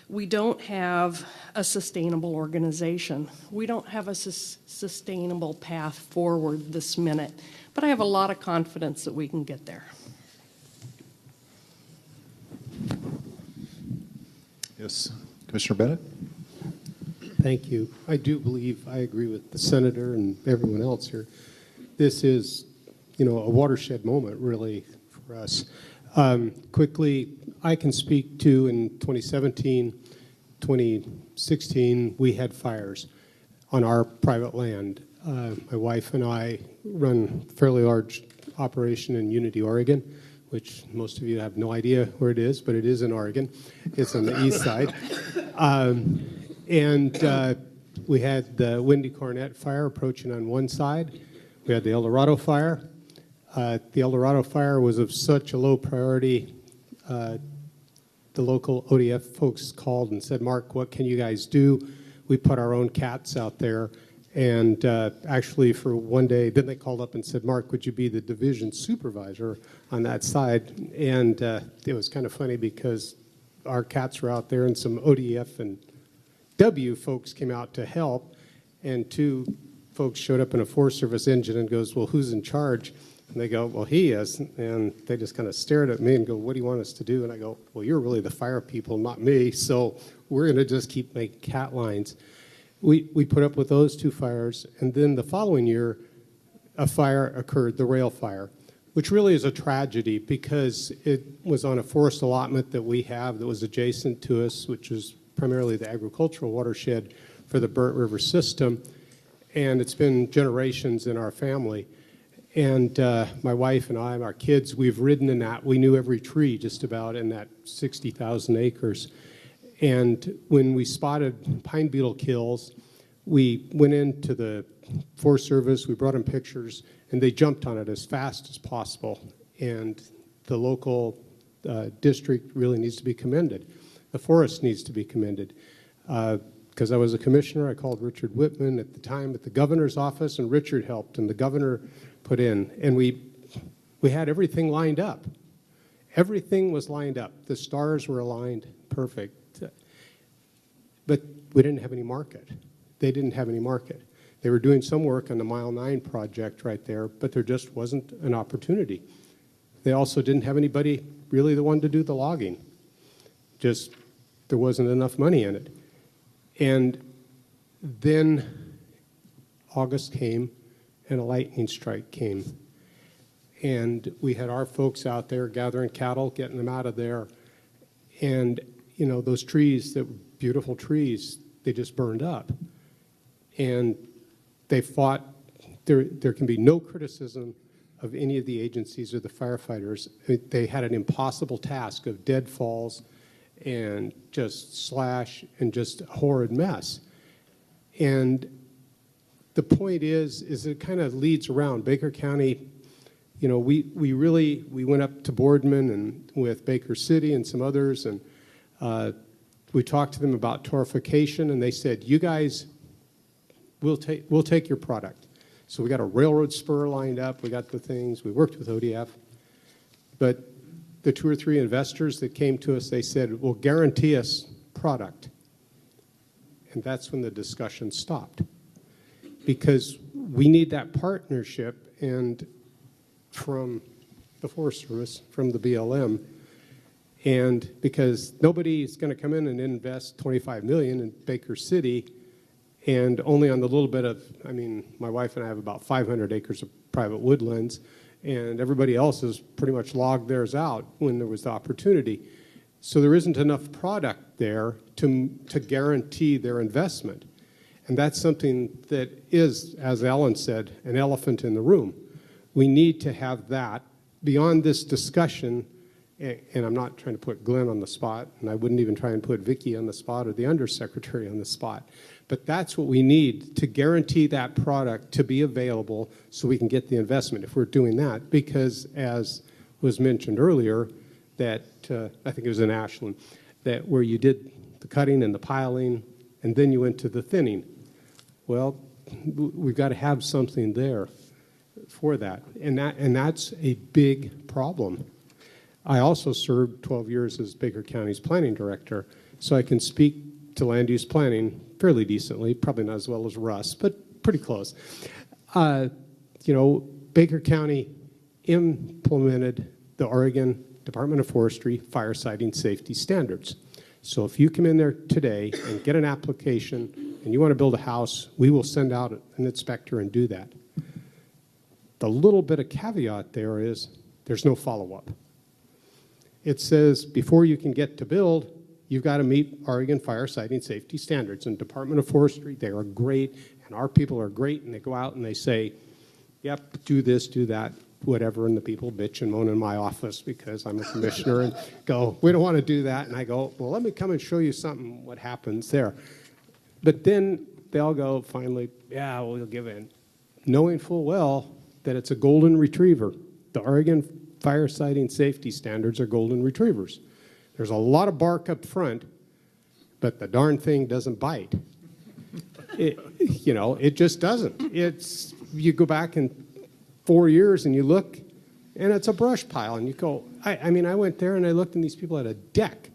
we don't have a sustainable organization. We don't have a sustainable path forward this minute, but I have a lot of confidence that we can get there. Yes, Commissioner Bennett? Thank you. I do believe I agree with the senator and everyone else here. This is, a watershed moment, really, for us. Quickly, I can speak to in 2017, 2016, we had fires on our private land. My wife and I run a fairly large operation in Unity, Oregon, which most of you have no idea where it is, but it is in Oregon. It's on the east side. And we had the Windy Cornet fire approaching on one side. We had the El Dorado fire. The El Dorado fire was of such a low priority. The local ODF folks called and said, Mark, what can you guys do? We put our own cats out there. And actually for one day, then they called up and said, Mark, would you be the division supervisor on that side? And it was kind of funny because our cats were out there and some ODF and W folks came out to help. And two folks showed up in a Forest Service engine and goes, well, who's in charge? And they go, well, he is. And they just kind of stared at me and go, what do you want us to do? And I go, well, you're really the fire people, not me. So we're going to just keep making cat lines. We put up with those two fires. And then the following year, a fire occurred, the rail fire, which really is a tragedy because it was on a forest allotment that we have that was adjacent to us, which is primarily the agricultural watershed for the Burnt River system. And it's been generations in our family. And my wife and I, our kids, we've ridden in that. We knew every tree just about in that 60,000 acres. And when we spotted pine beetle kills, we went into the Forest Service, we brought them pictures, and they jumped on it as fast as possible. And the local district really needs to be commended. The forest needs to be commended. Because I was a commissioner, I called Richard Whitman at the time at the governor's office, and Richard helped, and the governor put in. And we had everything lined up. Everything was lined up. The stars were aligned perfect. But we didn't have any market. They didn't have any market. They were doing some work on the Mile 9 project right there, but there just wasn't an opportunity. They also didn't have anybody really the one to do the logging. Just there wasn't enough money in it. And then August came, and a lightning strike came. And we had our folks out there gathering cattle, getting them out of there. And, you know, those trees, that were beautiful trees, they just burned up. And they fought. There can be no criticism of any of the agencies or the firefighters. They had an impossible task of deadfalls and just slash and just a horrid mess. And the point is it kind of leads around. Baker County, you know, we went up to Boardman and with Baker City and some others, and we talked to them about torrification, and they said, you guys, we'll take your product. So we got a railroad spur lined up, we got the things, we worked with ODF, but the 2 or 3 investors that came to us, they said, well, guarantee us product. And that's when the discussion stopped. Because we need that partnership, and from the Forest Service, from the BLM, and because nobody's going to come in and invest $25 million in Baker City, and only on the little bit of, I mean, my wife and I have about 500 acres of private woodlands, and everybody else has pretty much logged theirs out when there was the opportunity. So there isn't enough product there to guarantee their investment. And that's something that is, as Alan said, an elephant in the room. We need to have that beyond this discussion, and I'm not trying to put Glenn on the spot, and I wouldn't even try and put Vicki on the spot or the undersecretary on the spot. But that's what we need to guarantee that product to be available so we can get the investment if we're doing that. Because as was mentioned earlier, that I think it was in Ashland, that where you did the cutting and the piling, and then you went to the thinning. Well, we've got to have something there for that. And that's a big problem. I also served 12 years as Baker County's planning director, so I can speak to land use planning fairly decently, probably not as well as Russ, but pretty close. You know, Baker County implemented the Oregon Department of Forestry fire siting safety standards. So if you come in there today and get an application and you want to build a house, we will send out an inspector and do that. The little bit of caveat there is there's no follow-up. It says before you can get to build, you've got to meet Oregon fire siting safety standards. And Department of Forestry, they are great, and our people are great, and they go out and they say, yep, do this, do that, whatever, and the people bitch and moan in my office because I'm a commissioner and go, we don't want to do that. And I go, well, let me come and show you something, what happens there. But then they'll go, finally, yeah, we'll give in, knowing full well that it's a golden retriever. The Oregon fire siting safety standards are golden retrievers. There's a lot of bark up front, but the darn thing doesn't bite. You know, it just doesn't. It's, you go back in 4 years and you look, and it's a brush pile, and you go, I mean, I went there and I looked, and these people had a deck,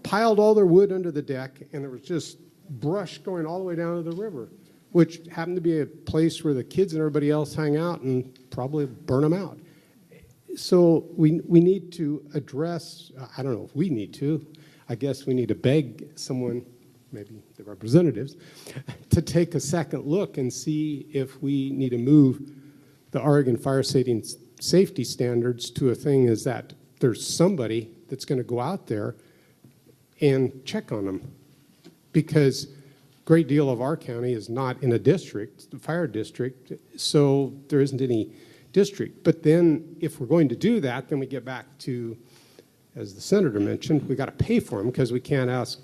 piled all their wood under the deck, and there was just brush going all the way down to the river, which happened to be a place where the kids and everybody else hang out and probably burn them out. So we need to address, I don't know if we need to, I guess we need to beg someone, maybe the representatives, to take a second look and see if we need to move the Oregon fire safety standards to a thing is that there's somebody that's going to go out there and check on them. Because a great deal of our county is not in a district, the fire district, so there isn't any district. But then if we're going to do that, then we get back to, as the senator mentioned, we got to pay for them because we can't ask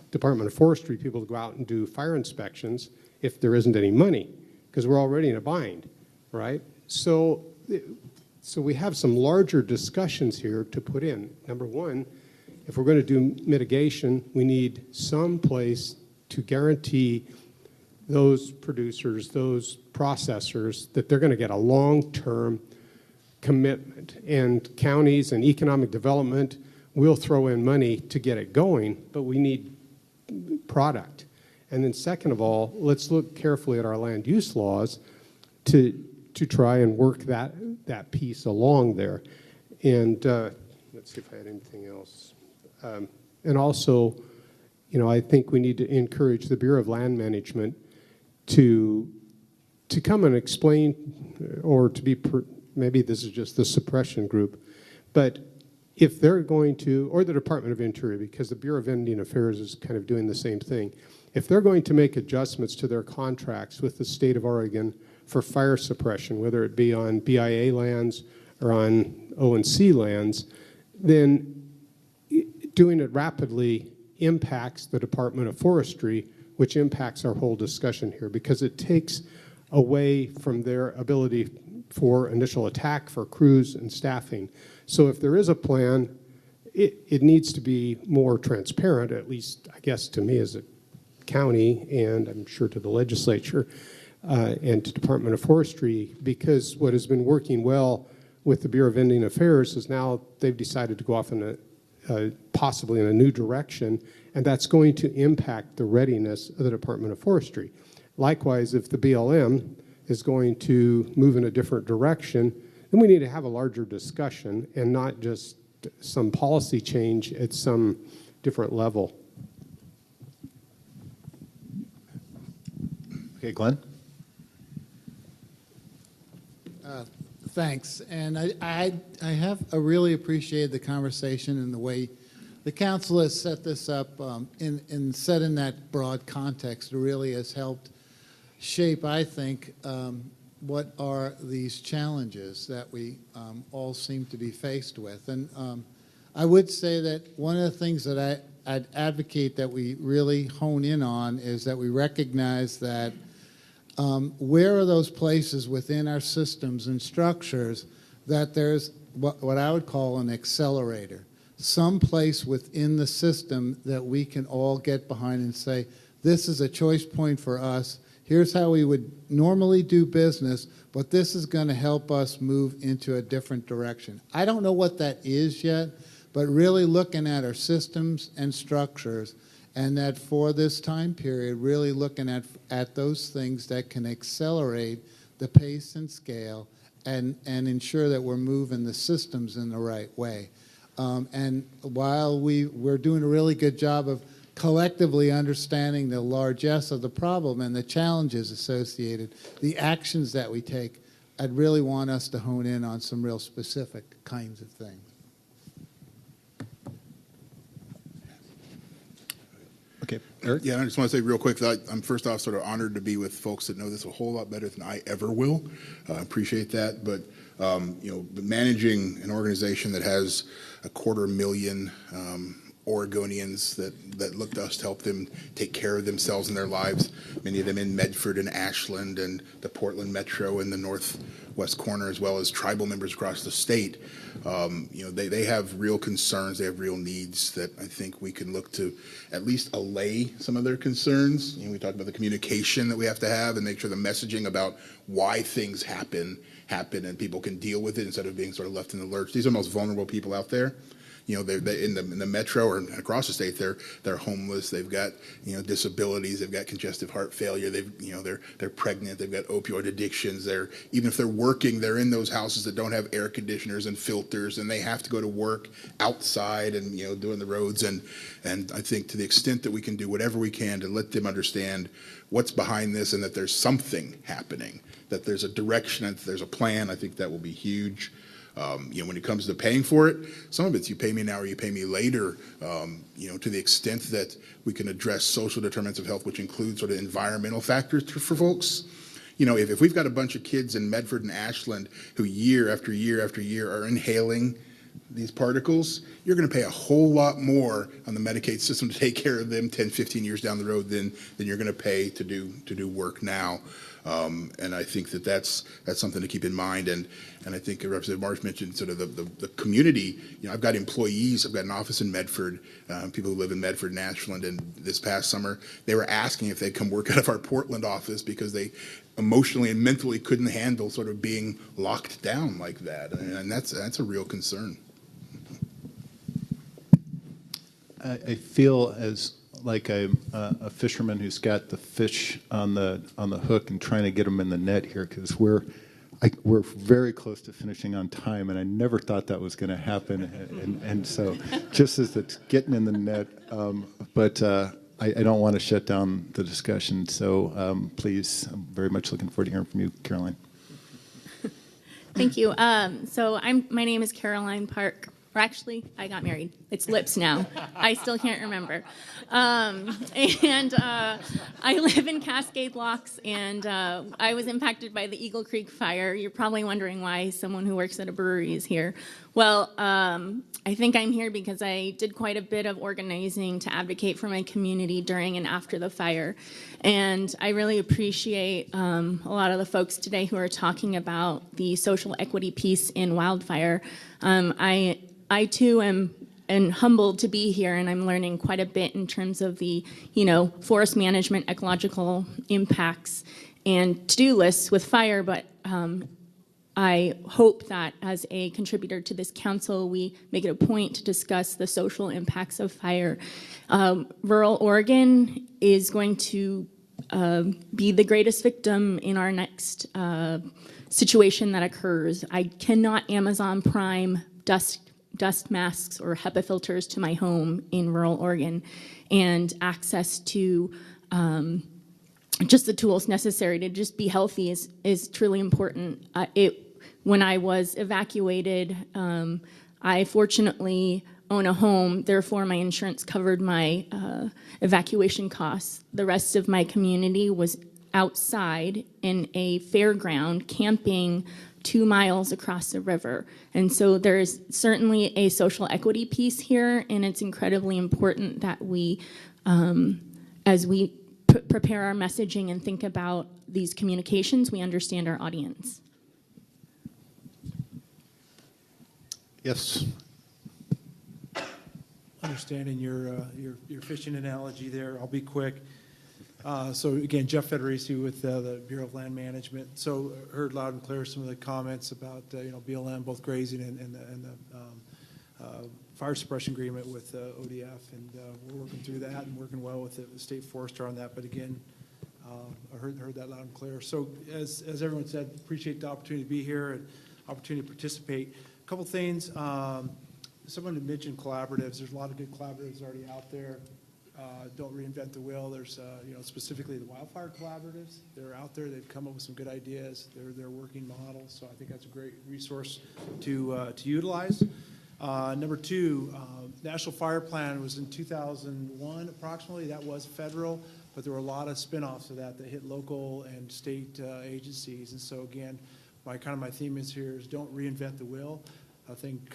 Department of Forestry people to go out and do fire inspections if there isn't any money because we're already in a bind, right? So we have some larger discussions here to put in. Number one, if we're going to do mitigation, we need some place to guarantee those producers, those processors, that they're going to get a long-term commitment. And counties and economic development will throw in money to get it going, but we need product. And then second of all, let's look carefully at our land use laws to try and work that piece along there. And let's see if I had anything else. And also, you know, I think we need to encourage the Bureau of Land Management to to come and explain, or to be, maybe this is just the suppression group, but if they're going to, or the Department of Interior, because the Bureau of Indian Affairs is kind of doing the same thing, if they're going to make adjustments to their contracts with the state of Oregon for fire suppression, whether it be on BIA lands or on O&C lands, then doing it rapidly impacts the Department of Forestry, which impacts our whole discussion here, because it takes away from their ability for initial attack for crews and staffing. So if there is a plan, it needs to be more transparent, at least I guess to me as a county, and I'm sure to the legislature and to Department of Forestry, because what has been working well with the Bureau of Indian Affairs is now they've decided to go off in possibly in a new direction, and that's going to impact the readiness of the Department of Forestry. Likewise, if the BLM is going to move in a different direction, then we need to have a larger discussion and not just some policy change at some different level. Okay, Glenn? Thanks. And I really appreciated the conversation and the way the council has set this up and set in that broad context. It really has helped shape, I think, what are these challenges that we all seem to be faced with. And I would say that one of the things that I'd advocate that we really hone in on is that we recognize that where are those places within our systems and structures that there's what I would call an accelerator, some place within the system that we can all get behind and say, this is a choice point for us. Here's how we would normally do business, but this is going to help us move into a different direction. I don't know what that is yet, but really looking at our systems and structures, and that for this time period, really looking at those things that can accelerate the pace and scale and ensure that we're moving the systems in the right way. And while we're doing a really good job of collectively understanding the largesse of the problem and the challenges associated, the actions that we take, I'd really want us to hone in on some real specific kinds of things. Okay, Eric? Yeah, I just want to say real quick that I'm first off sort of honored to be with folks that know this a whole lot better than I ever will. I appreciate that, but managing an organization that has 250,000 Oregonians that look to us to help them take care of themselves and their lives, many of them in Medford and Ashland and the Portland Metro in the northwest corner, as well as tribal members across the state. They have real concerns, they have real needs that I think we can look to at least allay some of their concerns. We talked about the communication that we have to have and make sure the messaging about why things happen and people can deal with it instead of being sort of left in the lurch. These are the most vulnerable people out there. They're in the metro or across the state. They're homeless. They've got disabilities. They've got congestive heart failure. They're pregnant. They've got opioid addictions. Even if they're working, they're in those houses that don't have air conditioners and filters, and they have to go to work outside and doing the roads. And I think to the extent that we can do whatever we can to let them understand what's behind this and that there's something happening, that there's a direction, and there's a plan, I think that will be huge. When it comes to paying for it, some of it's you pay me now or you pay me later, to the extent that we can address social determinants of health, which include sort of environmental factors for folks. If we've got a bunch of kids in Medford and Ashland who year after year after year are inhaling these particles, you're going to pay a whole lot more on the Medicaid system to take care of them 10, 15 years down the road than you're going to pay to do work now. And I think that's something to keep in mind. And I think Representative Marsh mentioned sort of the community. I've got employees. I've got an office in Medford, people who live in Medford and Ashland. And this past summer, they were asking if they'd come work out of our Portland office because they emotionally and mentally couldn't handle sort of being locked down like that. And that's a real concern. I feel as like I'm a fisherman who's got the fish on the hook and trying to get them in the net here, because we're very close to finishing on time, and I never thought that was going to happen. And so just as it's getting in the net, but I don't want to shut down the discussion, so please, I'm very much looking forward to hearing from you, Caroline. Thank you. My name is Caroline Park. Or actually, I got married. It's lips now. I still can't remember. I live in Cascade Locks, and I was impacted by the Eagle Creek fire. You're probably wondering why someone who works at a brewery is here. Well, I think I'm here because I did quite a bit of organizing to advocate for my community during and after the fire. And I really appreciate a lot of the folks today who are talking about the social equity piece in wildfire. I too am humbled to be here, and I'm learning quite a bit in terms of the, forest management, ecological impacts, and to-do lists with fire. But I hope that as a contributor to this council, we make it a point to discuss the social impacts of fire. Rural Oregon is going to be the greatest victim in our next situation that occurs. I cannot Amazon Prime dust masks or HEPA filters to my home in rural Oregon, and access to just the tools necessary to just be healthy is truly important. When I was evacuated, I fortunately own a home, therefore my insurance covered my evacuation costs. The rest of my community was outside in a fairground camping 2 miles across the river. And so there's certainly a social equity piece here, and it's incredibly important that we, as we prepare our messaging and think about these communications, we understand our audience. Yes. Understanding your fishing analogy there, I'll be quick. So again, Jeff Federici with the Bureau of Land Management. So heard loud and clear some of the comments about BLM, both grazing and the fire suppression agreement with ODF, and we're working through that and working well with the state forester on that. But again, I heard that loud and clear. So as everyone said, appreciate the opportunity to be here and opportunity to participate. A couple things. Someone had mentioned collaboratives. There's a lot of good collaboratives already out there. Don't reinvent the wheel. There's, specifically the wildfire collaboratives. They're out there. They've come up with some good ideas. They're working models. So I think that's a great resource to utilize. Number two, National Fire Plan was in 2001 approximately. That was federal, but there were a lot of spinoffs of that hit local and state agencies. And so again, my theme is here is don't reinvent the wheel. I think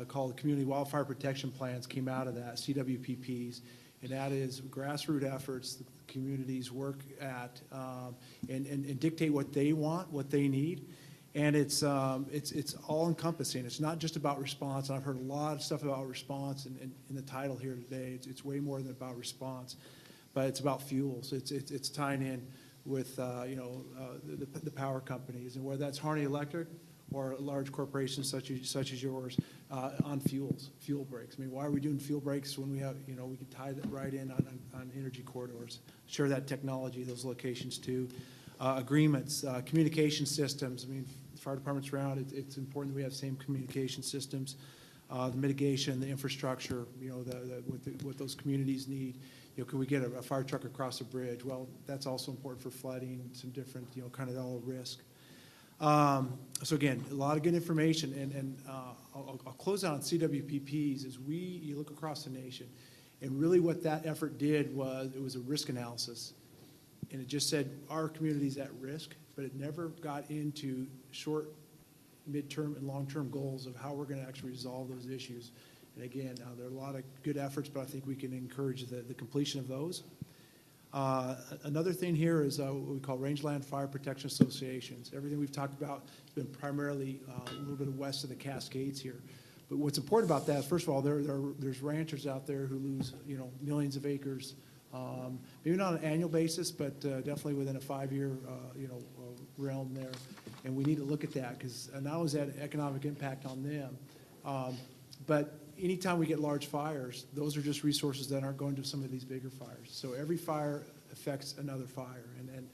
called Community Wildfire Protection Plans came out of that, CWPPs. And that is grassroots efforts the communities work at and dictate what they want, what they need. And it's all encompassing. It's not just about response. And I've heard a lot of stuff about response in the title here today. It's way more than about response, but it's about fuels. It's tying in with the power companies, and whether that's Harney Electric or large corporations such as yours on fuel breaks. I mean, why are we doing fuel breaks when we have, we can tie that right in on energy corridors, share that technology, those locations too. Agreements, communication systems. I mean, the fire department's around, it's important that we have same communication systems. The mitigation, the infrastructure, what those communities need. Could we get a fire truck across a bridge? Well, that's also important for flooding, some different, kind of all risk. So again, a lot of good information, and I'll close out on CWPPs. You look across the nation, and really what that effort did was it was a risk analysis, and it just said our community's at risk, but it never got into short, midterm, and long-term goals of how we're going to actually resolve those issues. And again, there are a lot of good efforts, but I think we can encourage the completion of those. Another thing here is what we call rangeland fire protection associations. Everything we've talked about has been primarily a little bit west of the Cascades here. But what's important about that is, first of all, there's ranchers out there who lose millions of acres, maybe not on an annual basis, but definitely within a 5-year realm there. And we need to look at that because not only is that an economic impact on them, but anytime we get large fires, those are just resources that aren't going to some of these bigger fires. So every fire affects another fire. And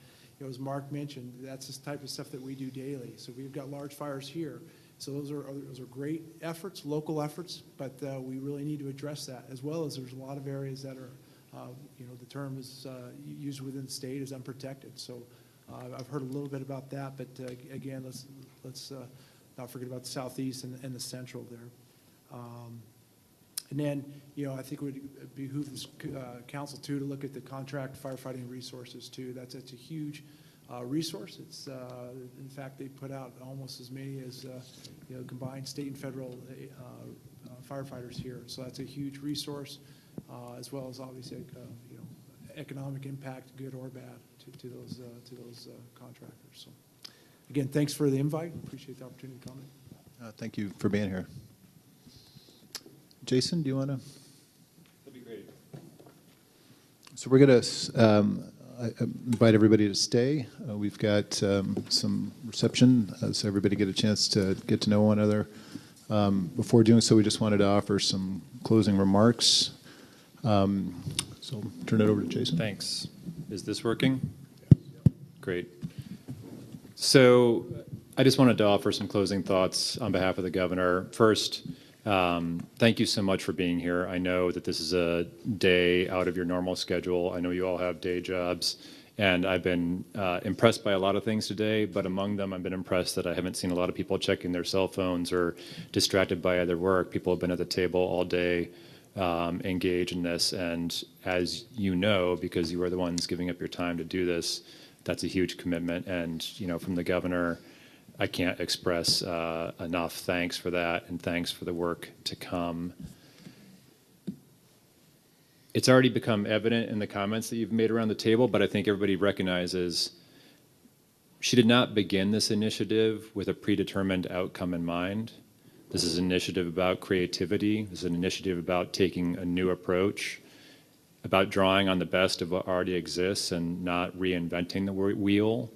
as Mark mentioned, that's this type of stuff that we do daily. So we've got large fires here. So those are great efforts, local efforts, but we really need to address that, as well as there's a lot of areas that are the term is used within the state is unprotected. So I've heard a little bit about that, but again, let's not forget about the southeast and the central there. And then, I think it would behoove this council too to look at the contract firefighting resources too. That's a huge resource. It's in fact they put out almost as many as combined state and federal firefighters here. So that's a huge resource, as well as obviously economic impact, good or bad, to those contractors. So again, thanks for the invite. Appreciate the opportunity to comment. Thank you for being here. Jason, do you want to? That'd be great. So we're going to invite everybody to stay. We've got some reception, so everybody get a chance to get to know one another. Before doing so, we just wanted to offer some closing remarks. So turn it over to Jason. Thanks. Is this working? Great. So I just wanted to offer some closing thoughts on behalf of the governor. First, thank you so much for being here. I know that this is a day out of your normal schedule. I know you all have day jobs, and I've been impressed by a lot of things today, but among them, I've been impressed that I haven't seen a lot of people checking their cell phones or distracted by other work. People have been at the table all day, engaged in this, and as you know, because you are the ones giving up your time to do this, that's a huge commitment, and from the governor, I can't express enough thanks for that, and thanks for the work to come. It's already become evident in the comments that you've made around the table, but I think everybody recognizes she did not begin this initiative with a predetermined outcome in mind. This is an initiative about creativity. This is an initiative about taking a new approach, about drawing on the best of what already exists and not reinventing the wheel,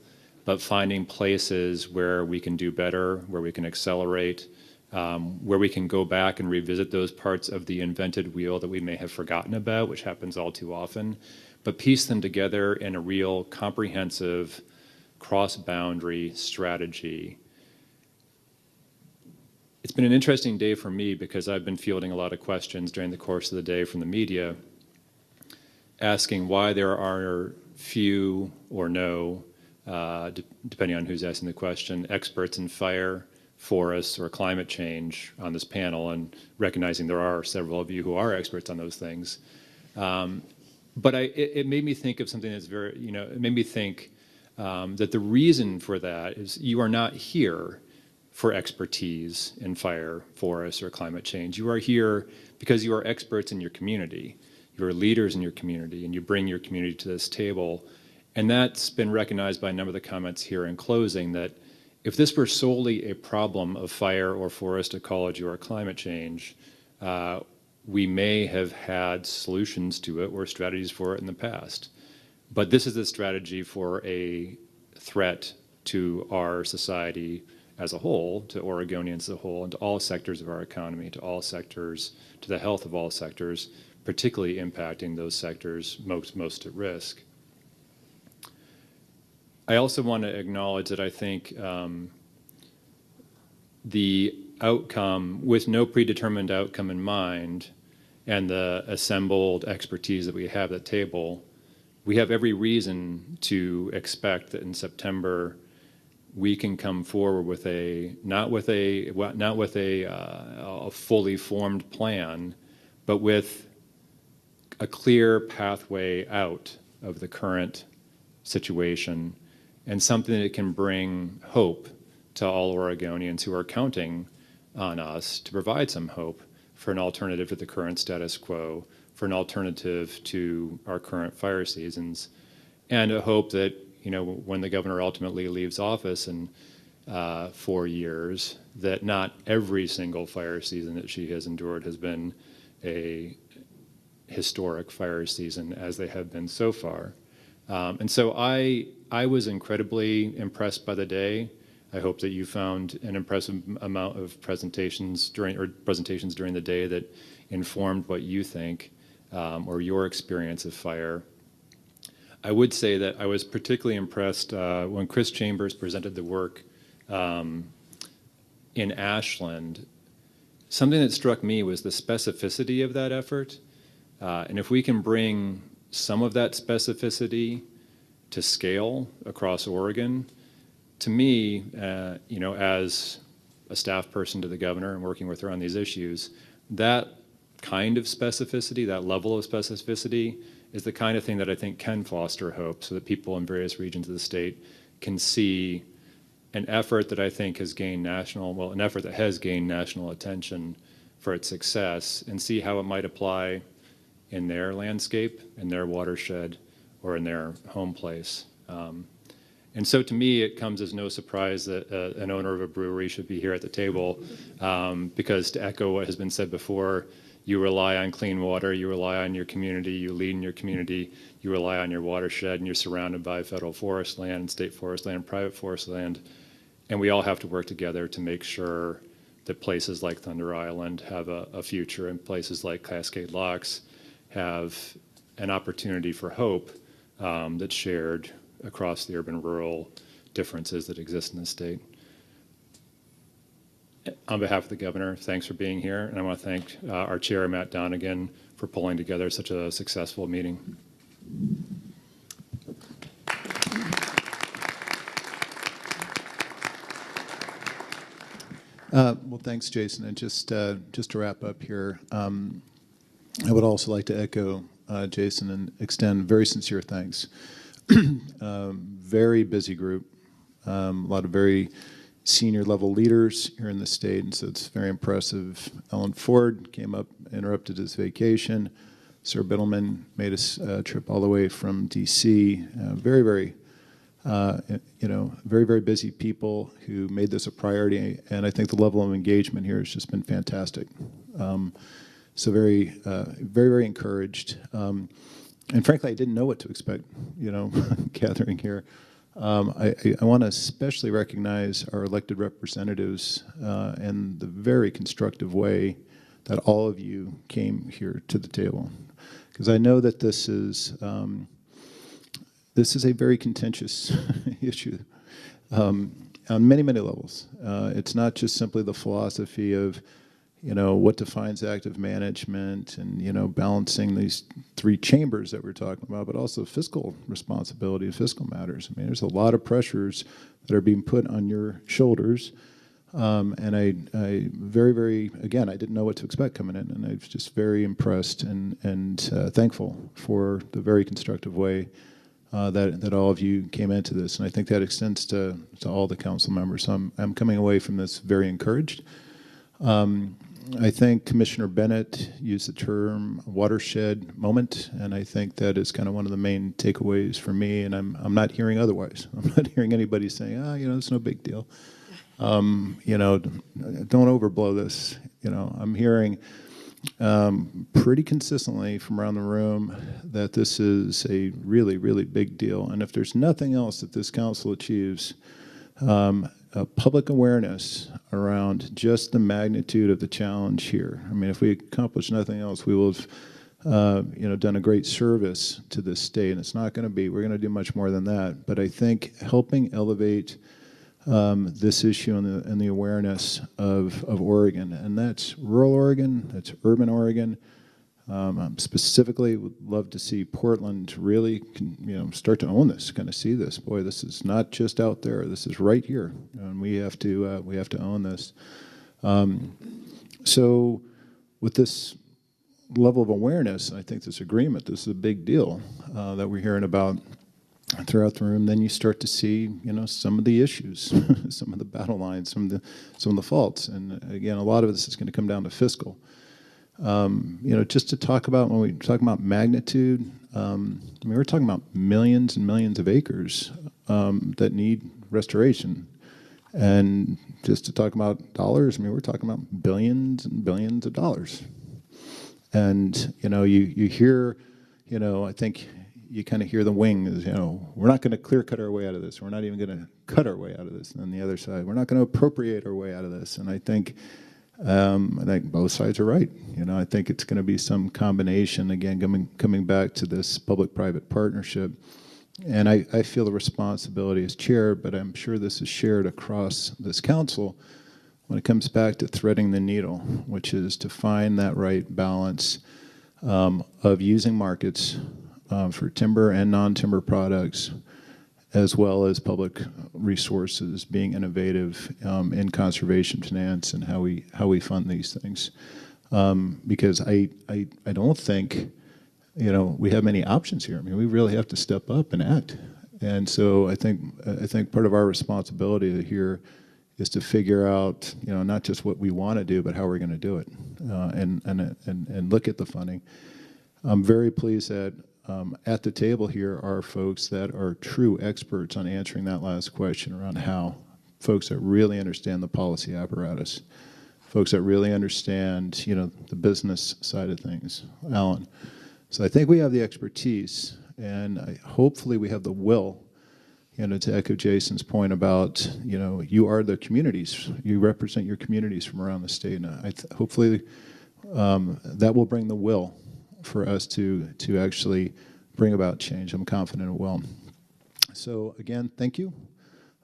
but finding places where we can do better, where we can accelerate, where we can go back and revisit those parts of the invented wheel that we may have forgotten about, which happens all too often, but piece them together in a real comprehensive cross-boundary strategy. It's been an interesting day for me because I've been fielding a lot of questions during the course of the day from the media, asking why there are few or no, depending on who's asking the question, experts in fire, forests, or climate change on this panel, and recognizing there are several of you who are experts on those things. But it made me think of something that's it made me think that the reason for that is you are not here for expertise in fire, forests, or climate change. You are here because you are experts in your community. You are leaders in your community, and you bring your community to this table. And that's been recognized by a number of the comments here in closing, that if this were solely a problem of fire or forest ecology or climate change, we may have had solutions to it or strategies for it in the past. But this is a strategy for a threat to our society as a whole, to Oregonians as a whole, and to all sectors of our economy, to all sectors, to the health of all sectors, particularly impacting those sectors most at risk. I also want to acknowledge that I think the outcome, with no predetermined outcome in mind, and the assembled expertise that we have at the table, we have every reason to expect that in September we can come forward with not with a fully formed plan, but with a clear pathway out of the current situation, and something that can bring hope to all Oregonians who are counting on us to provide some hope for an alternative to the current status quo, for an alternative to our current fire seasons, and a hope that, when the governor ultimately leaves office in 4 years, that not every single fire season that she has endured has been a historic fire season as they have been so far. And so I was incredibly impressed by the day. I hope that you found an impressive amount of presentations during the day that informed what you think or your experience of fire. I would say that I was particularly impressed when Chris Chambers presented the work in Ashland. Something that struck me was the specificity of that effort. And if we can bring some of that specificity to scale across Oregon, to me, as a staff person to the governor and working with her on these issues, that kind of specificity, that level of specificity, is the kind of thing that I think can foster hope so that people in various regions of the state can see an effort that I think has gained an effort that has gained national attention for its success, and see how it might apply in their landscape, in their watershed, or in their home place. And so to me, it comes as no surprise that an owner of a brewery should be here at the table, because to echo what has been said before, you rely on clean water, you rely on your community, you lead in your community, you rely on your watershed, and you're surrounded by federal forest land, and state forest land, and private forest land. And we all have to work together to make sure that places like Thunder Island have a future, and places like Cascade Locks have an opportunity for hope that's shared across the urban-rural differences that exist in the state. On behalf of the governor, thanks for being here, and I want to thank our chair, Matt Donegan, for pulling together such a successful meeting. Well, thanks, Jason. And just to wrap up here, I would also like to echo Jason and extend very sincere thanks. Very busy group, a lot of very senior level leaders here in the state, and so it's very impressive. Ellen Ford came up, interrupted his vacation. Sir Biddleman made a trip all the way from DC. Very, very very, very busy people who made this a priority, and I think the level of engagement here has just been fantastic. So very, very encouraged. And frankly, I didn't know what to expect, gathering here. I want to especially recognize our elected representatives and the very constructive way that all of you came here to the table, because I know that this is a very contentious issue on many, many levels. It's not just simply the philosophy of, what defines active management and, balancing these three chambers that we're talking about, but also fiscal responsibility, fiscal matters. I mean, there's a lot of pressures that are being put on your shoulders. And I very, very, again, I didn't know what to expect coming in, and I was just very impressed and thankful for the very constructive way that all of you came into this, and I think that extends to all the council members. So I'm coming away from this very encouraged. I think Commissioner Bennett used the term watershed moment, and I think that is kind of one of the main takeaways for me, and I'm not hearing otherwise. I'm not hearing anybody saying, it's no big deal. Don't overblow this. I'm hearing pretty consistently from around the room that this is a really, really big deal. And if there's nothing else that this council achieves, public awareness around just the magnitude of the challenge here. I mean, if we accomplish nothing else, we will have done a great service to this state. And it's not going to be, we're going to do much more than that. But I think helping elevate this issue and the awareness of Oregon, and that's rural Oregon, that's urban Oregon. Specifically, would love to see Portland really, start to own this, kind of see this. Boy, this is not just out there; this is right here, and we have to own this. So, with this level of awareness, I think this agreement, this is a big deal that we're hearing about throughout the room. Then you start to see, some of the issues, some of the battle lines, some of the faults, and again, a lot of this is going to come down to fiscal. Just to talk about, when we talk about magnitude, we're talking about millions and millions of acres that need restoration. And just to talk about dollars, we're talking about billions and billions of dollars. And, you hear, I think you kind of hear the wings, we're not going to clear cut our way out of this. We're not even going to cut our way out of this. And on the other side, we're not going to appropriate our way out of this. And I think both sides are right. I think it's going to be some combination, again, coming back to this public-private partnership. And I feel the responsibility as chair, but I'm sure this is shared across this council when it comes back to threading the needle, which is to find that right balance of using markets for timber and non-timber products, as well as public resources, being innovative in conservation finance and how we fund these things. Because I don't think, we have many options here. I mean, we really have to step up and act. And so I think part of our responsibility here is to figure out, not just what we want to do, but how we're going to do it, and look at the funding. I'm very pleased that at the table here are folks that are true experts on answering that last question around how, folks that really understand the policy apparatus, folks that really understand, the business side of things. Alan. So I think we have the expertise, and hopefully we have the will, to echo Jason's point about, you are the communities, you represent your communities from around the state, and hopefully that will bring the will for us to actually bring about change. I'm confident it will. So again, thank you.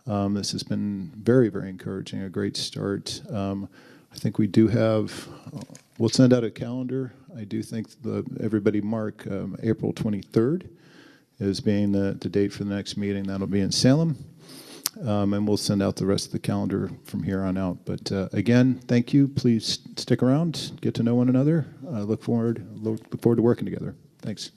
This has been very, very encouraging, a great start. I think we do have, we'll send out a calendar. I do think everybody mark April 23rd as being the date for the next meeting. That'll be in Salem. And we'll send out the rest of the calendar from here on out. But again, thank you. Please stick around, get to know one another. Look forward to working together. Thanks.